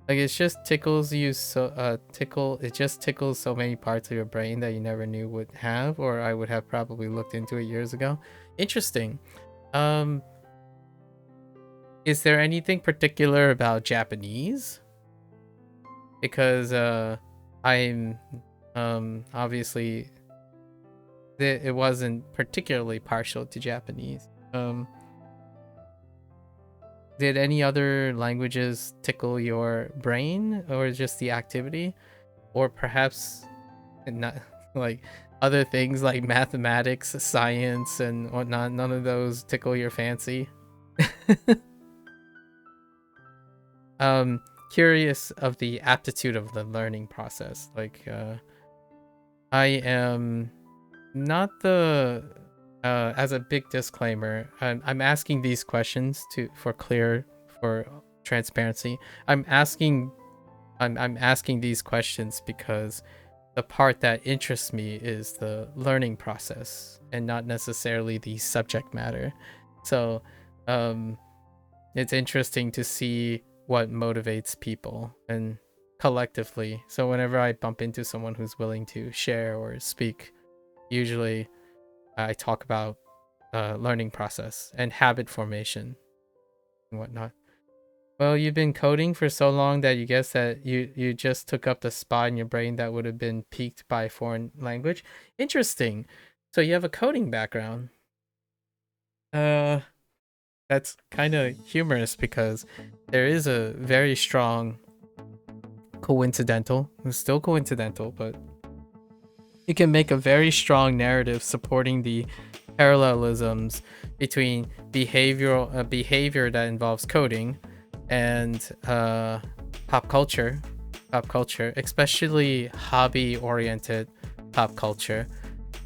Like it just tickles you it just tickles so many parts of your brain that you never knew would have, or I would have probably looked into it years ago. Interesting. Is there anything particular about Japanese? Because I'm obviously it wasn't particularly partial to Japanese. Did any other languages tickle your brain, or just the activity, or perhaps not like other things like mathematics, science, and whatnot? None of those tickle your fancy. Curious of the aptitude of the learning process. Like I am not the as a big disclaimer, I'm asking these questions for transparency. I'm asking these questions because the part that interests me is the learning process and not necessarily the subject matter. So it's interesting to see what motivates people and collectively. So whenever I bump into someone who's willing to share or speak, usually I talk about learning process and habit formation and whatnot. Well, you've been coding for so long that you guess that you just took up the spot in your brain that would have been piqued by a foreign language. Interesting. So you have a coding background. That's kind of humorous because there is a very strong it's still coincidental, but you can make a very strong narrative supporting the parallelisms between behavior that involves coding and pop culture, especially hobby-oriented pop culture.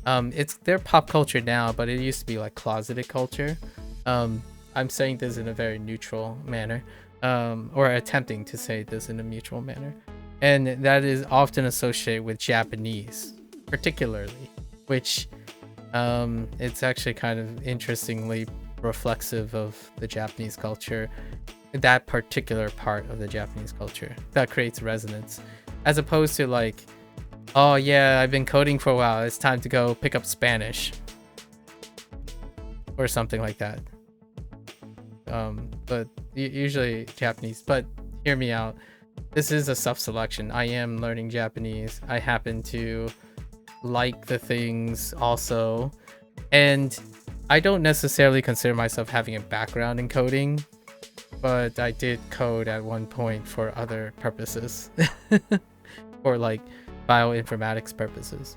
They're pop culture now, but it used to be like closeted culture. I'm saying this in a very neutral manner, or attempting to say this in a mutual manner, and that is often associated with Japanese, particularly, which it's actually kind of interestingly reflexive of the Japanese culture, that particular part of the Japanese culture that creates resonance, as opposed to like, oh yeah, I've been coding for a while, it's time to go pick up Spanish or something like that. But usually Japanese. But hear me out, this is a self-selection. I am learning Japanese. I happen to like the things also, and I don't necessarily consider myself having a background in coding, but I did code at one point for other purposes for like bioinformatics purposes.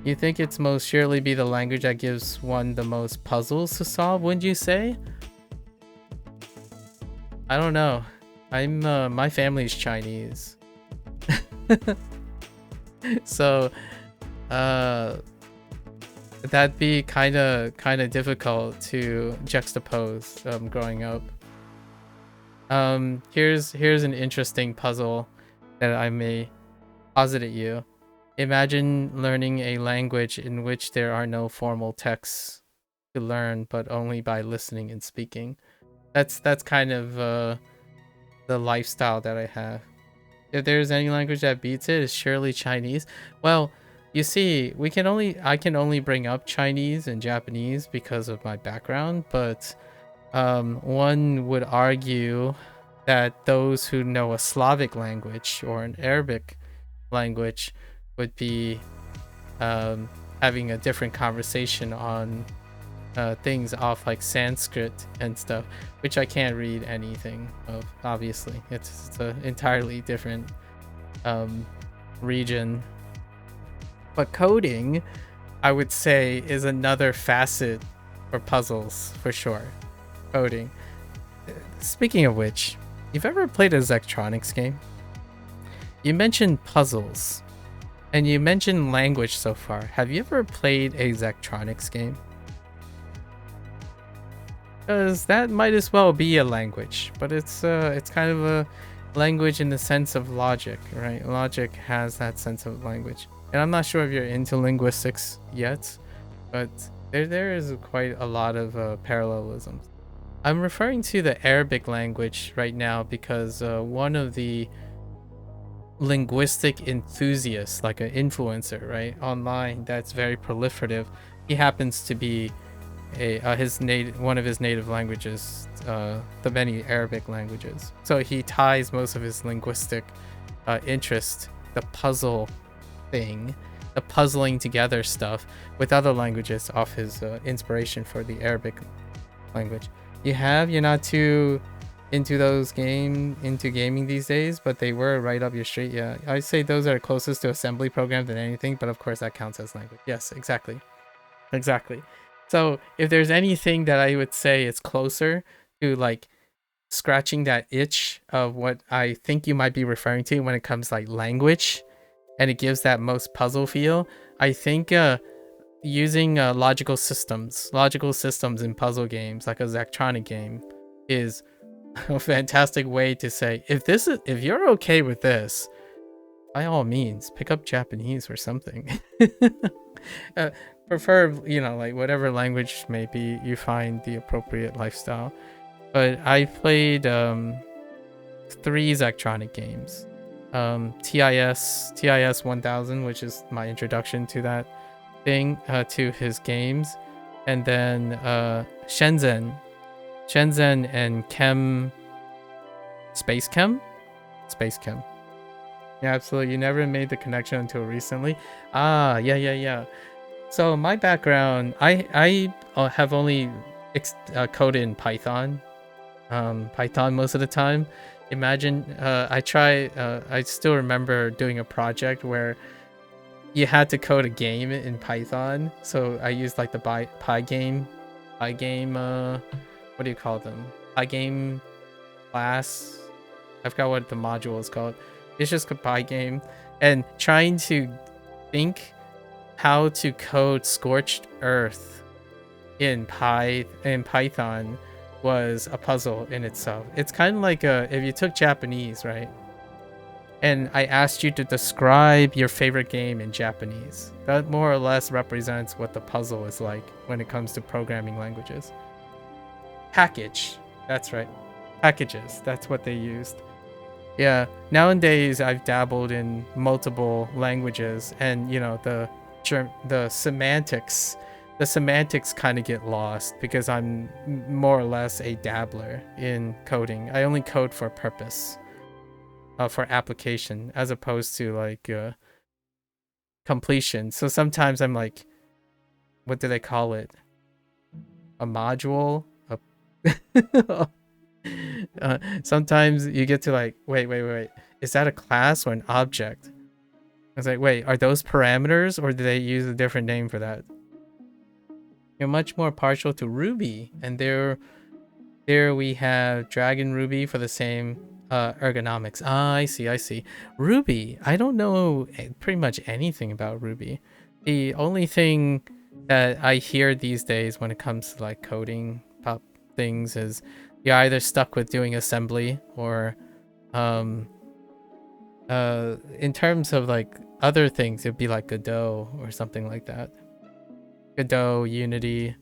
You think it's most surely be the language that gives one the most puzzles to solve, wouldn't you say? I don't know. I'm my family's Chinese. So that'd be kind of difficult to juxtapose growing up. Here's an interesting puzzle that I may posit at you. Imagine learning a language in which there are no formal texts to learn, but only by listening and speaking. That's kind of the lifestyle that I have. If there's any language that beats it, it's surely Chinese. Well, you see, I can only bring up Chinese and Japanese because of my background, but one would argue that those who know a Slavic language or an Arabic language would be having a different conversation on things off like Sanskrit and stuff, which I can't read anything of, obviously. It's an entirely different region. But coding, I would say, is another facet for puzzles, for sure. Coding. Speaking of which, you've ever played a Zectronics game? You mentioned puzzles, and you mentioned language so far. Have you ever played a Zectronics game? Because that might as well be a language, but it's kind of a language in the sense of logic, right? Logic has that sense of language. And I'm not sure if you're into linguistics yet, but there is quite a lot of parallelisms. I'm referring to the Arabic language right now because one of the linguistic enthusiasts, like an influencer, right, online that's very proliferative, he happens to be one of his native languages, the many Arabic languages. So he ties most of his linguistic interest, the puzzle thing, the puzzling together stuff with other languages off his inspiration for the Arabic language. You're not too into gaming these days, but they were right up your street. Yeah, I'd say those are closest to assembly program than anything, but of course that counts as language. Yes, exactly. So if there's anything that I would say is closer to like scratching that itch of what I think you might be referring to when it comes like language, and it gives that most puzzle feel, I think using logical systems in puzzle games, like a Zachtronic game, is a fantastic way to say, if you're okay with this, by all means pick up Japanese or something. Prefer, like whatever language maybe you find the appropriate lifestyle. But I played 3 Zachtronic games. TIS 1000, which is my introduction to that thing, to his games, and then Shenzhen and Space Chem. Yeah, absolutely. You never made the connection until recently. Yeah. So my background, I have only coded in Python most of the time. Imagine I still remember doing a project where you had to code a game in Python. So I used like the Pygame, what do you call them? Pygame class. I forgot what the module is called. It's just a Pygame, and trying to think how to code scorched earth in Python was a puzzle in itself. It's kind of like if you took Japanese, right, and I asked you to describe your favorite game in Japanese. That more or less represents what the puzzle is like when it comes to programming languages. Package, that's right, packages, that's what they used. Yeah, nowadays I've dabbled in multiple languages, and the semantics kind of get lost because I'm more or less a dabbler in coding. I only code for purpose, for application, as opposed to like completion. So sometimes I'm like, what do they call it? A module? Sometimes you get to like, wait, is that a class or an object? I was like, wait, are those parameters, or do they use a different name for that? You're much more partial to Ruby, and there we have Dragon Ruby for the same ergonomics. I see. Ruby, I don't know pretty much anything about Ruby. The only thing that I hear these days when it comes to like coding pop things is you're either stuck with doing assembly, or in terms of like other things, it'd be like Godot or something like that. Godot, Unity.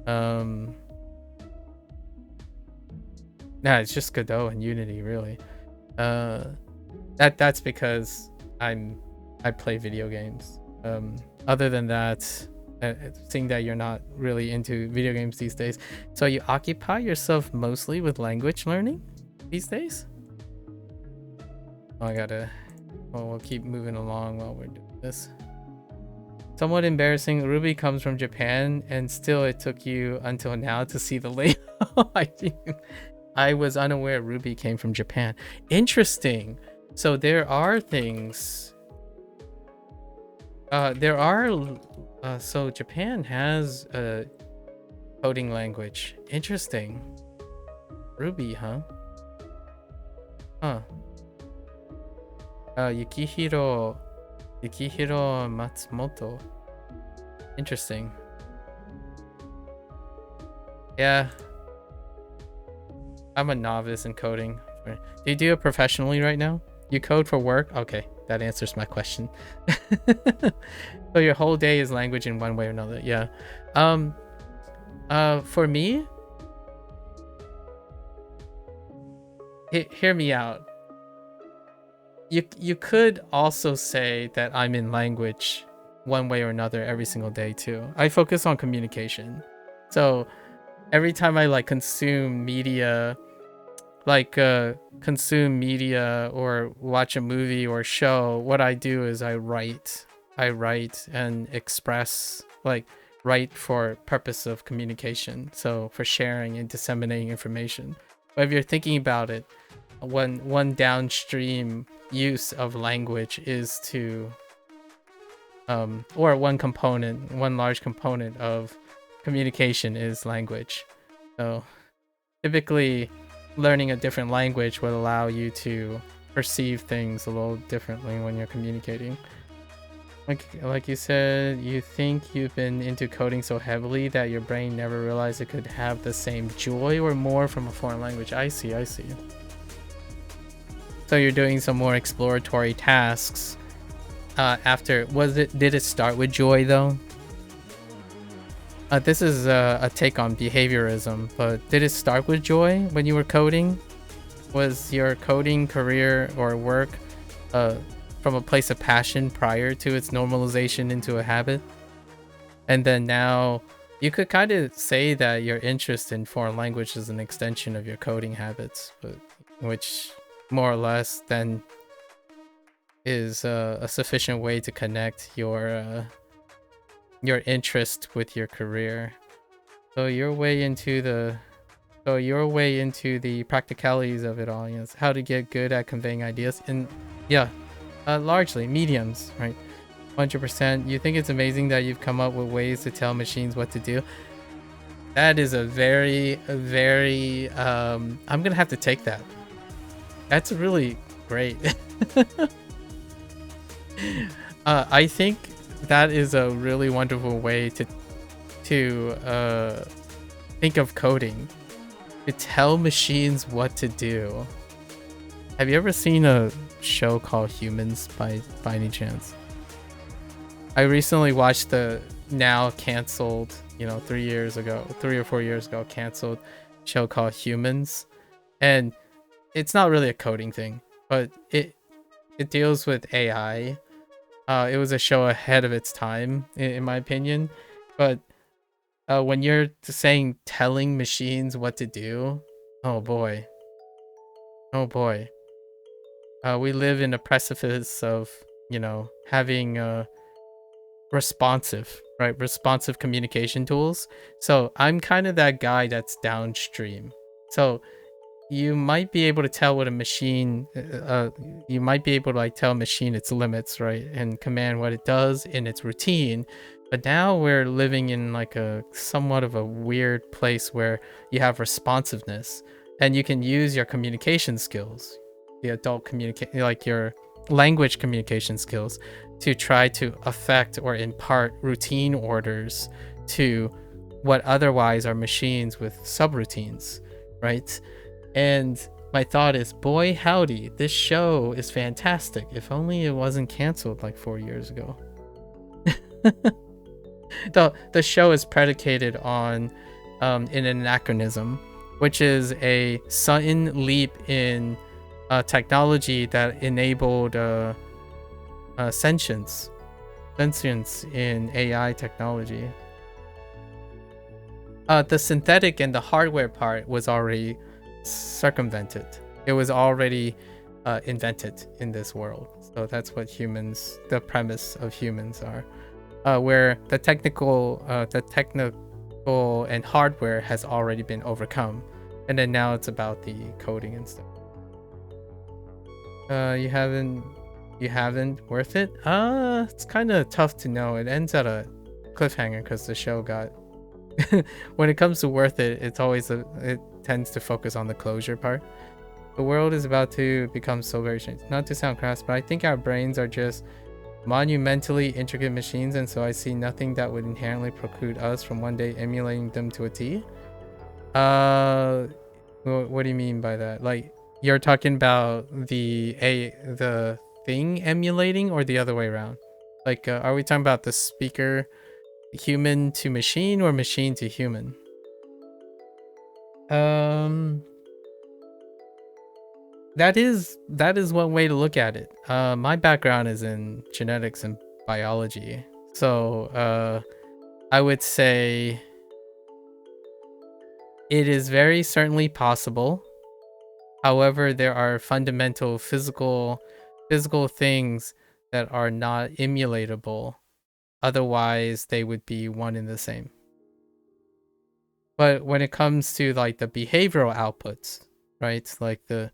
Nah, it's just Godot and Unity, really. That's because I play video games. Other than that, seeing that you're not really into video games these days, so you occupy yourself mostly with language learning these days? We'll keep moving along while we're doing this. Somewhat embarrassing, Ruby comes from Japan, and still it took you until now to see the label. I was unaware Ruby came from Japan. Interesting. So there are things. So Japan has a coding language. Interesting. Ruby, huh? Yukihiro Matsumoto. Interesting. Yeah. I'm a novice in coding. Do you do it professionally right now? You code for work? Okay, that answers my question. So your whole day is language in one way or another. Yeah. For me, hear me out. You could also say that I'm in language one way or another every single day too. I focus on communication. So every time I like consume media or watch a movie or show, what I do is I write and express, like write for purpose of communication, so for sharing and disseminating information. But if you're thinking about it, one downstream use of language is to or one large component of communication is language. So typically learning a different language would allow you to perceive things a little differently when you're communicating. Like you said, you think you've been into coding so heavily that your brain never realized it could have the same joy or more from a foreign language. I see. So you're doing some more exploratory tasks after. Did it start with joy though? This is a take on behaviorism, but did it start with joy when you were coding? Was your coding career or work from a place of passion prior to its normalization into a habit? And then now you could kind of say that your interest in foreign language is an extension of your coding habits, which more or less then is a sufficient way to connect your interest with your career. So your way into the practicalities of it all, yes, how to get good at conveying ideas, and yeah, largely mediums, right? 100%. You think it's amazing that you've come up with ways to tell machines what to do. That is a very I'm gonna have to take that. That's really great. I think that is a really wonderful way to think of coding, to tell machines what to do. Have you ever seen a show called Humans by any chance? I recently watched the now canceled, 3 or 4 years ago canceled show called Humans, and it's not really a coding thing, but it deals with AI. It was a show ahead of its time, in my opinion. But when you're saying telling machines what to do, oh boy. We live in a precipice of, having responsive communication tools. So I'm kind of that guy that's downstream. So you might be able to tell what a machine, you might be able to like tell a machine its limits, right? And command what it does in its routine. But now we're living in like a somewhat of a weird place where you have responsiveness and you can use your communication skills, the adult like your language communication skills, to try to affect or impart routine orders to what otherwise are machines with subroutines, right? And my thought is, boy howdy, this show is fantastic. If only it wasn't canceled like 4 years ago. The show is predicated on an anachronism, which is a sudden leap in technology that enabled sentience in AI technology. The synthetic and the hardware part was already circumvented. It was already invented in this world. So that's what the premise of humans are, where the technical and hardware has already been overcome, and then now it's about the coding and stuff. You haven't worth it? It's kind of tough to know. It ends at a cliffhanger because the show got when it comes to worth it, it tends to focus on the closure part. The world is about to become so very strange. Not to sound crass, but I think our brains are just monumentally intricate machines, and so I see nothing that would inherently preclude us from one day emulating them to a T. What do you mean by that? Like, you're talking about the thing emulating, or the other way around? Like, are we talking about the speaker human to machine or machine to human? that is one way to look at it. My background is in genetics and biology, so I would say it is very certainly possible. However, there are fundamental physical things that are not emulatable. Otherwise, they would be one and the same. But when it comes to like the behavioral outputs, right? Like the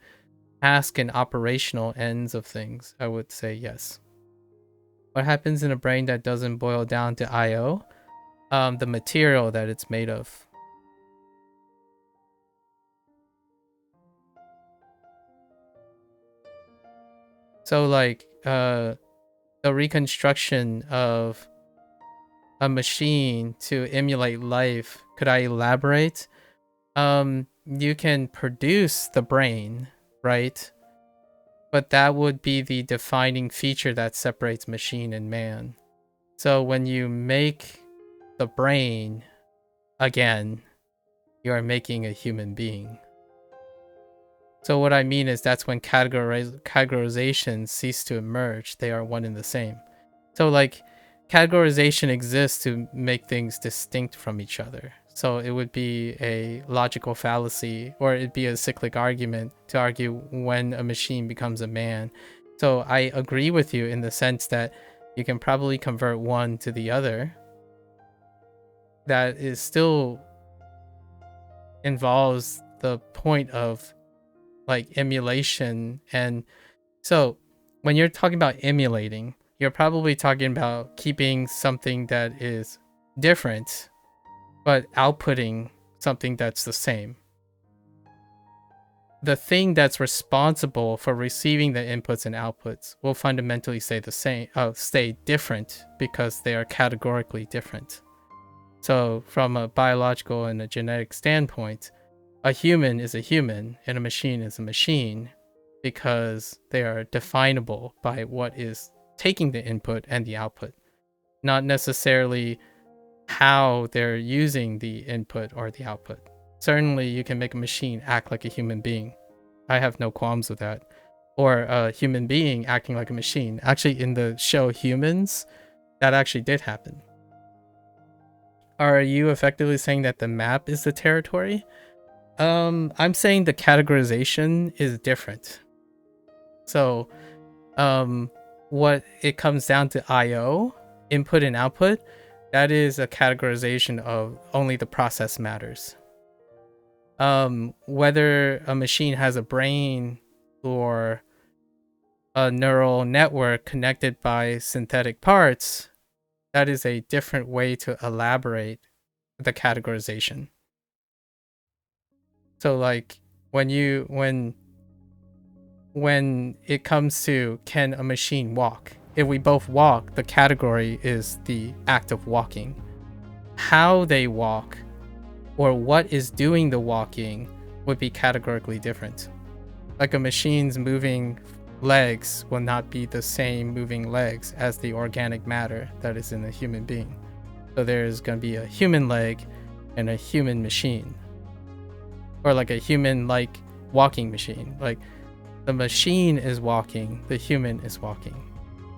task and operational ends of things, I would say yes. What happens in a brain that doesn't boil down to IO? The material that it's made of. So like the reconstruction of a machine to emulate life, could I elaborate? You can produce the brain, right? But that would be the defining feature that separates machine and man. So when you make the brain again, you are making a human being. So what I mean is that's when categorizations cease to emerge. They are one and the same. So like categorization exists to make things distinct from each other. So it would be a logical fallacy, or it'd be a cyclic argument to argue when a machine becomes a man. So I agree with you in the sense that you can probably convert one to the other. That is still involves the point of like emulation. And so when you're talking about emulating, you're probably talking about keeping something that is different but outputting something that's the same. The thing that's responsible for receiving the inputs and outputs will fundamentally stay the same, stay different, because they are categorically different. So from a biological and a genetic standpoint, a human is a human and a machine is a machine, because they are definable by what is taking the input and the output, not necessarily how they're using the input or the output. Certainly you can make a machine act like a human being. I have no qualms with that. Or a human being acting like a machine. Actually, in the show Humans, that actually did happen. Are you effectively saying that the map is the territory? I'm saying the categorization is different. So what it comes down to IO, input and output, that is a categorization of only the process matters. Whether a machine has a brain or a neural network connected by synthetic parts, that is a different way to elaborate the categorization. So like when it comes to, can a machine walk? If we both walk, the category is the act of walking. How they walk or what is doing the walking would be categorically different. Like a machine's moving legs will not be the same moving legs as the organic matter that is in a human being. So there's going to be a human leg and a human machine. Or like a human like walking machine. Like the machine is walking, the human is walking,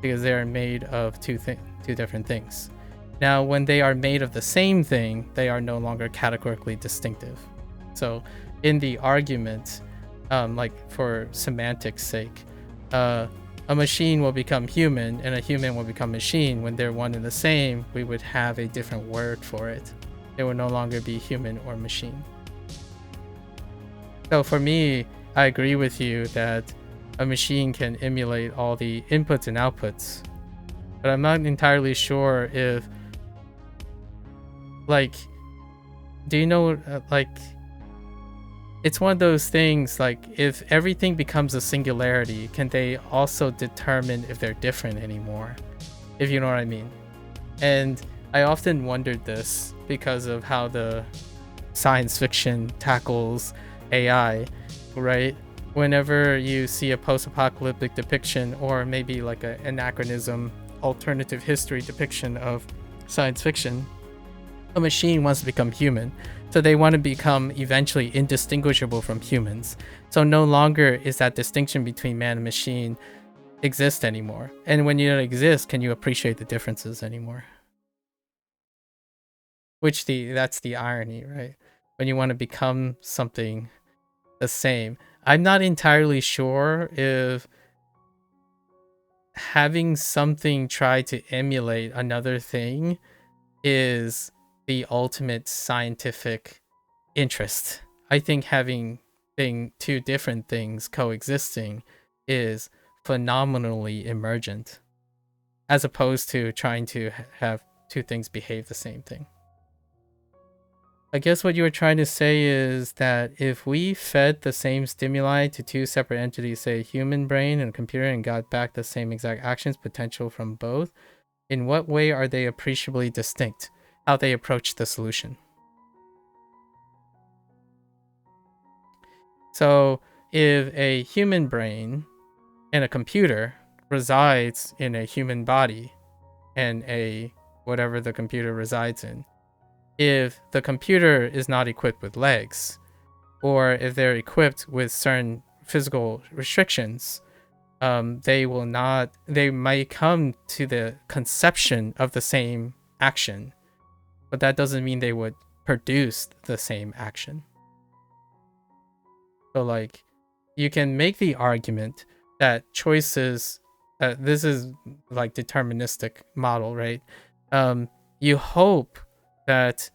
because they are made of two different things. Now, when they are made of the same thing, they are no longer categorically distinctive. So in the argument, like for semantics sake, a machine will become human and a human will become machine. When they're one and the same, we would have a different word for it. It would no longer be human or machine. So for me, I agree with you that a machine can emulate all the inputs and outputs, but I'm not entirely sure if, like, do you know, like, it's one of those things, like, if everything becomes a singularity, can they also determine if they're different anymore? If you know what I mean. And I often wondered this because of how the science fiction tackles AI, right? Whenever you see a post-apocalyptic depiction, or maybe like an anachronism, alternative history depiction of science fiction, a machine wants to become human. So they want to become eventually indistinguishable from humans. So no longer is that distinction between man and machine exist anymore. And when you don't exist, can you appreciate the differences anymore? That's the irony, right? When you want to become something the same. I'm not entirely sure if having something try to emulate another thing is the ultimate scientific interest. I think having two different things coexisting is phenomenally emergent, as opposed to trying to have two things behave the same thing. I guess what you were trying to say is that if we fed the same stimuli to two separate entities, say a human brain and a computer, and got back the same exact actions potential from both, in what way are they appreciably distinct? How they approach the solution. So if a human brain and a computer resides in a human body and a whatever the computer resides in, if the computer is not equipped with legs, or if they're equipped with certain physical restrictions, they might come to the conception of the same action, but that doesn't mean they would produce the same action. So like, you can make the argument that choices, this is like deterministic model, right? You hope that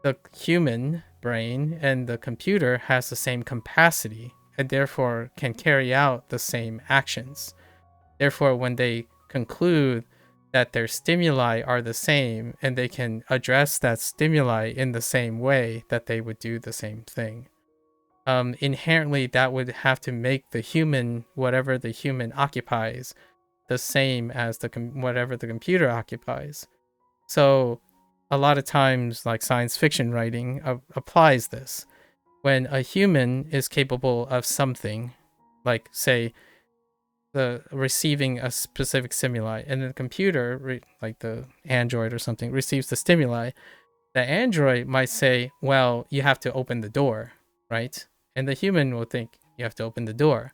the human brain and the computer has the same capacity and therefore can carry out the same actions. Therefore, when they conclude that their stimuli are the same and they can address that stimuli in the same way, that they would do the same thing. Inherently, that would have to make the human, whatever the human occupies, the same as whatever the computer occupies. So a lot of times, like science fiction writing applies this. When a human is capable of something, like say receiving a specific stimuli, and the computer, like the android or something, receives the stimuli, the android might say, well, you have to open the door, right? And the human will think you have to open the door.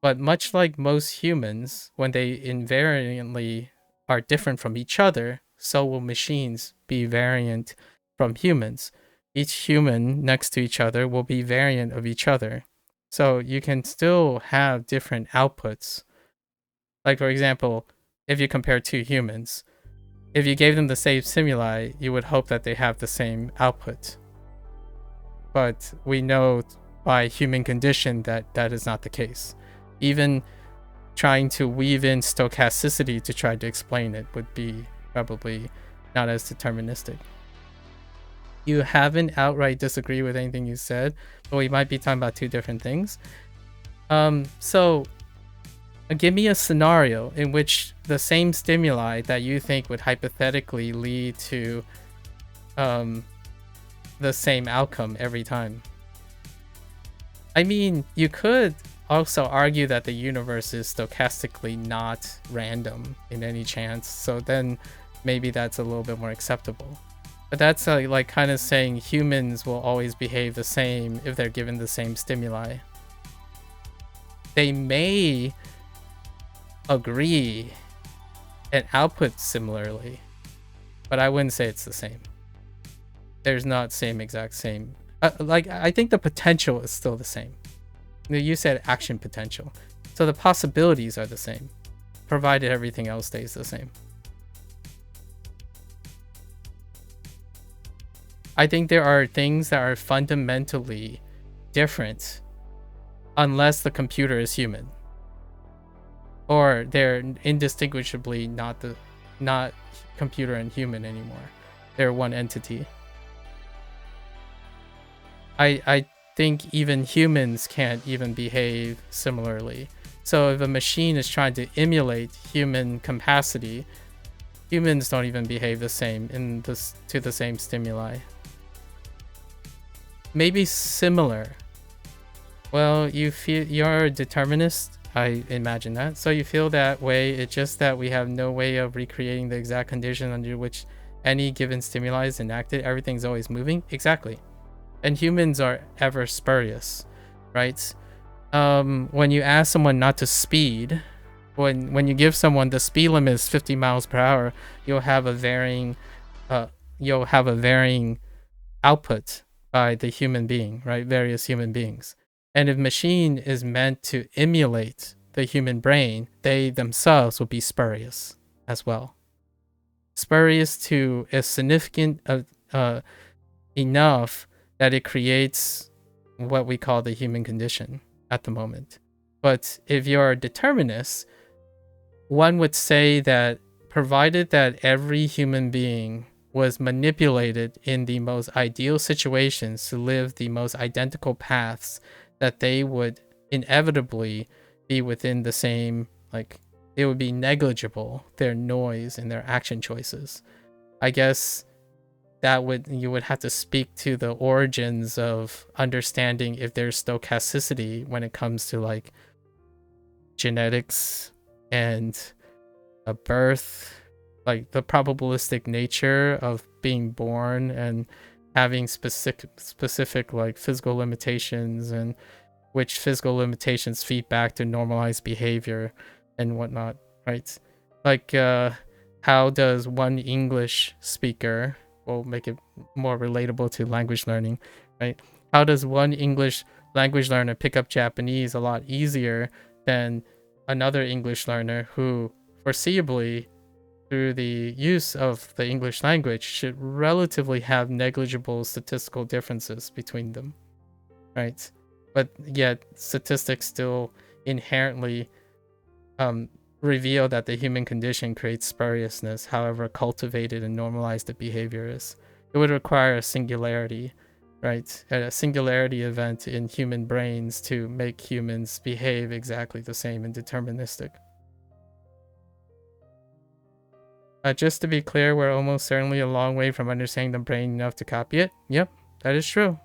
But much like most humans, when they invariantly are different from each other, so will machines be variant from humans. Each human next to each other will be variant of each other. So you can still have different outputs. Like, for example, if you compare two humans, if you gave them the same stimuli, you would hope that they have the same output. But we know by human condition that that is not the case. Even trying to weave in stochasticity to try to explain it would be probably not as deterministic. You haven't outright disagreed with anything you said, but we might be talking about two different things. So give me a scenario in which the same stimuli that you think would hypothetically lead to the same outcome every time. I mean, you could also argue that the universe is stochastically not random in any chance, so then maybe that's a little bit more acceptable. But that's like kind of saying humans will always behave the same if they're given the same stimuli. They may agree and output similarly, but I wouldn't say it's the same. There's not exact same. Like, I think the potential is still the same. You said action potential. So the possibilities are the same, provided everything else stays the same. I think there are things that are fundamentally different unless the computer is human. Or they're indistinguishably not computer and human anymore. They're one entity. I think even humans can't even behave similarly. So if a machine is trying to emulate human capacity, humans don't even behave the same to the same stimuli. Maybe similar. Well, you feel you're a determinist, I imagine that. So you feel that way. It's just that we have no way of recreating the exact condition under which any given stimuli is enacted, everything's always moving. Exactly. And humans are ever spurious, right? When you ask someone not to speed, when you give someone the speed limit is 50 miles per hour, you'll have a varying output by the human being, right? Various human beings. And if machine is meant to emulate the human brain, they themselves will be spurious as well. Spurious to a significant enough that it creates what we call the human condition at the moment. But if you're a determinist, one would say that provided that every human being was manipulated in the most ideal situations to live the most identical paths, that they would inevitably be within the same, like, it would be negligible, their noise and their action choices. I guess you would have to speak to the origins of understanding if there's stochasticity when it comes to like genetics and a birth, like the probabilistic nature of being born and having specific like physical limitations, and which physical limitations feed back to normalized behavior and whatnot, right? Like how does one English speaker, we'll make it more relatable to language learning, right? How does one English language learner pick up Japanese a lot easier than another English learner who foreseeably, through the use of the English language, should relatively have negligible statistical differences between them, right? But yet statistics still inherently reveal that the human condition creates spuriousness, however cultivated and normalized the behavior is. It would require a singularity, right? A singularity event in human brains to make humans behave exactly the same and deterministic. Just to be clear, we're almost certainly a long way from understanding the brain enough to copy it. Yep, that is true.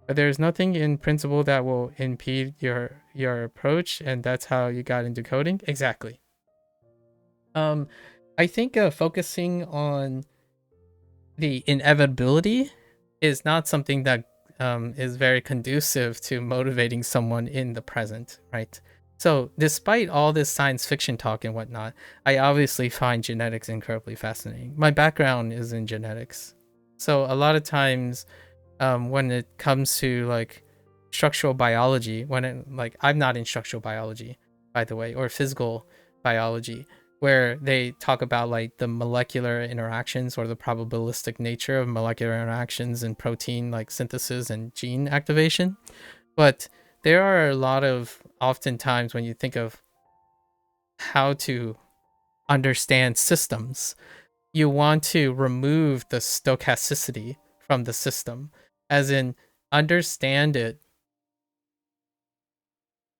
But there's nothing in principle that will impede your approach, and that's how you got into coding. Exactly. I think focusing on the inevitability is not something that is very conducive to motivating someone in the present, right? So despite all this science fiction talk and whatnot, I obviously find genetics incredibly fascinating. My background is in genetics. So a lot of times when it comes to like structural biology, I'm not in structural biology, by the way, or physical biology, where they talk about like the molecular interactions or the probabilistic nature of molecular interactions and protein like synthesis and gene activation. But there are a lot of, oftentimes when you think of how to understand systems, you want to remove the stochasticity from the system, as in understand it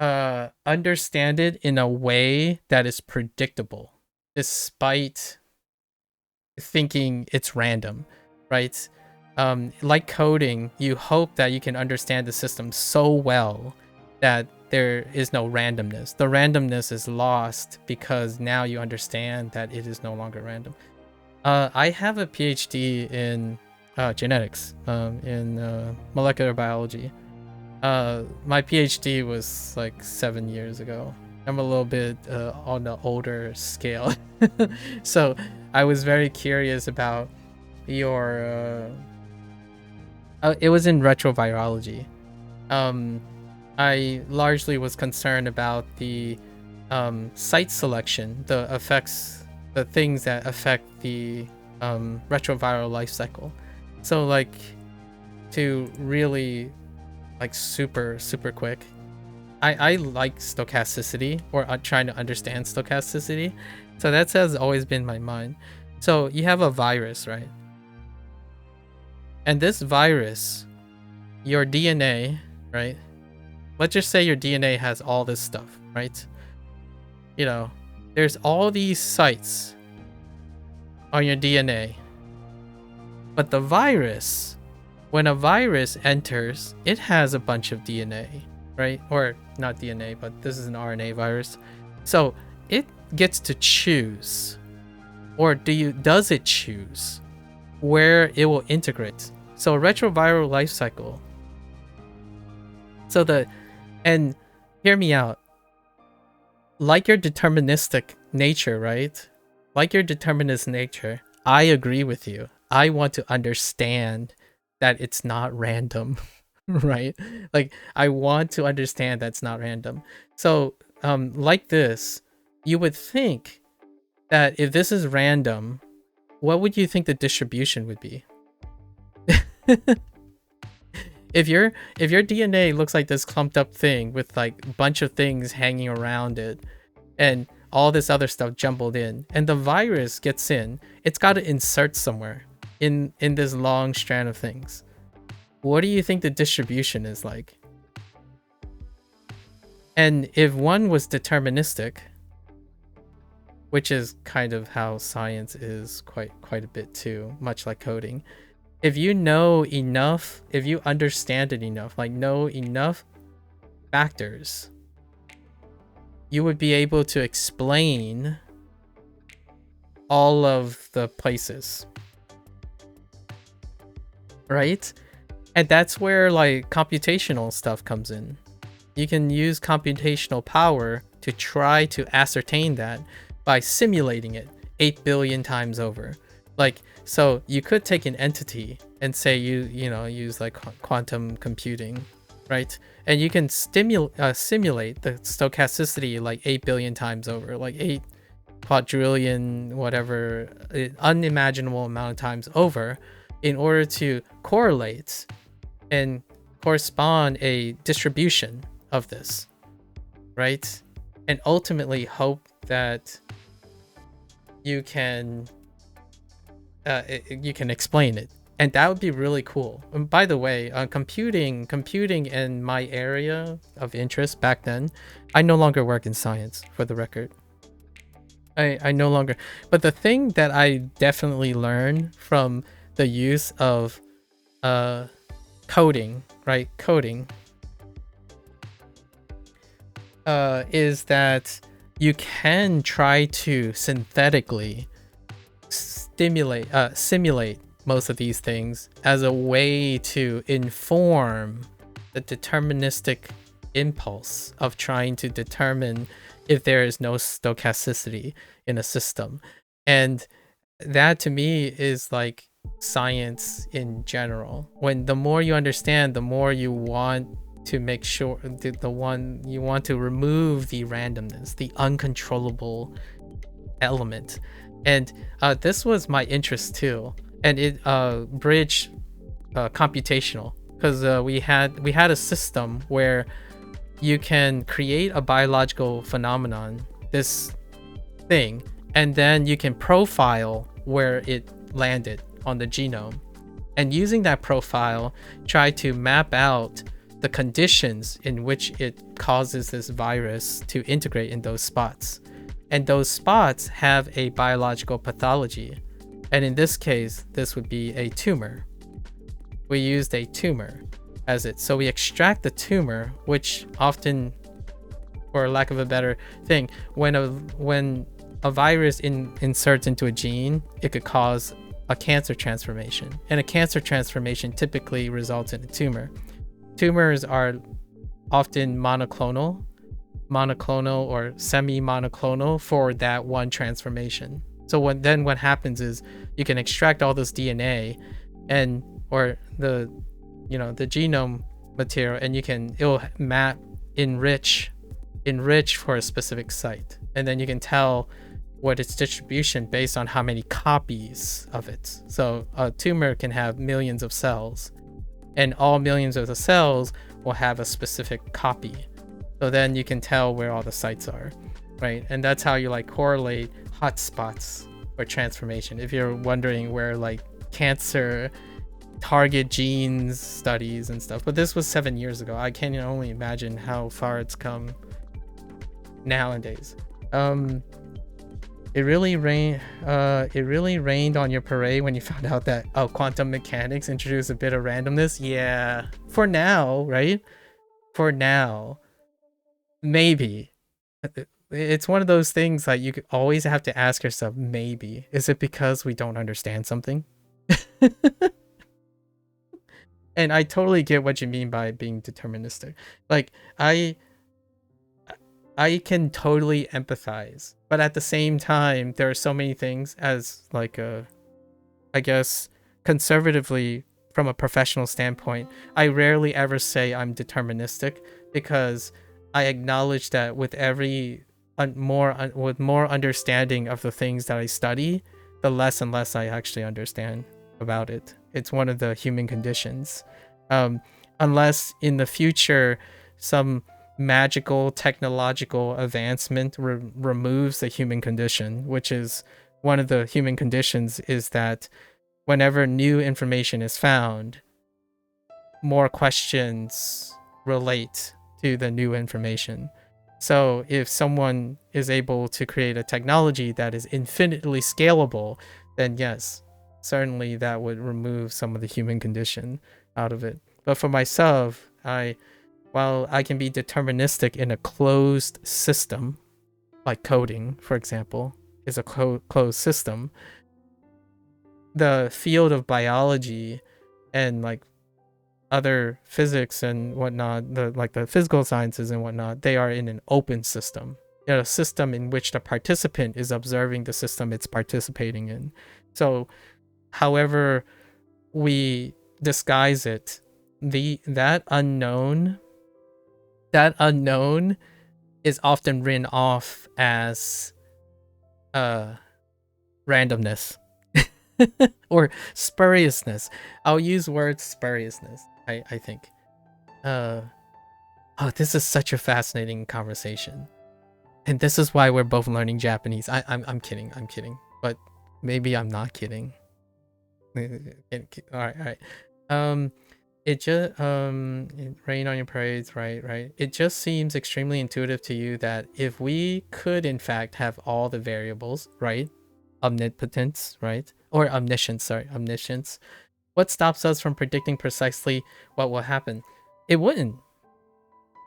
in a way that is predictable, despite thinking it's random, right? Like coding, you hope that you can understand the system so well that there is no randomness. The randomness is lost because now you understand that it is no longer random. I have a PhD in genetics, in molecular biology. My PhD was like 7 years ago. I'm a little bit on the older scale. So I was very curious about your it was in retrovirology. I largely was concerned about the site selection, the things that affect the retroviral life cycle. So like, to really like super quick, I like stochasticity, or trying to understand stochasticity. So that has always been my mind. So you have a virus, right? And this virus, your DNA, right? Let's just say your DNA has all this stuff, right? You know, there's all these sites on your DNA. But the virus, when a virus enters, it has a bunch of DNA, right? Or not DNA, but this is an RNA virus. So it gets to choose, or does it choose where it will integrate. So a retroviral life cycle. And hear me out. Like your deterministic nature, right? Like your determinist nature, I agree with you. I want to understand that it's not random, right? Like, I want to understand that's not random. So, like this, you would think that if this is random, what would you think the distribution would be? If your DNA looks like this clumped up thing with like a bunch of things hanging around it and all this other stuff jumbled in, and the virus gets in, it's got to insert somewhere in this long strand of things. What do you think the distribution is like? And if one was deterministic, which is kind of how science is quite a bit too, much like coding. If you know enough, if you understand it enough, like know enough factors, you would be able to explain all of the places, right? And that's where like computational stuff comes in. You can use computational power to try to ascertain that by simulating it 8 billion times over. Like, so you could take an entity and say you know use like quantum computing, right? And you can simulate the stochasticity like 8 billion times over, like 8 quadrillion whatever unimaginable amount of times over, in order to correlate and correspond a distribution of this, right? And ultimately hope that you can explain it, and that would be really cool. And by the way, computing in my area of interest back then, I no longer work in science, for the record. I no longer, but the thing that I definitely learned from the use of coding, right? Coding is that you can try to synthetically simulate most of these things as a way to inform the deterministic impulse of trying to determine if there is no stochasticity in a system. And that to me is like science in general. When the more you understand, the more you want to make sure you want to remove the randomness, the uncontrollable element. And this was my interest too, and it bridged computational, because we had a system where you can create a biological phenomenon, this thing, and then you can profile where it landed on the genome, and using that profile try to map out the conditions in which it causes this virus to integrate in those spots. And those spots have a biological pathology. And in this case, this would be a tumor. We used a tumor as it. So we extract the tumor, which often, for lack of a better thing, when a virus inserts into a gene, it could cause a cancer transformation. And a cancer transformation typically results in a tumor. Tumors are often monoclonal or semi-monoclonal for that one transformation. So what happens is you can extract all this DNA or the genome material, and it'll enrich for a specific site, and then you can tell what its distribution based on how many copies of it. So a tumor can have millions of cells, and all millions of the cells will have a specific copy. So then you can tell where all the sites are, right? And that's how you like correlate hotspots for transformation. If you're wondering where like cancer target genes studies and stuff, but this was 7 years ago. I can only imagine how far it's come nowadays. It really rained on your parade when you found out that quantum mechanics introduced a bit of randomness. Yeah, for now, right? For now, maybe. It's one of those things that you always have to ask yourself, maybe. Is it because we don't understand something? And I totally get what you mean by being deterministic. Like I can totally empathize, but at the same time, there are so many things as like I guess conservatively from a professional standpoint, I rarely ever say I'm deterministic because I acknowledge that with every with more understanding of the things that I study, the less and less I actually understand about it. It's one of the human conditions. Unless in the future some magical technological advancement removes the human condition, which is one of the human conditions is that whenever new information is found, more questions relate to the new information. So if someone is able to create a technology that is infinitely scalable, then yes, certainly that would remove some of the human condition out of it. But for myself, while I can be deterministic in a closed system, like coding, for example, is a closed system, the field of biology and like other physics and whatnot, the physical sciences and whatnot, they are in an open system. You know, a system in which the participant is observing the system it's participating in. So, however we disguise it, that unknown is often written off as randomness or spuriousness. I'll use words spuriousness, I think. Oh, this is such a fascinating conversation. And this is why we're both learning Japanese. I'm kidding, but maybe I'm not kidding. All right. It just rain on your parades, right. It just seems extremely intuitive to you that if we could in fact have all the variables, right, omnipotence, right, or omniscience, what stops us from predicting precisely what will happen? It wouldn't.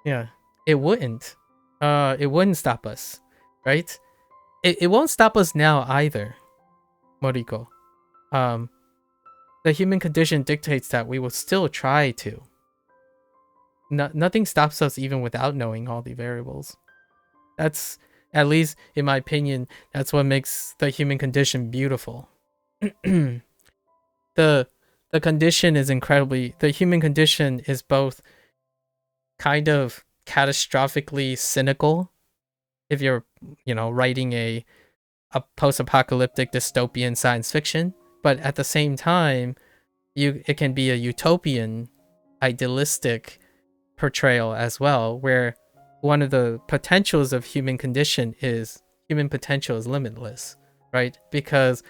Yeah, it wouldn't. It wouldn't stop us, right? It won't stop us now either, Moriko. The human condition dictates that we will still try to. Nothing stops us even without knowing all the variables. That's, at least in my opinion, that's what makes the human condition beautiful. The condition is incredibly, the human condition is both kind of catastrophically cynical if you're, writing a post-apocalyptic dystopian science fiction, but at the same time, it can be a utopian, idealistic portrayal as well, where one of the potentials of human potential is limitless, right? Because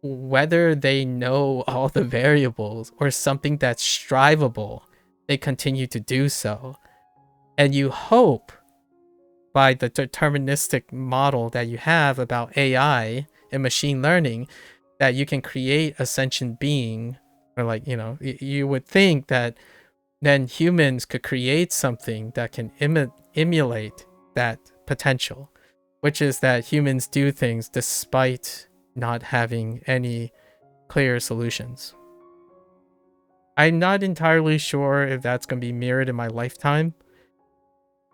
whether they know all the variables or something that's strivable, they continue to do so. And you hope by the deterministic model that you have about AI and machine learning that you can create a sentient being, or you would think that then humans could create something that can emulate that potential, which is that humans do things despite not having any clear solutions. I'm not entirely sure if that's going to be mirrored in my lifetime.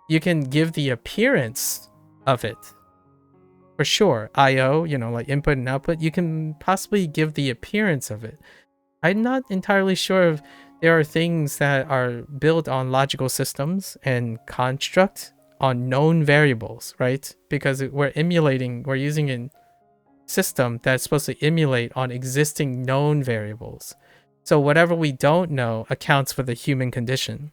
You can give the appearance of it. For sure, I/O, like input and output, you can possibly give the appearance of it. I'm not entirely sure if there are things that are built on logical systems and construct on known variables, right? Because we're using a system that's supposed to emulate on existing known variables. So whatever we don't know accounts for the human condition,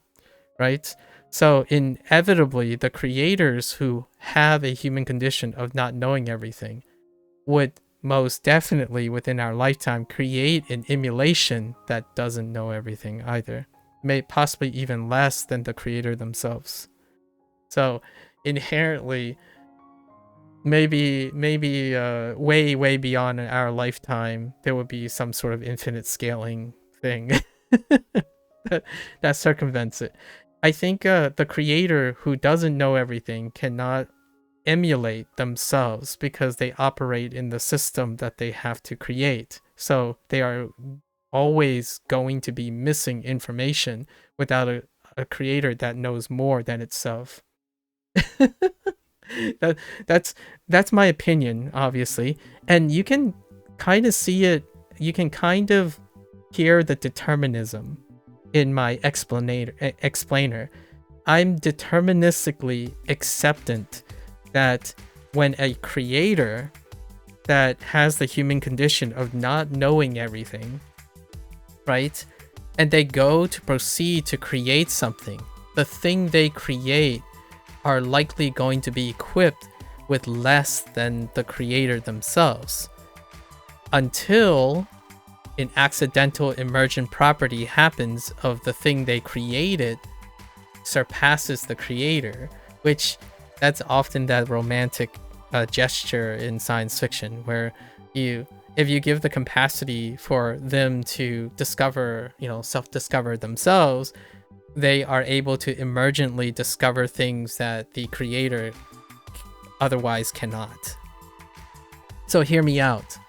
right? So inevitably, the creators who have a human condition of not knowing everything would most definitely within our lifetime create an emulation that doesn't know everything either, possibly even less than the creator themselves. So inherently, maybe way beyond our lifetime, there would be some sort of infinite scaling thing that circumvents it. I think the creator who doesn't know everything cannot emulate themselves because they operate in the system that they have to create, So they are always going to be missing information without a creator that knows more than itself. that that's my opinion, obviously. And you can kind of see it, you can kind of hear the determinism in my explainer. I'm deterministically acceptant that when a creator that has the human condition of not knowing everything, right, and they go to proceed to create something, the thing they create are likely going to be equipped with less than the creator themselves, until an accidental emergent property happens of the thing they created surpasses the creator, which that's often that romantic gesture in science fiction where if you give the capacity for them to discover, self-discover themselves, they are able to emergently discover things that the creator otherwise cannot. So hear me out.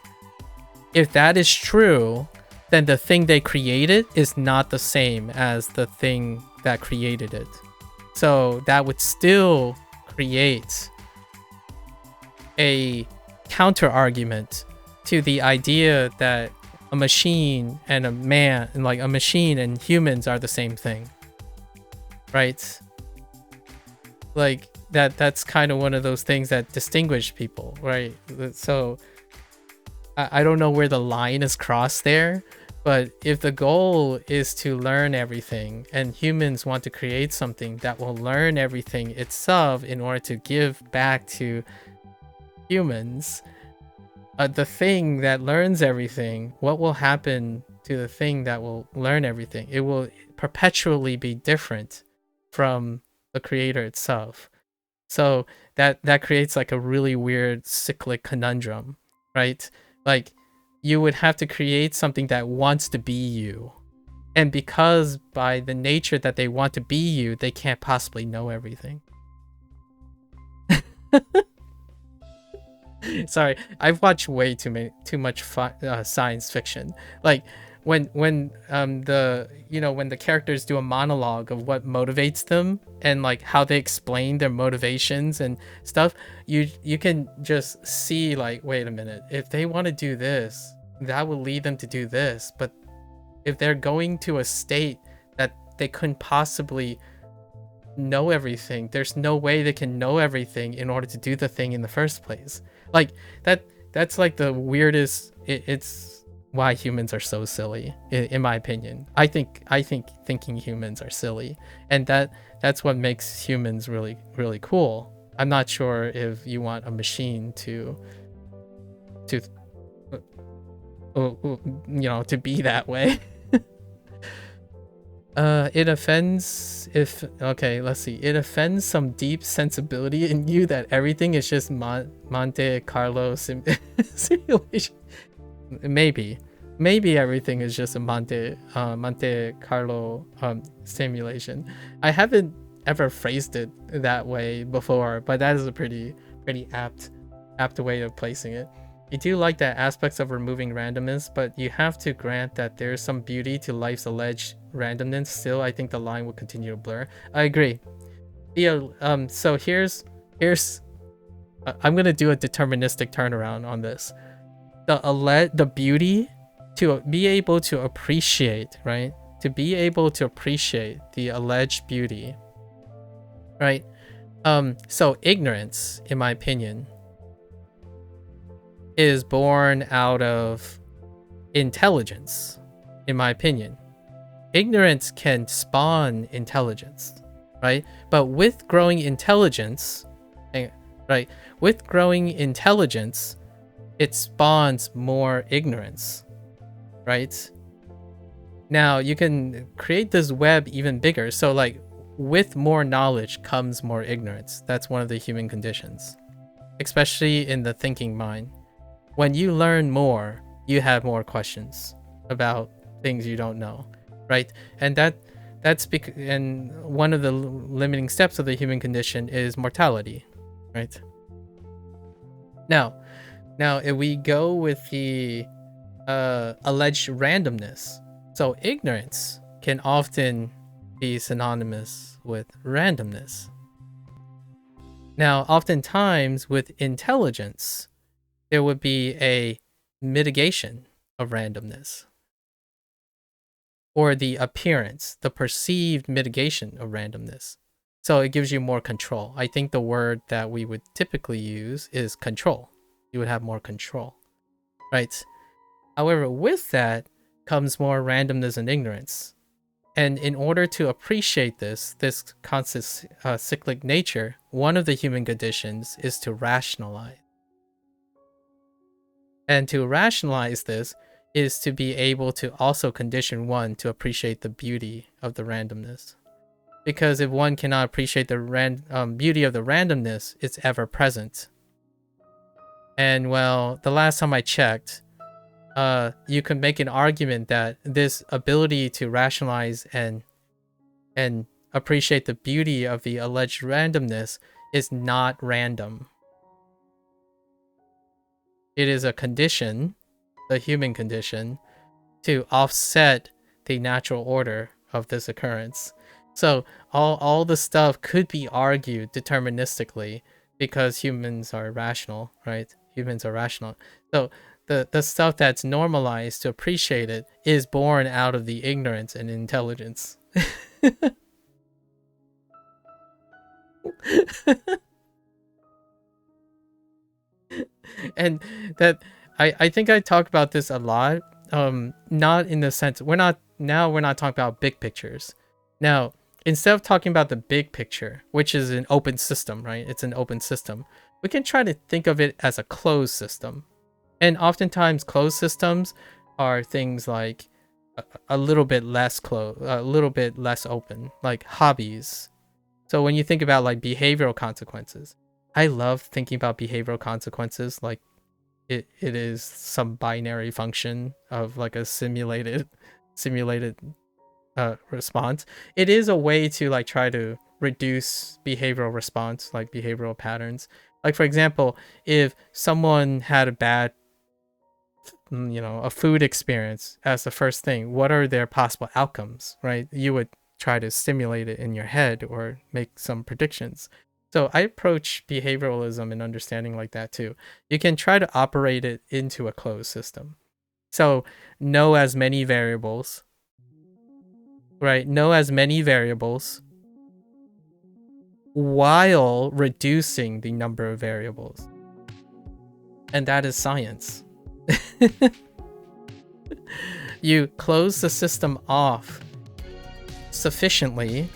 If that is true, then the thing they created is not the same as the thing that created it. So that would still create a counter argument to the idea that a machine and a man, and like a machine and humans are the same thing, right? Like that's kind of one of those things that distinguish people, right? So I don't know where the line is crossed there, but if the goal is to learn everything and humans want to create something that will learn everything itself in order to give back to humans, the thing that learns everything, what will happen to the thing that will learn everything? It will perpetually be different from the creator itself. So that creates like a really weird cyclic conundrum, right? Like you would have to create something that wants to be you. And because by the nature that they want to be you, they can't possibly know everything. Sorry, I've watched way too much science fiction. Like when the characters do a monologue of what motivates them and like how they explain their motivations and stuff, you can just see like, wait a minute, if they want to do this, that will lead them to do this. But if they're going to a state that they couldn't possibly know everything, there's no way they can know everything in order to do the thing in the first place. Like that's like the weirdest. It's why humans are so silly, in my opinion. I think thinking humans are silly, and that's what makes humans really, really cool. I'm not sure if you want a machine to be that way. It offends let's see. It offends some deep sensibility in you that everything is just Monte Carlo simulation. Maybe everything is just a Monte Carlo simulation. I haven't ever phrased it that way before, but that is a pretty apt way of placing it. I do like that aspects of removing randomness, but you have to grant that there's some beauty to life's alleged randomness. Still, I think the line will continue to blur. I agree. Yeah. So here's I'm gonna do a deterministic turnaround on this. The beauty to be able to appreciate, right? To be able to appreciate the alleged beauty, right? So ignorance, in my opinion, is born out of intelligence, in my opinion. Ignorance can spawn intelligence, right? But with growing intelligence, right? With growing intelligence, it spawns more ignorance, right? Now you can create this web even bigger. So like with more knowledge comes more ignorance. That's one of the human conditions, especially in the thinking mind. When you learn more, you have more questions about things you don't know, right? And that's because, and one of the limiting steps of the human condition is mortality, right? Now if we go with the alleged randomness. So ignorance can often be synonymous with randomness. Now, oftentimes with intelligence, there would be a mitigation of randomness, or the appearance, the perceived mitigation of randomness. So it gives you more control. I think the word that we would typically use is control. You would have more control, right? However, with that comes more randomness and ignorance. And in order to appreciate this constant cyclic nature, one of the human conditions is to rationalize. And to rationalize this is to be able to also condition one to appreciate the beauty of the randomness. Because if one cannot appreciate the beauty of the randomness, it's ever present. And well, the last time I checked, you could make an argument that this ability to rationalize and appreciate the beauty of the alleged randomness is not random. It is a condition, the human condition, to offset the natural order of this occurrence. So all the stuff could be argued deterministically because humans are rational, right? Humans are rational. So the stuff that's normalized to appreciate it is born out of the ignorance and intelligence. And that I think I talk about this a lot. Not in the sense we're not talking about big pictures. Now, instead of talking about the big picture, which is an open system, right? It's an open system. We can try to think of it as a closed system. And oftentimes closed systems are things like a little bit less closed, a little bit less open, like hobbies. So when you think about like behavioral consequences, I love thinking about behavioral consequences like it is some binary function of like a simulated response. It is a way to like try to reduce behavioral response, like behavioral patterns. Like for example, if someone had a bad, a food experience as the first thing, what are their possible outcomes, right? You would try to simulate it in your head or make some predictions. So I approach behavioralism and understanding like that too. You can try to operate it into a closed system. So know as many variables, right? Know as many variables while reducing the number of variables. And that is science. You close the system off sufficiently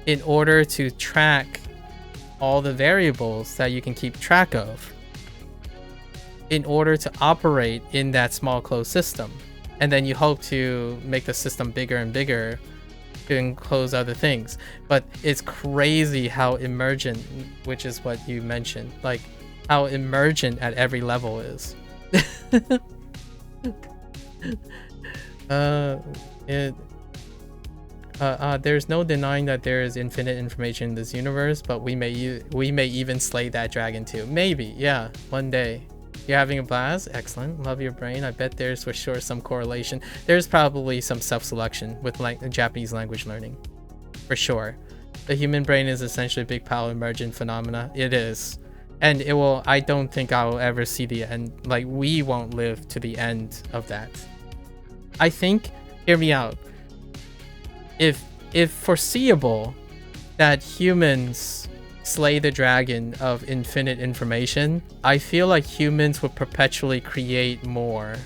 in order to track all the variables that you can keep track of in order to operate in that small closed system. And then you hope to make the system bigger and bigger to enclose other things. But it's crazy how emergent, which is what you mentioned, like how emergent at every level is. There's no denying that there is infinite information in this universe, but we may even slay that dragon too. Maybe, yeah, one day. You're having a blast? Excellent. Love your brain. I bet there's for sure some correlation. There's probably some self-selection with like Japanese language learning. For sure. The human brain is essentially a big pile of emergent phenomena. It is. And it will, I don't think I will ever see the end. Like, we won't live to the end of that. I think, hear me out. If foreseeable that humans slay the dragon of infinite information, I feel like humans would perpetually create more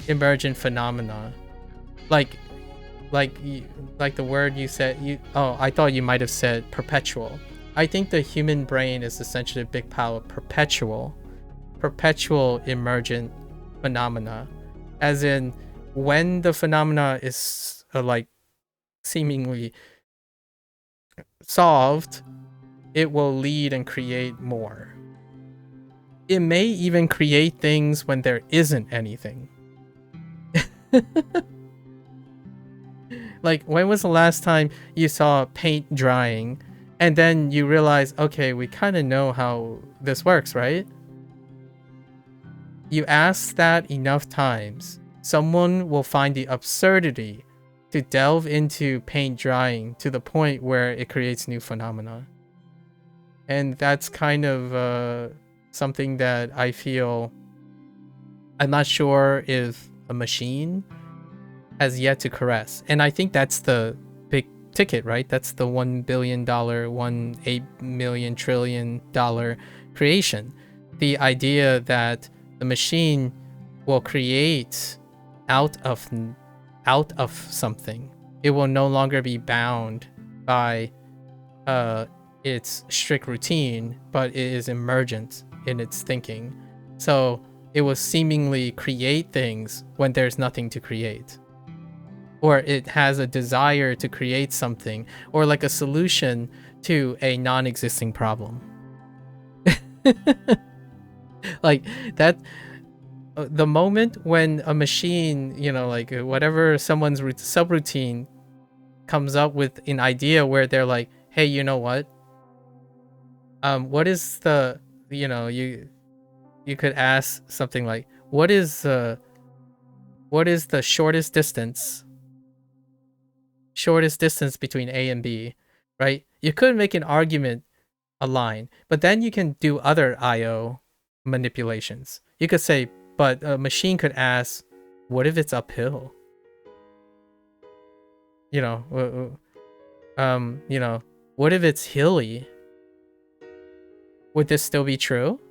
emergent phenomena. Like the word you said, I thought you might have said perpetual. I think the human brain is essentially a big pile of perpetual emergent phenomena. As in, when the phenomena is like seemingly solved, it will lead and create more. It may even create things when there isn't anything. Like, when was the last time you saw paint drying and then you realize, okay, we kind of know how this works, right? you ask that enough times, someone will find the absurdity to delve into paint drying to the point where it creates new phenomena. And that's kind of something that I feel I'm not sure if a machine has yet to caress. And I think that's the big ticket, right? That's the $1 billion, 8 million trillion dollar creation. The idea that the machine will create out of something. It will no longer be bound by its strict routine, but it is emergent in its thinking. So it will seemingly create things when there's nothing to create. Or it has a desire to create something, or like a solution to a non-existing problem. Like that, the moment when a machine, like whatever someone's subroutine comes up with an idea where they're like, hey, you know what? What is the, you could ask something like, what is the shortest distance between A and B, right? You could make an argument a line, but then you can do other IO manipulations. You could say, but a machine could ask, what if it's uphill? What if it's hilly? Would this still be true?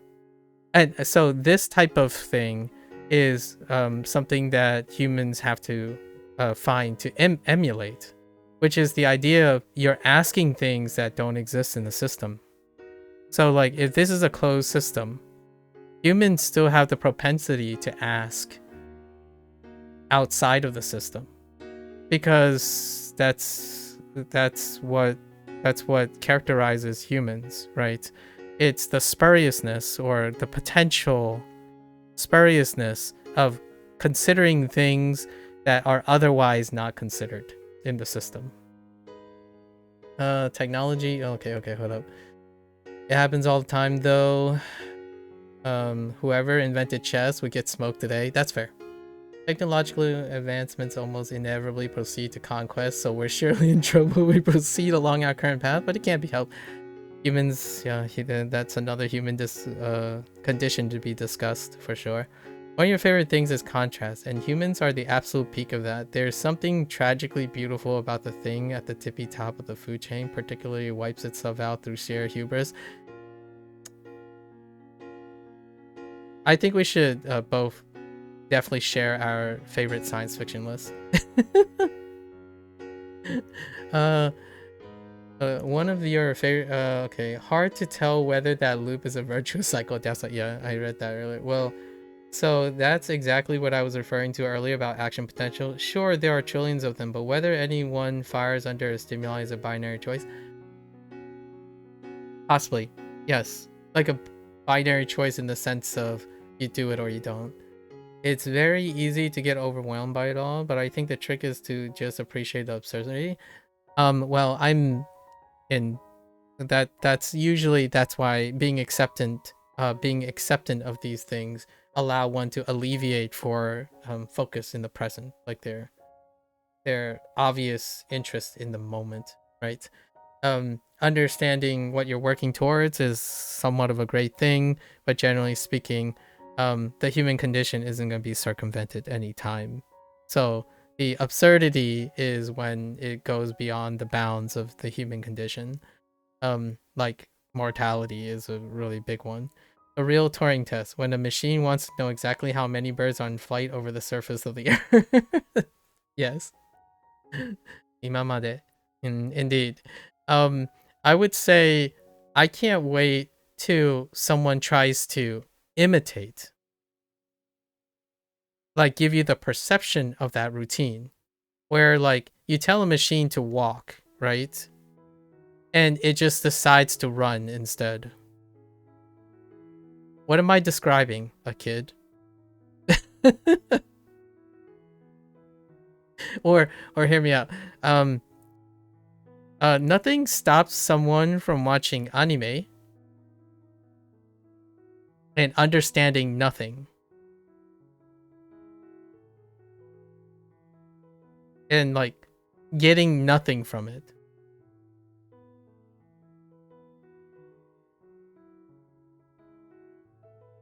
And so this type of thing is something that humans have to find to emulate, which is the idea of you're asking things that don't exist in the system. So like if this is a closed system, humans still have the propensity to ask outside of the system, because that's what characterizes humans, right? It's the spuriousness or the potential spuriousness of considering things that are otherwise not considered in the system. Technology. Okay, hold up. It happens all the time though. Whoever invented chess would get smoked today. That's fair. Technological advancements almost inevitably proceed to conquest, so we're surely in trouble. We proceed along our current path, but it can't be helped. Humans, yeah, that's another human condition to be discussed for sure. One of your favorite things is contrast, and humans are the absolute peak of that. There's something tragically beautiful about the thing at the tippy top of the food chain, particularly wipes itself out through sheer hubris. I think we should both definitely share our favorite science fiction list. One of your favorite, okay, hard to tell whether that loop is a virtuous cycle. That's like, yeah, I read that earlier. Well, so that's exactly what I was referring to earlier about action potential. Sure, there are trillions of them, but whether anyone fires under a stimuli is a binary choice. Possibly, yes. Like a binary choice in the sense of you do it or you don't. It's very easy to get overwhelmed by it all, but I think the trick is to just appreciate the absurdity. Well, I'm in that. That's why being acceptant of these things allow one to alleviate for focus in the present, like their obvious interest in the moment, right? Understanding what you're working towards is somewhat of a great thing, but generally speaking, the human condition isn't going to be circumvented anytime. So the absurdity is when it goes beyond the bounds of the human condition. Like mortality is a really big one. A real Turing test, when a machine wants to know exactly how many birds are in flight over the surface of the earth. Yes. Imamade. Indeed. I would say I can't wait till someone tries to imitate, like give you the perception of that routine, where like you tell a machine to walk, right? And it just decides to run instead. What am I describing? A kid? or hear me out. Nothing stops someone from watching anime and understanding nothing. and like getting nothing from it.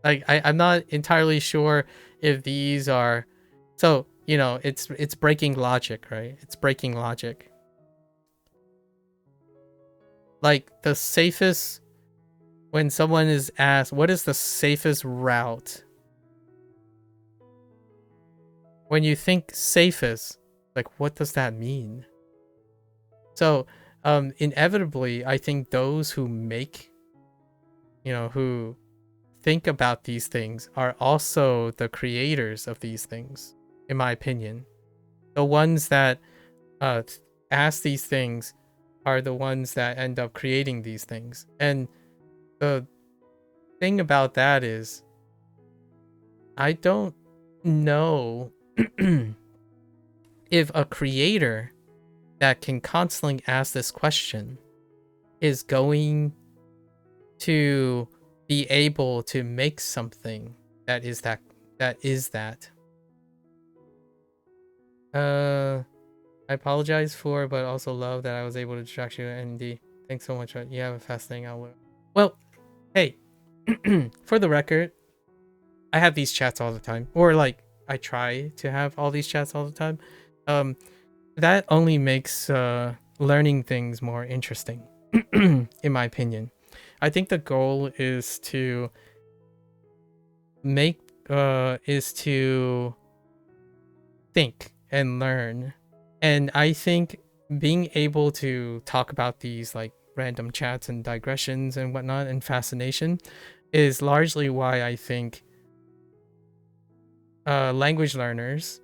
Like I'm not entirely sure if these are, so you know, it's breaking logic, right? It's breaking logic. Like the safest, when someone is asked what is the safest route, when you think safest, like what does that mean? So inevitably I think those who make, you know, who think about these things are also the creators of these things, in my opinion. The ones that ask these things are the ones that end up creating these things. And the thing about that is, I don't know if a creator that can constantly ask this question is going to be able to make something that is that. I apologize for, but also love that I was able to distract you, ND. Thanks so much. You have a fascinating outlook. Well, hey, for the record, I have these chats all the time, or like I try to have all these chats all the time. That only makes learning things more interesting, in my opinion. I think the goal is to make is to think and learn, and I think being able to talk about these like random chats and digressions and whatnot and fascination is largely why I think language learners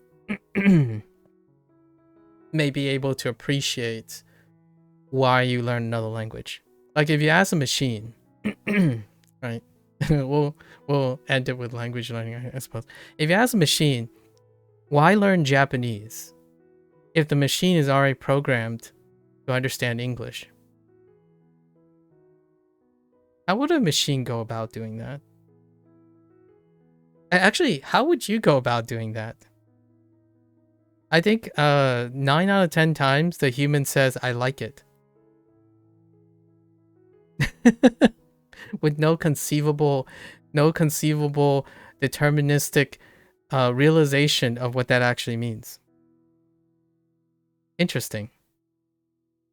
may be able to appreciate why you learn another language. Like if you ask a machine, right? we'll end it with language learning, I suppose. If you ask a machine, why learn Japanese if the machine is already programmed to understand English? How would a machine go about doing that? Actually, how would you go about doing that? I think 9 out of 10 times the human says, I like it. With no conceivable deterministic realization of what that actually means. Interesting.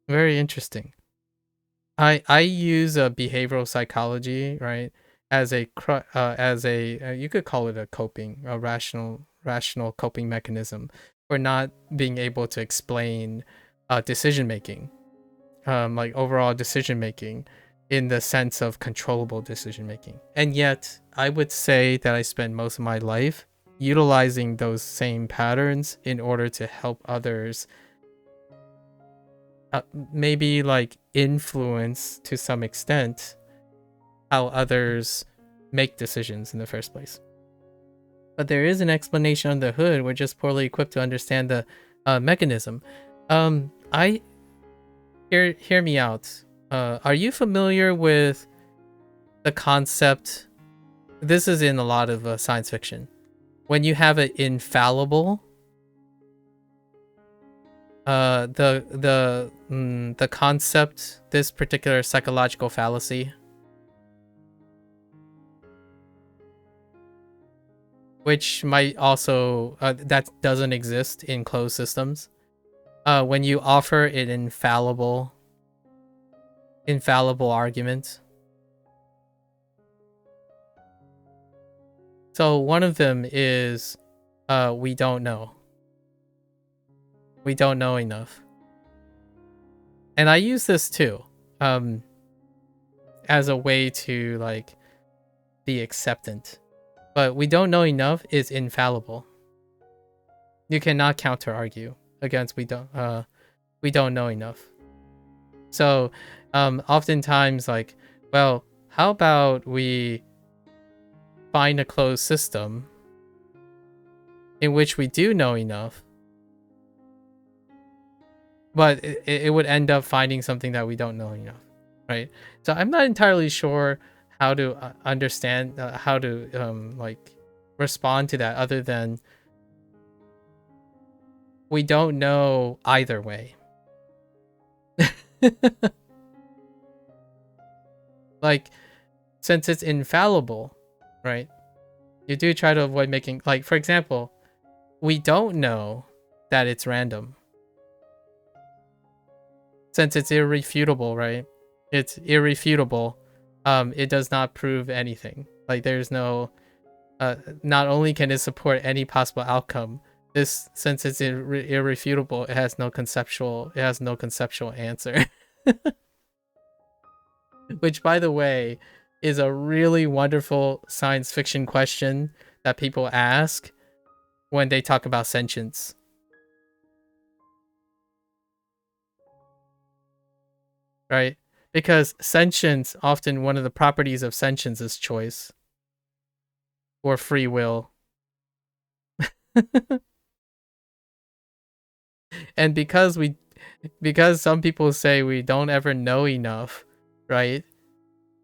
Very interesting. I use behavioral psychology, right, as a you could call it a rational coping mechanism for not being able to explain decision making, like overall decision making, in the sense of controllable decision making. And yet, I would say that I spend most of my life utilizing those same patterns in order to help others, maybe like influence to some extent how others make decisions in the first place. But there is an explanation under the hood. We're just poorly equipped to understand the mechanism. I hear me out. Are you familiar with the concept? This is in a lot of science fiction. When you have an infallible, the concept, this particular psychological fallacy, which might also that doesn't exist in closed systems. When you offer an infallible argument. So one of them is we don't know. We don't know enough. And I use this too, as a way to like be acceptant. But we don't know enough is infallible. You cannot counter argue against we don't know enough. So oftentimes like, well, how about we find a closed system in which we do know enough, but it would end up finding something that we don't know enough, right? So I'm not entirely sure how to understand how to like respond to that, other than we don't know either way. Like, since it's infallible, right? You do try to avoid making, like, for example, we don't know that it's random. Since it's irrefutable, right? It's irrefutable. It does not prove anything. Like, there's no, not only can it support any possible outcome, this, since it's irrefutable, it has no conceptual answer. Which, by the way, is a really wonderful science fiction question that people ask when they talk about sentience. Right? Because sentience, often one of the properties of sentience is choice or free will. And because some people say we don't ever know enough, right?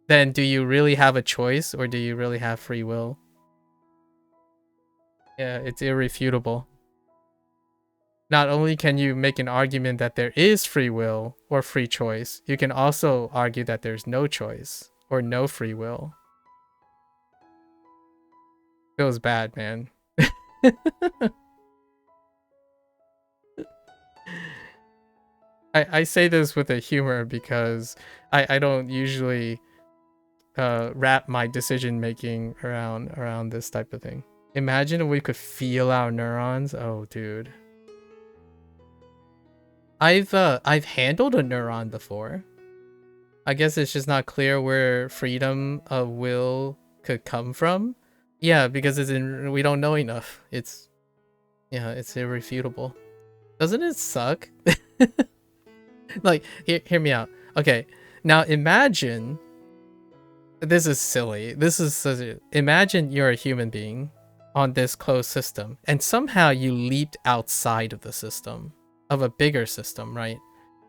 Then do you really have a choice, or do you really have free will? Yeah, it's irrefutable. Not only can you make an argument that there is free will or free choice, you can also argue that there's no choice or no free will. Feels bad, man. I say this with a humor because I don't usually wrap my decision making around this type of thing. Imagine if we could feel our neurons. Oh, dude. I've handled a neuron before. I guess it's just not clear where freedom of will could come from. Yeah, because we don't know enough. It's irrefutable. Doesn't it suck? Like, hear me out. Okay, now imagine. This is silly. Imagine you're a human being on this closed system, and somehow you leaped outside of the system, of a bigger system, right?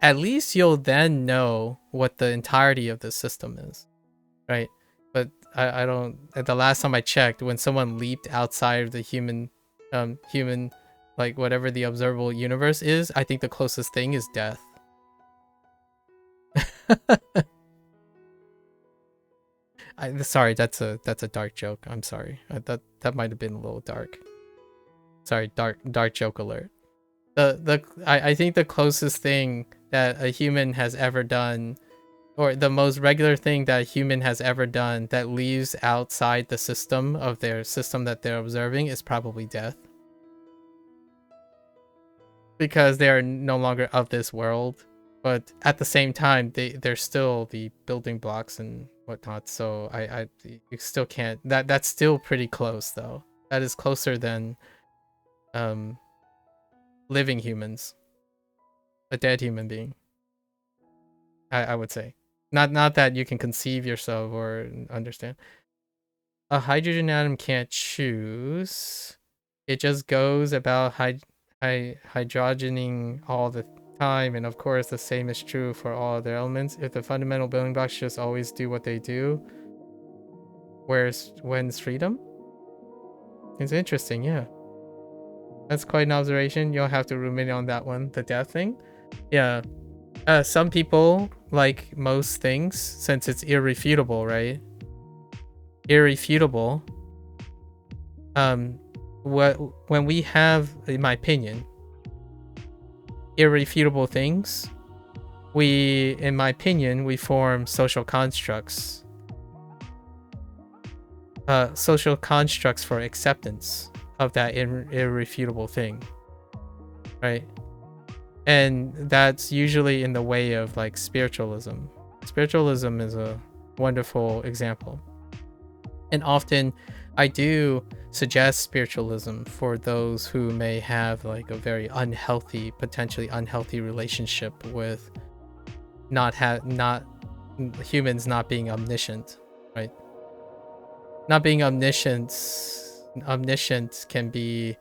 At least you'll then know what the entirety of the system is, right? But I don't. At the last time I checked, when someone leaped outside of the human, like whatever the observable universe is, I think the closest thing is death. Sorry, that's a dark joke. I'm sorry. That might have been a little dark. Sorry, dark joke alert. I think the closest thing that a human has ever done, or the most regular thing that a human has ever done that leaves outside the system of their system that they're observing, is probably death. Because they are no longer of this world, but at the same time they're still the building blocks and whatnot. So you still can't. That's still pretty close though. That is closer than living humans, a dead human being. I would say, not that you can conceive yourself or understand. A hydrogen atom can't choose. It just goes about hydrogening all the time, and of course the same is true for all other elements. If the fundamental building blocks just always do what they do, when's freedom? It's interesting, yeah. That's quite an observation. You'll have to ruminate on that one, the death thing. Yeah. Some people, like most things, since it's irrefutable, right? Irrefutable. When we have, in my opinion, irrefutable things, in my opinion, we form social constructs. Social constructs for acceptance of that irrefutable thing, right? And that's usually in the way of like spiritualism. Spiritualism is a wonderful example. And often I do suggest spiritualism for those who may have like a very unhealthy, potentially unhealthy relationship with humans not being omniscient, right? Not being omniscient can be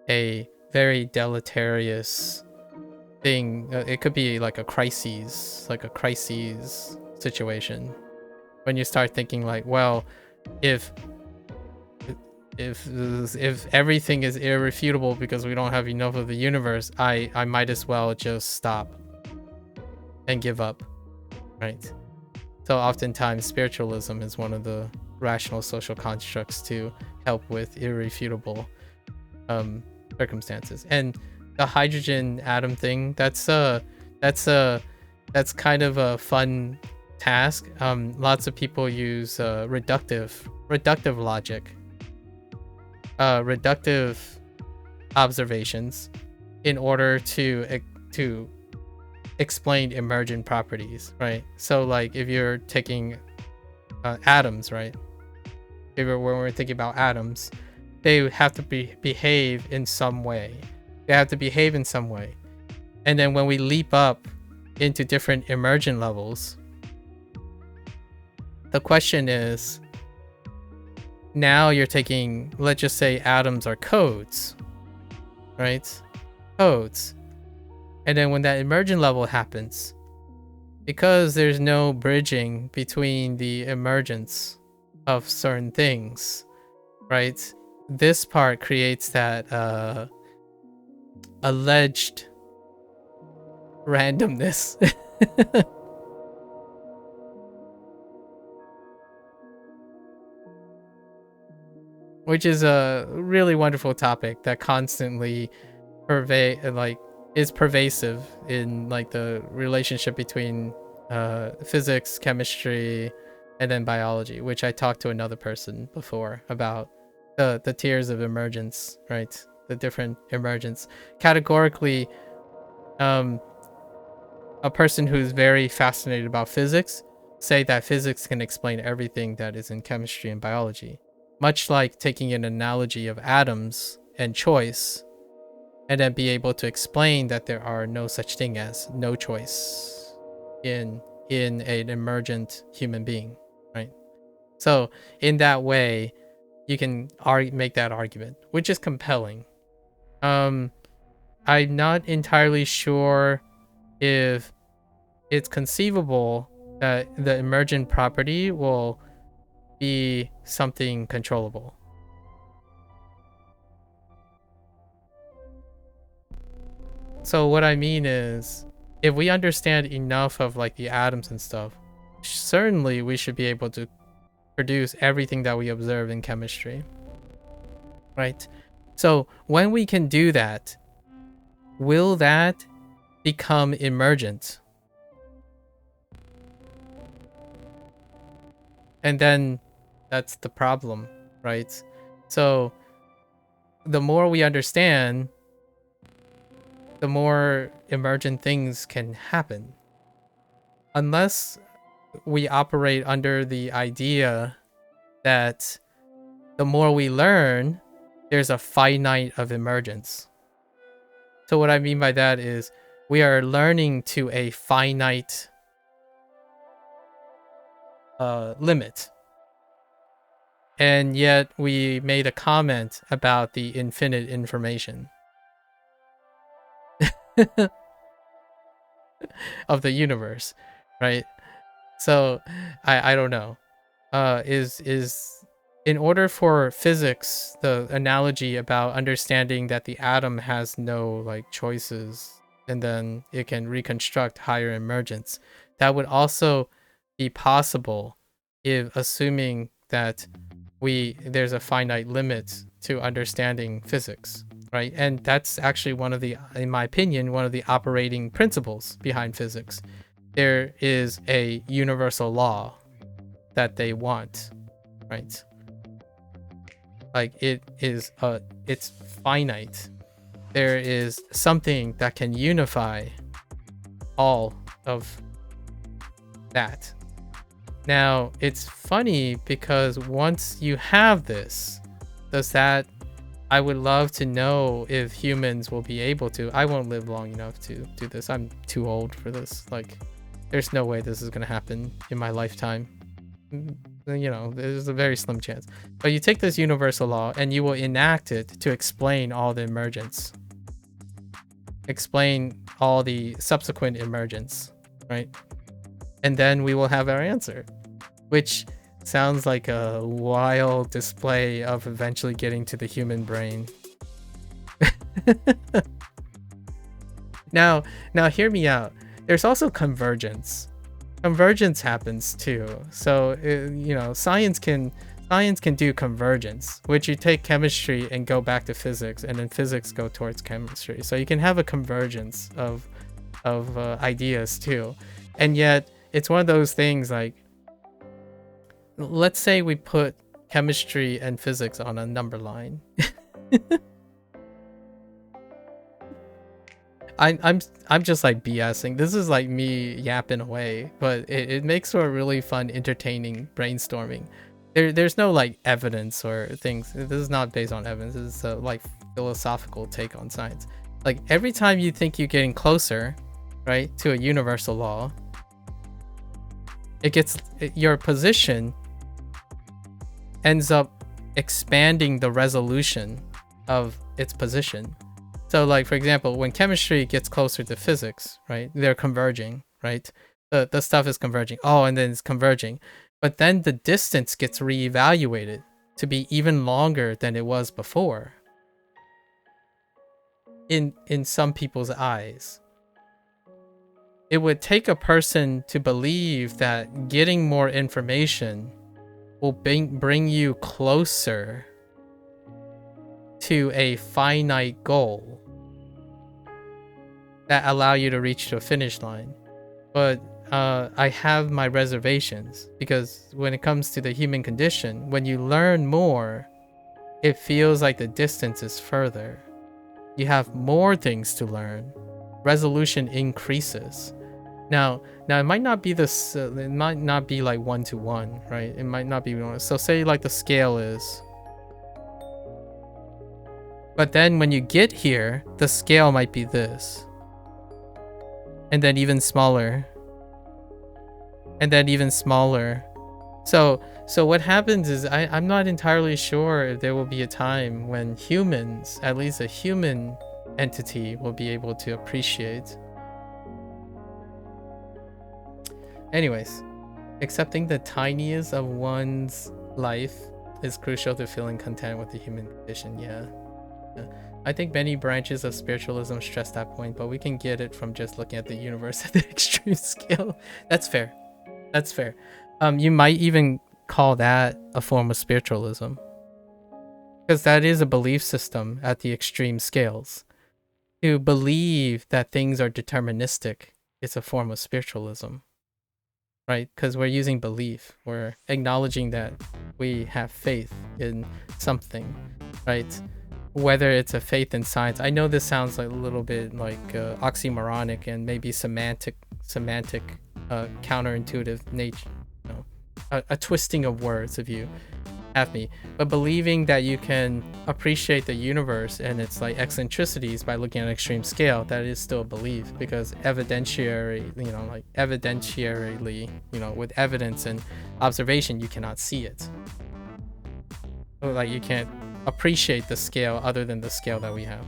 a very deleterious thing. It could be like a crisis situation when you start thinking like, well, if if everything is irrefutable because we don't have enough of the universe, I might as well just stop and give up, right? So oftentimes spiritualism is one of the rational social constructs to help with irrefutable circumstances. And the hydrogen atom thing, that's kind of a fun task. Lots of people use reductive logic, reductive observations in order to explain emergent properties, right? So like if you're taking atoms, right? When we're thinking about atoms, they have to behave in some way. They have to behave in some way. And then when we leap up into different emergent levels, the question is, now you're taking, let's just say atoms are codes, right? Codes. And then when that emergent level happens, because there's no bridging between the emergence of certain things, right? This part creates that alleged randomness. Which is a really wonderful topic that constantly is pervasive in like the relationship between physics, chemistry, and then biology, which I talked to another person before about the tiers of emergence, right? The different emergence. Categorically, a person who's very fascinated about physics say that physics can explain everything that is in chemistry and biology. Much like taking an analogy of atoms and choice, and then be able to explain that there are no such thing as no choice in an emergent human being, right? So in that way, you can make that argument, which is compelling. I'm not entirely sure if it's conceivable that the emergent property will be something controllable. So what I mean is, if we understand enough of like the atoms and stuff, certainly we should be able to produce everything that we observe in chemistry, right? So when we can do that, will that become emergent? And then that's the problem, right? So the more we understand, the more emergent things can happen. Unless we operate under the idea that the more we learn, there's a finite of emergence. So what I mean by that is we are learning to a finite limit. And yet we made a comment about the infinite information of the universe, right? So I don't know. Is in order for physics, the analogy about understanding that the atom has no like choices and then it can reconstruct higher emergence, that would also be possible if assuming that there's a finite limit to understanding physics, right? And that's actually one of the, in my opinion, one of the operating principles behind physics. There is a universal law that they want, right? Like it's finite. There is something that can unify all of that. Now, it's funny because once you have this, I would love to know if humans will be able to. I won't live long enough to do this. I'm too old for this. Like, there's no way this is going to happen in my lifetime. You know, there's a very slim chance. But you take this universal law and you will enact it to explain all the emergence. Explain all the subsequent emergence, right? And then we will have our answer, which Sounds like a wild display of eventually getting to the human brain. Now hear me out. There's also convergence. Convergence happens too. So you know, science can do convergence, which you take chemistry and go back to physics, and then physics go towards chemistry. So you can have a convergence of ideas too. And yet it's one of those things like, let's say we put chemistry and physics on a number line. I'm just like BSing. This is like me yapping away, but it makes for a really fun, entertaining brainstorming. There's no like evidence or things. This is not based on evidence. This is a like philosophical take on science. Like every time you think you're getting closer, right, to a universal law, your position ends up expanding the resolution of its position. So like, for example, when chemistry gets closer to physics, right, they're converging, right? The stuff is converging. Oh, and then it's converging. But then the distance gets reevaluated to be even longer than it was before in some people's eyes. It would take a person to believe that getting more information will bring you closer to a finite goal that allow you to reach to a finish line. But I have my reservations, because when it comes to the human condition, when you learn more, it feels like the distance is further. You have more things to learn. Resolution increases. Now it might not be this. It might not be like 1-to-1, right? It might not be one. So say like the scale is. But then when you get here, the scale might be this. And then even smaller. And then even smaller. So what happens is I'm not entirely sure if there will be a time when humans, at least a human entity, will be able to appreciate. Anyways, accepting the tiniest of one's life is crucial to feeling content with the human condition. Yeah. I think many branches of spiritualism stress that point, but we can get it from just looking at the universe at the extreme scale. That's fair. That's fair. You might even call that a form of spiritualism, because that is a belief system at the extreme scales. To believe that things are deterministic is a form of spiritualism, right? Because we're using belief. We're acknowledging that we have faith in something, right? Whether it's a faith in science. I know this sounds like a little bit like oxymoronic and maybe semantic counterintuitive nature, you know, a twisting of words if you have me. But believing that you can appreciate the universe and its like eccentricities by looking at an extreme scale, that is still a belief, because evidentiarily, with evidence and observation, you cannot see it. Like you can't appreciate the scale other than the scale that we have.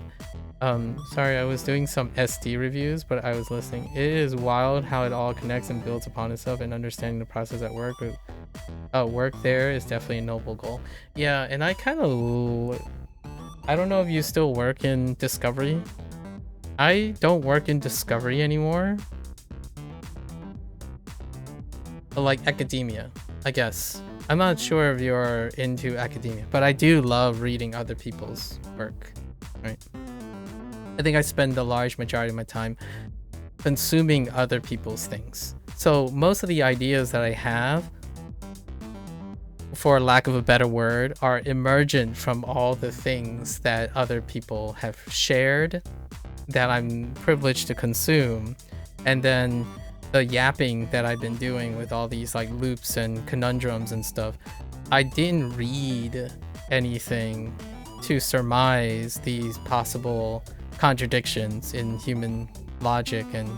Sorry, I was doing some SD reviews, but I was listening. It is wild how it all connects and builds upon itself, and understanding the process at work. Work there is definitely a noble goal. Yeah, and I don't know if you still work in Discovery. I don't work in Discovery anymore. But like academia, I guess. I'm not sure if you're into academia, but I do love reading other people's work, right? I think I spend the large majority of my time consuming other people's things. So most of the ideas that I have, for lack of a better word, are emergent from all the things that other people have shared that I'm privileged to consume. And then the yapping that I've been doing with all these like loops and conundrums and stuff, I didn't read anything to surmise these possible contradictions in human logic and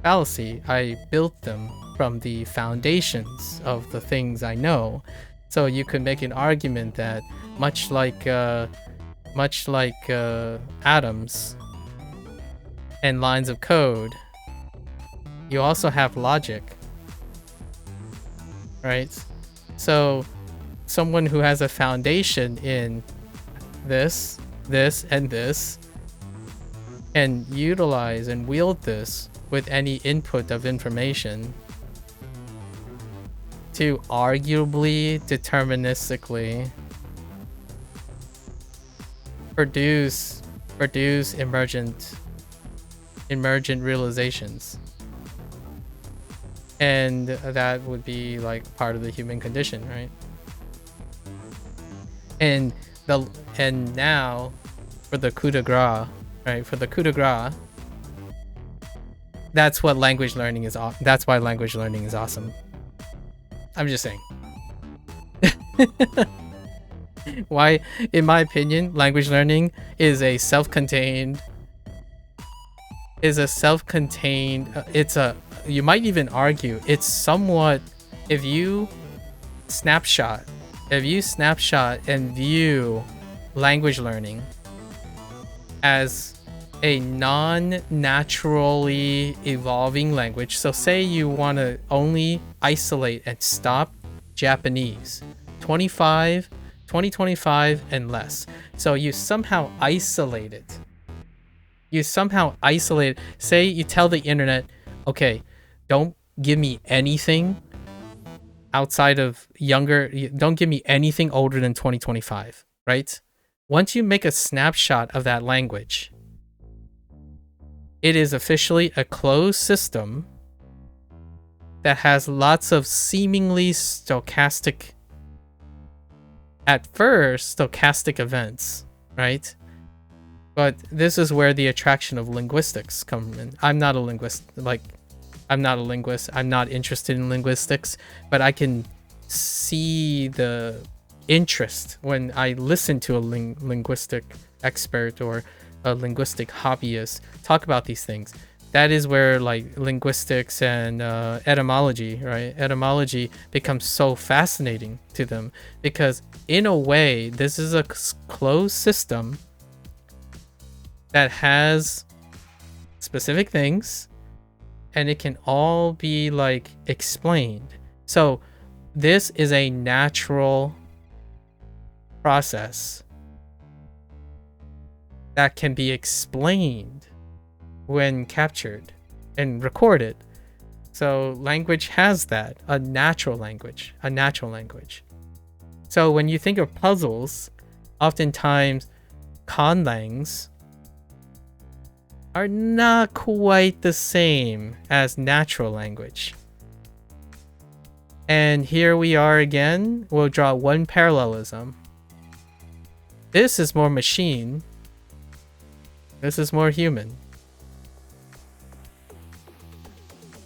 fallacy. I built them from the foundations of the things I know. So you could make an argument that much like atoms and lines of code, you also have logic, right? So someone who has a foundation in this, and this, and utilize and wield this with any input of information to arguably deterministically produce emergent realizations. And that would be like part of the human condition, right? And now for the coup de grace, right? For the coup de grace, that's what language learning is. That's why language learning is awesome. I'm just saying. Why, in my opinion, language learning is a self-contained. You might even argue it's somewhat, if you snapshot and view language learning as a non-naturally evolving language. So say you want to only isolate and stop Japanese 2025 and less. So you somehow isolate it. Say you tell the internet, okay, don't give me anything outside of don't give me anything older than 2025, right? Once you make a snapshot of that language, it is officially a closed system that has lots of seemingly stochastic events, right? But this is where the attraction of linguistics come in. I'm not a linguist. I'm not interested in linguistics, but I can see the interest when I listen to a linguistic expert or a linguistic hobbyist talk about these things. That is where like linguistics and etymology, right? Etymology becomes so fascinating to them because in a way, this is a closed system that has specific things and it can all be like explained. So this is a natural process that can be explained when captured and recorded. So language has that, a natural language. So when you think of puzzles, oftentimes conlangs are not quite the same as natural language. And here we are again. We'll draw one parallelism. This is more machine. This is more human.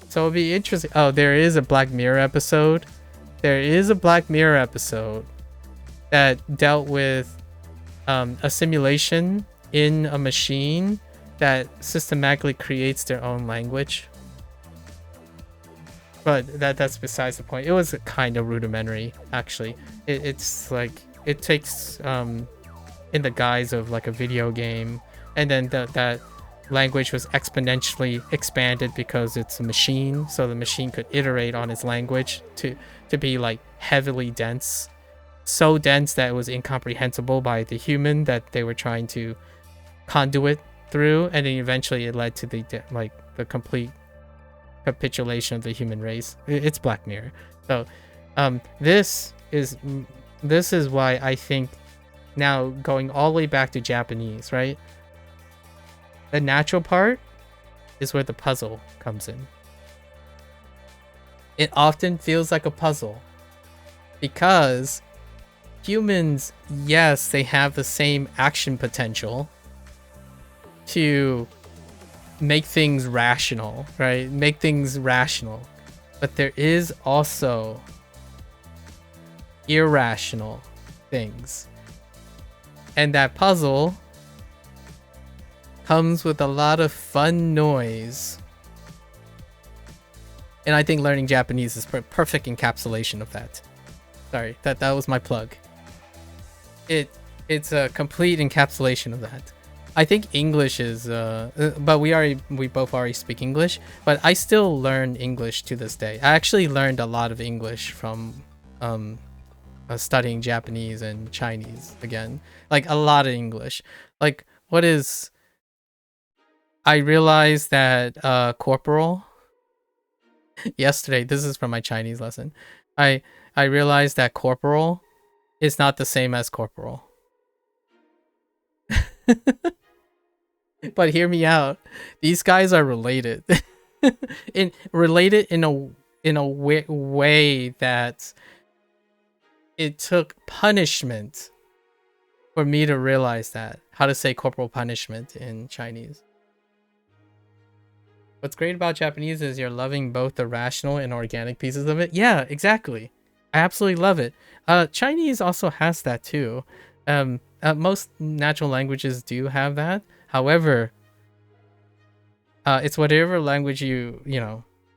So it'll be interesting. Oh, there is a Black Mirror episode. That dealt with a simulation in a machine that systematically creates their own language. But that's besides the point. It was kind of rudimentary, actually. It's like it takes in the guise of like a video game, and then that language was exponentially expanded because it's a machine, so the machine could iterate on its language to be like heavily dense, so dense that it was incomprehensible by the human that they were trying to conduit through, and then eventually it led to the complete capitulation of the human race. It's Black Mirror. So this is why I think, now going all the way back to Japanese, right? The natural part is where the puzzle comes in. It often feels like a puzzle because humans, yes, they have the same action potential to make things rational, right? But there is also irrational things. And that puzzle comes with a lot of fun noise. And I think learning Japanese is perfect encapsulation of that. Sorry, that was my plug. It's a complete encapsulation of that. I think English is but we both already speak English, but I still learn English to this day. I actually learned a lot of English from studying Japanese and Chinese again. Like a lot of English. Like what is? I realized that corporal yesterday. This is from my Chinese lesson. I realized that corporal is not the same as corporal. But hear me out. These guys are related. Related in a way that it took punishment for me to realize that. How to say corporal punishment in Chinese. What's great about Japanese is you're loving both the rational and organic pieces of it. Yeah, exactly. I absolutely love it. Chinese also has that too. Most natural languages do have that. However, it's whatever language you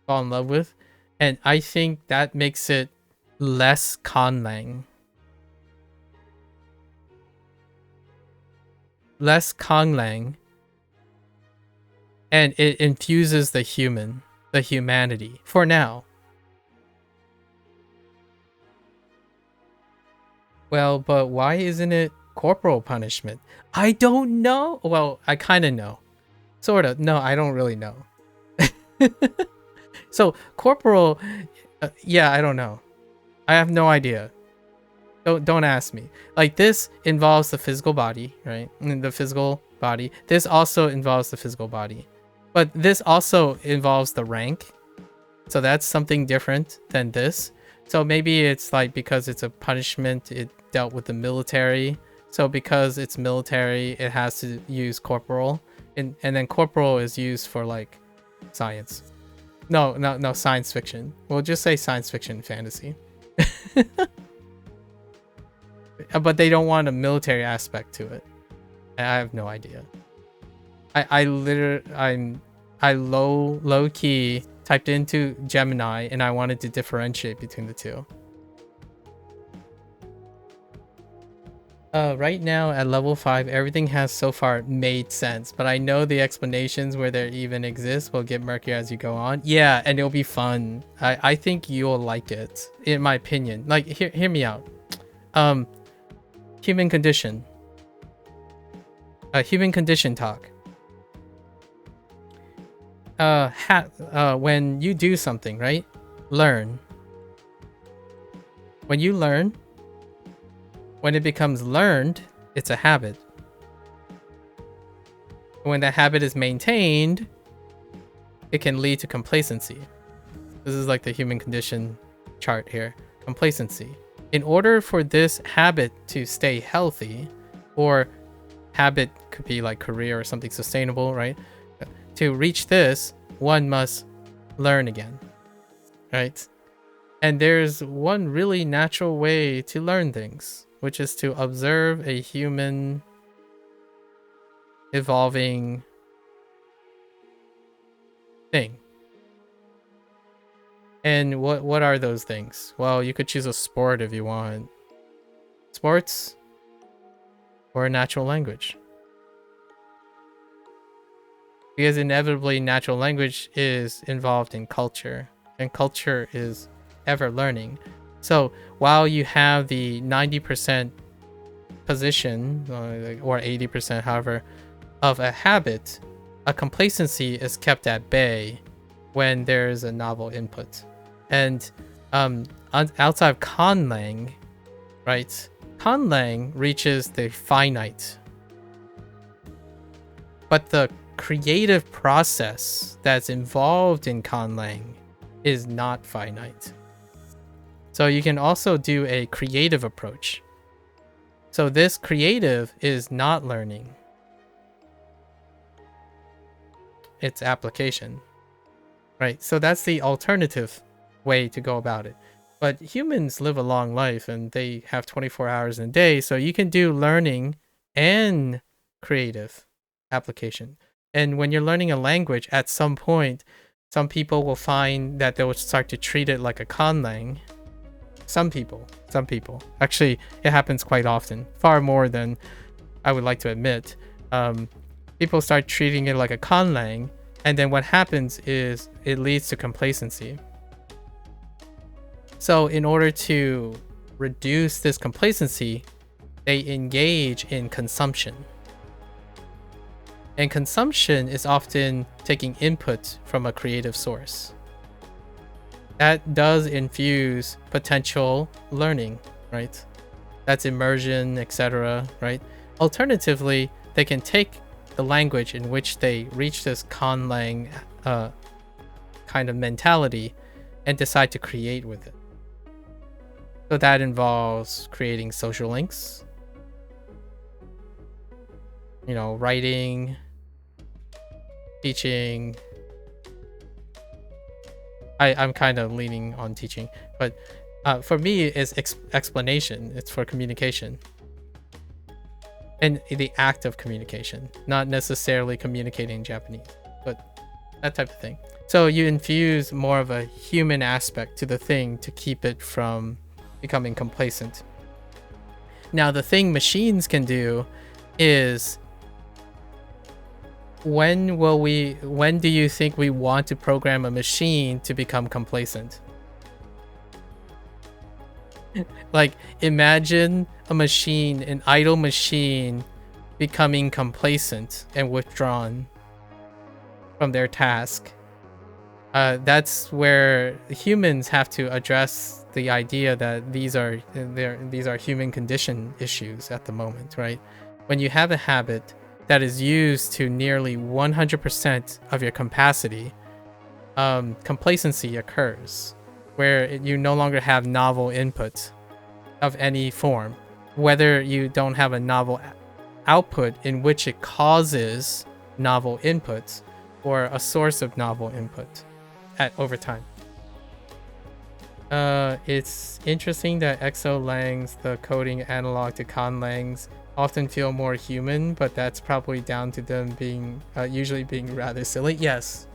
fall in love with, and I think that makes it less conlang. Less conlang, and it infuses the humanity for now. Well, but why isn't it corporal punishment? I don't know. Well, I kind of know. Sort of. No, I don't really know. So, corporal, yeah, I don't know. I have no idea. Don't ask me. Like, this involves the physical body, right? The physical body. This also involves the physical body. But this also involves the rank. So that's something different than this. So maybe it's like because it's a punishment, it dealt with the military. So because it's military, it has to use corporal. And then corporal is used for like science. No, science fiction. We'll just say science fiction fantasy. But they don't want a military aspect to it. I have no idea. I low key typed into Gemini and I wanted to differentiate between the two. Right now at level 5, everything has so far made sense, but I know the explanations where there even exist will get murkier as you go on. Yeah, and it'll be fun. I think you'll like it, in my opinion. Like, hear me out. Human condition. Human condition talk. When you do something, right? Learn. When you learn, when it becomes learned, it's a habit. When that habit is maintained, it can lead to complacency. This is like the human condition chart here. Complacency. In order for this habit to stay healthy, or habit could be like career or something sustainable, right? To reach this, one must learn again, right? And there's one really natural way to learn things, which is to observe a human evolving thing. And what are those things? Well, you could choose a sport if you want. Sports or a natural language. Because inevitably natural language is involved in culture, and culture is ever learning. So while you have the 90% position, or 80%, however, of a habit, a complacency is kept at bay when there's a novel input. And outside of conlang, right? Conlang reaches the finite. But the creative process that's involved in conlang is not finite. So you can also do a creative approach. So this creative is not learning. It's application. Right? So that's the alternative way to go about it. But humans live a long life and they have 24 hours in a day, so you can do learning and creative application. And when you're learning a language, at some point, some people will find that they will start to treat it like a conlang. Some people. Actually, it happens quite often, far more than I would like to admit. People start treating it like a conlang, and then what happens is it leads to complacency. So in order to reduce this complacency, they engage in consumption. And consumption is often taking input from a creative source. That does infuse potential learning, right? That's immersion, etc., right? Alternatively, they can take the language in which they reach this conlang kind of mentality and decide to create with it. So that involves creating social links, you know, writing, teaching. I'm kind of leaning on teaching, but for me, it's explanation. It's for communication. And the act of communication, not necessarily communicating in Japanese, but that type of thing. So you infuse more of a human aspect to the thing to keep it from becoming complacent. Now, the thing machines can do is, when do you think we want to program a machine to become complacent? Like, imagine a machine, an idle machine, becoming complacent and withdrawn from their task. That's where humans have to address the idea that these are human condition issues at the moment, right? When you have a habit that is used to nearly 100% of your capacity, complacency occurs, where you no longer have novel input of any form, whether you don't have a novel output in which it causes novel inputs or a source of novel input over time. It's interesting that exolangs, the coding analog to conlangs, often feel more human, but that's probably down to them being usually being rather silly. Yes.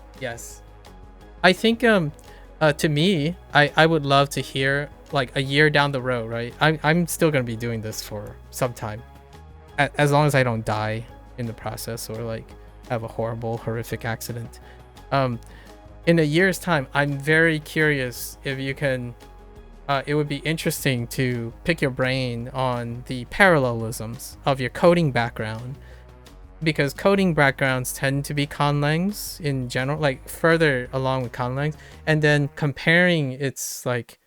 I think to me, I would love to hear, like, a year down the road, right? I'm still gonna be doing this for some time, as long as I don't die in the process or like have a horrific accident. In a year's time, I'm very curious if you can. It would be interesting to pick your brain on the parallelisms of your coding background, because coding backgrounds tend to be conlangs in general, like further along with conlangs, and then comparing its like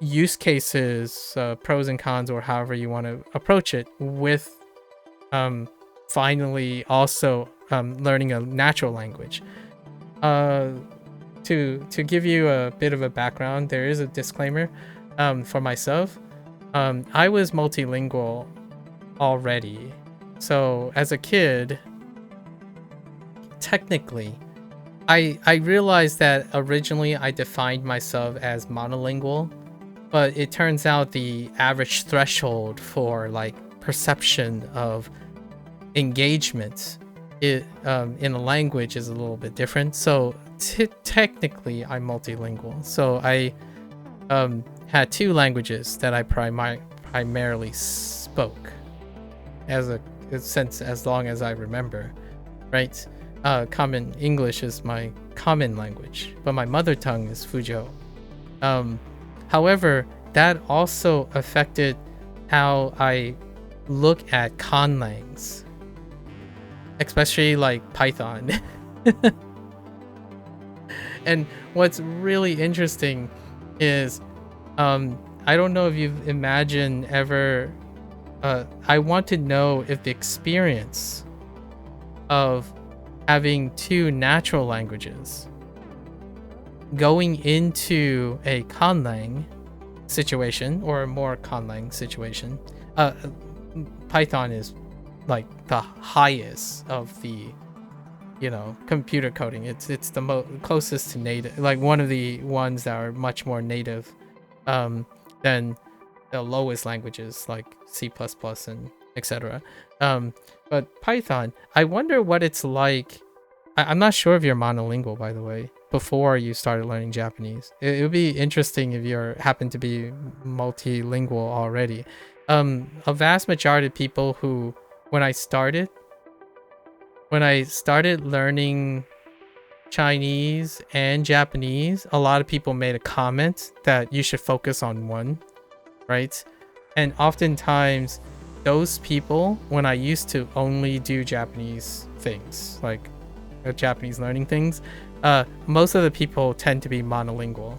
use cases, pros and cons, or however you want to approach it, with finally also learning a natural language. To give you a bit of a background, there is a disclaimer for myself. I was multilingual already. So as a kid, technically, I realized that originally I defined myself as monolingual, but it turns out the average threshold for like perception of engagement in a language is a little bit different. So technically I'm multilingual. So I had two languages that I primarily spoke as long as I remember, right? Common English is my common language, but my mother tongue is Fuzhou. However, that also affected how I look at conlangs, especially like Python. And what's really interesting is, I don't know if you've imagined ever, I want to know if the experience of having two natural languages going into a conlang situation, or a more conlang situation. Python is like the highest of the, computer coding. It's the closest to native, like one of the ones that are much more native than the lowest languages like C++ and etc. But Python, I wonder what it's like. I'm not sure if you're monolingual, by the way, before you started learning Japanese. It would be interesting if you happen to be multilingual already. A vast majority of people who, when I started learning Chinese and Japanese, a lot of people made a comment that you should focus on one, right? And oftentimes, those people, when I used to only do Japanese things, like Japanese learning things, most of the people tend to be monolingual.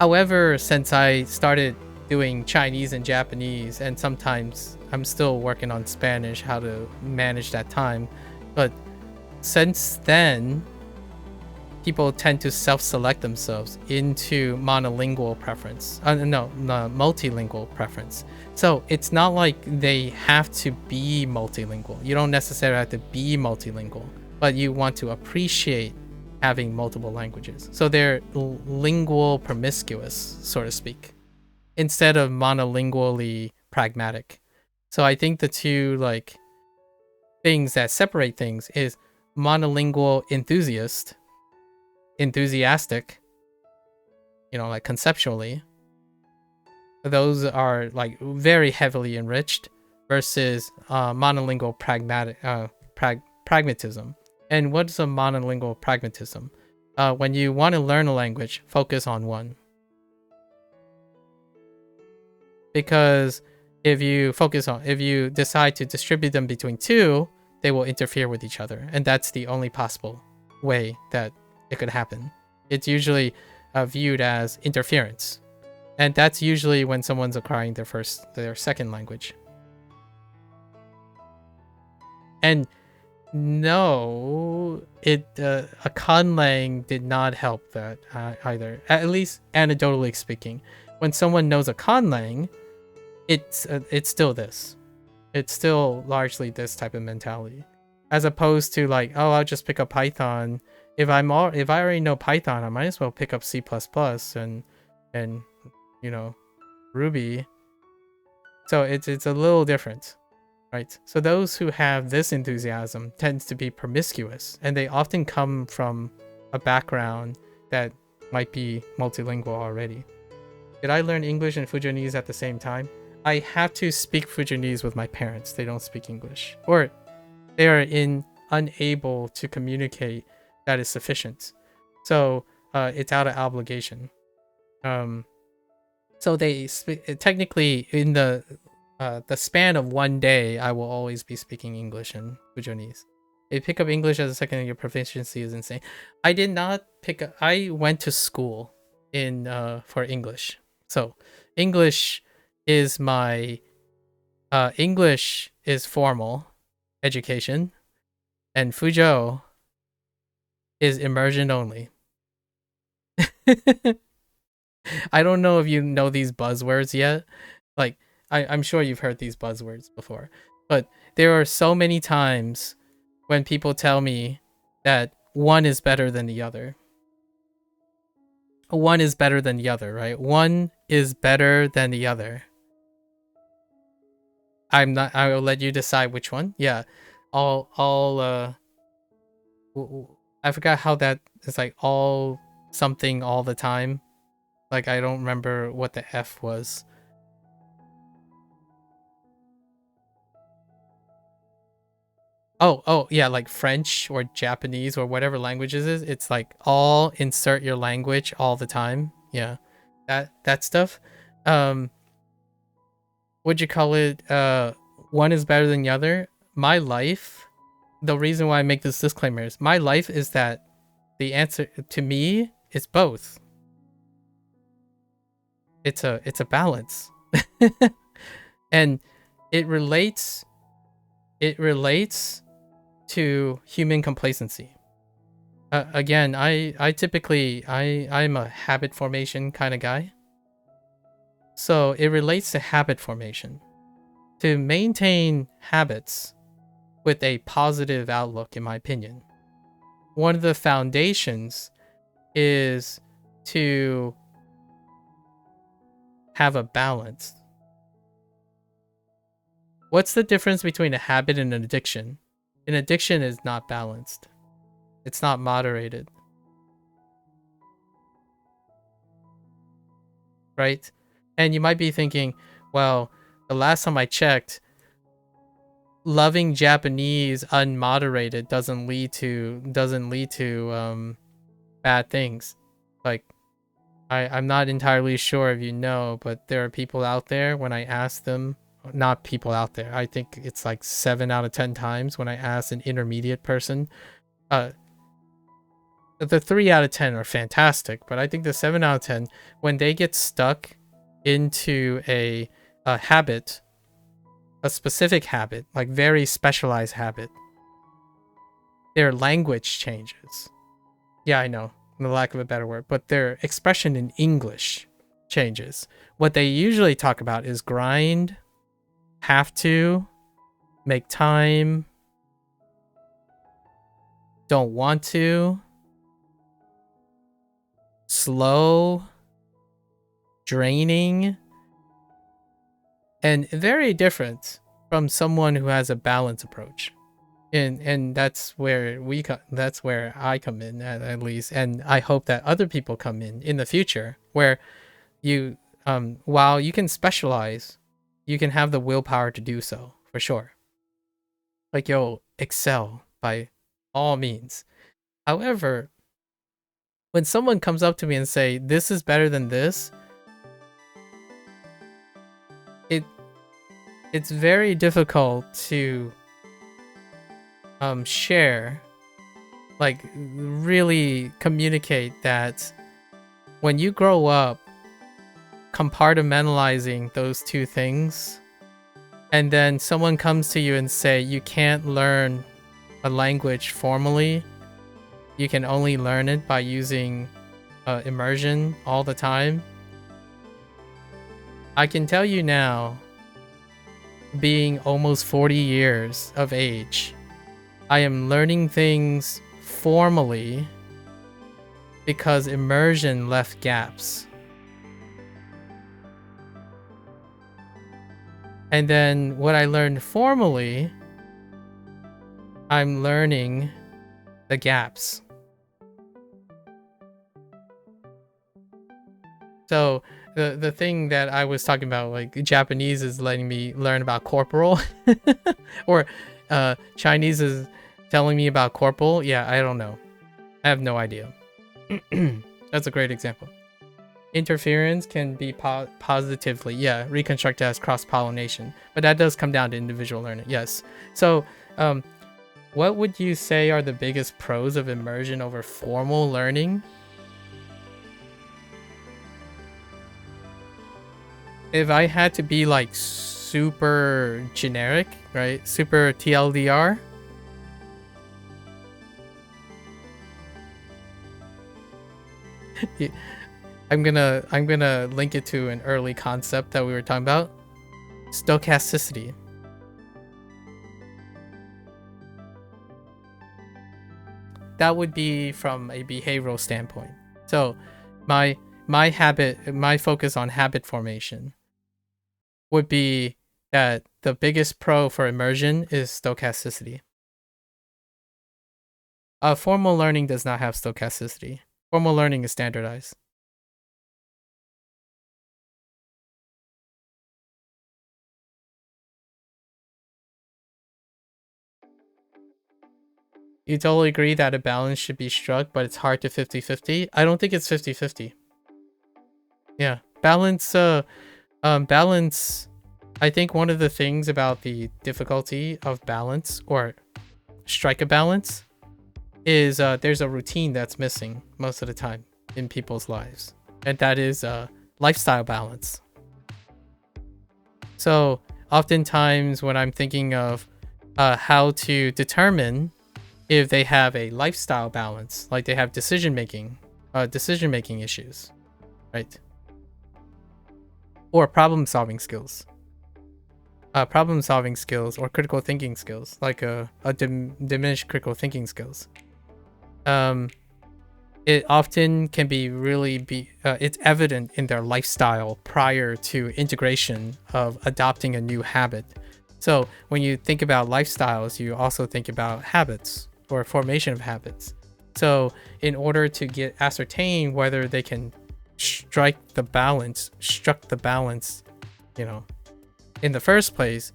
However, since I started doing Chinese and Japanese, and sometimes I'm still working on Spanish, how to manage that time, but since then, people tend to self-select themselves into monolingual preference. No, multilingual preference. So it's not like they have to be multilingual. You don't necessarily have to be multilingual, but you want to appreciate having multiple languages. So they're lingual promiscuous, so to speak, instead of monolingually pragmatic. So I think the two like things that separate things is monolingual enthusiastic, like conceptually, those are like very heavily enriched, versus monolingual pragmatism. And what's a monolingual pragmatism? When you want to learn a language, focus on one. Because if you decide to distribute them between two, they will interfere with each other, and that's the only possible way that it could happen. It's usually viewed as interference, and that's usually when someone's acquiring their second language. And no, a conlang did not help that either. At least anecdotally speaking, when someone knows a conlang, it's still this. It's still largely this type of mentality, as opposed to like, oh, I'll just pick up Python. If I already know Python, I might as well pick up C++ and Ruby. So it's a little different, right? So those who have this enthusiasm tends to be promiscuous, and they often come from a background that might be multilingual already. Did I learn English and Fujianese at the same time? I have to speak Fujianese with my parents. They don't speak English, or they are unable to communicate that is sufficient. So it's out of obligation. So they technically in the span of one day, I will always be speaking English and Fujianese. They pick up English as a second language. Proficiency is insane. I did not pick up. I went to school for English. So English is my English is formal education, and Fuzhou is immersion only. I don't know if you know these buzzwords yet. Like, I'm sure you've heard these buzzwords before, but there are so many times when people tell me that one is better than the other. One is better than the other, right? One is better than the other. I will let you decide which one. Yeah. I forgot how that is, like all something all the time. Like, I don't remember what the F was. Oh, yeah, like French or Japanese or whatever languages is. It's like all insert your language all the time. Yeah, that stuff. Would you call it? One is better than the other. My life. The reason why I make this disclaimer is my life is that the answer to me is both. It's a balance, and it relates to human complacency. Again, I'm a habit formation kind of guy. So it relates to habit formation. To maintain habits with a positive outlook, in my opinion, one of the foundations is to have a balance. What's the difference between a habit and an addiction? An addiction is not balanced. It's not moderated. Right? And you might be thinking, well, the last time I checked, loving Japanese unmoderated doesn't lead to bad things. Like, I'm not entirely sure if you know, but there are people out there when I ask them, not people out there, I think it's like 7 out of 10 times when I ask an intermediate person, the 3 out of 10 are fantastic, but I think the 7 out of 10, when they get stuck into a habit, a specific habit, like very specialized habit, their language changes. Yeah, I know, the lack of a better word, but their expression in English changes. What they usually talk about is grind, have to, make time, don't want to, slow, draining, and very different from someone who has a balance approach. And that's where that's where I come in, at least, and I hope that other people come in the future, where you while you can specialize, you can have the willpower to do so, for sure. Like, you'll excel by all means. However, when someone comes up to me and say, this is better than this, it's very difficult to share, like, really communicate that when you grow up compartmentalizing those two things, and then someone comes to you and say you can't learn a language formally, you can only learn it by using immersion all the time. I can tell you now, being almost 40 years of age, I am learning things formally because immersion left gaps. And then what I learned formally, I'm learning the gaps. So the thing that I was talking about, like, Japanese is letting me learn about corporal, or Chinese is telling me about corporal. Yeah, I don't know. I have no idea. That's a great example. Interference can be positively, yeah, reconstructed as cross-pollination, but that does come down to individual learning. Yes. So, what would you say are the biggest pros of immersion over formal learning? If I had to be like super generic, right? Super TLDR. Yeah, I'm gonna link it to an early concept that we were talking about. Stochasticity. That would be from a behavioral standpoint. So my focus on habit formation would be that the biggest pro for immersion is stochasticity. Formal learning does not have stochasticity. Formal learning is standardized. You totally agree that a balance should be struck, but it's hard to 50-50. I don't think it's 50-50. Yeah, balance. Balance. I think one of the things about the difficulty of balance, or strike a balance, is there's a routine that's missing most of the time in people's lives, and that is lifestyle balance. So oftentimes when I'm thinking of how to determine if they have a lifestyle balance, like they have decision-making issues, right? Or problem-solving skills. Problem-solving skills or critical thinking skills, like diminished critical thinking skills. It often can be it's evident in their lifestyle prior to integration of adopting a new habit. So when you think about lifestyles, you also think about habits or formation of habits. So in order to ascertain whether they can struck the balance, in the first place,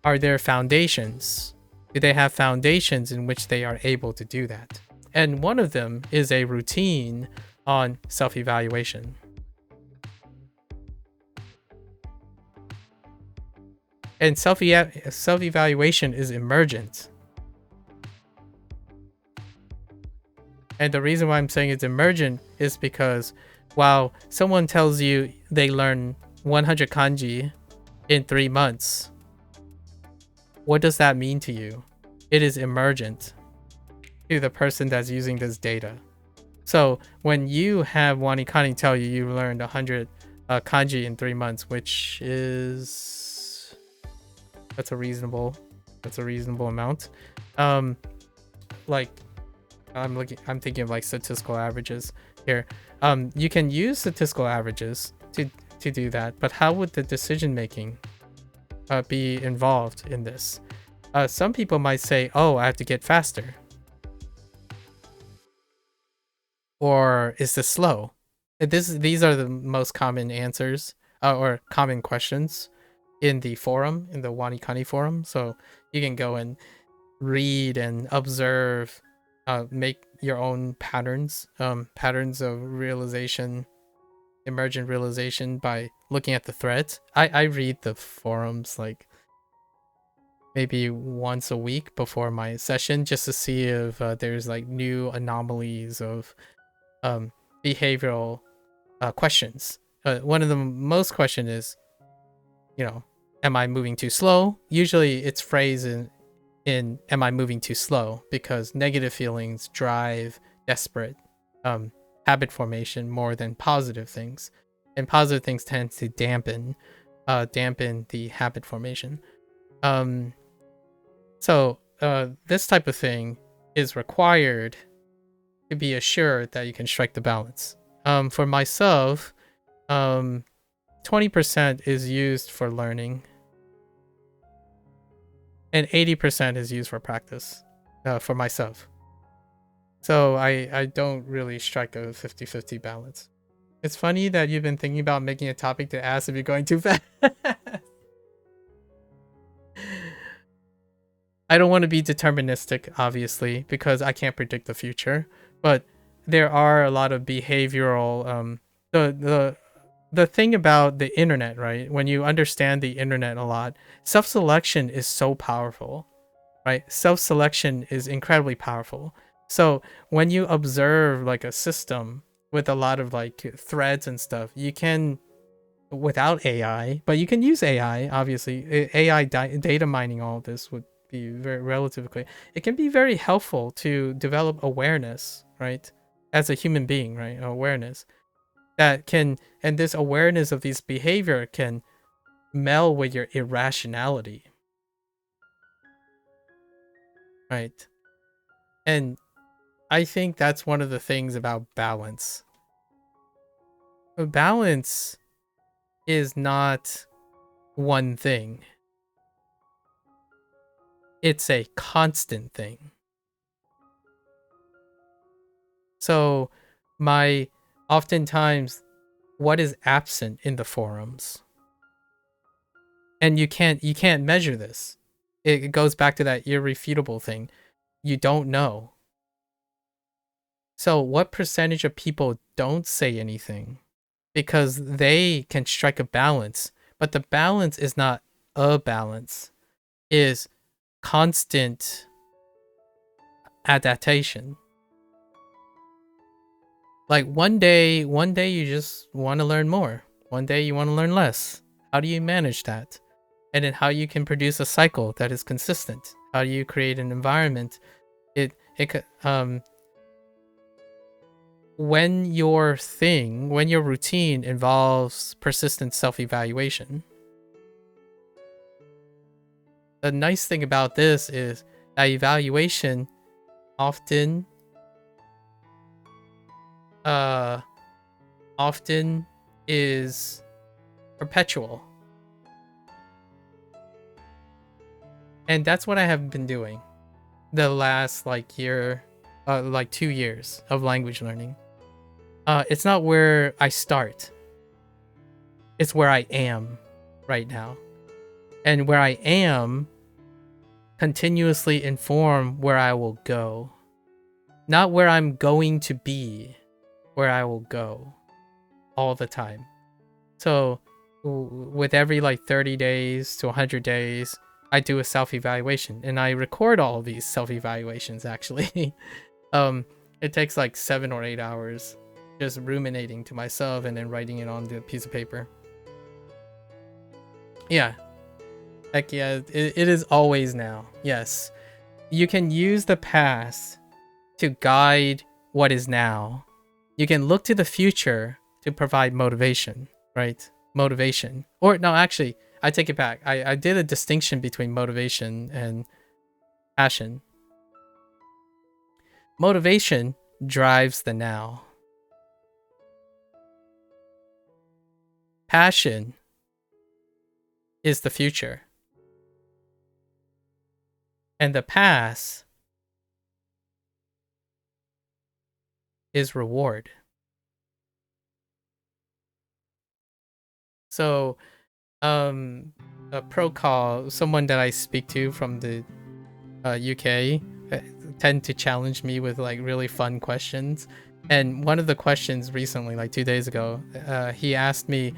are there foundations? Do they have foundations in which they are able to do that? And one of them is a routine on self-evaluation. And self-evaluation is emergent. And the reason why I'm saying it's emergent is because while someone tells you they learn 100 kanji in 3 months, what does that mean to you? It is emergent to the person that's using this data. So when you have WaniKani tell you you learned 100 kanji in 3 months, which is that's a reasonable amount. Like I'm thinking of like statistical averages here. You can use statistical averages to do that, but how would the decision making be involved in this? Some people might say, oh, I have to get faster. Or is this slow? These are the most common answers or common questions in the forum, in the WaniKani forum. So you can go and read and observe, make your own patterns of realization, emergent realization by looking at the threads. I read the forums like maybe once a week before my session just to see if there's like new anomalies of behavioral questions. One of the most question is, am I moving too slow? Usually it's phrased in am I moving too slow, because negative feelings drive desperate habit formation more than positive things, and positive things tend to dampen the habit formation. So this type of thing is required to be assured that you can strike the balance. For myself, 20% is used for learning and 80% is used for practice for myself. So I don't really strike a 50-50 balance. It's funny that you've been thinking about making a topic to ask if you're going too fast. I don't want to be deterministic, obviously, because I can't predict the future. But there are a lot of behavioral the thing about the internet, right? When you understand the internet a lot, self-selection is so powerful, right? Self-selection is incredibly powerful. So when you observe like a system with a lot of like threads and stuff, you can, without AI, but you can use AI, obviously. AI data mining all of this would be very relatively, it can be very helpful to develop awareness, right? As a human being, right? Awareness that can, and this awareness of these behavior can meld with your irrationality, right? And I think that's one of the things about balance. Balance is not one thing. It's a constant thing. So oftentimes what is absent in the forums, and you can't measure this. It goes back to that irrefutable thing. You don't know. So what percentage of people don't say anything because they can strike a balance, but the balance is not a balance, is constant adaptation. Like one day you just want to learn more. One day you want to learn less. How do you manage that? And then how you can produce a cycle that is consistent? How do you create an environment? When your routine involves persistent self-evaluation, the nice thing about this is that evaluation often is perpetual. And that's what I have been doing the last year, 2 years of language learning. It's not where I start. It's where I am right now. And where I am continuously inform where I will go. Not where I'm going to be, where I will go all the time. So with every like 30 days to 100 days, I do a self-evaluation, and I record all of these self-evaluations actually. It takes like 7 or 8 hours just ruminating to myself and then writing it on the piece of paper. Yeah. Heck yeah, it is always now. Yes. You can use the past to guide what is now. You can look to the future to provide motivation, right? Motivation. Or no, actually, I take it back. I did a distinction between motivation and passion. Motivation drives the now. Passion is the future. And the past is reward. So, a pro call, someone that I speak to from the UK, tend to challenge me with like really fun questions. And one of the questions recently, like 2 days ago, he asked me,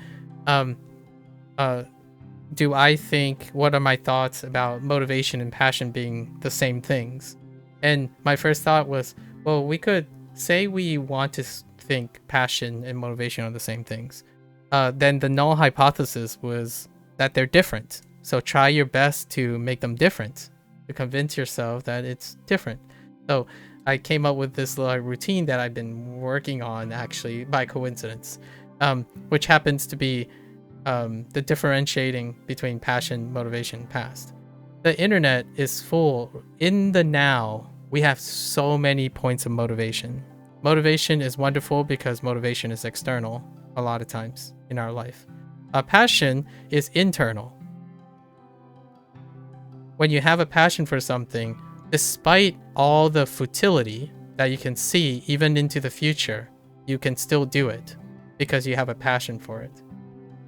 do I think, what are my thoughts about motivation and passion being the same things? And my first thought was, well, we could say we want to think passion and motivation are the same things. Then the null hypothesis was that they're different. So try your best to make them different, to convince yourself that it's different. So I came up with this little routine that I've been working on actually by coincidence, which happens to be the differentiating between passion, motivation, past. The internet is full. In the now, we have so many points of motivation. Motivation is wonderful because motivation is external a lot of times in our life. Passion is internal. When you have a passion for something, despite all the futility that you can see even into the future, you can still do it because you have a passion for it.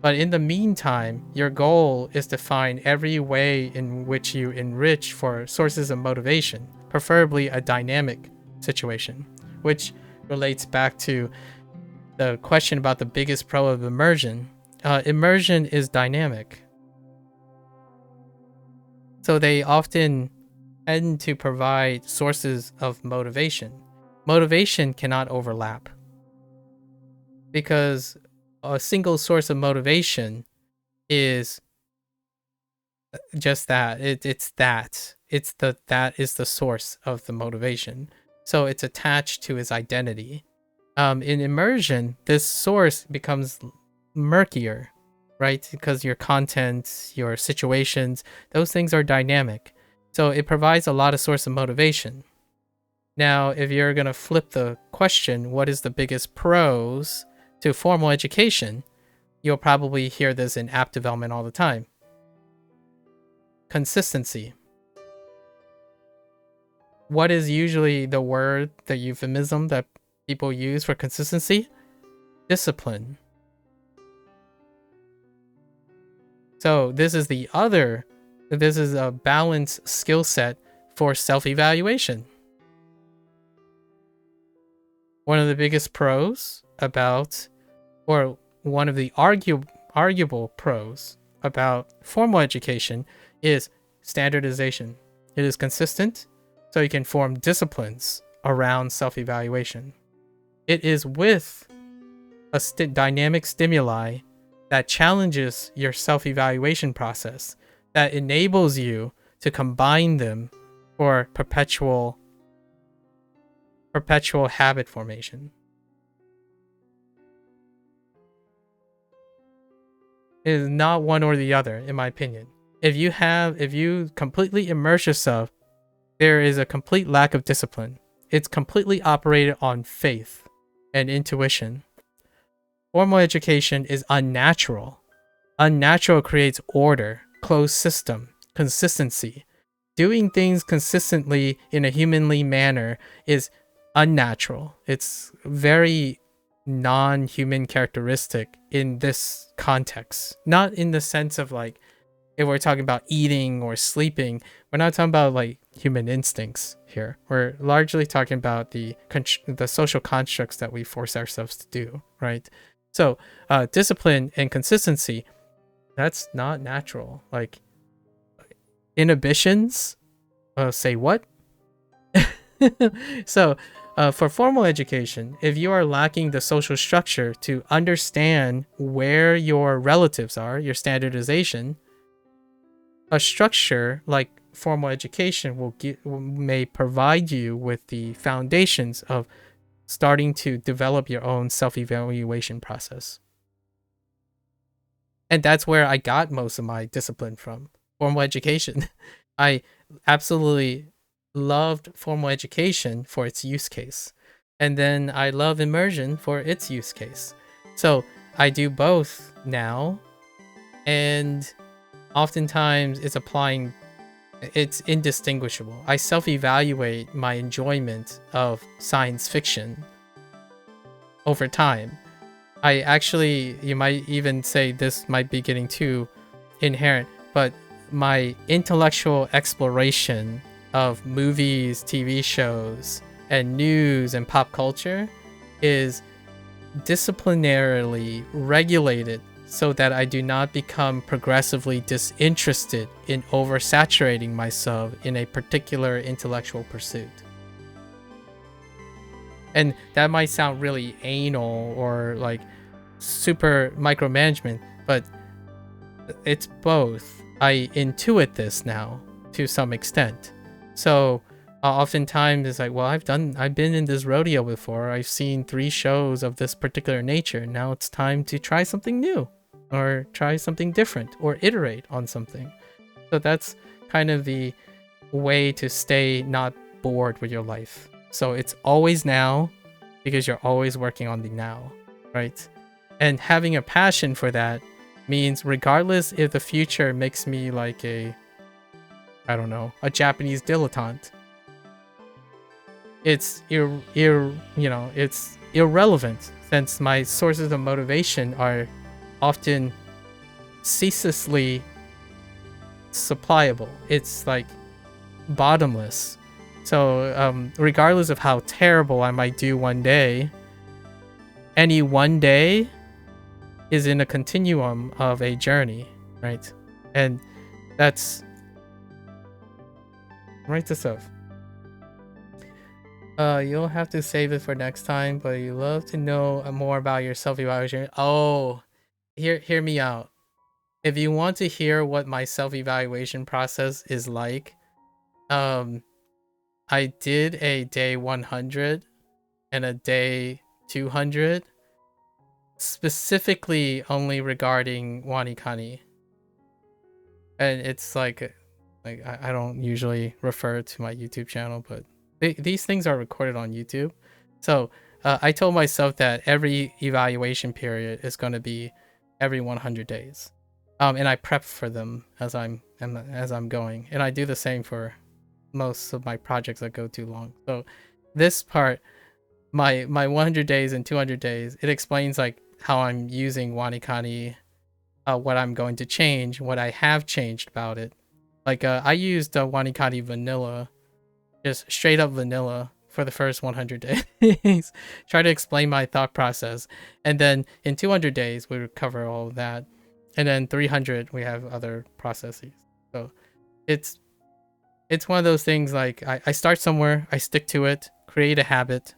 But in the meantime, your goal is to find every way in which you enrich for sources of motivation, preferably a dynamic situation, which relates back to the question about the biggest pro of immersion. Immersion is dynamic. So they often tend to provide sources of motivation. Motivation cannot overlap because a single source of motivation is just that. That is the source of the motivation. So it's attached to his identity. In immersion, this source becomes murkier, right? Because your content, your situations, those things are dynamic. So it provides a lot of source of motivation. Now, if you're going to flip the question, what is the biggest pros to formal education, you'll probably hear this in app development all the time. Consistency. What is usually the word, the euphemism that people use for consistency? Discipline. So this is a balanced skill set for self-evaluation. One of the biggest pros about, or one of the arguable pros about formal education is standardization. It is consistent, so you can form disciplines around self-evaluation. It is with a dynamic stimuli that challenges your self-evaluation process, that enables you to combine them for perpetual habit formation. It is not one or the other, in my opinion. If you completely immerse yourself, there is a complete lack of discipline. It's completely operated on faith and intuition. Formal education is unnatural. Unnatural creates order, closed system, consistency. Doing things consistently in a humanly manner is unnatural. It's very non-human characteristic in this context. Not in the sense of like if we're talking about eating or sleeping, we're not talking about like human instincts here. We're largely talking about the social constructs that we force ourselves to do, right? So discipline and consistency, that's not natural. Like inhibitions, say what? So for formal education, if you are lacking the social structure to understand where your relatives are, your standardization, a structure like formal education may provide you with the foundations of starting to develop your own self-evaluation process. And that's where I got most of my discipline from, formal education. I absolutely loved formal education for its use case. And then I love immersion for its use case. So I do both now. And oftentimes it's indistinguishable. I self-evaluate my enjoyment of science fiction over time. You might even say this might be getting too inherent, but my intellectual exploration of movies, TV shows, and news and pop culture is disciplinarily regulated so that I do not become progressively disinterested in oversaturating myself in a particular intellectual pursuit. And that might sound really anal or like super micromanagement, but it's both. I intuit this now to some extent. So oftentimes it's like, well, I've been in this rodeo before. I've seen 3 shows of this particular nature. Now it's time to try something new or try something different or iterate on something. So that's kind of the way to stay not bored with your life. So it's always now because you're always working on the now, right? And having a passion for that means regardless if the future makes me like a Japanese dilettante, it's it's irrelevant since my sources of motivation are often ceaselessly supplyable. It's like bottomless. So regardless of how terrible I might do one day, any one day is in a continuum of a journey, right? And that's write this up. You'll have to save it for next time, but you love to know more about your self-evaluation. Oh, hear me out. If you want to hear what my self-evaluation process is like, I did a day 100 and a day 200, specifically only regarding WaniKani. And it's like I don't usually refer to my YouTube channel, but these things are recorded on YouTube. So I told myself that every evaluation period is going to be every 100 days. And I prep for them as I'm going. And I do the same for most of my projects that go too long. So this part, my 100 days and 200 days, it explains like how I'm using WaniKani, what I'm going to change, what I have changed about it. Like I used WaniKani vanilla, just straight up vanilla for the first 100 days. Try to explain my thought process. And then in 200 days, we would cover all of that. And then 300, we have other processes. So it's one of those things like I start somewhere, I stick to it, create a habit.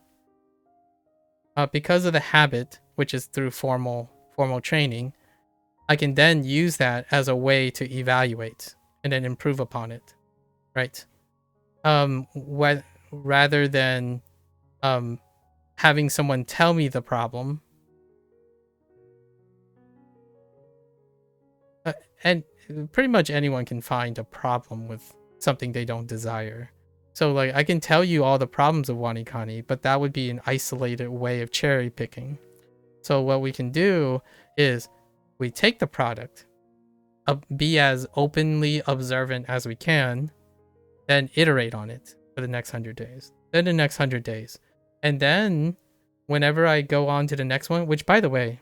Because of the habit, which is through formal training, I can then use that as a way to evaluate and then improve upon it, right? Rather than having someone tell me the problem, and pretty much anyone can find a problem with something they don't desire. So like I can tell you all the problems of WaniKani, but that would be an isolated way of cherry picking. So what we can do is we take the product, be as openly observant as we can, then iterate on it for the next 100 days, then the next 100 days. And then whenever I go on to the next one, which by the way,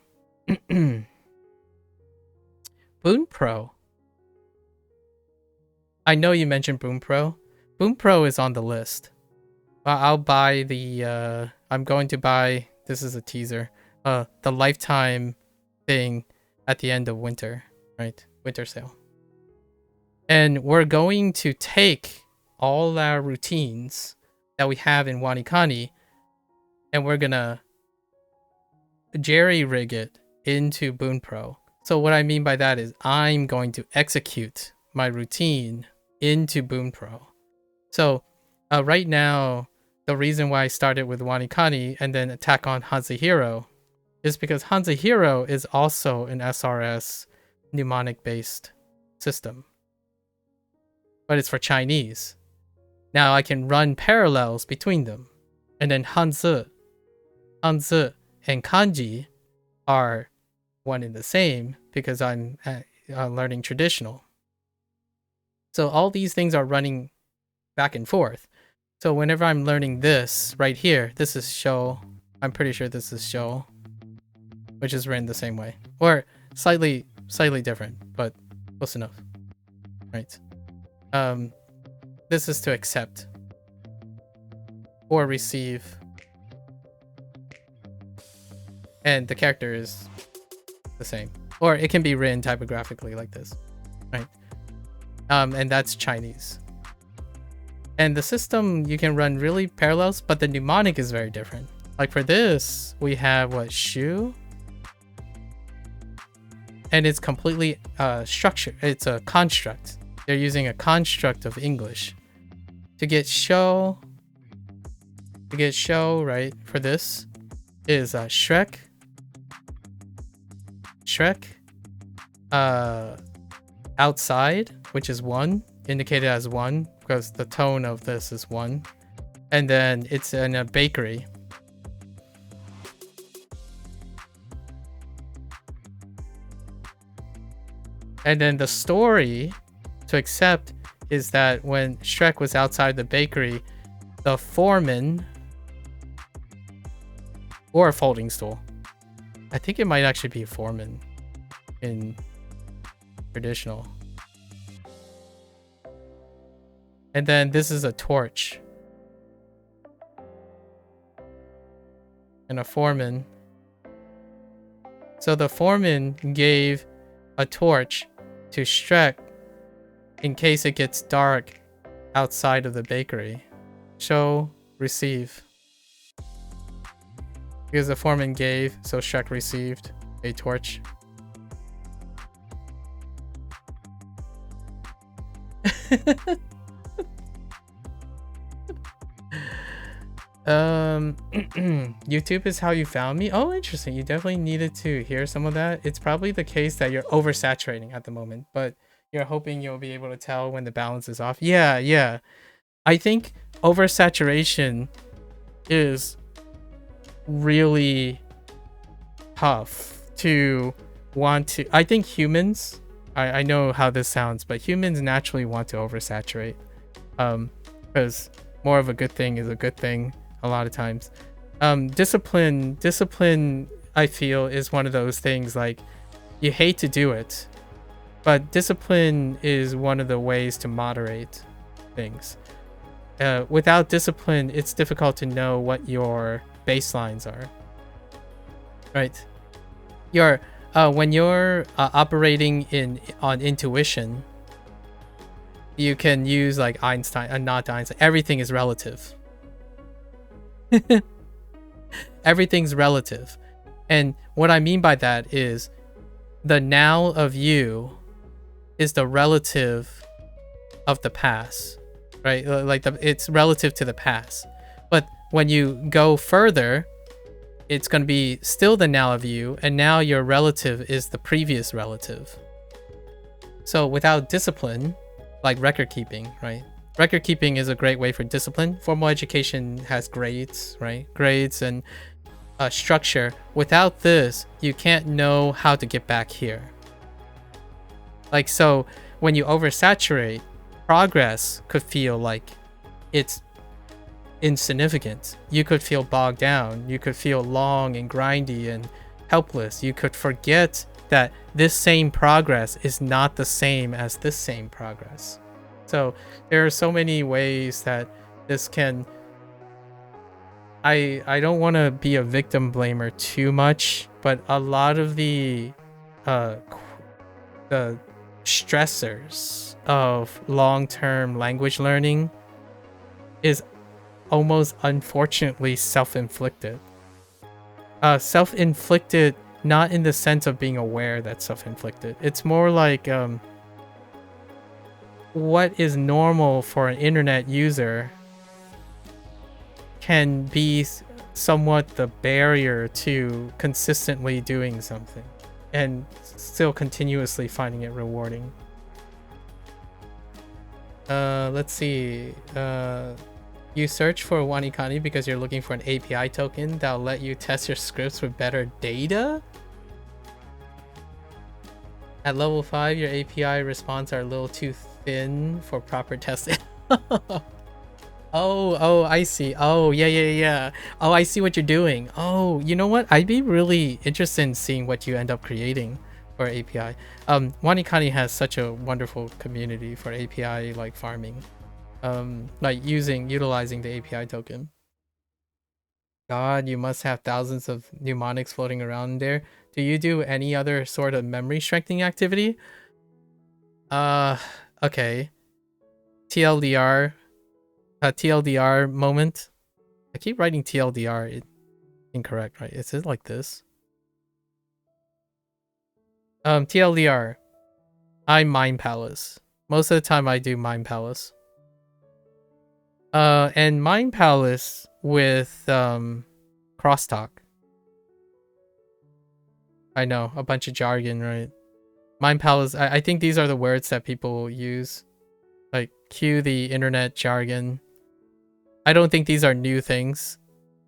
Boon Pro I know you mentioned Boom Pro. Boom Pro is on the list. I'll buy the I'm going to buy, this is a teaser, the lifetime thing at the end of winter, right? Winter sale. And we're going to take all our routines that we have in WaniKani and we're gonna jerry-rig it into Boom Pro. So what I mean by that is I'm going to execute my routine into Boom Pro. So right now, the reason why I started with WaniKani and then Attack on Hanzahiro is because Hanzahiro is also an SRS mnemonic-based system. But it's for Chinese. Now I can run parallels between them. And then Hanzi and Kanji are one and the same because I'm learning traditional. So all these things are running back and forth. So whenever I'm learning this right here, this is Shou. I'm pretty sure this is Shou, which is written the same way. Or slightly different, but close enough. Right. This is to accept or receive. And the character is the same. Or it can be written typographically like this. Right. And that's Chinese. And the system, you can run really parallels, but the mnemonic is very different. Like for this, we have what, Shu? And it's completely structured. It's a construct. They're using a construct of English. To get Shou, right, for this is Shrek, outside, which is 1, indicated as 1 because the tone of this is 1, and then it's in a bakery. And then the story to accept is that when Shrek was outside the bakery, the foreman, or a folding stool, I think it might actually be a foreman in traditional. And then this is a torch. And a foreman. So the foreman gave a torch to Shrek in case it gets dark outside of the bakery. Show, receive. Because the foreman gave, so Shrek received a torch. YouTube is how you found me. Oh, interesting. You definitely needed to hear some of that. It's probably the case that you're oversaturating at the moment, but you're hoping you'll be able to tell when the balance is off. Yeah. I think oversaturation is really tough to want to. I think humans, I know how this sounds, but humans naturally want to oversaturate. Because more of a good thing is a good thing a lot of times. Discipline, I feel, is one of those things, like, you hate to do it, but discipline is one of the ways to moderate things. Without discipline, it's difficult to know what your baselines are. Right? When you're operating on intuition, you can use like Einstein, not Einstein. Everything is relative. Everything's relative. And what I mean by that is the now of you is the relative of the past, right? Like it's relative to the past. But when you go further, it's going to be still the now of you, and now your relative is the previous relative. So without discipline, like record keeping, right? Record keeping is a great way for discipline. Formal education has grades, right? Grades and structure. Without this, you can't know how to get back here. Like, so when you oversaturate, progress could feel like it's insignificant. You could feel bogged down. You could feel long and grindy and helpless. You could forget that this same progress is not the same as this same progress. So there are so many ways that this can. I don't want to be a victim blamer too much, but a lot of the the stressors of long-term language learning is almost unfortunately self-inflicted. Self-inflicted not in the sense of being aware that self-inflicted. It's more like what is normal for an internet user can be somewhat the barrier to consistently doing something and still continuously finding it rewarding. Let's see. You search for WaniKani because you're looking for an API token that'll let you test your scripts with better data? At level 5, your API response are a little too thin for proper testing. Oh, I see. Oh, yeah. Oh, I see what you're doing. Oh, you know what? I'd be really interested in seeing what you end up creating for API. WaniKani has such a wonderful community for API like farming. Like utilizing the API token. God, you must have thousands of mnemonics floating around there. Do you do any other sort of memory strengthening activity? Okay. TLDR moment. I keep writing TLDR incorrect, right? Is it like this? TLDR. I'm Mind Palace. Most of the time I do Mind Palace. And Mind Palace with crosstalk. I know, a bunch of jargon, right? Mind Palace, I think these are the words that people use. Like, cue the internet jargon. I don't think these are new things.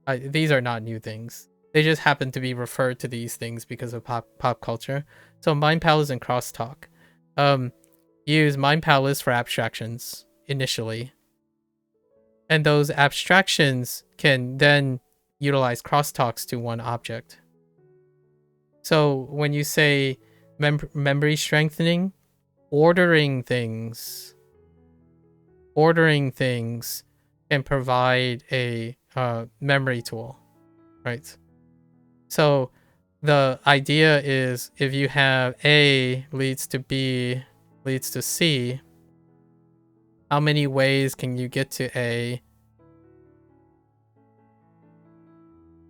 These are not new things. They just happen to be referred to these things because of pop culture. So Mind Palace and crosstalk. Use Mind Palace for abstractions initially. And those abstractions can then utilize crosstalks to one object. So when you say memory strengthening, ordering things can provide a memory tool, right? So the idea is if you have A leads to B leads to C, how many ways can you get to A?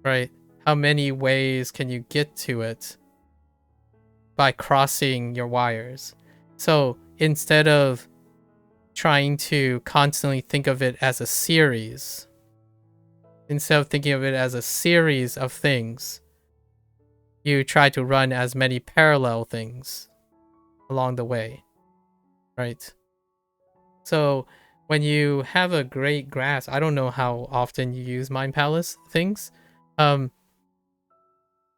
Right? How many ways can you get to it by crossing your wires? So instead of trying to constantly think of it as a series, instead of thinking of it as a series of things, you try to run as many parallel things along the way, right? So when you have a great grasp, I don't know how often you use Mind Palace things.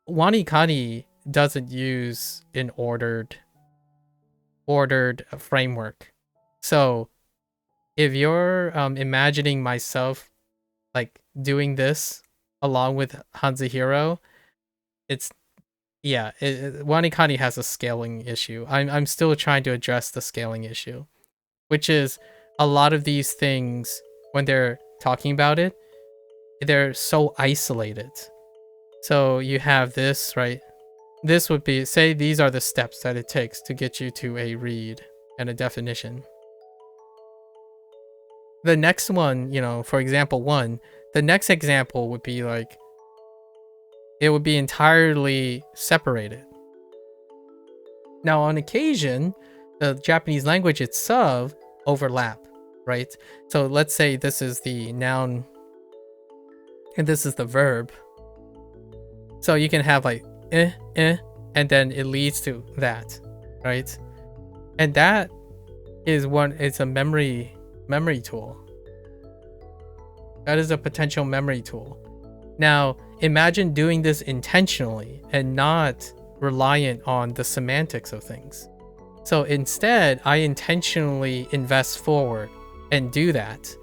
WaniKani doesn't use an ordered framework. So if you're imagining myself like doing this along with Hanzuhiro, it's WaniKani has a scaling issue. I'm still trying to address the scaling issue, which is a lot of these things when they're talking about it, they're so isolated. So you have this, right? This would be, say these are the steps that it takes to get you to a read and a definition. The next one, for example 1, the next example would be like, it would be entirely separated. Now, on occasion, the Japanese language itself overlap, right? So let's say this is the noun and this is the verb. So you can have like and then it leads to that, right? And that is it's a memory tool. That is a potential memory tool. Now, imagine doing this intentionally and not reliant on the semantics of things. So instead, I intentionally invest forward and do that.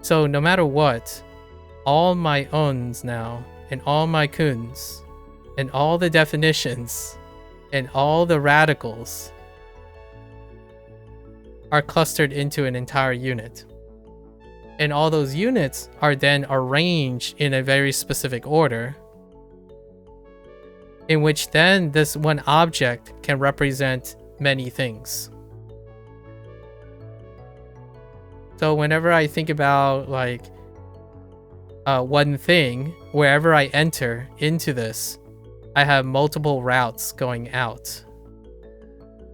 So no matter what, all my uns now, and all my kuns, and all the definitions, and all the radicals are clustered into an entire unit. And all those units are then arranged in a very specific order, in which then this one object can represent many things. So whenever I think about like one thing, wherever I enter into this, I have multiple routes going out.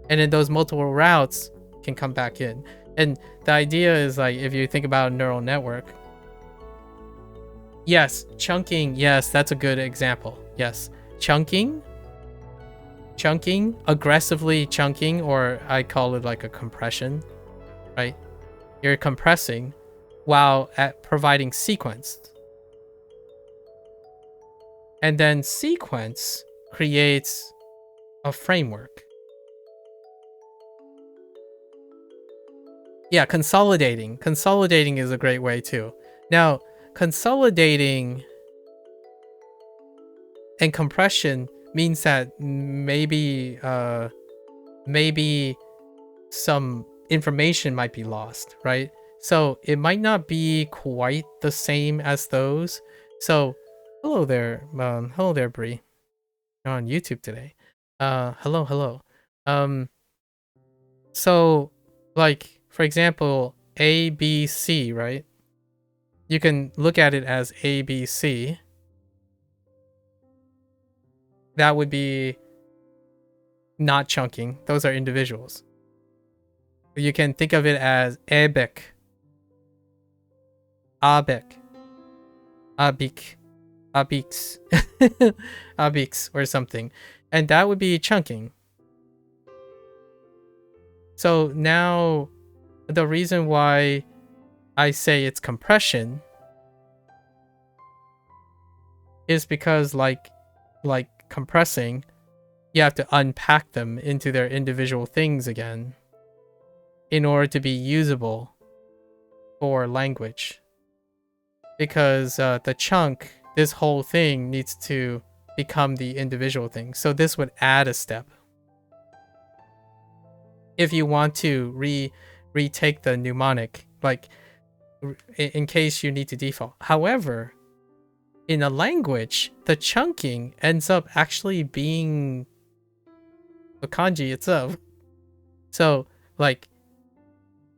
And then those multiple routes can come back in. And the idea is like, if you think about a neural network, yes, chunking, yes, that's a good example. Yes, chunking, aggressively chunking, or I call it like a compression, right? You're compressing while providing sequence. And then sequence creates a framework. Yeah, consolidating. Consolidating is a great way too. Now, consolidating and compression means that maybe some information might be lost, right? So it might not be quite the same as those. So hello there, Bree. You're on YouTube today. Hello. So like, for example, ABC, right? You can look at it as ABC. That would be not chunking. Those are individuals. You can think of it as Ebek, Abek, Abik, Abiks, Abiks, or something. And that would be chunking. So now, the reason why I say it's compression is because like compressing, you have to unpack them into their individual things again in order to be usable for language. Because the chunk, this whole thing needs to become the individual thing. So this would add a step. If you want to retake the mnemonic, like in case you need to default. However, in a language, the chunking ends up actually being the kanji itself. So like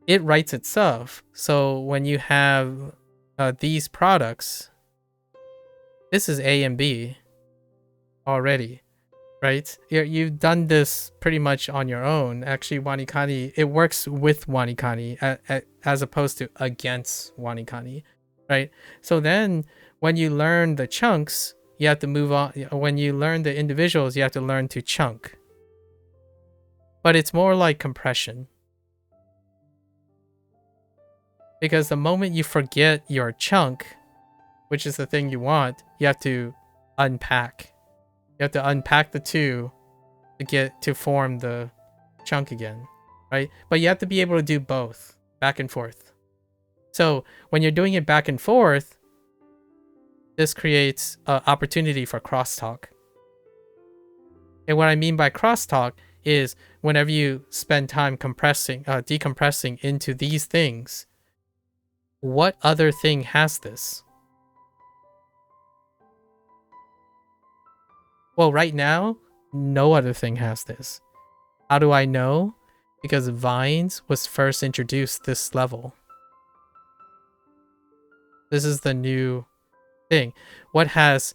it writes itself. So when you have these products, this is A and B already, right? You've done this pretty much on your own. Actually, WaniKani, it works with WaniKani as opposed to against WaniKani, right? So then when you learn the chunks, you have to move on. When you learn the individuals, you have to learn to chunk. But it's more like compression. Because the moment you forget your chunk, which is the thing you want, you have to unpack. You have to unpack the two to form the chunk again, right? But you have to be able to do both, back and forth. So when you're doing it back and forth, this creates an opportunity for crosstalk. And what I mean by crosstalk is whenever you spend time decompressing into these things, what other thing has this? Well, right now, no other thing has this. How do I know? Because Vines was first introduced this level. This is the new thing. What has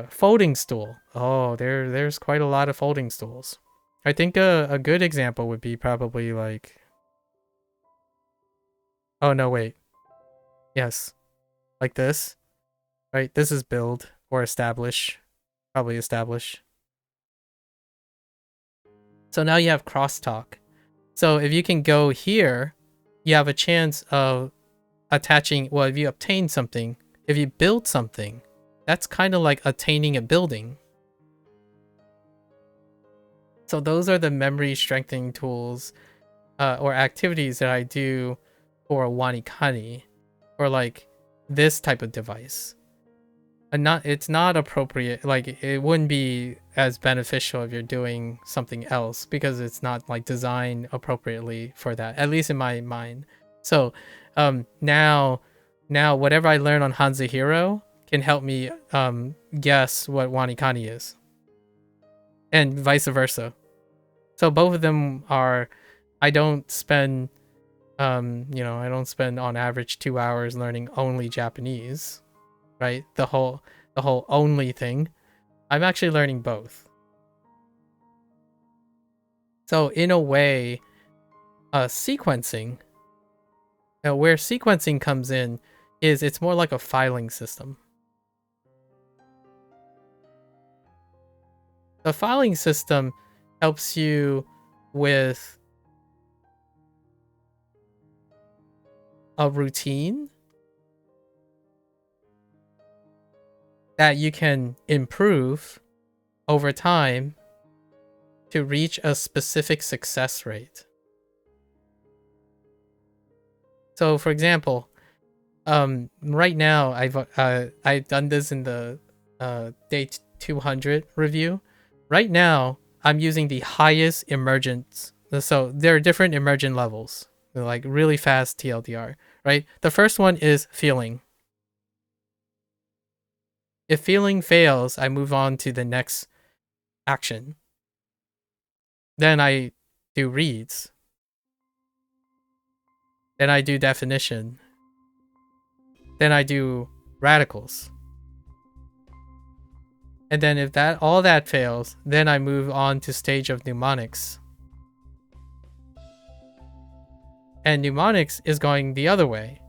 folding stool? Oh, there's quite a lot of folding stools. I think a good example would be probably like, oh no, wait. Yes. Like this. Right? This is build or establish. Probably establish. So now you have crosstalk. So if you can go here, you have a chance of attaching, well, if you obtain something, if you build something, that's kind of like attaining a building. So those are the memory strengthening tools or activities that I do for WaniKani, or like this type of device. And it's not appropriate, like it wouldn't be as beneficial if you're doing something else, because it's not like designed appropriately for that, at least in my mind. So now whatever I learn on Hanzahiro can help me guess what WaniKani is, and vice versa. So both of them are, I don't spend I don't spend on average 2 hours learning only Japanese, right? The whole only thing. I'm actually learning both. So in a way, sequencing, where sequencing comes in, is it's more like a filing system. The filing system helps you with a routine that you can improve over time to reach a specific success rate. So for example, right now I've done this in the day 200 review. Right now I'm using the highest emergence. So there are different emergent levels. They're like really fast TLDR, right? The first one is feeling. If feeling fails, I move on to the next action. Then I do reads. Then I do definition. Then I do radicals. And then if all that fails, then I move on to stage of mnemonics. And mnemonics is going the other way.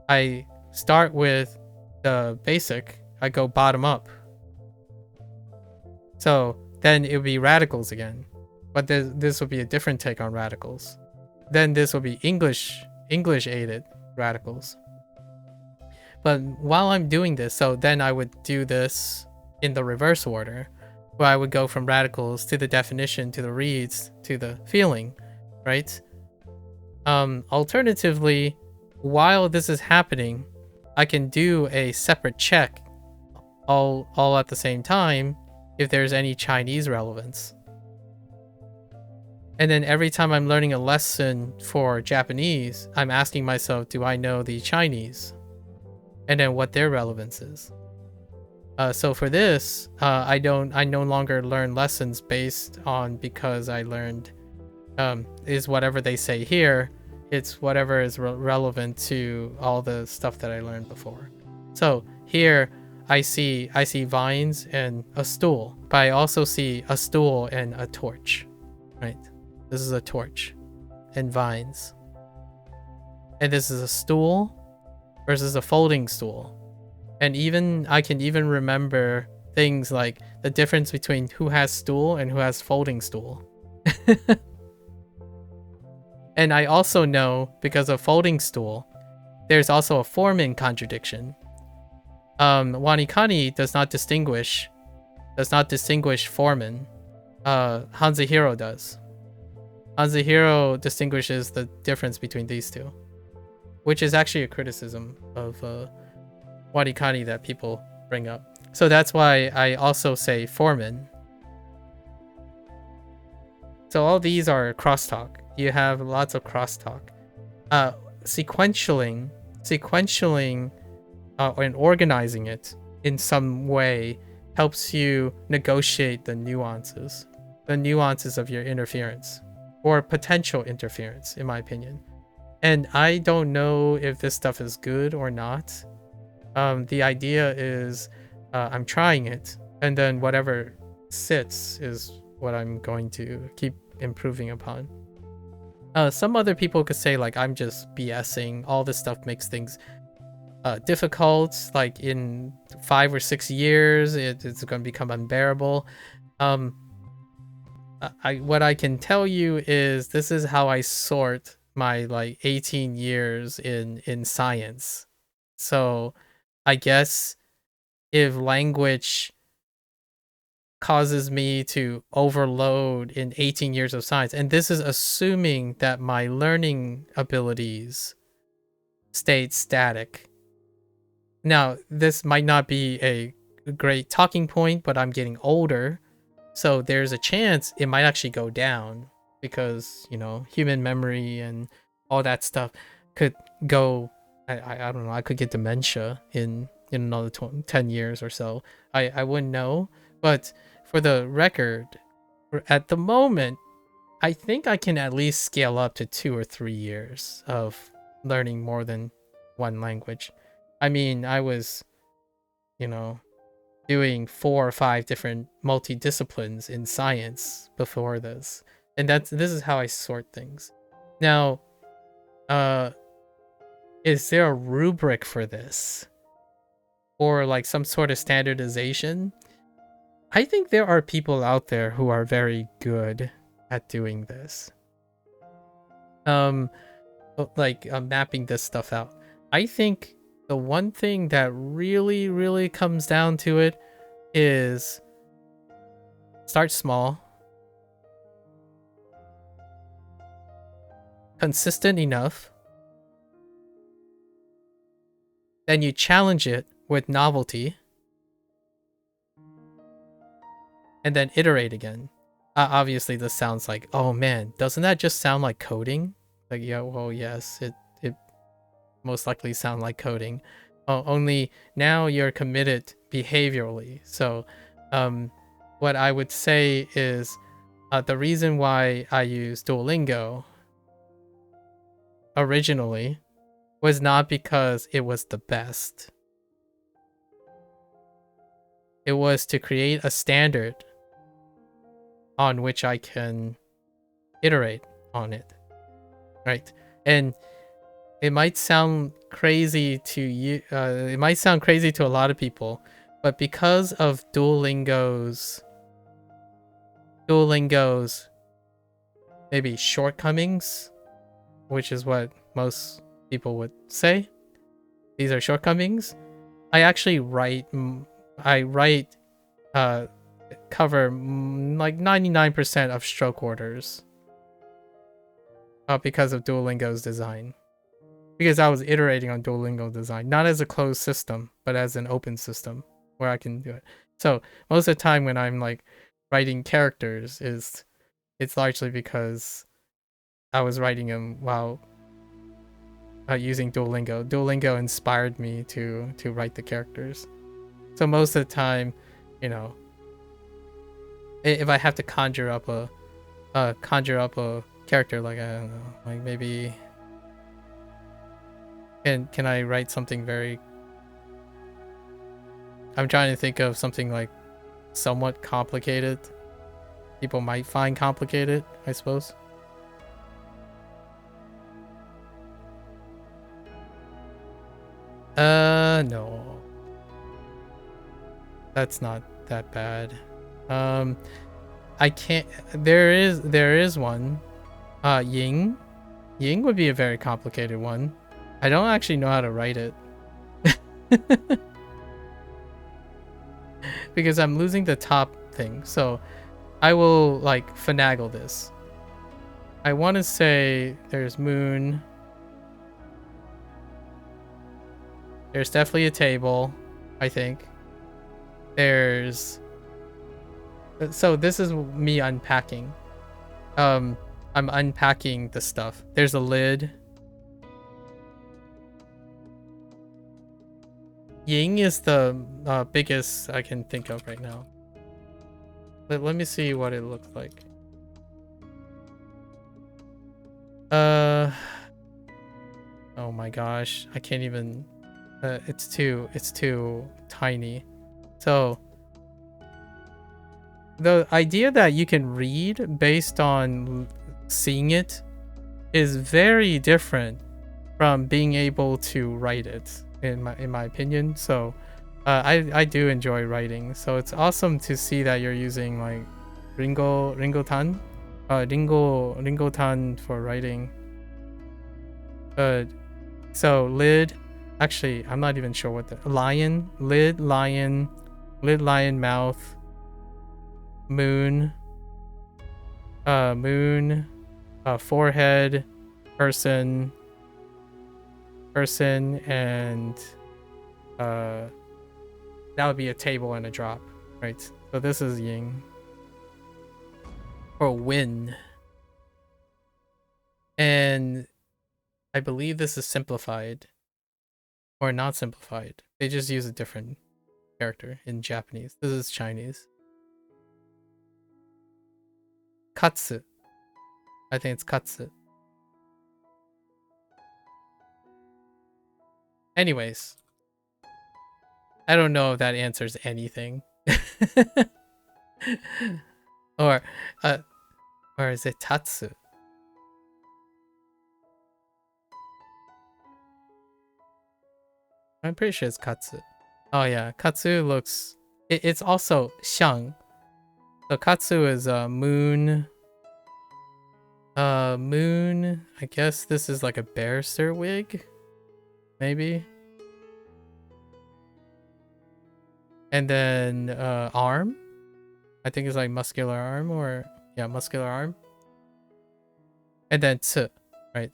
I start with the basic, I go bottom up. So then it would be radicals again. But this will be a different take on radicals. Then this will be English aided radicals. But while I'm doing this, so then I would do this in the reverse order, where I would go from radicals to the definition, to the reads, to the feeling, right? Alternatively, while this is happening, I can do a separate check all at the same time if there's any Chinese relevance. And then every time I'm learning a lesson for Japanese, I'm asking myself, do I know the Chinese? And then what their relevance is. So for this, I no longer learn lessons based on because I learned is whatever they say here. It's whatever is relevant to all the stuff that I learned before. So here I see vines and a stool, but I also see a stool and a torch, right? This is a torch and vines. And this is a stool versus a folding stool. And I can even remember things like the difference between who has stool and who has folding stool. And I also know, because of folding stool, there's also a form-in contradiction. WaniKani does not distinguish form-in. Hanzahiro does. Hanzahiro distinguishes the difference between these two, which is actually a criticism of WaniKani that people bring up. So that's why I also say form-in. So all these are crosstalk. You have lots of crosstalk. Sequentialing and organizing it in some way helps you negotiate the nuances of your interference, or potential interference, in my opinion. And I don't know if this stuff is good or not. The idea is I'm trying it, and then whatever sits is what I'm going to keep improving upon. Some other people could say, like, I'm just BSing. All this stuff makes things difficult. Like, in 5 or 6 years, it's going to become unbearable. What I can tell you is this is how I sort my, like, 18 years in science. So I guess if language causes me to overload in 18 years of science, and this is assuming that my learning abilities stayed static. Now, this might not be a great talking point, but I'm getting older, So there's a chance it might actually go down because, you know, human memory and all that stuff could go. I don't know. I could get dementia in another 10 years or so. I wouldn't know. But for the record, at the moment, I think I can at least scale up to 2 or 3 years of learning more than one language. I mean, I was, you know, doing 4 or 5 different multidisciplines in science before this. And this is how I sort things. Now, is there a rubric for this? Or like some sort of standardization? I think there are people out there who are very good at doing this. Mapping this stuff out. I think the one thing that really comes down to it is start small, consistent enough, then you challenge it with novelty, and then iterate again. Obviously this sounds like, oh man, doesn't that just sound like coding? Like, yeah, well, yes, it most likely sound like coding. Only now you're committed behaviorally. So what I would say is the reason why I used Duolingo originally was not because it was the best. It was to create a standard on which I can iterate on it, right? And it might sound crazy to you. It might sound crazy to a lot of people, but because of Duolingo's maybe shortcomings, which is what most people would say, these are shortcomings. I actually cover like 99% of stroke orders because of Duolingo's design. Because I was iterating on Duolingo design, not as a closed system, but as an open system where I can do it. So most of the time when I'm like writing characters, it's largely because I was writing them while using Duolingo. Duolingo inspired me to write the characters. So most of the time, you know, if I have to conjure up a character, like I don't know, like maybe can I write something very? I'm trying to think of something like somewhat complicated. People might find complicated, I suppose. No. That's not that bad. I can't. There is one. Ying. Ying would be a very complicated one. I don't actually know how to write it. Because I'm losing the top thing. So I will like finagle this. I want to say there's moon. There's definitely a table, I think. So this is me unpacking. I'm unpacking the stuff. There's a lid. Ying is the biggest I can think of right now. Let me see what it looks like. Oh my gosh, I can't even. It's too tiny. So the idea that you can read based on seeing it is very different from being able to write it, in my opinion. So I do enjoy writing. So it's awesome to see that you're using like Ringotan for writing. So lid. Actually, I'm not even sure what the lion, lid, lion, mouth, moon, forehead, person, and that would be a table and a drop, right? So this is yin. for win. And I believe this is simplified. Or not simplified. They just use a different character in Japanese. This is Chinese. Katsu. I think it's katsu. Anyways. I don't know if that answers anything. or is it tatsu? I'm pretty sure it's katsu. Oh yeah, katsu looks... It's also xiang. So katsu is moon. Moon. I guess this is like a barrister wig. Maybe. And then arm. I think it's like muscular arm or... Yeah, muscular arm. And then tsu, right?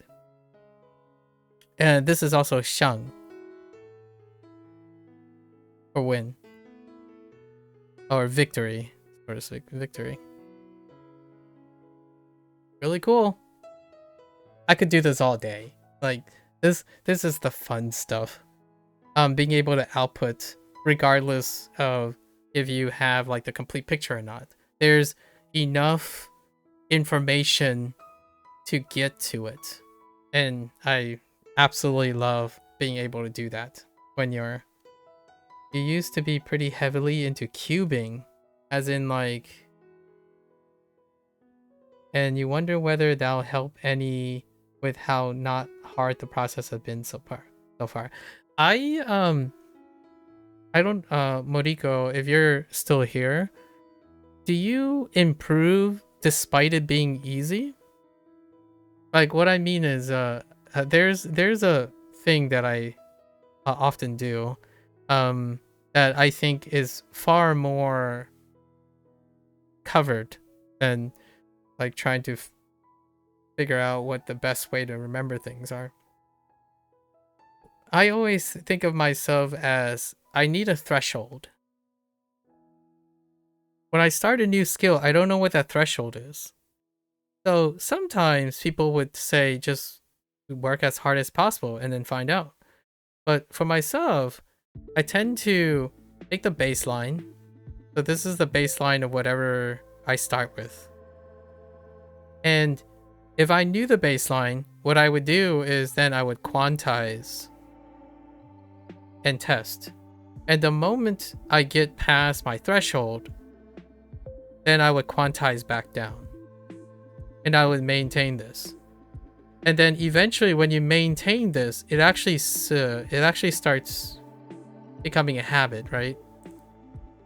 And this is also xiang. Or win. Or victory. Or victory. Really cool. I could do this all day. Like, this is the fun stuff. Being able to output regardless of if you have like the complete picture or not. There's enough information to get to it. And I absolutely love being able to do that when you used to be pretty heavily into cubing, as in like, and you wonder whether that'll help any with how not hard the process has been so far. I don't Moriko, if you're still here, do you improve despite it being easy? Like what I mean is there's a thing that I often do that I think is far more covered than like trying to figure out what the best way to remember things are. I always think of myself as I need a threshold. When I start a new skill, I don't know what that threshold is. So sometimes people would say just work as hard as possible and then find out. But for myself, I tend to take the baseline. So this is the baseline of whatever I start with. And if I knew the baseline, what I would do is then I would quantize and test. And the moment I get past my threshold, then I would quantize back down. And I would maintain this. And then eventually when you maintain this, it actually starts becoming a habit, right?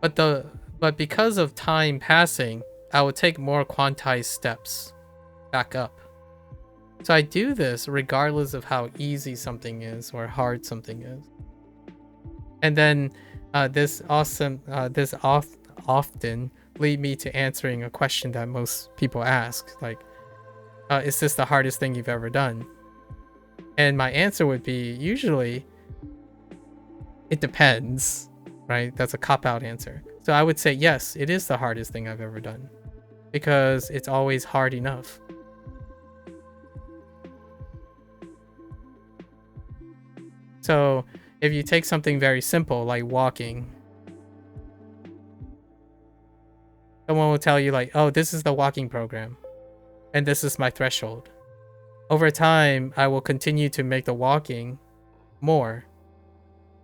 But because of time passing, I would take more quantized steps back up. So I do this regardless of how easy something is or hard something is. And then this often lead me to answering a question that most people ask, like, is this the hardest thing you've ever done? And my answer would be usually, it depends, right? That's a cop-out answer. So I would say, yes, it is the hardest thing I've ever done because it's always hard enough. So if you take something very simple like walking, someone will tell you like, oh, this is the walking program and this is my threshold. Over time, I will continue to make the walking more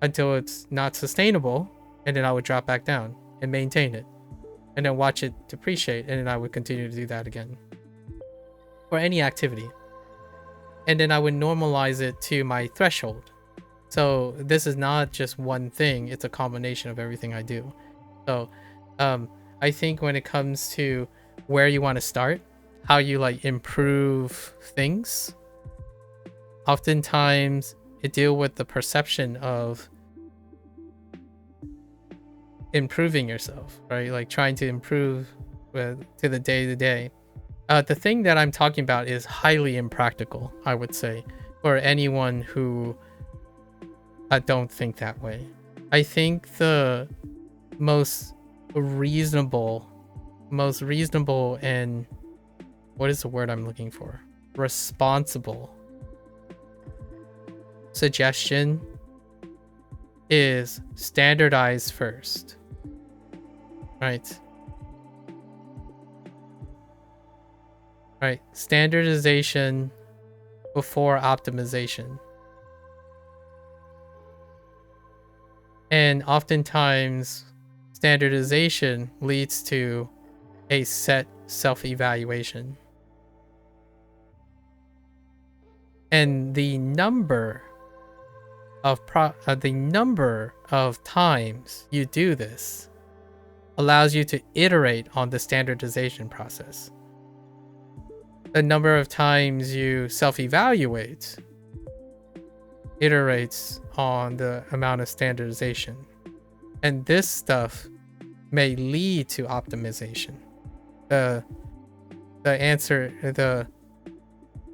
until it's not sustainable, and then I would drop back down and maintain it and then watch it depreciate, and then I would continue to do that again for any activity. And then I would normalize it to my threshold. So this is not just one thing, it's a combination of everything I do. So I think when it comes to where you want to start, how you like improve things, oftentimes it deal with the perception of improving yourself, right? Like trying to improve to the day-to-day. The thing that I'm talking about is highly impractical, I would say, for anyone who don't think that way. I think the most reasonable and what is the word I'm looking for? Responsible suggestion is standardize first, right? Right, standardization before optimization. And oftentimes, standardization leads to a set self-evaluation. And the number of times you do this allows you to iterate on the standardization process. The number of times you self-evaluate iterates on the amount of standardization. And this stuff may lead to optimization. The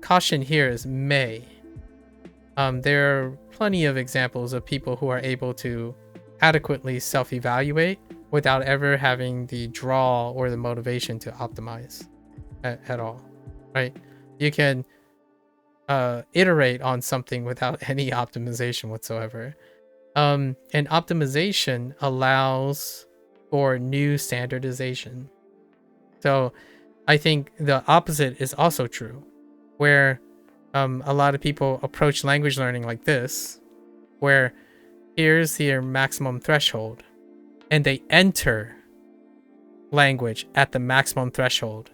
caution here is may. There are plenty of examples of people who are able to adequately self-evaluate without ever having the draw or the motivation to optimize at all, right? You can iterate on something without any optimization whatsoever. And optimization allows for new standardization. So I think the opposite is also true, where a lot of people approach language learning like this, where here's their maximum threshold, and they enter language at the maximum threshold.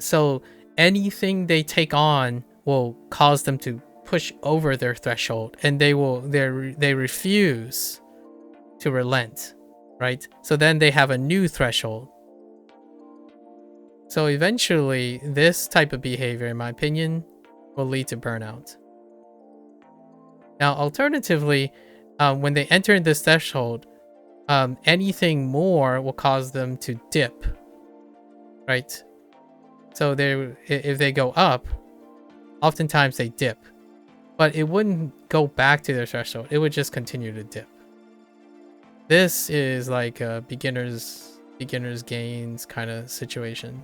So anything they take on will cause them to push over their threshold, and they refuse to relent, right? So then they have a new threshold. So eventually, this type of behavior, in my opinion, will lead to burnout. Now, alternatively, when they enter this threshold, anything more will cause them to dip, right? So if they go up, oftentimes they dip, but it wouldn't go back to their threshold. It would just continue to dip. This is like a beginner's gains kind of situation.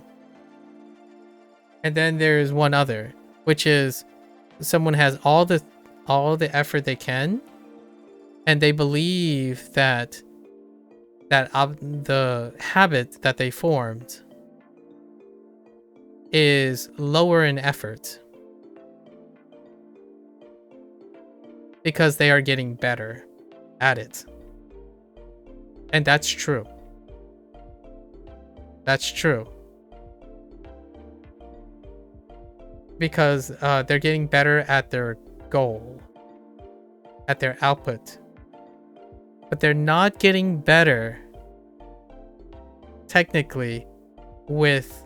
And then there's one other, which is someone has all the effort they can, and they believe that the habit that they formed is lower in effort because they are getting better at it. And that's true. That's true. Because they're getting better at their goal, at their output. But they're not getting better technically with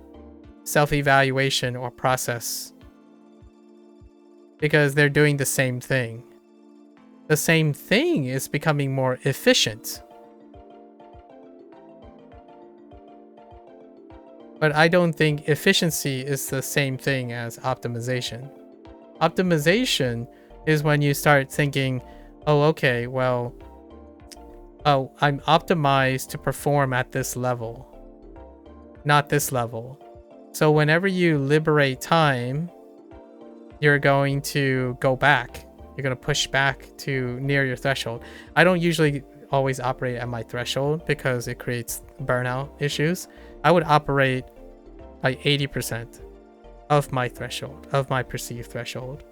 self-evaluation or process, because they're doing the same thing. The same thing is becoming more efficient. But I don't think efficiency is the same thing as optimization. Optimization is when you start thinking, oh, okay, well, oh, I'm optimized to perform at this level, not this level. So whenever you liberate time, you're going to go back. You're going to push back to near your threshold. I don't usually always operate at my threshold because it creates burnout issues. I would operate by 80% of my threshold, of my perceived threshold.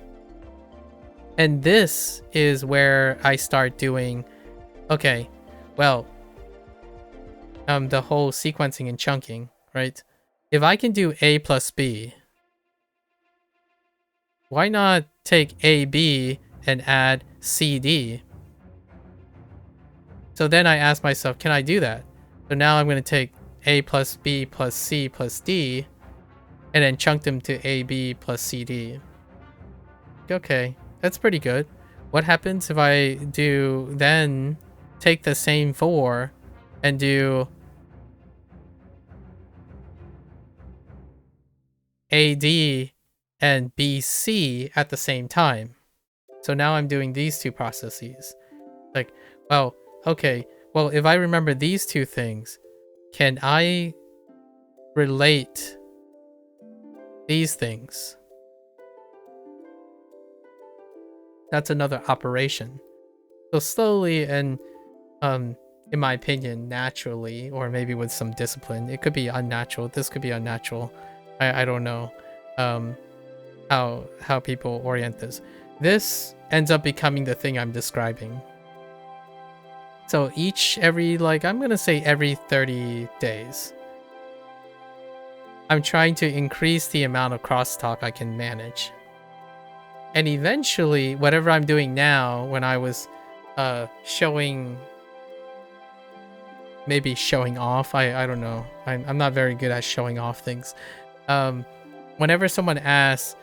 And this is where I start doing, okay, well, the whole sequencing and chunking, right? If I can do A plus B, why not take AB and add CD? So then I ask myself, can I do that? So now I'm going to take A plus B plus C plus D and then chunk them to AB plus CD. Okay, that's pretty good. What happens if I then take the same 4 and do AD and BC at the same time? So now I'm doing these two processes. Like, well, okay, well, if I remember these two things, can I relate these things. That's another operation. So slowly and in my opinion, naturally, or maybe with some discipline, it could be unnatural. This could be unnatural. I don't know how people orient this. This ends up becoming the thing I'm describing. So every I'm gonna say every 30 days, I'm trying to increase the amount of crosstalk I can manage. And eventually, whatever I'm doing now, when I was maybe showing off, I don't know. I'm not very good at showing off things. Whenever someone asks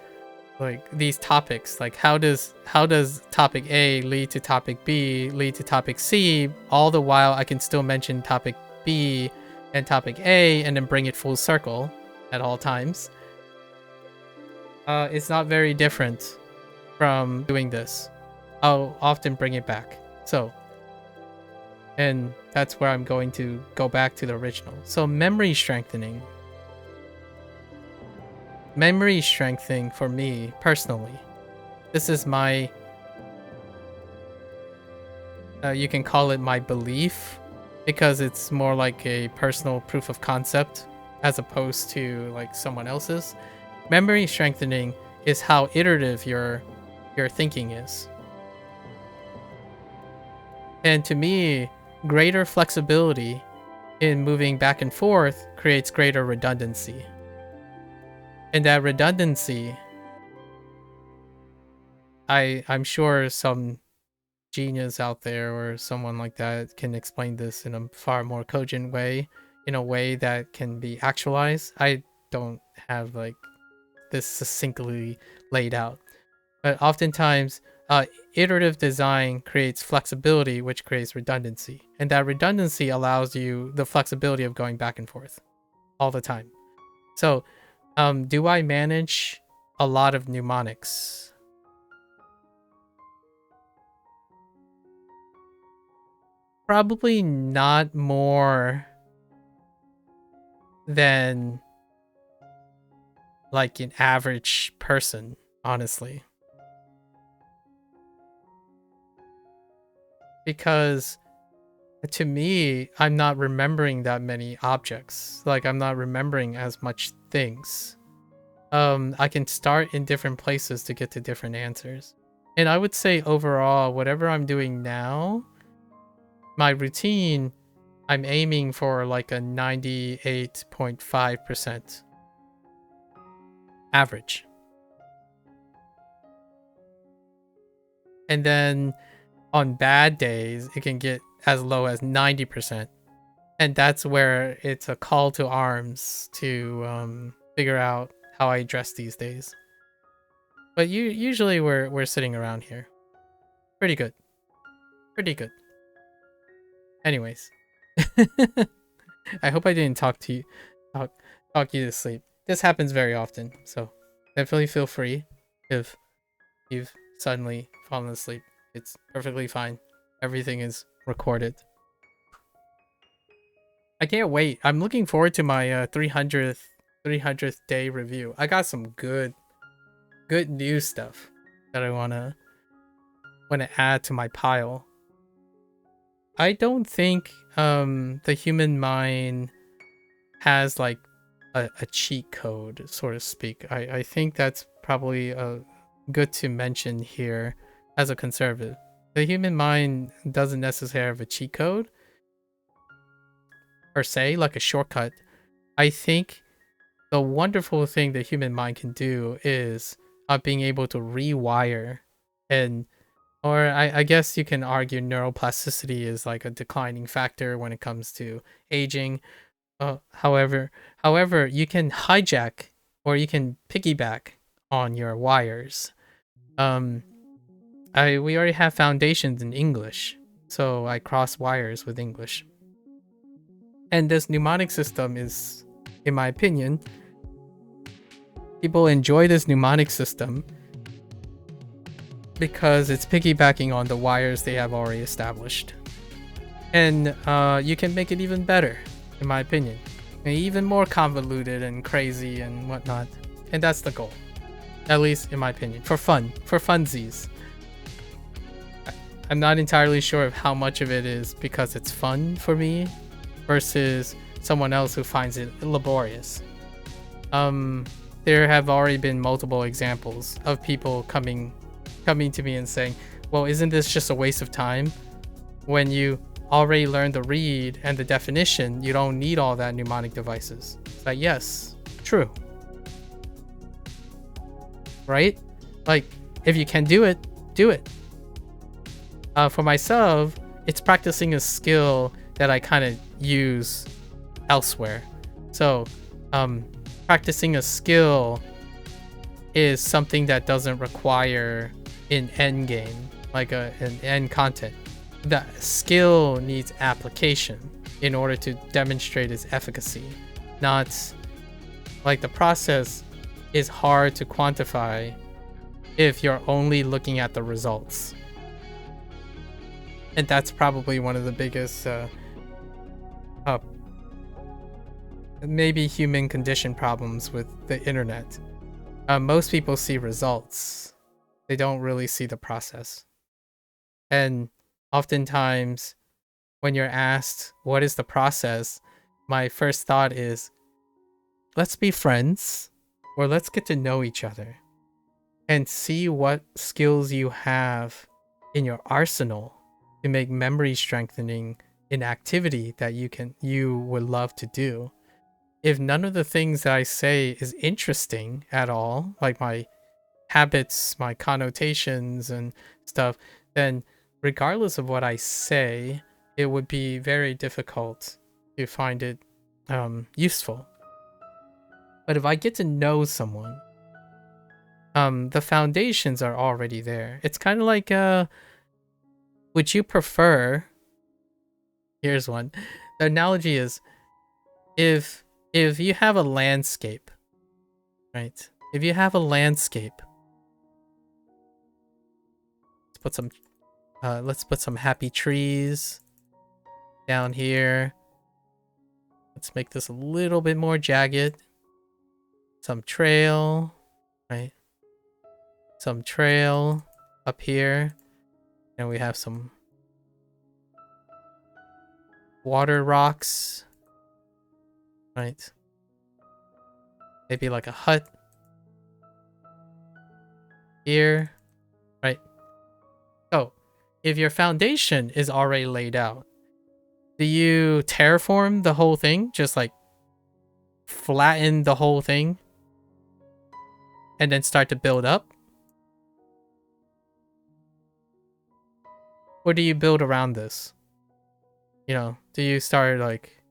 like these topics, like how does topic A lead to topic B, lead to topic C, all the while I can still mention topic B and topic A and then bring it full circle at all times. It's not very different from doing this. I'll often bring it back. And that's where I'm going to go back to the original. So memory strengthening. Memory strengthening for me personally. This is my, you can call it my belief, because it's more like a personal proof of concept as opposed to like someone else's. Memory strengthening is how iterative your thinking is. And to me, greater flexibility in moving back and forth creates greater redundancy. And that redundancy, I'm sure some genius out there or someone like that can explain this in a far more cogent way, in a way that can be actualized. I don't have like this succinctly laid out. But oftentimes, iterative design creates flexibility, which creates redundancy. And that redundancy allows you the flexibility of going back and forth all the time. So, do I manage a lot of mnemonics? Probably not more than like an average person, honestly. Because to me, I'm not remembering that many objects. Like, I'm not remembering as much things. I can start in different places to get to different answers. And I would say overall, whatever I'm doing now, my routine, I'm aiming for like a 98.5% average. And then on bad days, it can get as low as 90%. And that's where it's a call to arms to figure out how I address these days. But usually we're sitting around here. Pretty good. Pretty good. Anyways. I hope I didn't talk you to sleep. This happens very often, so definitely feel free if you've suddenly fallen asleep. It's perfectly fine. Everything is recorded. I can't wait. I'm looking forward to my 300th day review. I got some good new stuff that I wanna add to my pile. I don't think the human mind has like a cheat code, so to speak. I think that's probably good to mention here as a conservative. The human mind doesn't necessarily have a cheat code per se, like a shortcut. I think the wonderful thing the human mind can do is being able to rewire, or I guess you can argue neuroplasticity is like a declining factor when it comes to aging. However, you can hijack or you can piggyback on your wires. We already have foundations in English, so I cross wires with English. And this mnemonic system is, in my opinion, people enjoy this mnemonic system because it's piggybacking on the wires they have already established. And you can make it even better, in my opinion. And even more convoluted and crazy and whatnot. And that's the goal. At least in my opinion. For fun. For funsies. I'm not entirely sure of how much of it is because it's fun for me versus someone else who finds it laborious. There have already been multiple examples of people coming to me and saying, well, isn't this just a waste of time? When you already learned the read and the definition, you don't need all that mnemonic devices. It's like, yes, true. Right? Like, if you can do it, do it. For myself, it's practicing a skill that I kind of use elsewhere. So, practicing a skill is something that doesn't require an end game, like an end content. The skill needs application in order to demonstrate its efficacy. Not like the process is hard to quantify if you're only looking at the results. And that's probably one of the biggest maybe human condition problems with the internet. Most people see results. They don't really see the process. And oftentimes when you're asked what is the process, my first thought is, let's be friends, or let's get to know each other and see what skills you have in your arsenal to make memory strengthening an activity that you would love to do. If none of the things that I say is interesting at all, like my habits, my connotations and stuff, then regardless of what I say, it would be very difficult to find it useful. But if I get to know someone, the foundations are already there. It's kind of like, would you prefer, here's one. The analogy is, if you have a landscape, right? If you have a landscape, let's put some happy trees down here. Let's make this a little bit more jagged. Some trail, right? Some trail up here. And we have some water rocks, right? Maybe like a hut here, right? So if your foundation is already laid out, do you terraform the whole thing? Just like flatten the whole thing and then start to build up? Or do you build around this? You know, do you start like...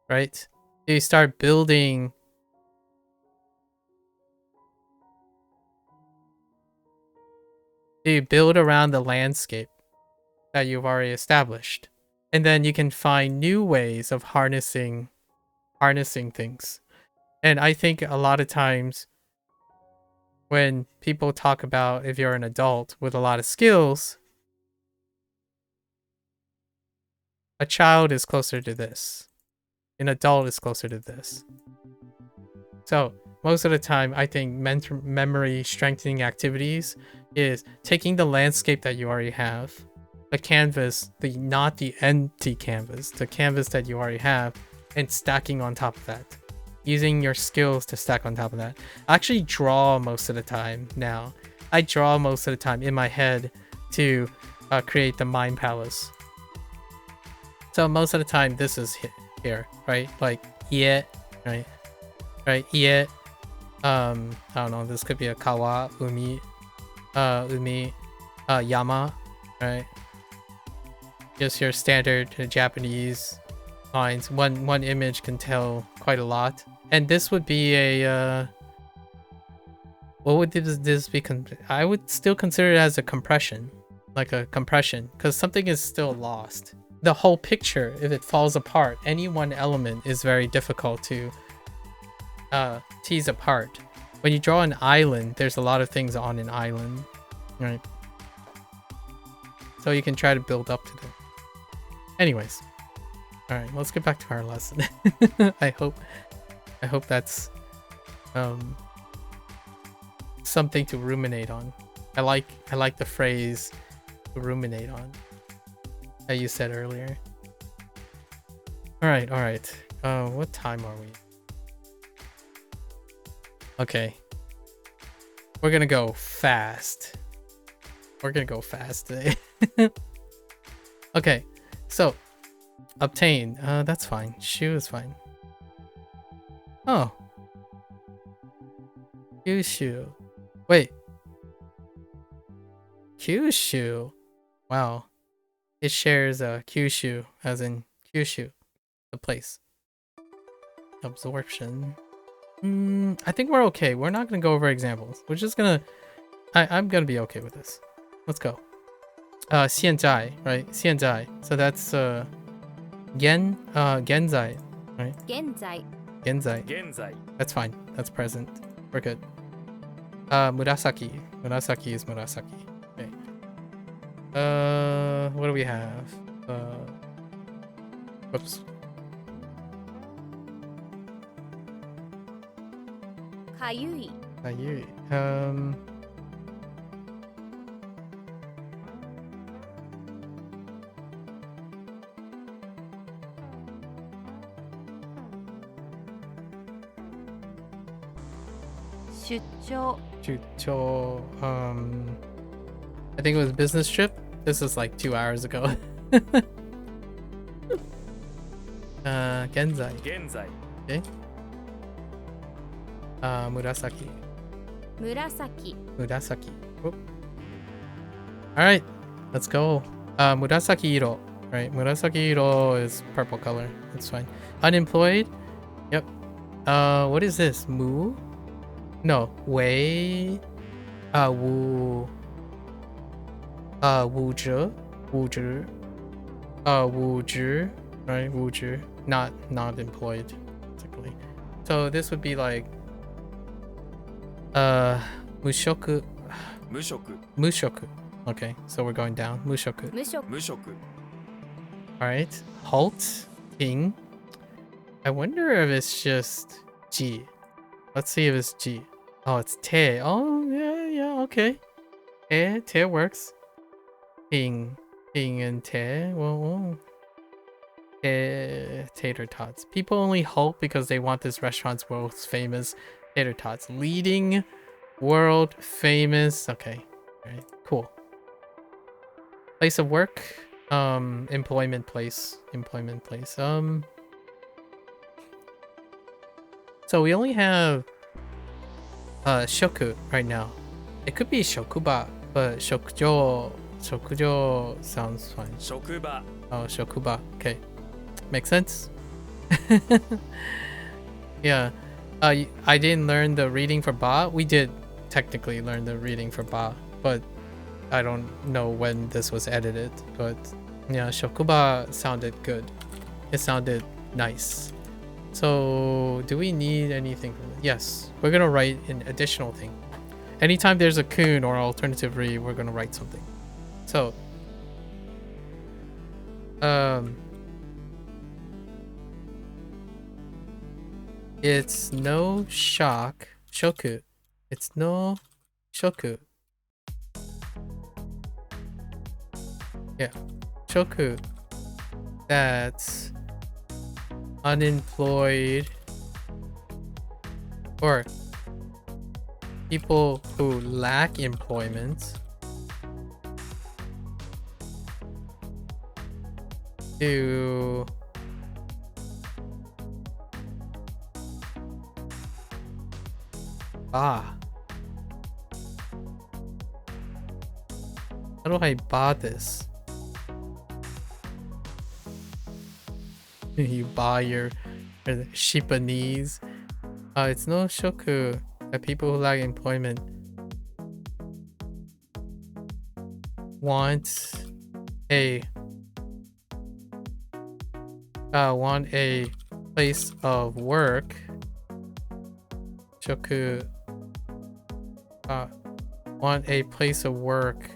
Right? Do you start building... Do you build around the landscape that you've already established? And then you can find new ways of harnessing things. And I think a lot of times when people talk about if you're an adult with a lot of skills, a child is closer to this. An adult is closer to this. So most of the time, I think memory strengthening activities is taking the landscape that you already have, the canvas, not the empty canvas, the canvas that you already have, and stacking on top of that. Using your skills to stack on top of that. I actually draw most of the time now. I draw most of the time in my head to create the mind palace. So most of the time this is here, right? Like Viet, right? Right, Viet. I don't know, this could be a kawa, umi, yama, right? Just your standard Japanese lines. One image can tell quite a lot. And this would be a what would this be? I would still consider it as a compression, like a compression, because something is still lost. The whole picture, if it falls apart, any one element is very difficult to tease apart. When you draw an island, there's a lot of things on an island, right? So you can try to build up to that. Anyways, All right, let's get back to our lesson. I hope that's something to ruminate on. I like the phrase to ruminate on that you said earlier. All right. What time are we? Okay. We're gonna go fast. We're gonna go fast today. Okay, so obtain. That's fine. Shoe is fine. Oh. Kyushu. Wait. Kyushu. Wow. It shares Kyushu, as in Kyushu, the place. Absorption. I think we're okay. We're not gonna go over examples. We're just gonna. I'm gonna be okay with this. Let's go. 现在, right? 现在. So that's 現在, right? 現在 現在. 現在 That's fine. That's present. We're good. Murasaki. Murasaki is Murasaki. Okay. What do we have? Whoops. かゆい Ayuri. Shucho Chucho. I think it was business trip. This is like 2 hours ago. Genzai. 現在 Okay. Murasaki. Murasaki Murasaki. Oh. All right, let's go. Murasaki iro. Right, Murasaki iro is purple color. That's fine. Unemployed. Yep. What is this? Mu? No. Wei. Wu. Wuzhi. Wuzhi. Wuzhi. Right, Wuzhi. Not employed, particularly. So this would be like mushoku. 無職 Mushoku. Okay, so we're going down. Mushoku. 無職無職 Alright. Halt. King. I wonder if it's just G. Let's see if it's G. Oh, it's Te. Oh, yeah, okay. Te works. King and Te. Well. Tater tots. People only halt because they want this restaurant's world famous tater tots. Leading world famous. Okay. Alright, cool. Place of work. Employment place. So we only have shoku right now. It could be shokuba, but shokujo sounds fine. 職場 Oh, shokuba. Okay. Makes sense. Yeah. I didn't learn the reading for ba. We did technically learn the reading for ba, but I don't know when this was edited. But yeah, shokuba sounded good. It sounded nice. So do we need anything from it? Yes. We're gonna write an additional thing. Anytime there's a kun or alternative re, we're gonna write something. So it's no shoku. It's no shoku. Yeah, shoku. That's unemployed or people who lack employment to how do I buy this? You buy your Shippanese. It's no shoku that people who lack employment want a place of work. Shoku want a place of work.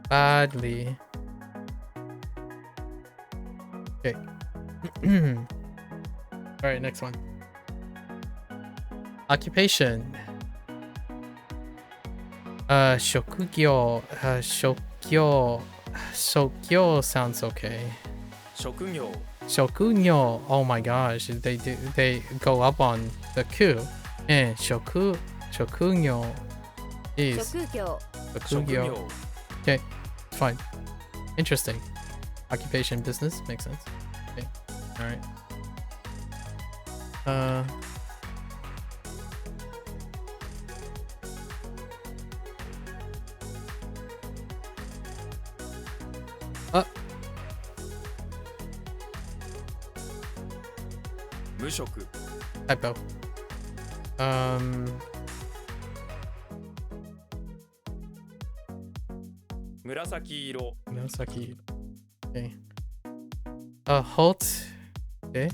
Badly. Okay. Alright, next one. Occupation. Shokugyo. Shokyo sounds okay. 職業 Shokugyo. Oh my gosh, they go up on the ku. And shokugyo is 職業 shokugyo. Okay, fine. Interesting. Occupation, business makes sense. Okay, all right.無職 Typo.紫色 Nagasaki. Okay. Halt. Okay.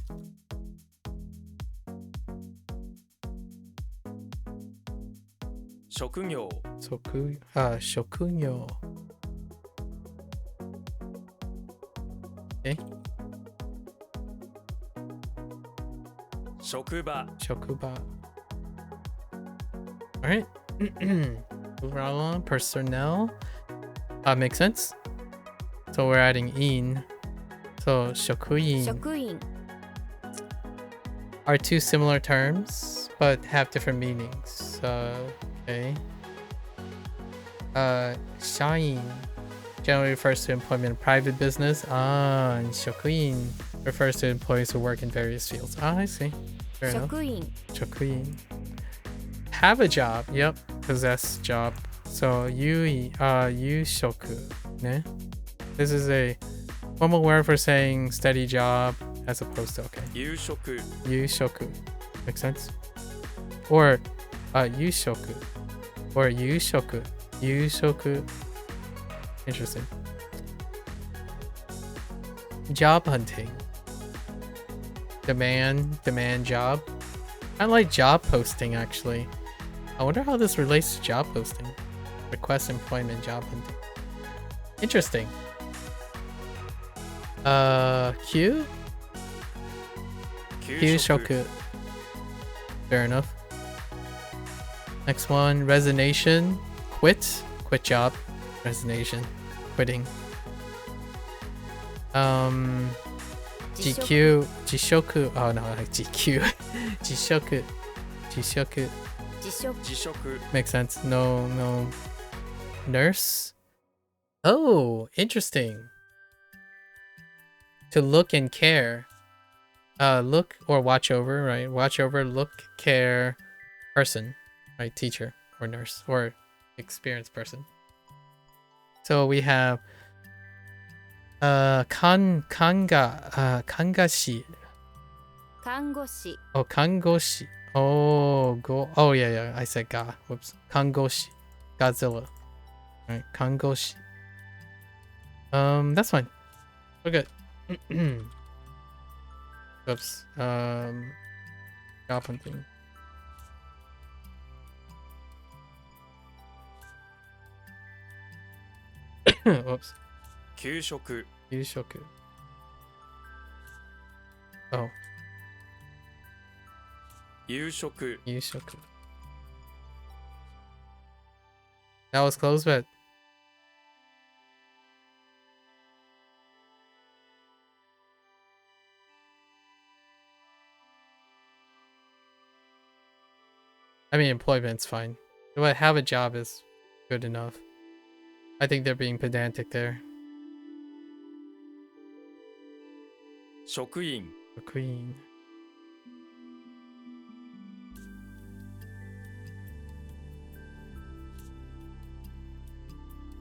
職業 Shokugyo. Okay. 職場 Shokuba. All right. Move right along. Personnel. Makes sense. So we're adding in. So shokuin 職員 are two similar terms, but have different meanings. Okay. Shain generally refers to employment in private business. And shokuin refers to employees who work in various fields. I see. Fair enough. 職員 Shokuin. Have a job. Yep. Possess job. So yushoku. Ne? This is a formal word for saying steady job as opposed to okay. 夕食 Yushoku. Makes sense? Or yushoku. Or yushoku. Yushoku. Interesting. Job hunting. Demand job. I like job posting actually. I wonder how this relates to job posting. Request employment, job hunting. Interesting. Q? 給食 Kyushoku. Fair enough. Next one, resignation. Quit. Quit job. Resignation. Quitting. GQ. Jishoku. Oh no, like GQ. Jishoku. Jishoku. 辞職 辞職 Makes sense. No. Nurse. Oh, interesting. To look and care. Look or watch over, right? Watch over, look, care, person, right? Teacher or nurse or experienced person. So we have kangashi. 看護師 Oh, kangoshi. Yeah. I said ga. Whoops. Kangoshi. Godzilla. Alright, kangoshi. That's fine. We're good. Oops. Job hunting. Whoops. 給食 Yushoku. Oh, 夕食 Yushoku. That was close, but I mean, employment's fine. But have a job is good enough. I think they're being pedantic there. 職員 The queen.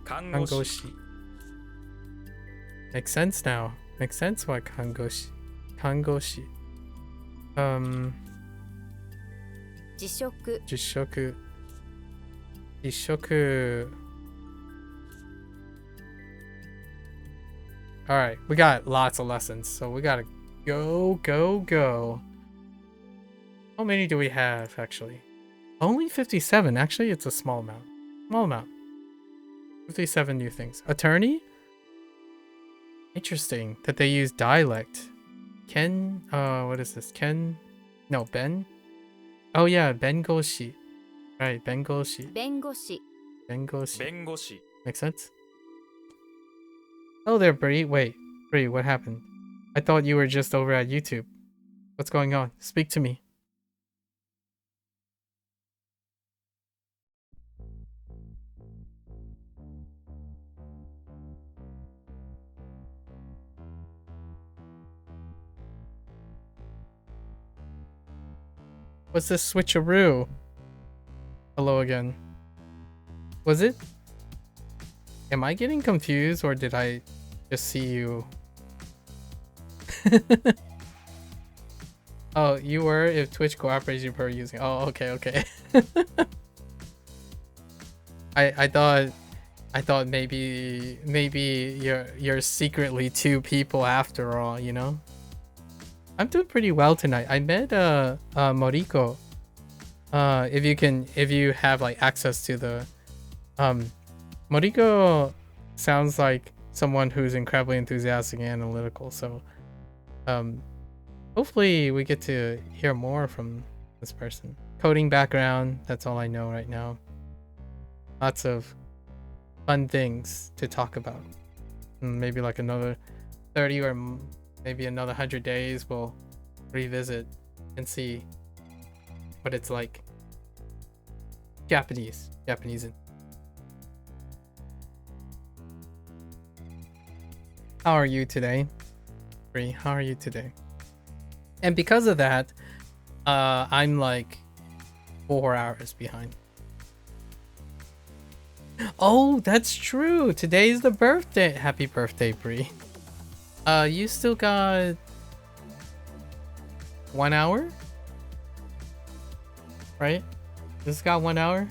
看護師 Kangoshi. Makes sense now. Makes sense why Kangoshi. Kangoshi. 辞職 Jishoku. Jishoku. Alright, we got lots of lessons, so we gotta go. How many do we have, actually? Only 57. Actually, it's a small amount. 57 new things. Attorney? Interesting that they use dialect. Ken, what is this? Ken? No, Ben? Oh yeah, Bengoshi. Right, Bengoshi. 弁護士 Bengoshi. 弁護士 Makes sense? Oh there, Bree. Wait, Bree, what happened? I thought you were just over at YouTube. What's going on? Speak to me. What's this switcheroo? Hello again. Was it? Am I getting confused or did I just see you? Oh, you were if Twitch cooperates you per using. Oh, okay, okay. I thought maybe you're secretly two people after all, you know? I'm doing pretty well tonight. I met Moriko. If you have like access to the Moriko sounds like someone who's incredibly enthusiastic and analytical, so hopefully we get to hear more from this person. Coding background, that's all I know right now. Lots of fun things to talk about. Maybe like another 30 or maybe another 100 days we'll revisit and see what it's like. Japanese. How are you today? Bree, how are you today? And because of that, I'm like 4 hours behind. Oh, that's true. Today's the birthday. Happy birthday, Bree. You still got 1 hour? Right? Just got 1 hour?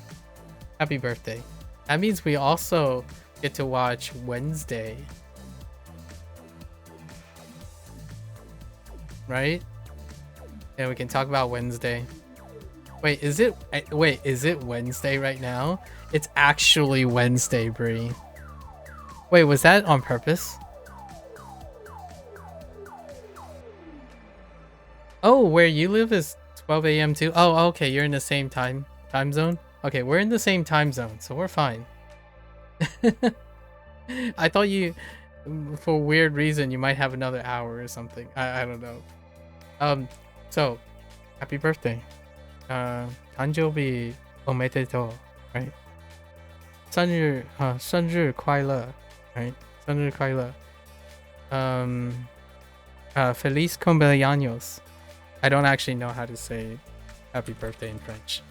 Happy birthday. That means we also get to watch Wednesday. Right? Yeah, we can talk about Wednesday. Wait, is it Wednesday right now? It's actually Wednesday, Bree. Wait, was that on purpose? Oh, where you live is 12 a.m. too? Oh, okay, you're in the same time zone? Okay, we're in the same time zone, so we're fine. I thought you, for weird reason, you might have another hour or something. I don't know. So, happy birthday. 誕生日おめでとう, right? 生日快乐, right? 生日快乐. Feliz cumpleaños. I don't actually know how to say happy birthday in French.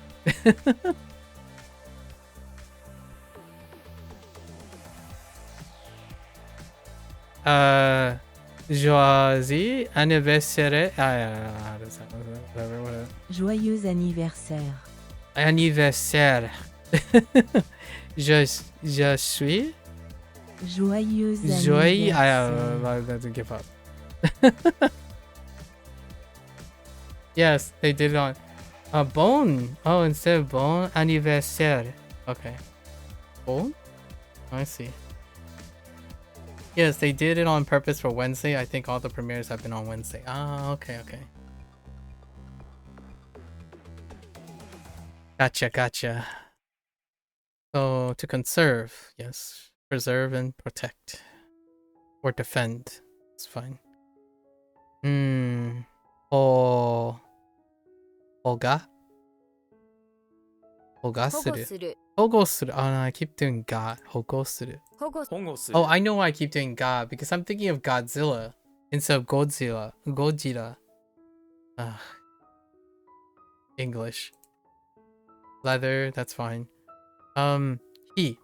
Joyeux anniversaire. Joyeux anniversaire. Anniversaire. Je suis. Joyeux Joy. anniversaire. I have to give up. Yes, they did it on Bon. Oh, instead of Bon anniversaire. Okay. Bon? I see. Yes, they did it on purpose for Wednesday. I think all the premieres have been on Wednesday. Ah, okay. Gotcha. So, to conserve. Yes. Preserve and protect. Or defend. It's fine. Olga? 保護する保護する. Oh, no, I keep doing God. 保護する. 保護保護する Oh, I know why I keep doing God, because I'm thinking of Godzilla instead of Godzilla. English. Leather, that's fine. He.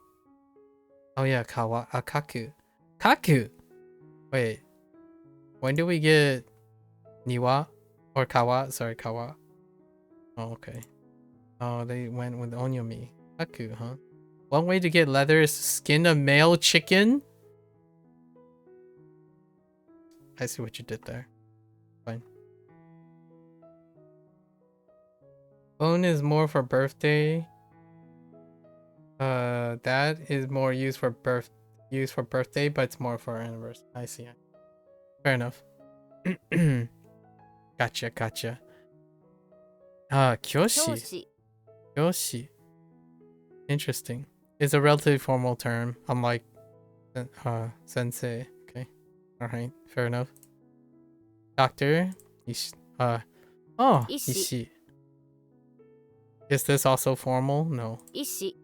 Oh yeah, Kaku. Kaku! Wait. When do we get Niwa? Or Kawa? Sorry, Kawa. Oh, okay. Oh, they went with Onyomi. Kaku, huh? One way to get leather is to skin a male chicken? I see what you did there. Fine. Bone is more for birthday. That is more used for birthday, but it's more for anniversary. I see. Fair enough. Gotcha. Kyoshi. 教師 Kyoshi. Interesting. It's a relatively formal term, unlike sensei. Okay. Alright, fair enough. Doctor. Oh, Ishi. Ishi. Is this also formal? No. 医師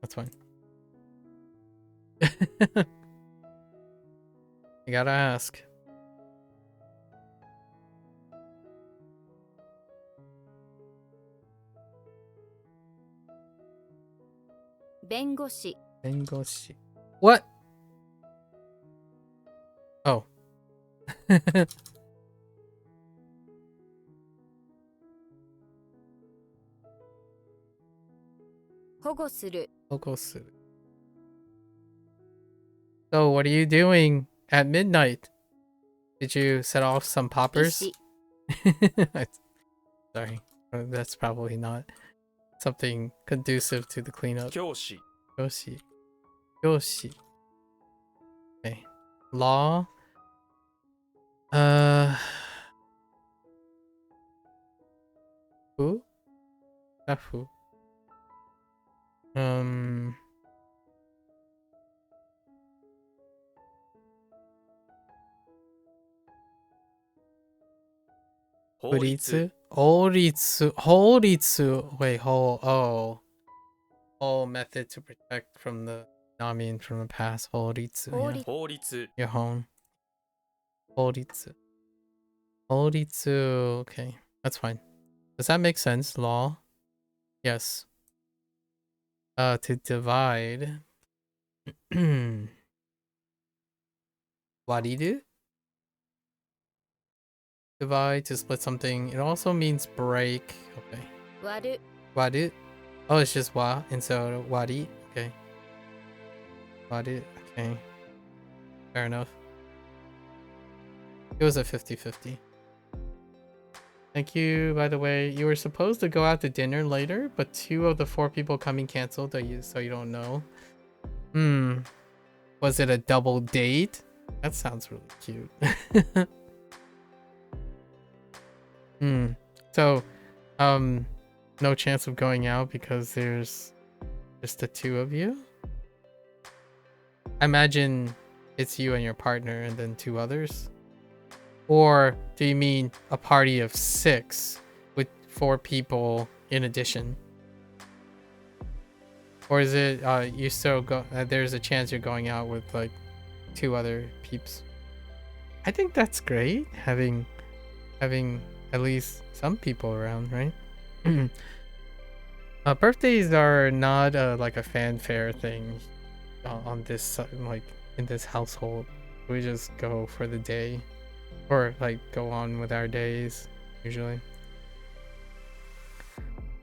That's fine. You gotta ask. 弁護士 Bengoshi. What? Oh. 保護する Okosu. So, what are you doing at midnight? Did you set off some 医 poppers? 師 Sorry. That's probably not something conducive to the cleanup. 教師 Yoshi. Okay. Law. Uh. Who? Who? Um. Horitsu? Horitsu. Wait, whole method to protect from the Nami from the past. Horitsu. Yeah. 法律 Your home. Horitsu. Horitsu. Okay, that's fine. Does that make sense? Law? Yes. To divide. Wariru? Divide to split something. It also means break. Okay. 割る Waru. Oh, it's just wa instead of wari. Okay. Waru. Okay. Fair enough. It was a 50-50. Thank you, by the way. You were supposed to go out to dinner later, but 2 of the 4 people coming canceled, so you don't know. Was it a double date? That sounds really cute. So, no chance of going out because there's just the 2 of you? I imagine it's you and your partner and then 2 others. Or do you mean a party of 6 with 4 people in addition? Or is it you still go there's a chance you're going out with like 2 other peeps? I think that's great having at least some people around, right? Birthdays are not like a fanfare thing on this like in this household. We just go for the day. Or like go on with our days usually.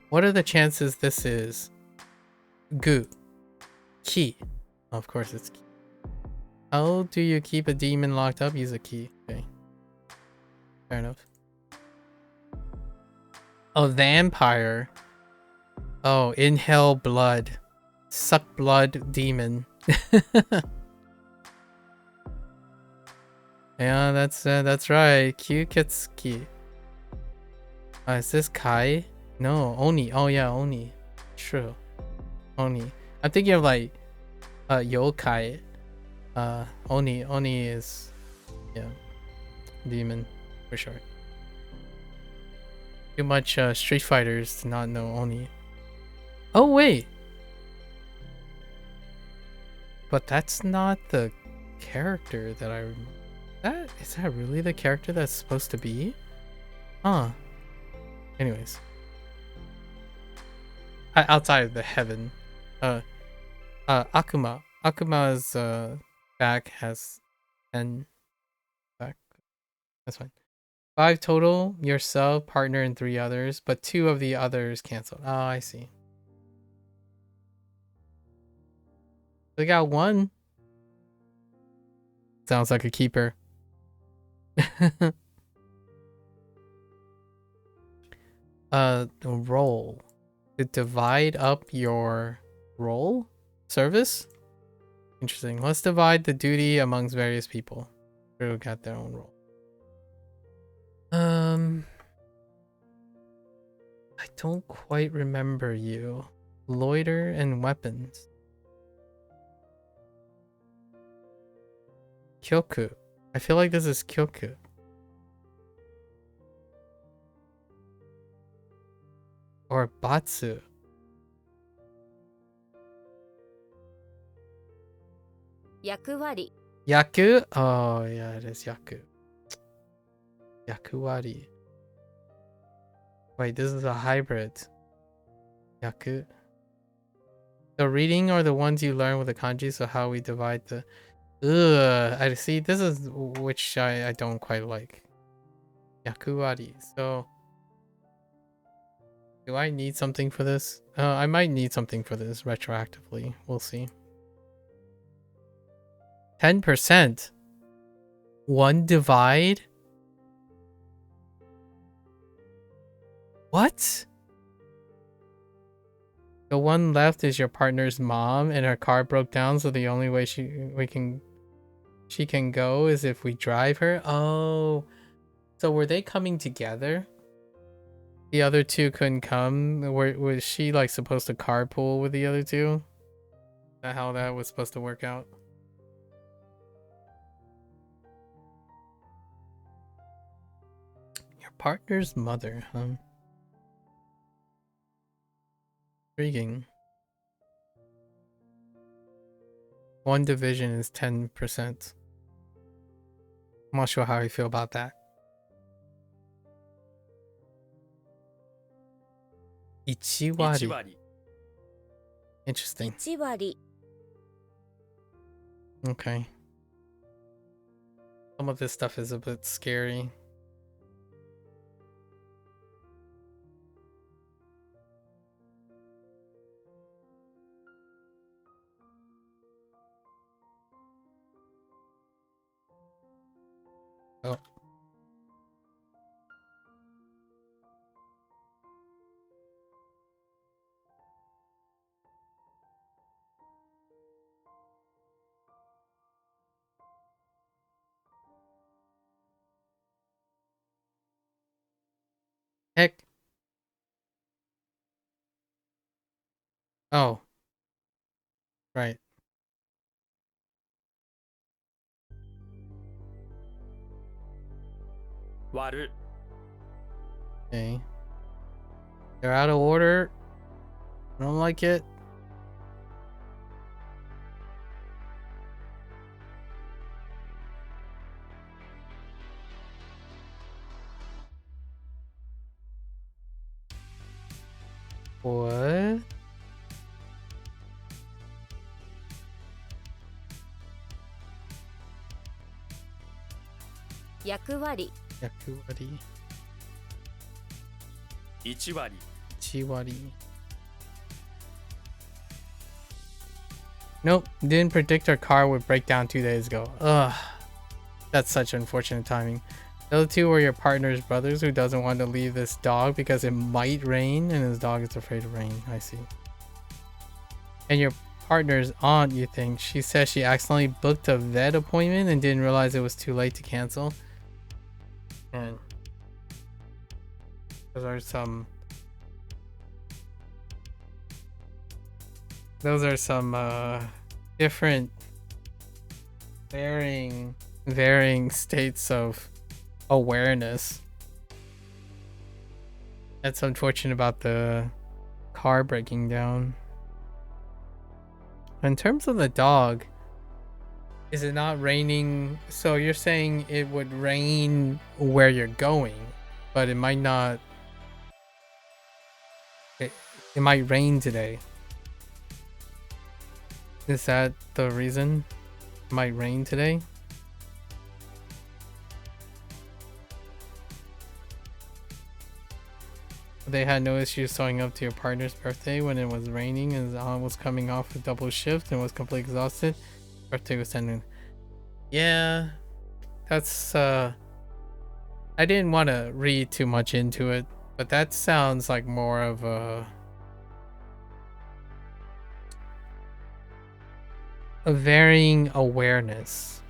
What are the chances this is gu key? Of course it's key. How do you keep a demon locked up? Use a key. Okay, fair enough. A vampire. Oh, inhale blood, suck blood demon. Yeah, that's right. Kyuketsuki. Is this Kai? No, Oni. Oh yeah, Oni. True. Oni. I'm thinking of like yokai. Oni is demon for sure. Too much Street Fighters to not know Oni. Oh wait. But that's not the character that I remember. Is that really the character that's supposed to be? Huh. Anyways. Outside of the heaven. Akuma. Akuma's back has 10 back. That's fine. 5 total, yourself, partner, and 3 others, but 2 of the others canceled. Oh, I see. We got 1. Sounds like a keeper. The roll to divide up your Role? Service? Interesting. Let's divide the duty amongst various people. Who got their own role. I don't quite remember you. Loiter and weapons. Kyoku. I feel like this is Kyoku. Or Batsu. Yakuwari. Yaku? Oh, yeah, it is Yaku. Yakuwari. Wait, this is a hybrid. Yaku. The reading are the ones you learn with the kanji, so how we divide the... Ugh, I see. This is which I don't quite like. Yakuwari. So... Do I need something for this? I might need something for this retroactively. We'll see. 10%. One divide? What? The one left is your partner's mom, and her car broke down, so the only way she can go is if we drive her. Oh, so were they coming together? The other two couldn't come. Was she like supposed to carpool with the other two? Is that how that was supposed to work out? Your partner's mother, huh? Intriguing. One division is 10%. I'm not sure how I feel about that. Ichiwari. 1割 Interesting. 1割。 Okay. Some of this stuff is a bit scary. Oh. Heck. Oh. Right.割る Okay. They're out of order. I don't like it. What? Yakuwari. Yakuwari. 1割 Chiwari. Nope, didn't predict our car would break down 2 days ago. Ugh. That's such unfortunate timing. The other two were your partner's brothers who doesn't want to leave this dog because it might rain and his dog is afraid of rain. I see. And your partner's aunt, you think. She says she accidentally booked a vet appointment and didn't realize it was too late to cancel. And those are some different varying states of awareness. That's unfortunate about the car breaking down. In terms of the dog, is it not raining? So you're saying it would rain where you're going, but it might not. It might rain today. Is that the reason? It might rain today? They had no issues showing up to your partner's birthday when it was raining and his aunt was coming off a double shift and was completely exhausted. Birthday was ending. Yeah, that's I didn't want to read too much into it, but that sounds like more of a a varying awareness.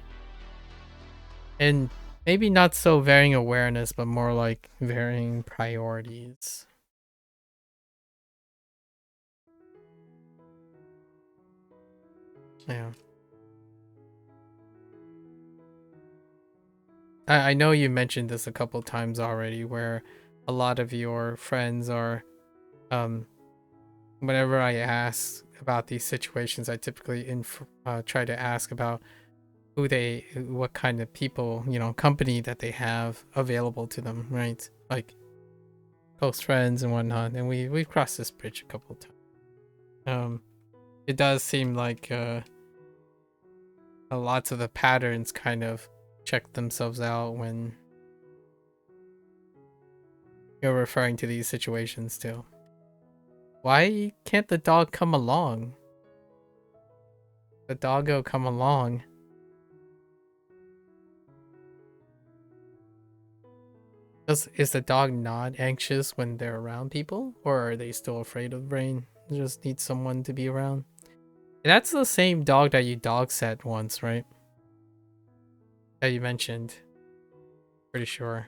And maybe not so varying awareness, but more like varying priorities. Yeah. I know you mentioned this a couple times already, where a lot of your friends are, whenever I ask about these situations, I typically try to ask about what kind of people, company that they have available to them, right? Like close friends and whatnot. And we've crossed this bridge a couple of times. It does seem like lots of the patterns kind of check themselves out when you're referring to these situations too. Why can't the dog come along? The doggo come along. Is the dog not anxious when they're around people? Or are they still afraid of rain? They just need someone to be around. That's the same dog that you dog sat once, right? That you mentioned. Pretty sure.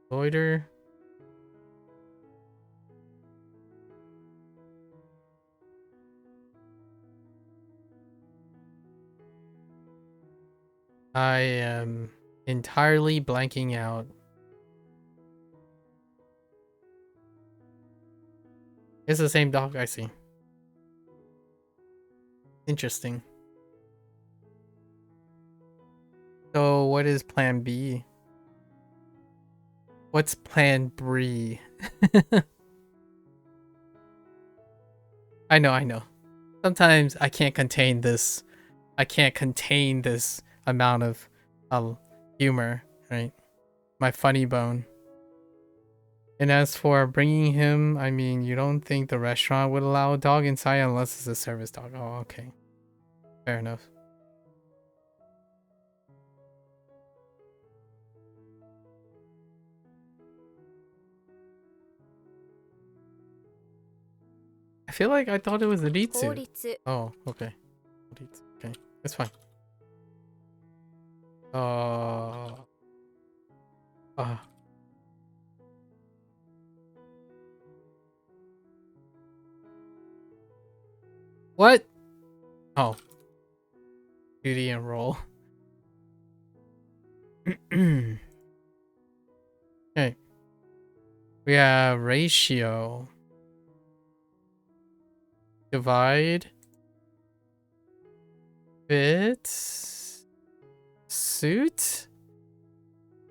Loiter. I am entirely blanking out. It's the same dog, I see. Interesting. So what is plan B? What's plan B? I know. Sometimes I can't contain this. I can't contain this amount of humor, right? My funny bone. And as for bringing him, I mean, you don't think the restaurant would allow a dog inside unless it's a service dog. Oh, okay. Fair enough. I feel like I thought it was Ritsu. 律 Oh, okay. Ritsu. Okay, that's fine. Uh, what? Oh. Duty and roll. Okay. We have ratio. Divide. Fit. Suit.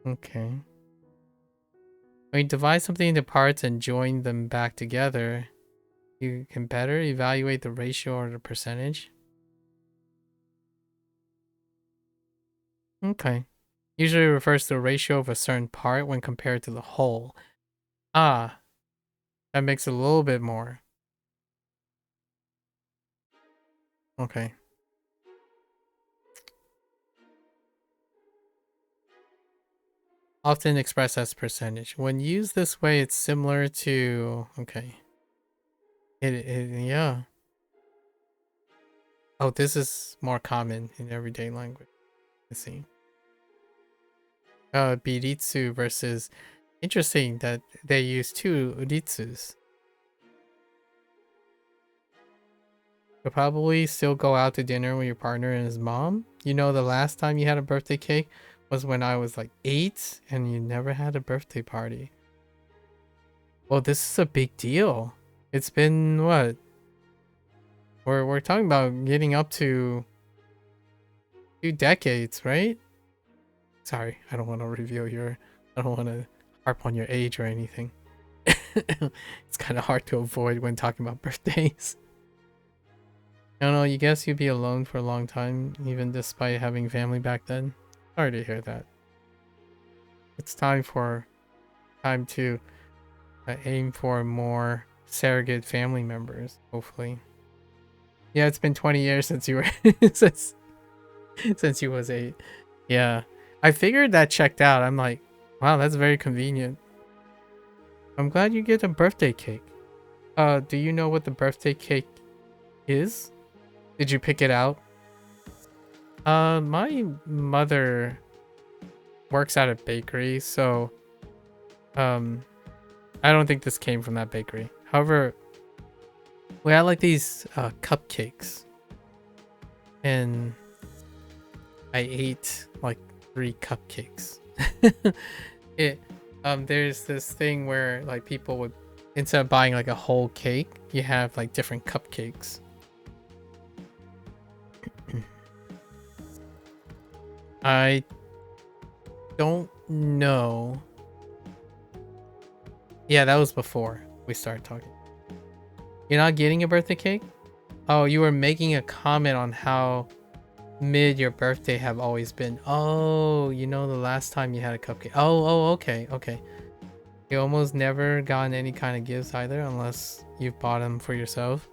Okay. When you divide something into parts and join them back together, you can better evaluate the ratio or the percentage. Okay. Usually refers to the ratio of a certain part when compared to the whole. Ah, that makes it a little bit more. Okay. Often expressed as percentage. When used this way, it's similar to... Okay. Yeah. Oh, this is more common in everyday language. Let's see. Biritsu versus... Interesting that they use two ritsus. You'll probably still go out to dinner with your partner and his mom. You know, the last time you had a birthday cake was when I was like 8 and you never had a birthday party. Well, this is a big deal. It's been what? We're talking about getting up to 2 decades, right? Sorry, I don't want to reveal I don't want to harp on your age or anything. It's kind of hard to avoid when talking about birthdays. I don't know, you guess you'd be alone for a long time, even despite having family back then. Sorry to hear that. It's time to aim for more surrogate family members, hopefully. Yeah, it's been 20 years since you were since you was 8. Yeah. I figured that checked out. I'm like, Wow, that's very convenient. I'm glad you get a birthday cake. Do you know what the birthday cake is? Did you pick it out? My mother works at a bakery, so I don't think this came from that bakery. However, we had like these cupcakes, and I ate like 3 cupcakes. it There's this thing where like people would, instead of buying like a whole cake, you have like different cupcakes. I don't know. Yeah, that was before we started talking. You're not getting a birthday cake? Oh, you were making a comment on how mid your birthday have always been. Oh, you know, the last time you had a cupcake. Oh, okay, okay. You almost never gotten any kind of gifts either, unless you've bought them for yourself.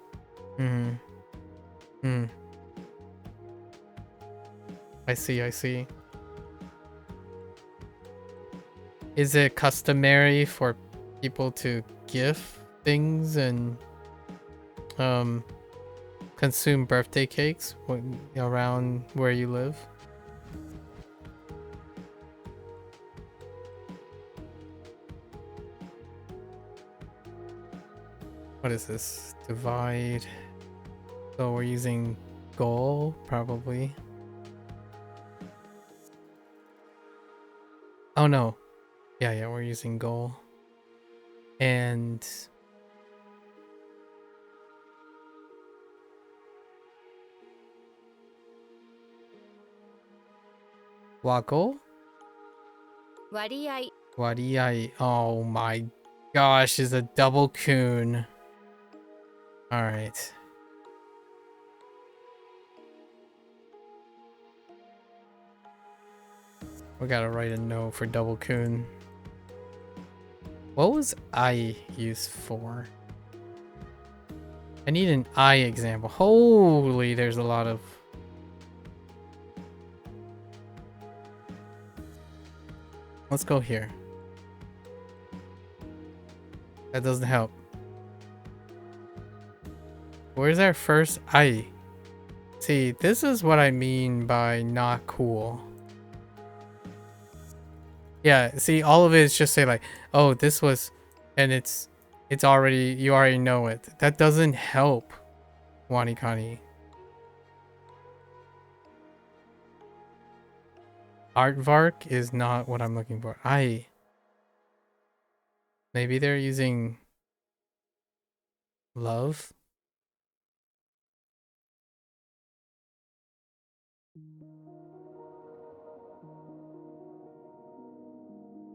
I see, I see. Is it customary for people to gift things and consume birthday cakes around where you live? What is this? Divide. So we're using goal, probably. Oh no. Yeah, we're using goal. And Waggle? 割合 Wadiai. Oh my gosh, is a double coon. Alright. We gotta write a note for double coon. What was I used for? I need an I example. Holy, there's a lot of... Let's go here. That doesn't help. Where's our first I? See, this is what I mean by not cool. Yeah, see, all of it is just say like, oh, this was, and it's already, you already know it. That doesn't help, WaniKani. Aardvark is not what I'm looking for. Maybe they're using love?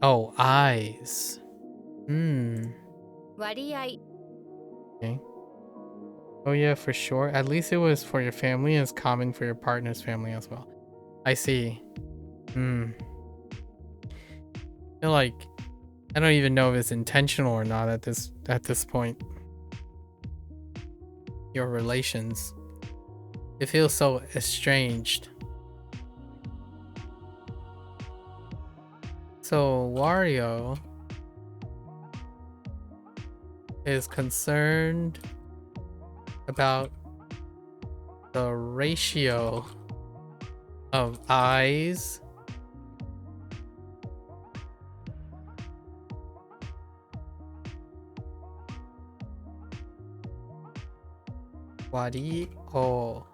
Oh, eyes. 割合 Okay. Oh yeah, for sure. At least it was for your family, and it's common for your partner's family as well. I see. I feel like I don't even know if it's intentional or not at this point. Your relations. It feels so estranged. So Wario is concerned about the ratio of eyes Wario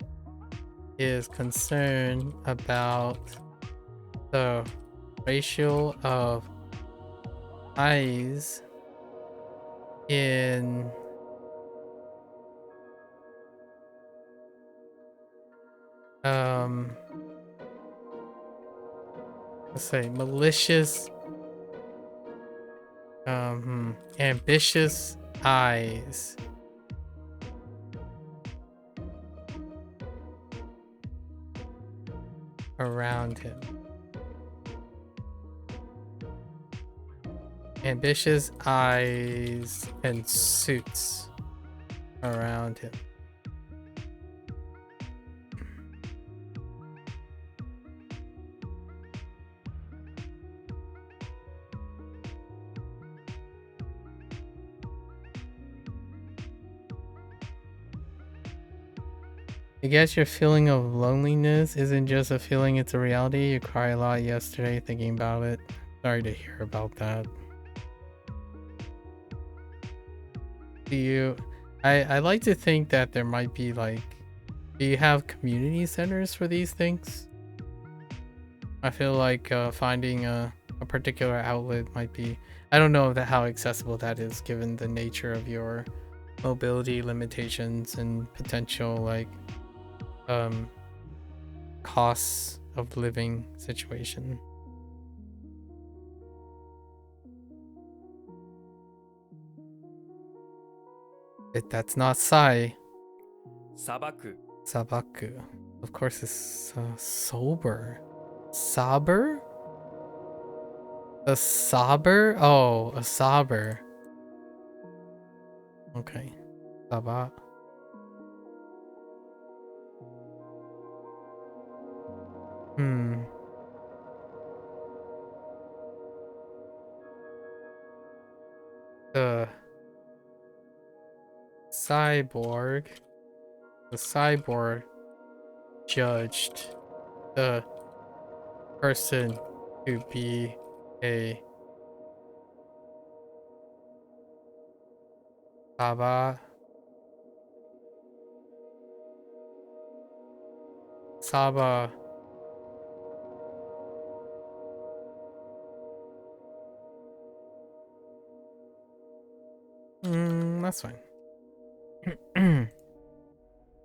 is concerned about the ratio of eyes in let's say malicious ambitious eyes around him. Ambitious eyes and suits around him. I guess your feeling of loneliness isn't just a feeling, it's a reality. You cried a lot yesterday thinking about it. Sorry to hear about that. Do you... I like to think that there might be like... Do you have community centers for these things? I feel like finding a particular outlet might be... I don't know how accessible that is given the nature of your mobility limitations and potential like costs of living situation. That's not Sai. 砂漠 Sabaku. Of course it's sober. Sober? A sober? Oh, a sober. Okay. Saba. The cyborg. The cyborg judged the person to be a Saba. Saba. That's fine. I'm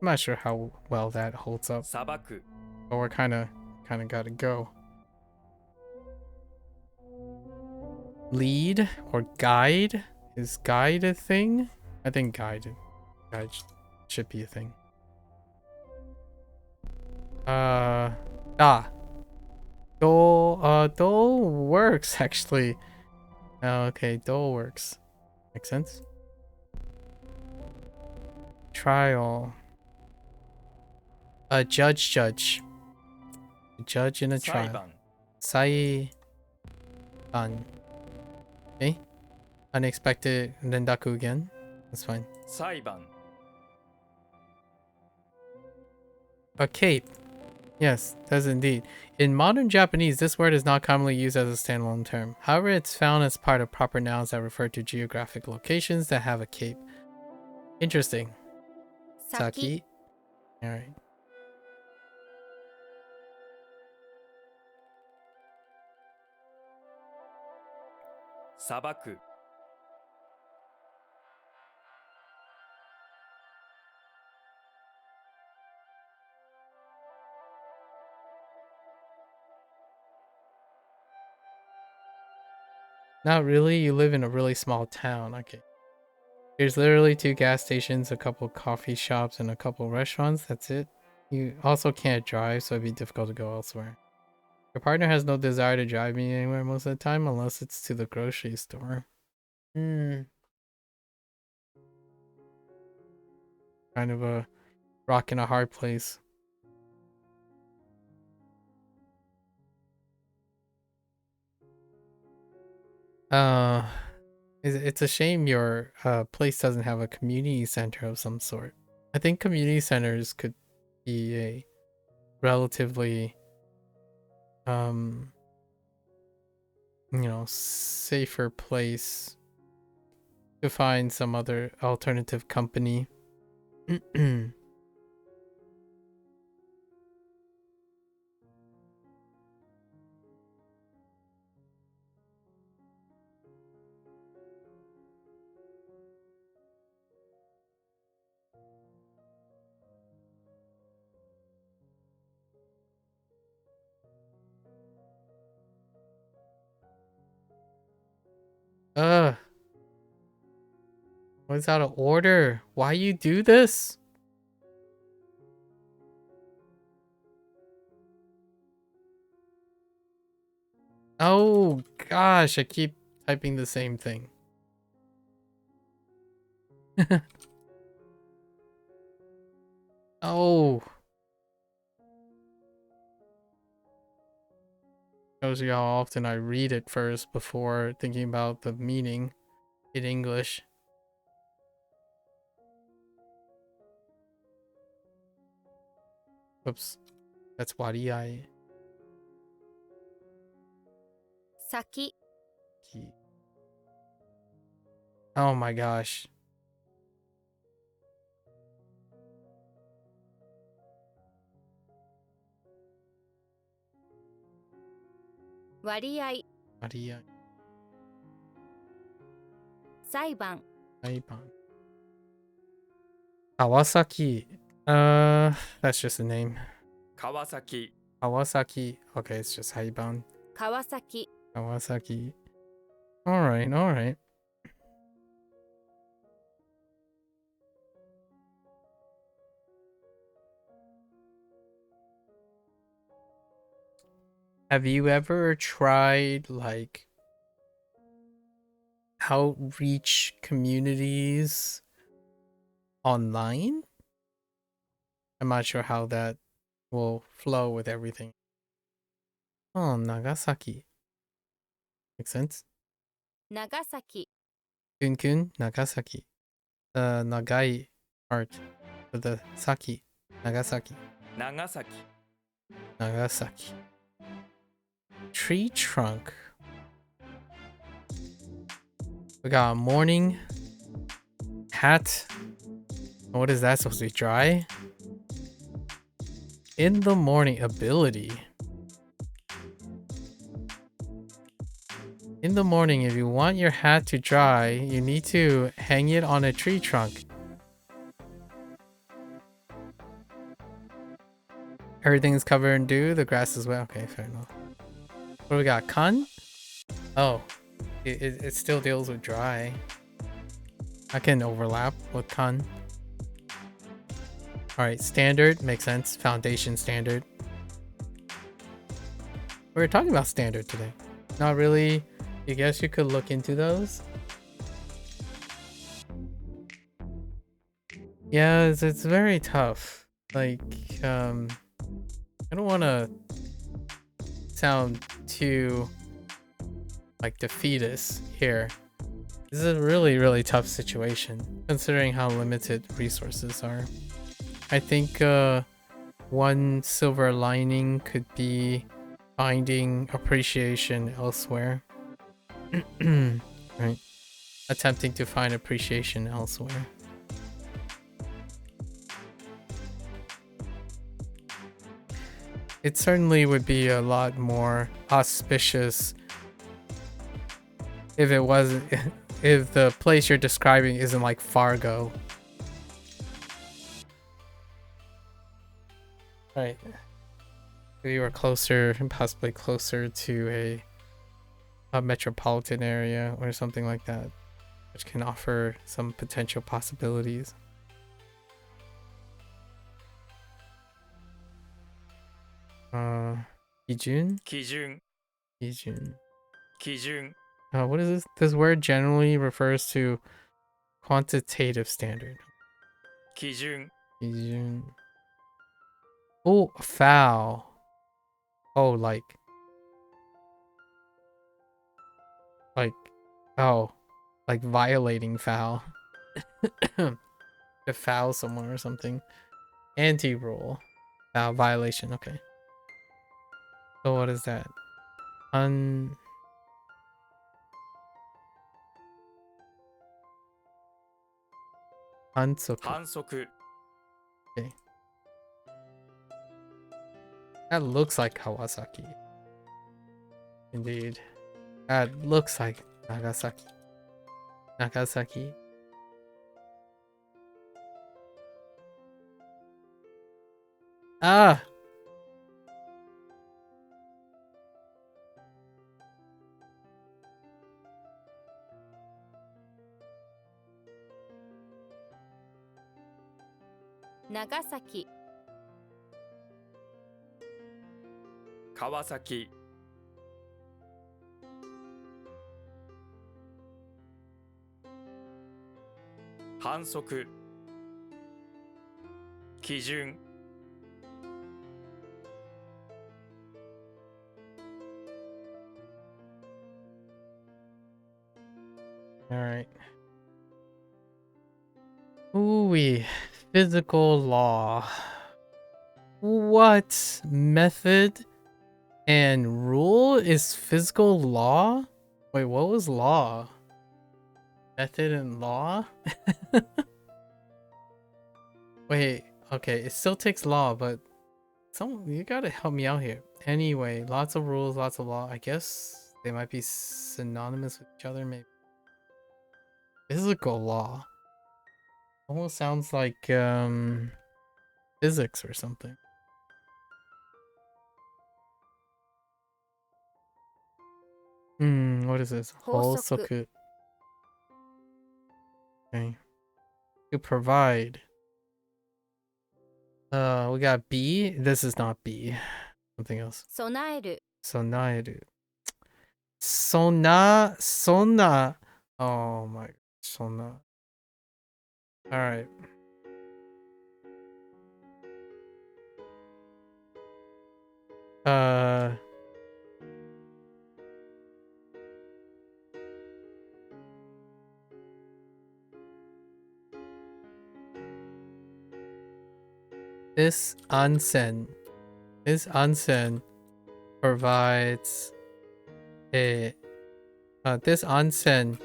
not sure how well that holds up. 砂漠 But we're kind of gotta go. Lead or guide? Is guide a thing? I think guide should be a thing. Dole works actually. Oh, okay, dole works. Makes sense. Trial. A judge. A judge in a 裁 trial. 判 Sai-ban. Okay. Unexpected rendaku again. That's fine. 裁判 A cape. Yes, does indeed. In modern Japanese, this word is not commonly used as a standalone term. However, it's found as part of proper nouns that refer to geographic locations that have a cape. Interesting. 先 Saki. Alright. « 砂漠 Not really. You live in a really small town. Okay. There's literally 2 gas stations, a couple coffee shops, and a couple restaurants. That's it. You also can't drive, so it'd be difficult to go elsewhere. Your partner has no desire to drive me anywhere most of the time, unless it's to the grocery store. Kind of a rock in a hard place. It's a shame your place doesn't have a community center of some sort. I think community centers could be a relatively safer place to find some other alternative company. What's out of order? Why you do this? Oh gosh, I keep typing the same thing. Oh. Shows you how often I read it first before thinking about the meaning in English. Whoops. That's Wariai. 先 Oh my gosh. 割合 Wariai. 裁判 Aiban. Kawasaki. That's just a name. 川崎 Kawasaki. Okay, it's just Haiban. 川崎 Kawasaki. Alright, alright. Have you ever tried like outreach communities online? I'm not sure how that will flow with everything. Oh, Nagasaki. Makes sense. 長崎 Kun, Nagasaki. The Nagai part of the Saki. Nagasaki. 長崎 Nagasaki. Tree trunk. We got a morning hat. What is that supposed to be? Dry? In the morning ability. In the morning, if you want your hat to dry, you need to hang it on a tree trunk. Everything's covered in dew, the grass is wet. Okay, fair enough. What do we got? Kun? Oh, it still deals with dry. I can overlap with kun. Alright, standard makes sense. Foundation standard. We were talking about standard today. Not really. I guess you could look into those. Yeah, it's very tough. Like, I don't want to sound too like defeatist here. This is a really, really tough situation considering how limited resources are. I think one silver lining could be finding appreciation elsewhere. Right. Attempting to find appreciation elsewhere. It certainly would be a lot more auspicious if it wasn't if the place you're describing isn't like Fargo. Right. If you were closer, possibly closer to a metropolitan area or something like that, which can offer some potential possibilities. Kijun? 基準 Kijun. 基準 What is this? This word generally refers to quantitative standard. 基準 Kijun. Oh, foul. Oh, oh, like violating foul. To foul someone or something. Anti-rule. Foul violation. Okay. So what is that? Hansoku. 反則 Okay. That looks like Kawasaki. Indeed. That looks like Nagasaki. Nagasaki. Ah! Nagasaki 川崎 反則 基準 Alright. Ooh-wee. Physical law. What? Method and rule is physical law? Wait, what was law? Method and law? Wait, okay, it still takes law, but you gotta help me out here. Anyway, lots of rules, lots of law. I guess they might be synonymous with each other, maybe. Physical law. Almost sounds like physics or something. What is this? Hosoku. Hosoku. Okay. To provide. We got B. This is not B. Something else. 備える Sonaeru. Sona. Oh my god. Sona. Alright. This onsen provides a this onsen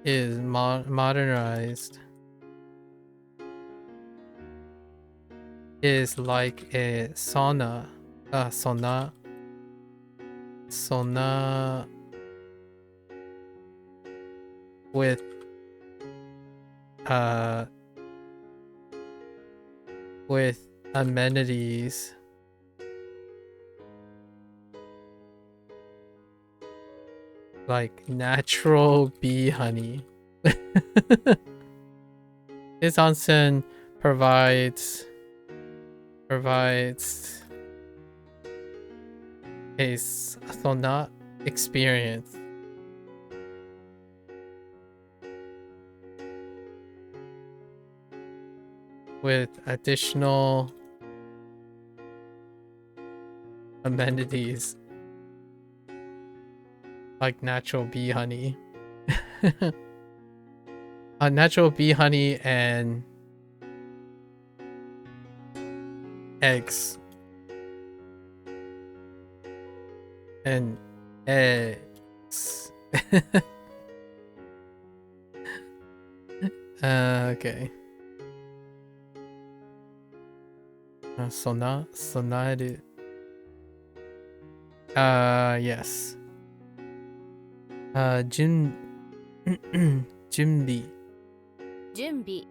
is modernized, is like a sauna with amenities like natural bee honey. This onsen provides a sauna experience with additional amenities like natural bee honey. Natural bee honey and eggs. And eggs. Okay. Sonaru. Yes. Junbi. 準備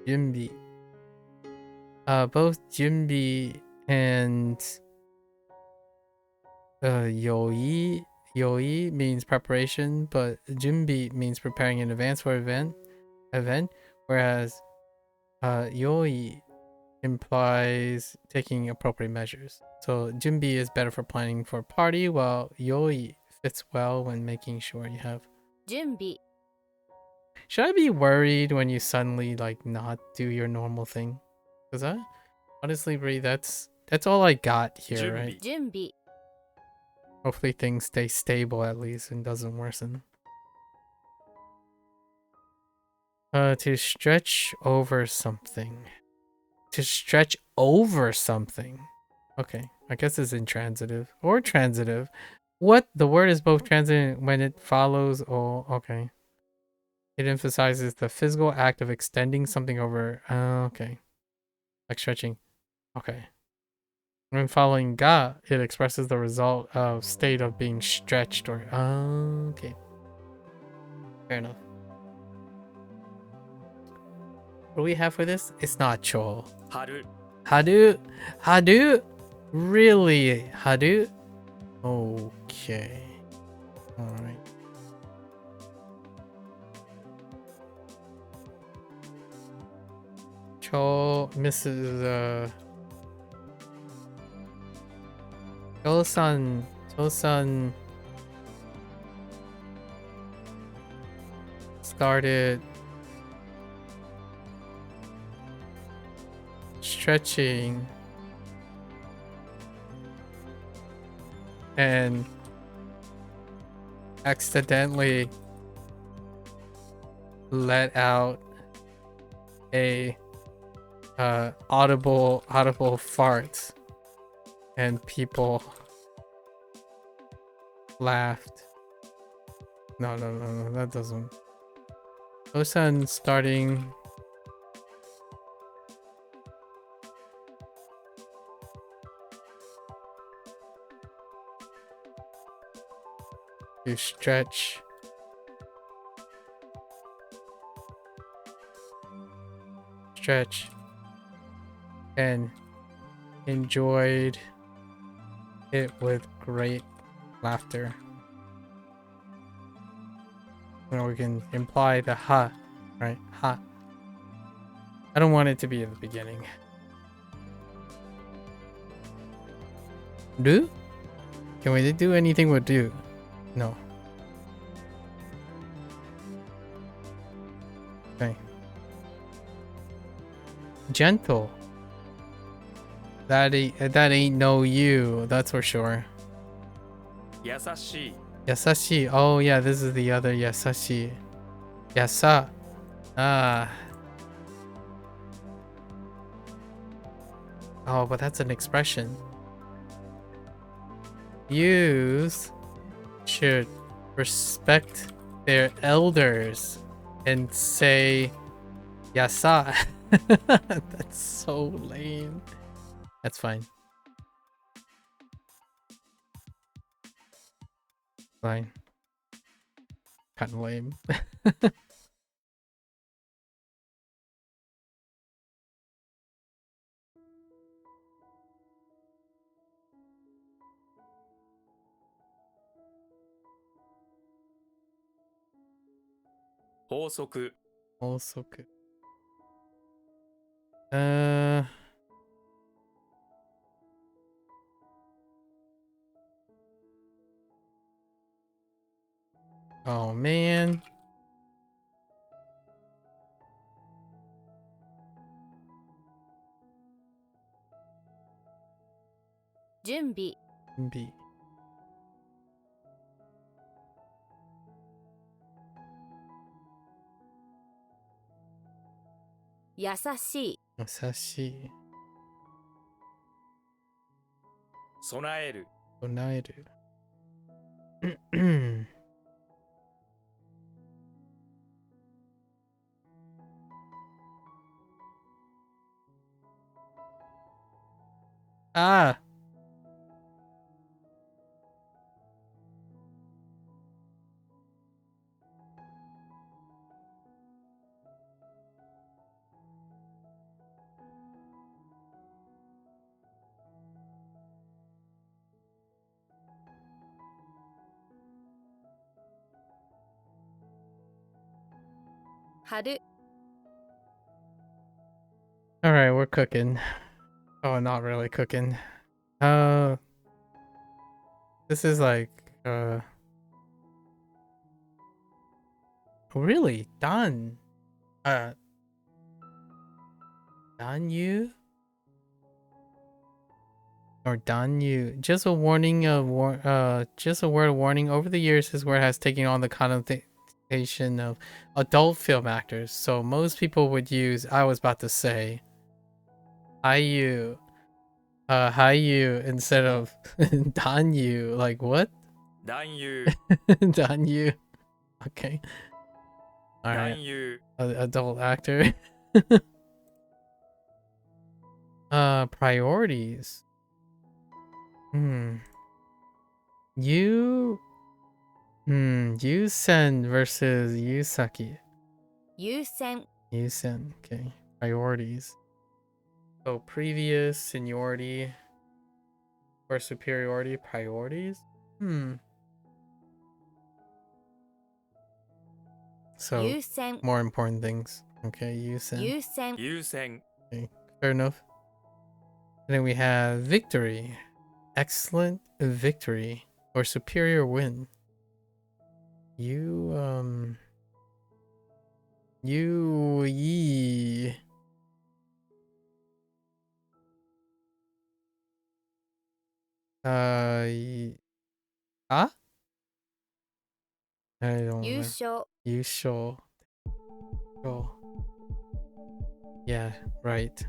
Junbi. Both Junbi and Yoi means preparation, but Junbi means preparing in advance for event, whereas Yoi implies taking appropriate measures. So Junbi is better for planning for a party, while Yoi fits well when making sure you have. 準備 Should I be worried when you suddenly like not do your normal thing? Cause honestly, Bree, that's all I got here, right? 準備 Hopefully things stay stable at least and doesn't worsen. To stretch over something. To stretch over something. Okay, I guess it's intransitive or transitive. What? The word is both transitive when it follows. Oh, okay. It emphasizes the physical act of extending something over. Okay. Like stretching. Okay. When following ga, it expresses the result of state of being stretched or. Okay. Fair enough. What do we have for this? It's not cho. 春 Hadu? Really? Hadu? Okay. Alright. Cho, Mrs. Cho-san started stretching and accidentally let out a audible fart and people laughed. No, that doesn't. Osan starting. To stretch. Stretch. And enjoyed it with great laughter. Or we can imply the ha, right? Ha. I don't want it to be at the beginning. Do? Can we do anything with do? No. Okay. Gentle. That ain't no you, that's for sure. 優しい Yasashi. Oh yeah, this is the other yasashi. Yasa. Ah. Oh, but that's an expression. Youth should respect their elders and say yasa. That's so lame. That's fine. Fine. Kind of lame.法則 Also good. Uh. Oh man. 準備 B. 優しい Masashi. 備える Onaeru. Ah. Haru. All right, we're cooking. Oh, not really cooking. This is like really done. Done you or done you? Just a warning of just a word of warning. Over the years, this word has taken on the connotation of adult film actors. So most people would use. I was about to say, hi you instead of done you. Like what? 男優 Done you. Okay. All right. 男優 Adult actor. Priorities. Yusen versus Yusaki. 優先 Yusen. Okay. Priorities. So previous, seniority, or superiority. Priorities. So 優先 more important things. Okay. Yusen. 優先優先 Okay. Fair enough. And then we have victory. Excellent victory or superior win. You ye huh? I don't 優 know. 勝 You show. Oh. Yeah, right.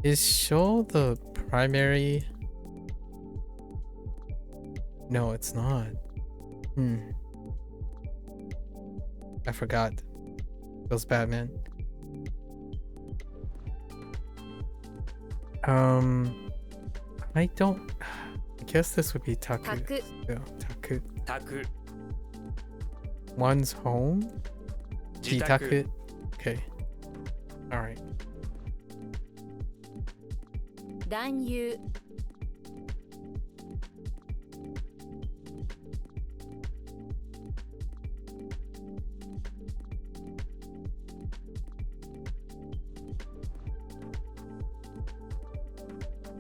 Is show the primary No, it's not. I forgot. Feels bad, man. I don't. I guess this would be taku. 宅 Yeah, taku. 宅 One's home. 自宅 Jitaku. Okay. All right. 男優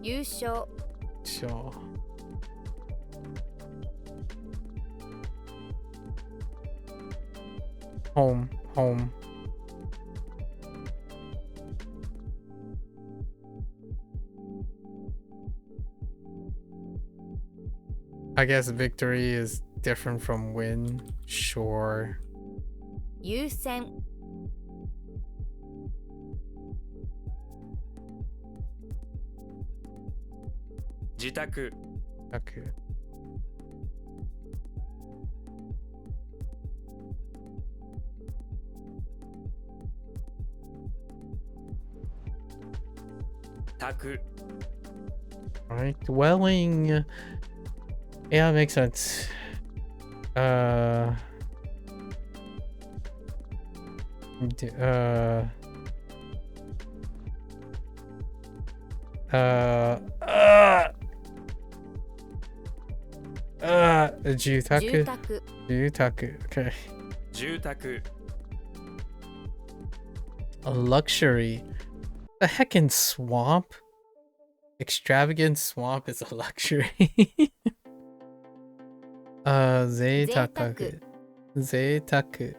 優勝 Sure. Home. Home. I guess victory is different from win. Sure. 優先 自宅 Okay. 宅 Alright. Dwelling. Yeah, makes sense. D- uh, Jutaku. 住宅 Jutaku. Okay. 住宅 A luxury. The heckin' swamp. Extravagant swamp is a luxury. Zeitaku. Zeitaku.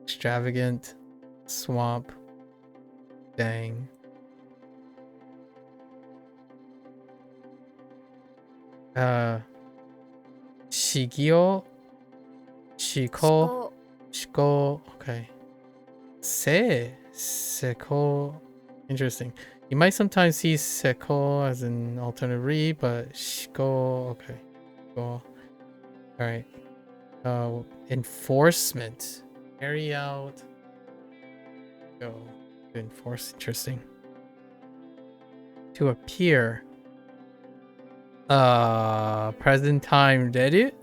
Extravagant swamp. Dang. Shigyo. Shiko. 思考 Shiko. Okay. Seko. Interesting. You might sometimes see seko as an alternate read, but shiko. Okay. Cool. Alright. Enforcement. Carry out. Go. To enforce. Interesting. To appear. Present time. Did it?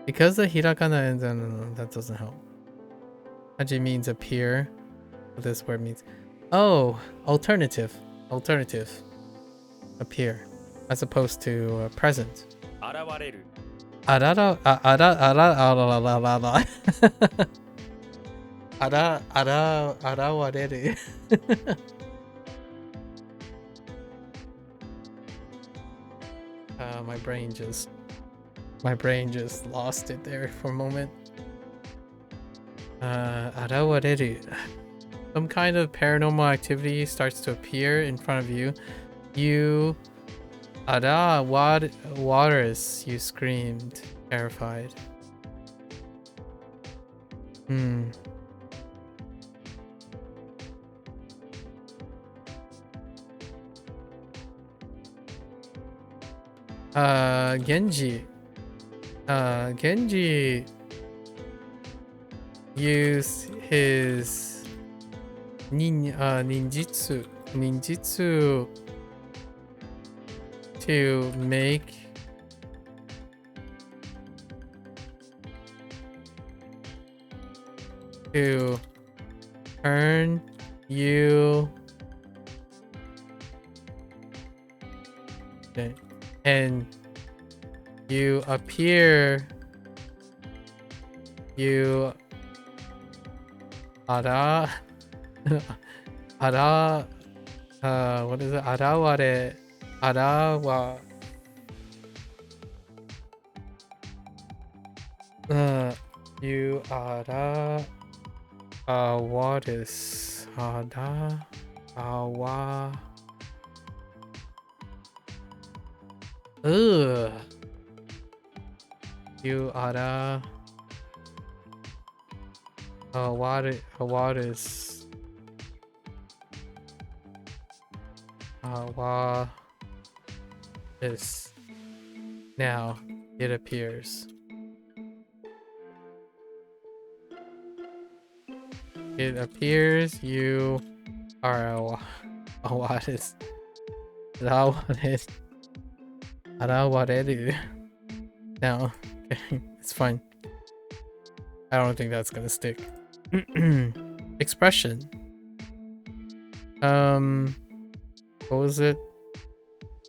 Because the hirakana ends on that doesn't help. Haji means appear. What this word means. Oh, alternative. Alternative. Appear. As opposed to present. 現れる Arara. Arawareru. My brain just lost it there for a moment. Arawareru. Some kind of paranormal activity starts to appear in front of you. You waters, you screamed, terrified. Genji. Genji used his ninjutsu to make to turn you okay. And you appear you ara ara what is it? Araware arawa you ara what is ada awa you ara what is wa is Now, it appears. It appears you are allotted. Allotted. Now, okay, it's fine. I don't think that's gonna stick. Expression. What was it?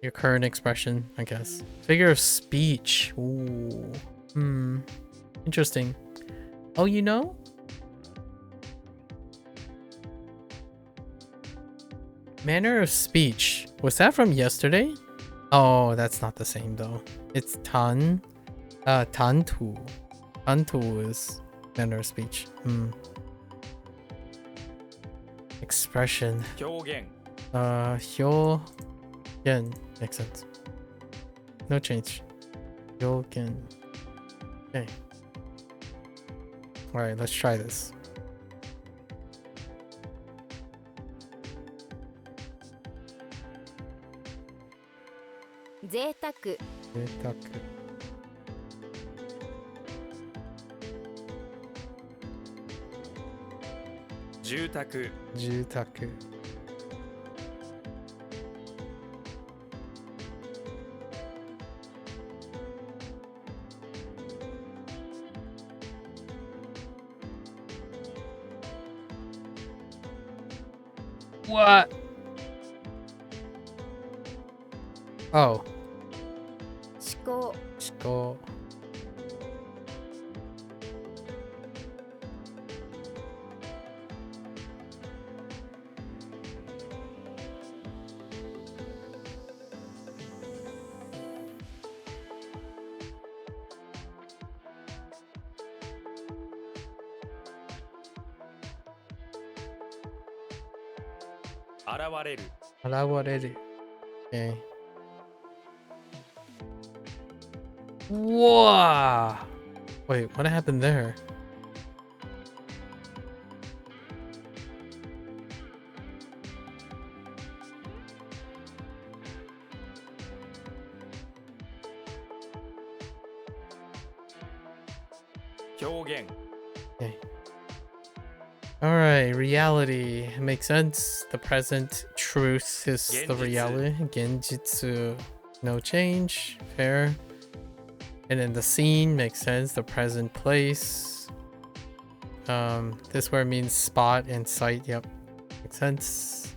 Your current expression, I guess. Figure of speech. Ooh. Interesting. Oh, you know? Manner of speech. Was that from yesterday? Oh, that's not the same though. It's tantu. Tantu is manner of speech. Expression. 表現 Hyogen. Makes sense. No change. Hyogen. Okay. Alright, let's try this. Zeitaku. 贅沢。住宅住宅。What? Oh. 思考。思考。現れる現れる。Okay. Whoa! Wait, what happened there? Okay. Alright, reality. Makes sense. The present truth is the Genjitsu. reality. Genjitsu, no change. Fair. And then the scene makes sense. The present place. This word means spot and site. Yep. Makes sense.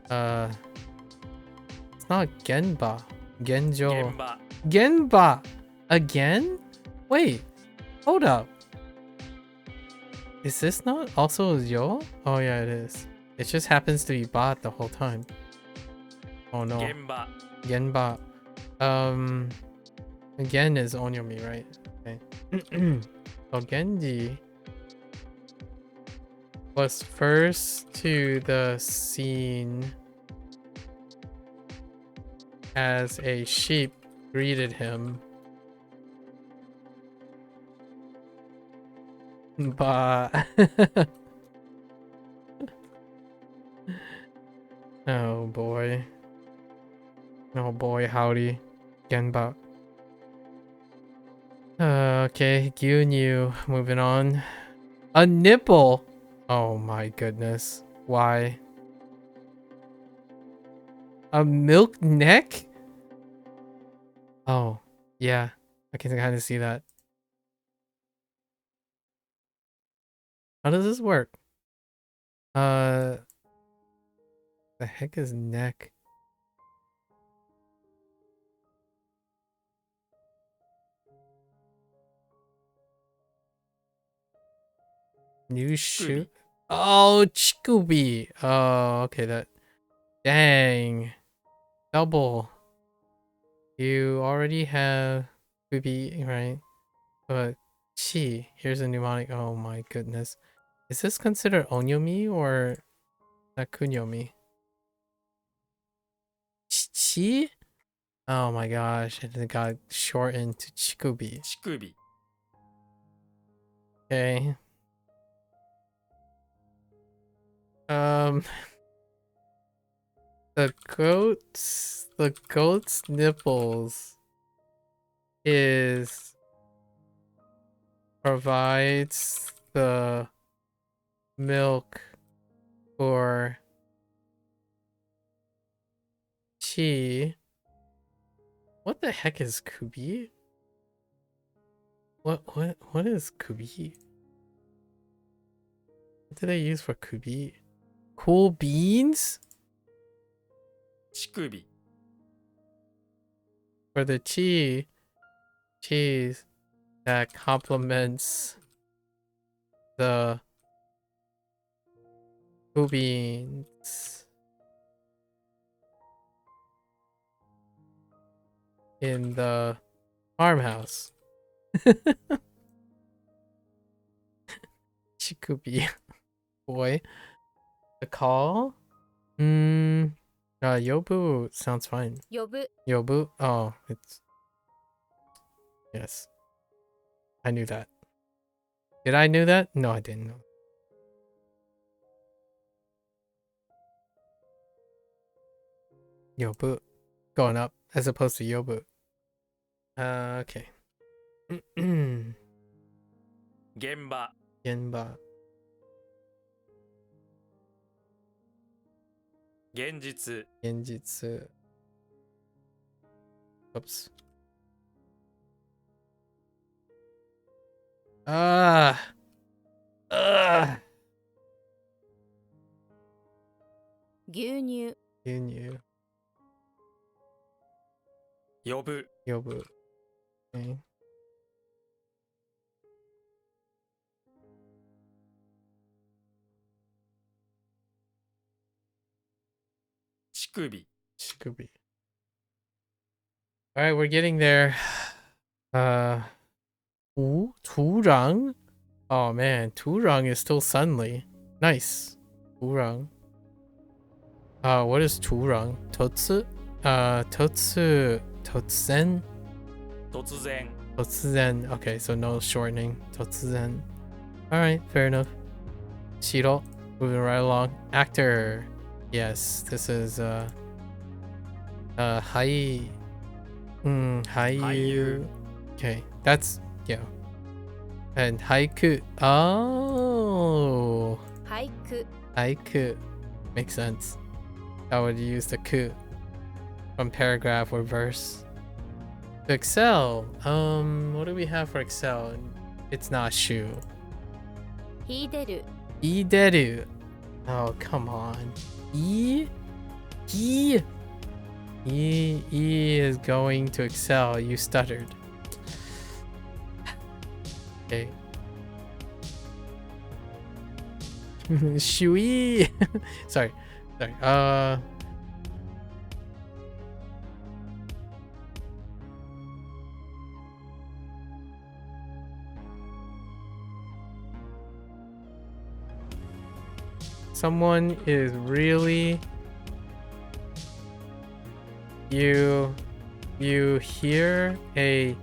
It's not Genba. Genjo. 現場 Genba! Again? Wait. Hold up. Is this not also yo? Oh yeah, it is. It just happens to be bot the whole time. Oh no. 現場 Genba. Again is onyomi, right? Okay. So Genji was first to the scene as a sheep greeted him. But oh boy. Oh boy, howdy. Genba. Okay, Gyunyu. Moving on. A nipple! Oh my goodness. Why? A milk neck? Oh, yeah. I can kind of see that. How does this work? The heck is neck? New shoe? Oh, Chikubi. Oh, okay, that. Dang. Double. You already have Kubi, right? But Chi. Here's a mnemonic. Oh my goodness. Is this considered onyomi or nakunyomi? Chi? Oh my gosh. It got shortened to Chikubi. 乳首 Okay. The goat's nipples is provides the milk for Chi. What the heck is Kubi? What is Kubi? What do they use for Kubi? Cool beans? 乳首 For the cheese that complements the cool beans in the farmhouse. Chikubi. Boy. The call? Yobu sounds fine. 呼ぶ Yobu? Oh, it's... Yes. I knew that. Did I knew that? No, I didn't know. Yobu. Going up as opposed to Yobu. Okay. 現場 Genba. 現実 Genjitsu. Oops. Ah.牛乳 Ginyu. 呼ぶ Yobu. Okay. 乳首 Shikubi. All right, we're getting there. Turang? Oh man, Turang is still Sunly. Nice. Turang. What is Turang? Totsu? Totsu. Totsen? 突然 Totsuzen. Okay, so no shortening. Totsuzen. Alright, fair enough. Shiro. Moving right along. Actor. Yes, this is Hai. Haiyu. Haiyu. Okay, that's yeah. And haiku. Oh, 俳句 haiku makes sense. I would use the ku from paragraph or verse. To excel. What do we have for excel? It's not shu. 秀でる Ideru. Oh, come on. E is going to excel. You stuttered. Okay. Shui. Sorry. Someone is really you hear a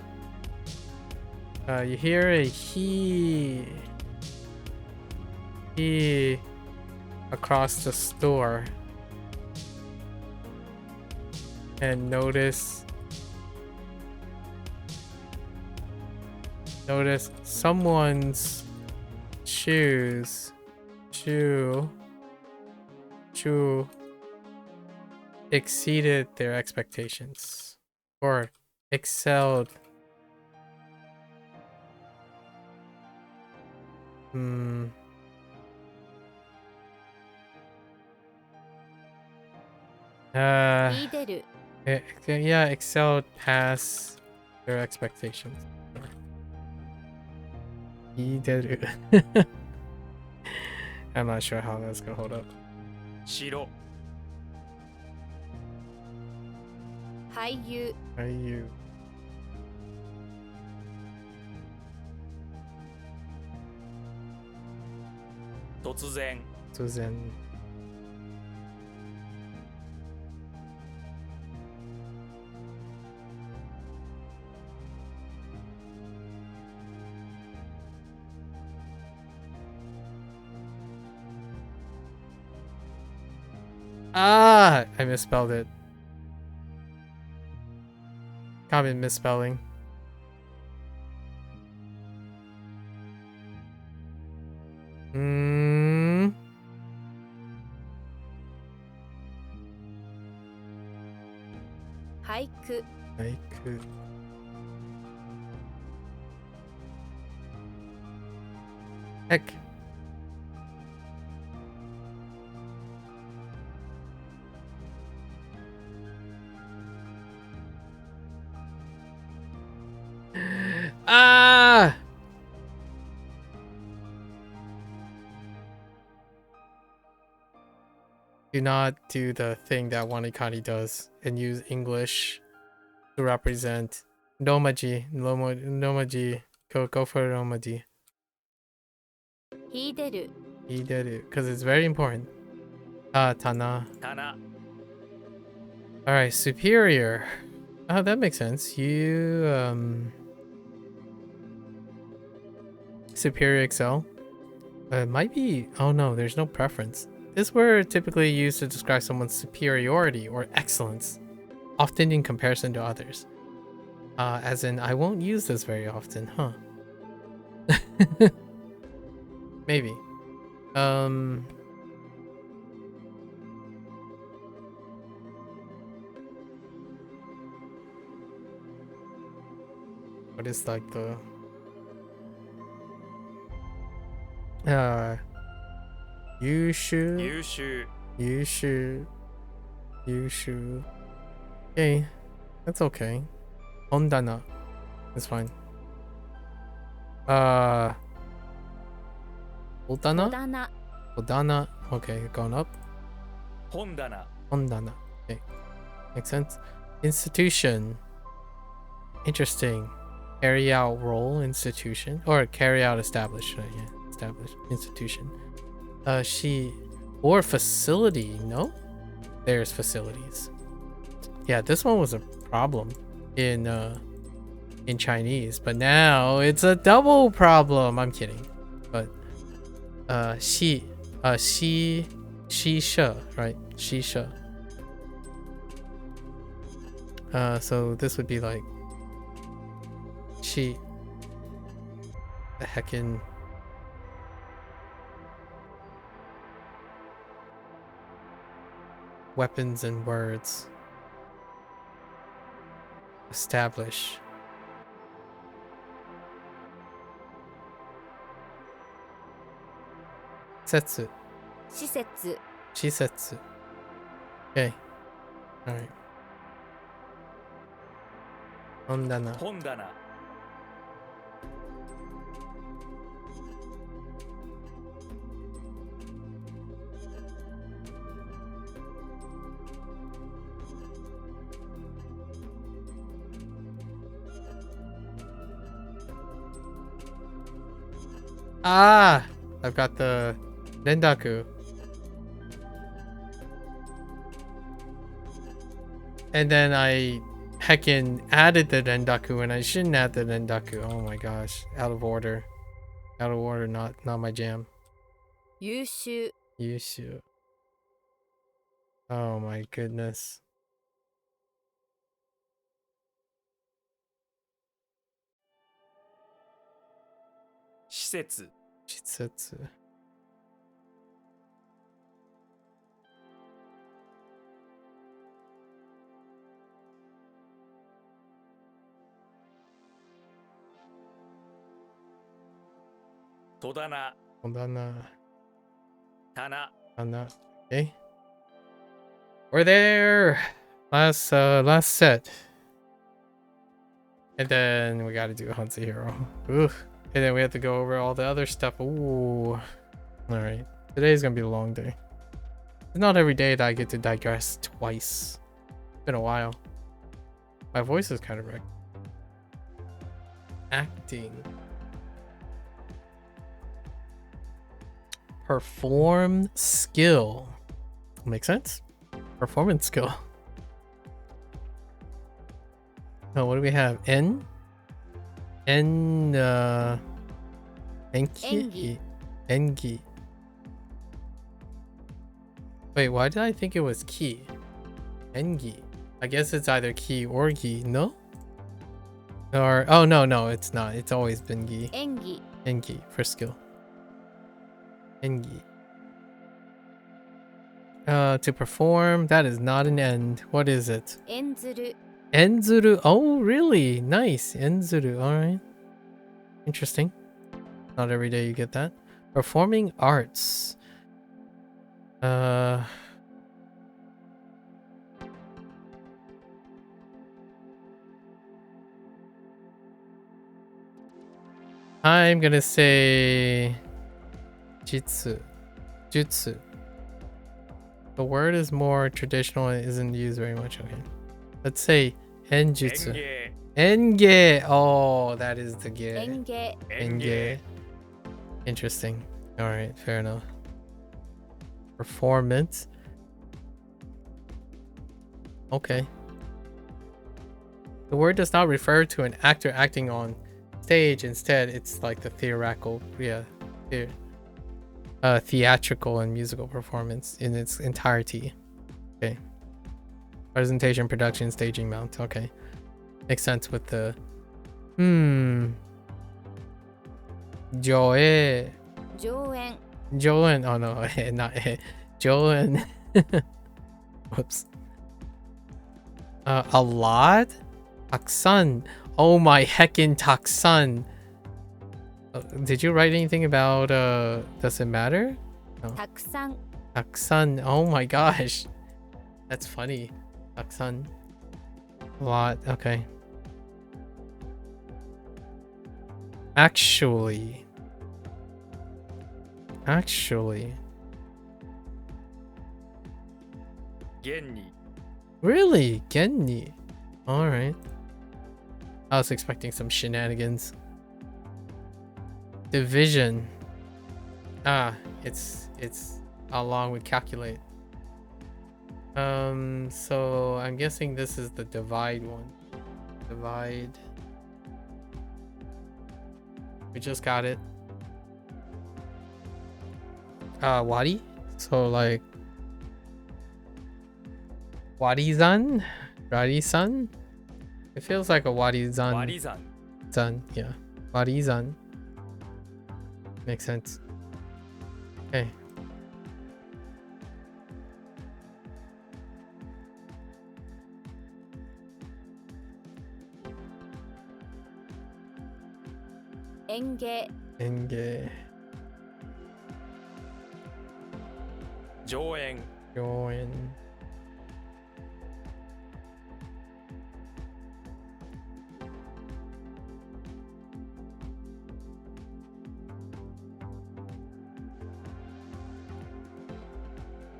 he across the store and notice someone's shoe exceeded their expectations or excelled.秀でる Yeah, excelled past their expectations. Ideru. I'm not sure how that's gonna hold up. 白 俳優 Are you? 突然 Susan. Ah, I misspelled it. Common misspelling. 俳句 Haiku. Heck. Ah! Do not do the thing that WaniKani does and use English to represent Romaji. Romaji. Go for Romaji. 秀でる He did it because it's very important. Tana. 棚 Alright, superior. Oh, that makes sense. You, superior excel. It might be, oh no, there's no preference. This word typically used to describe someone's superiority or excellence, often in comparison to others. As in, I won't use this very often, huh? Maybe. What is like the Yushu, 優秀 Yushu. Okay, that's okay. Ondana, that's fine. Odana, 戸棚 Odana. Okay, going up. 本棚 Ondana. Okay, makes sense. Institution. Interesting. Carry out role institution or carry out established. Right? Yeah, established institution. She or facility. No, there's facilities. Yeah, this one was a problem in Chinese, but now it's a double problem. I'm kidding, but shisha, right? Shisha. So this would be like she the heckin' weapons and words. Establish. Setsu. 施設 Shisetsu. Okay. Alright. Ondana. 本棚 Ah! I've got the Rendaku. And then I heckin' added the Rendaku and I shouldn't add the Rendaku. Oh my gosh. Out of order. Out of order, not my jam. 優秀 Yushu. Oh my goodness. Shisetsu Shisetsu. Todana Ondana. Tana Ana. Okay. We're there. Last set. And then we gotta do Hansa Hero. Oof. And then we have to go over all the other stuff. Ooh. Alright. Today's gonna be a long day. It's not every day that I get to digress twice. It's been a while. My voice is kind of wrecked. Acting. Perform skill. Makes sense. Performance skill. Oh, what do we have? Enki. Engi. Engi. Wait, why did I think it was ki? Engi. I guess it's either ki or gi, no? Or, oh no, it's not. It's always been gi. 演技 Engi for skill. Engi. To perform, that is not an end. What is it? 演ずる Enzuru. Oh, really? Nice. Enzuru. All right. Interesting. Not every day you get that. Performing arts. I'm gonna say Jitsu. Jutsu. The word is more traditional and isn't used very much. Okay. Let's say Enjutsu. 園芸 Enge. Oh, that is the ge. 園芸 Enge. Interesting. Alright, fair enough. Performance. Okay. The word does not refer to an actor acting on stage. Instead, it's like the theatrical, theatrical and musical performance in its entirety. Okay. Presentation, production, staging, mount. Okay. Makes sense with the Joe. 上演 Joan. Oh no, not Joan. Whoops. A lot? Taksan. Oh my heckin' Taksan. Did you write anything about does it matter? たくさん Taksan. Oh my gosh. That's funny. Taksan. A lot. Okay. Actually. Genni. Really? Genni. Alright. I was expecting some shenanigans. Division. Ah, it's along with calculate. So I'm guessing this is the divide one. Divide. We just got it. Wadi? So like Wadi-zan? Rari-san? It feels like a Wadi-zan. 割り算 Zan, yeah. Wadi-zan. Makes sense. Okay. Enge Enge. 上演 Join.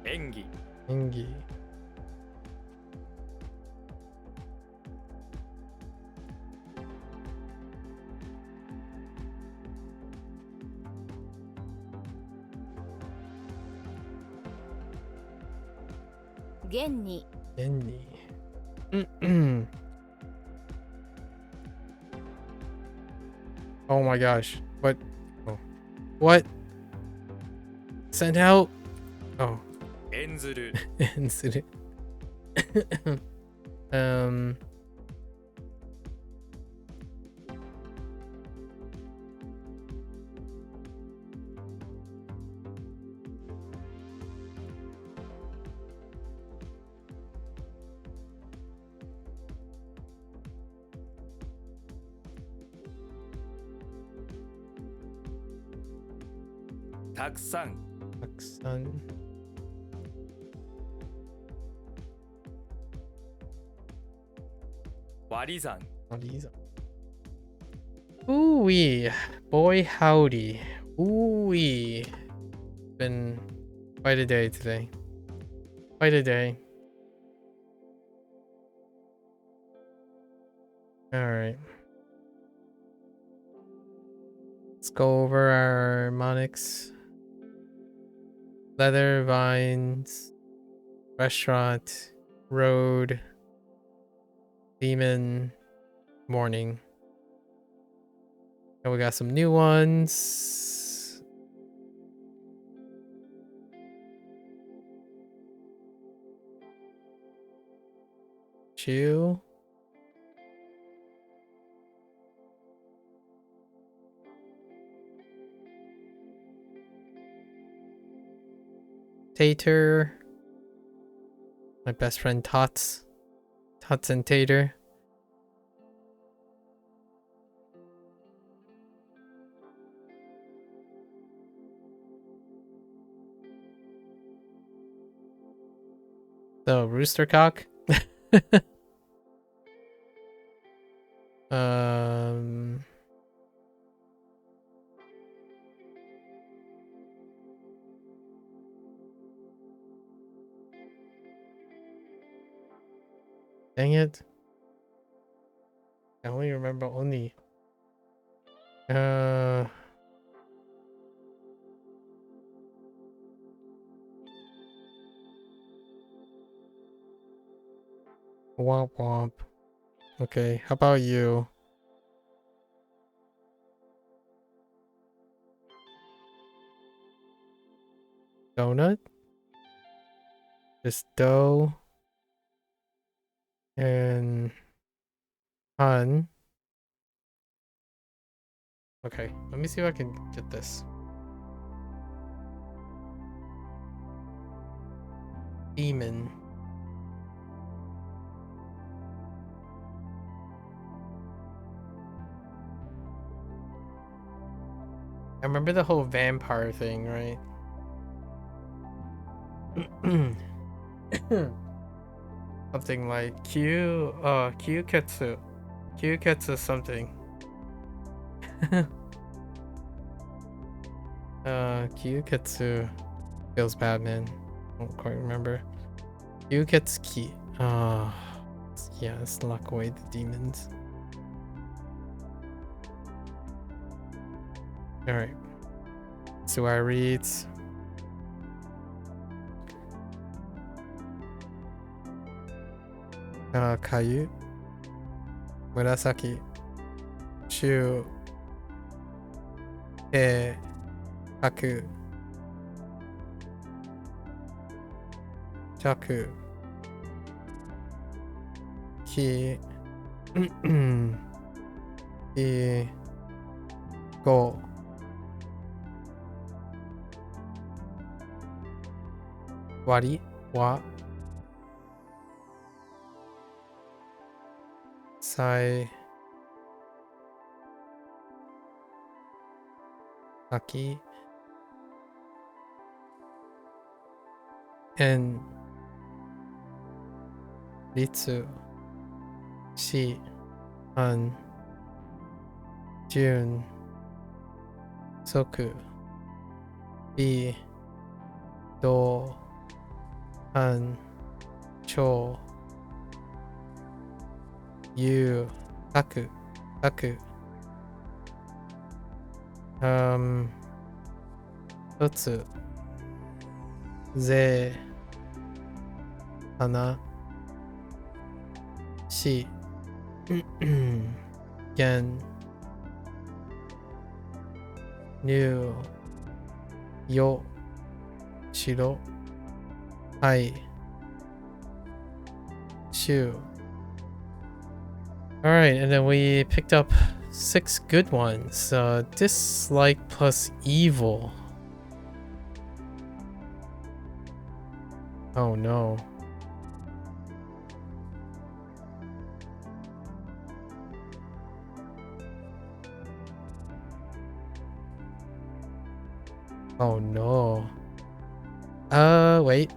Engi. Engi. Genni Enni. Oh my gosh. What? Oh. What? Send help. Oh. 演ずる Incident. um. "たくさん Pakistan. Warizan. What is it? Ooh-wee. Boy howdy. Ooh-wee. Been quite a day today. Quite a day. Alright. Let's go over our mnemonics. Leather, vines, restaurant, road, demon, morning. And we got some new ones. Chew. Tater. My best friend Tots. Tots and Tater. So, rooster cock. um. Dang it. I only remember only. Womp womp. Okay, how about you? Donut? Just dough. And hun. Okay, let me see if I can get this. Demon. I remember the whole vampire thing, right? Something like Kyuketsu. Kyuketsu something. Kyuketsu feels bad, man. Don't quite remember. Kyuketsuki. Yeah, let's lock away the demons. Alright. So I read. Kayu. Murasaki. Shu. Haku. Chaku. Ki. Ki. Go. Wari. Wa. Sai. Aki. En. Ritsu. Shi. Han. Jun. Soku. Bi. Do. Han. Cho. Yu. Taku. Taku. Totsu. Ze. Hana. Shi. Gen. New. Yo. Shiro. Hai. Shu. Alright, and then we picked up 6 good ones. Dislike plus evil. Oh no. Oh no. Wait.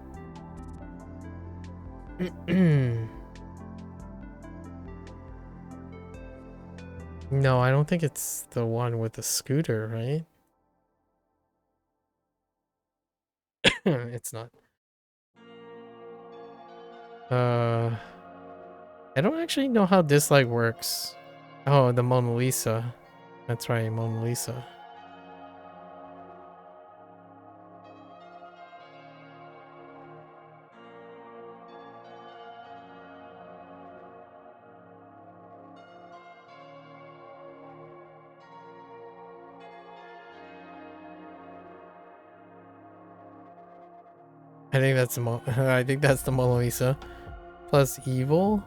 No, I don't think it's the one with the scooter, right? It's not. I don't actually know how dislike works. Oh, the Mona Lisa. That's right, Mona Lisa. I think that's the I think that's the Mona Lisa. Plus evil.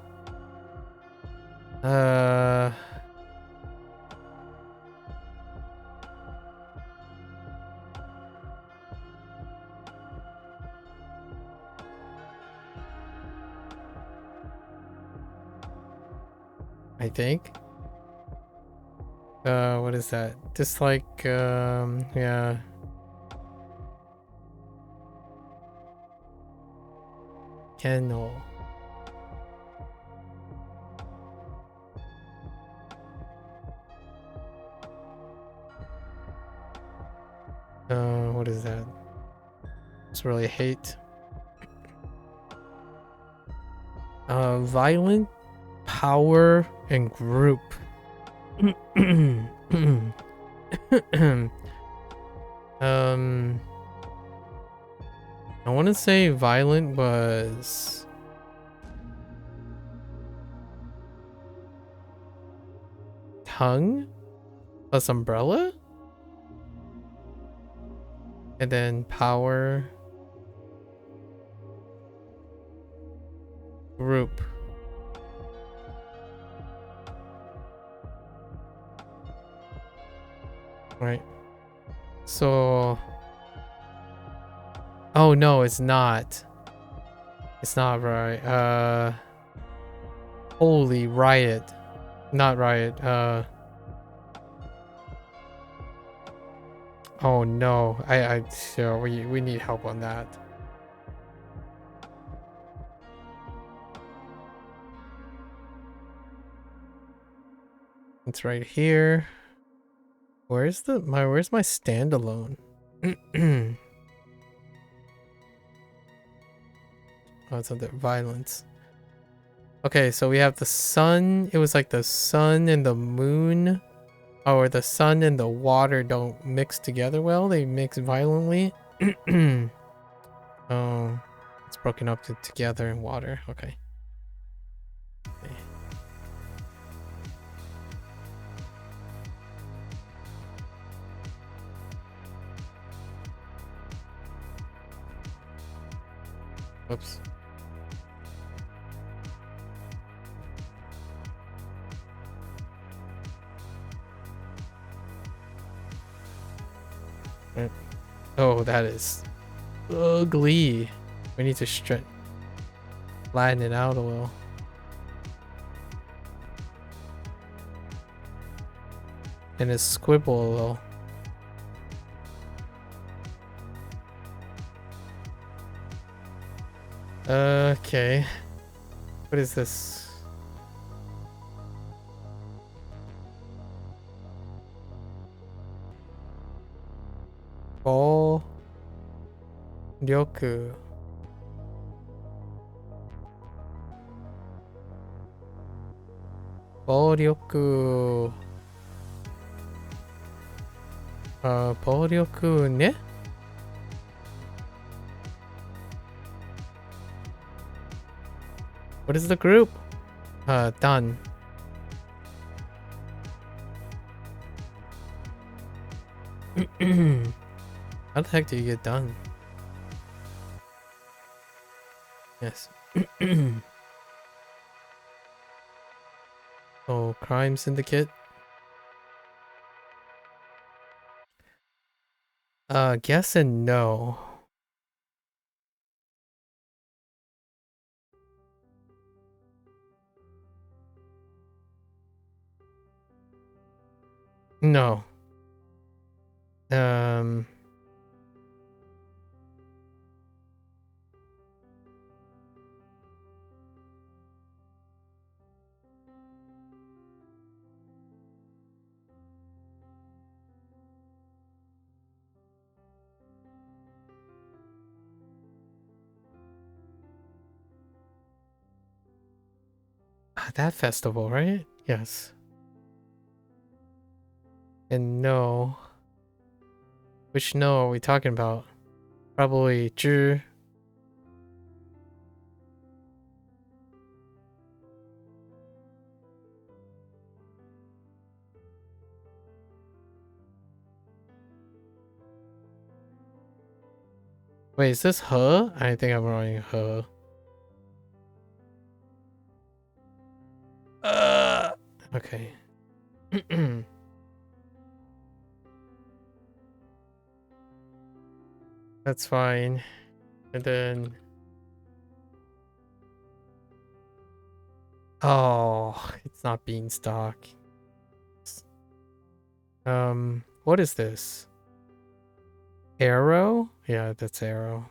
I think. What is that? Dislike, yeah. Kennel. What is that? It's really hate. Violent, power, and group. I want to say violent was tongue plus umbrella, and then power, group. Right. So, oh no, it's not. It's not right. Holy riot. Not riot. Oh no. So we need help on that. It's right here. Where's my standalone? Oh, it's under violence. Okay, so we have the sun. It was like the sun and the moon. Oh, or the sun and the water don't mix together well. They mix violently. Oh, it's broken up together in water. Okay. Whoops. Oh, that is ugly. We need to flatten it out a little. And it's squibble a little. Okay. What is this? Ball. Ryoku. Boryoku. Boryoku ne? What is the group? Done. How the heck do you get done? Yes. Oh, crime syndicate. Guess and no. No. That festival, right? Yes. And no. Which no are we talking about? Probably 知. Wait, is this her? I think I'm writing her. Okay. That's fine. And then... Oh, it's not beanstalk. What is this? Arrow? Yeah, that's arrow.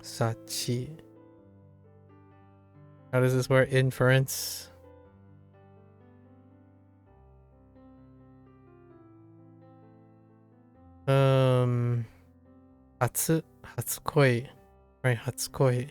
Sachi. How does this work? Inference. Hatsukoi. Right, Hatsukoi.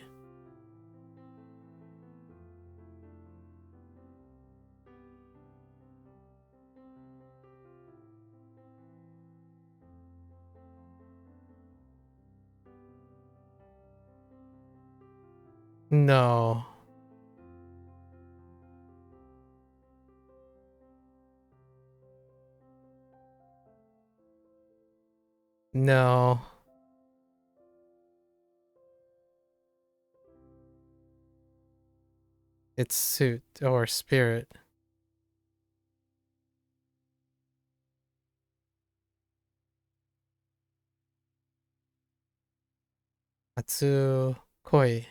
No. No. It's suit or spirit. Hatsukoi.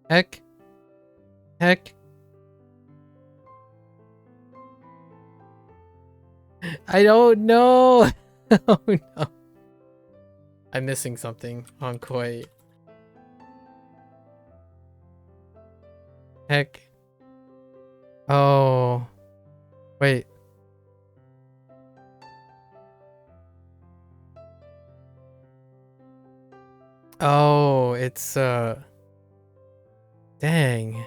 Heck. Heck. I don't know. Oh no. I'm missing something on Koi. Heck. Oh. Wait. Oh, it's dang.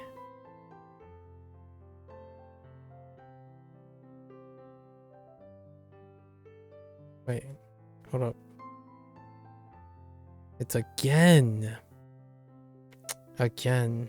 Wait. Hold up. It's again. Again.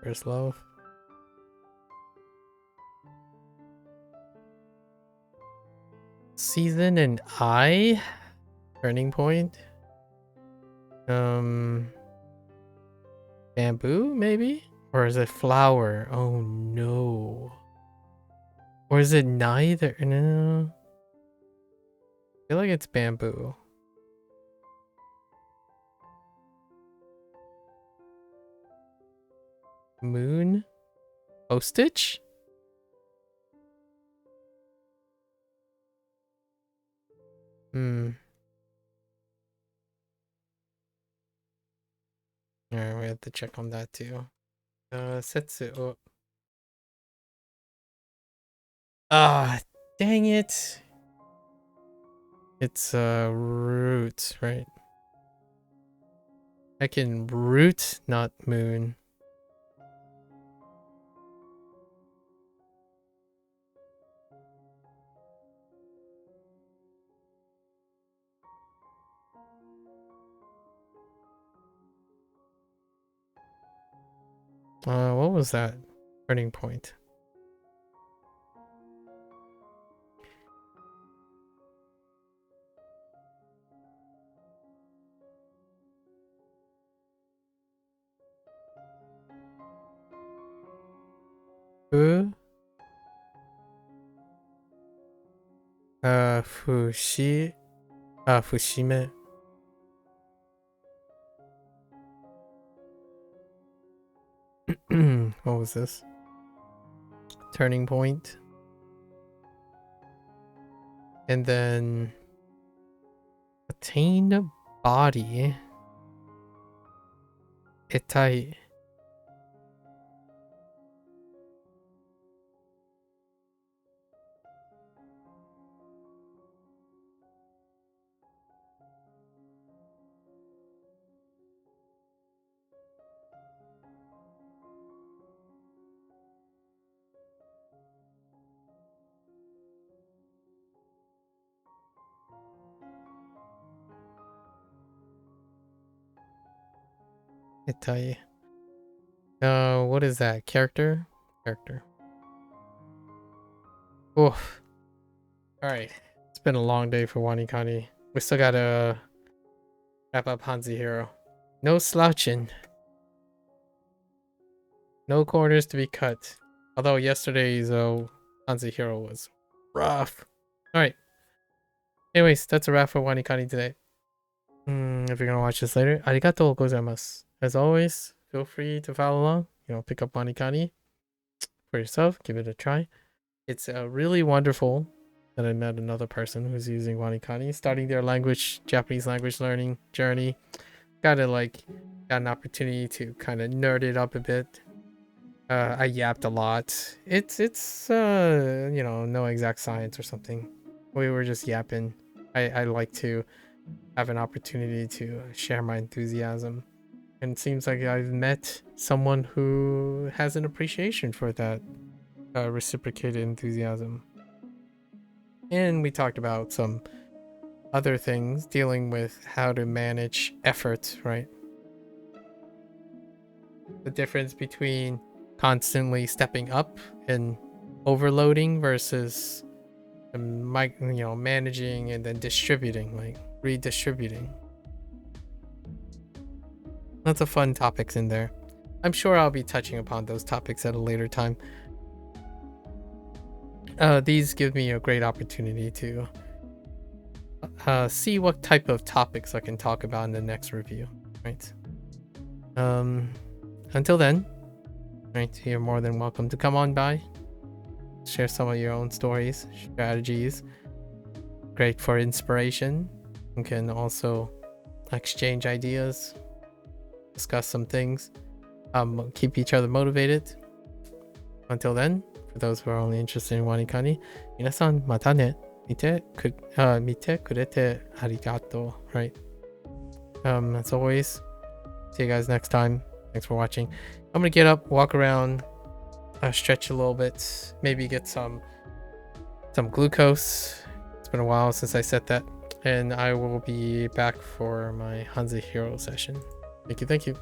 First love. Season and I? Turning point? Bamboo, maybe? Or is it flower? Oh no. Or is it neither? No. I feel like it's bamboo. Moon? Postage? Hmm. Alright, we have to check on that too. Setsu. Oh. Ah, dang it. It's root, right? I can root, not moon. What was that? Turning point. Fu? Fushi? Fushime. What was this? Turning point. And then attain a body. Itai. Itai. What is that? Character? Character. Oof. Alright. It's been a long day for WaniKani. We still gotta wrap up Hanzi Hero. No slouching. No corners to be cut. Although yesterday's Hanzi Hero was rough. Alright. Anyways, that's a wrap for WaniKani today. If you're gonna watch this later, arigatou gozaimasu. As always, feel free to follow along. Pick up WaniKani for yourself. Give it a try. It's really wonderful that I met another person who's using WaniKani, starting their Japanese language learning journey. Got an opportunity to kind of nerd it up a bit. I yapped a lot. It's no exact science or something. We were just yapping. I like to have an opportunity to share my enthusiasm. And it seems like I've met someone who has an appreciation for that reciprocated enthusiasm. And we talked about some other things dealing with how to manage effort, right? The difference between constantly stepping up and overloading versus managing and then distributing, like redistributing. Lots of fun topics in there. I'm sure I'll be touching upon those topics at a later time. These give me a great opportunity to see what type of topics I can talk about in the next review, right? Until then, right, you're more than welcome to come on by, share some of your own stories, strategies. Great for inspiration. You can also exchange ideas, discuss some things, keep each other motivated. Until then, for those who are only interested in WaniKani, 皆さんまたね。見てくれてありがとう, right? As always, see you guys next time. Thanks for watching. I'm gonna get up, walk around, stretch a little bit, maybe get some glucose. It's been a while since I said that, and I will be back for my Hanzi Hero session. Thank you.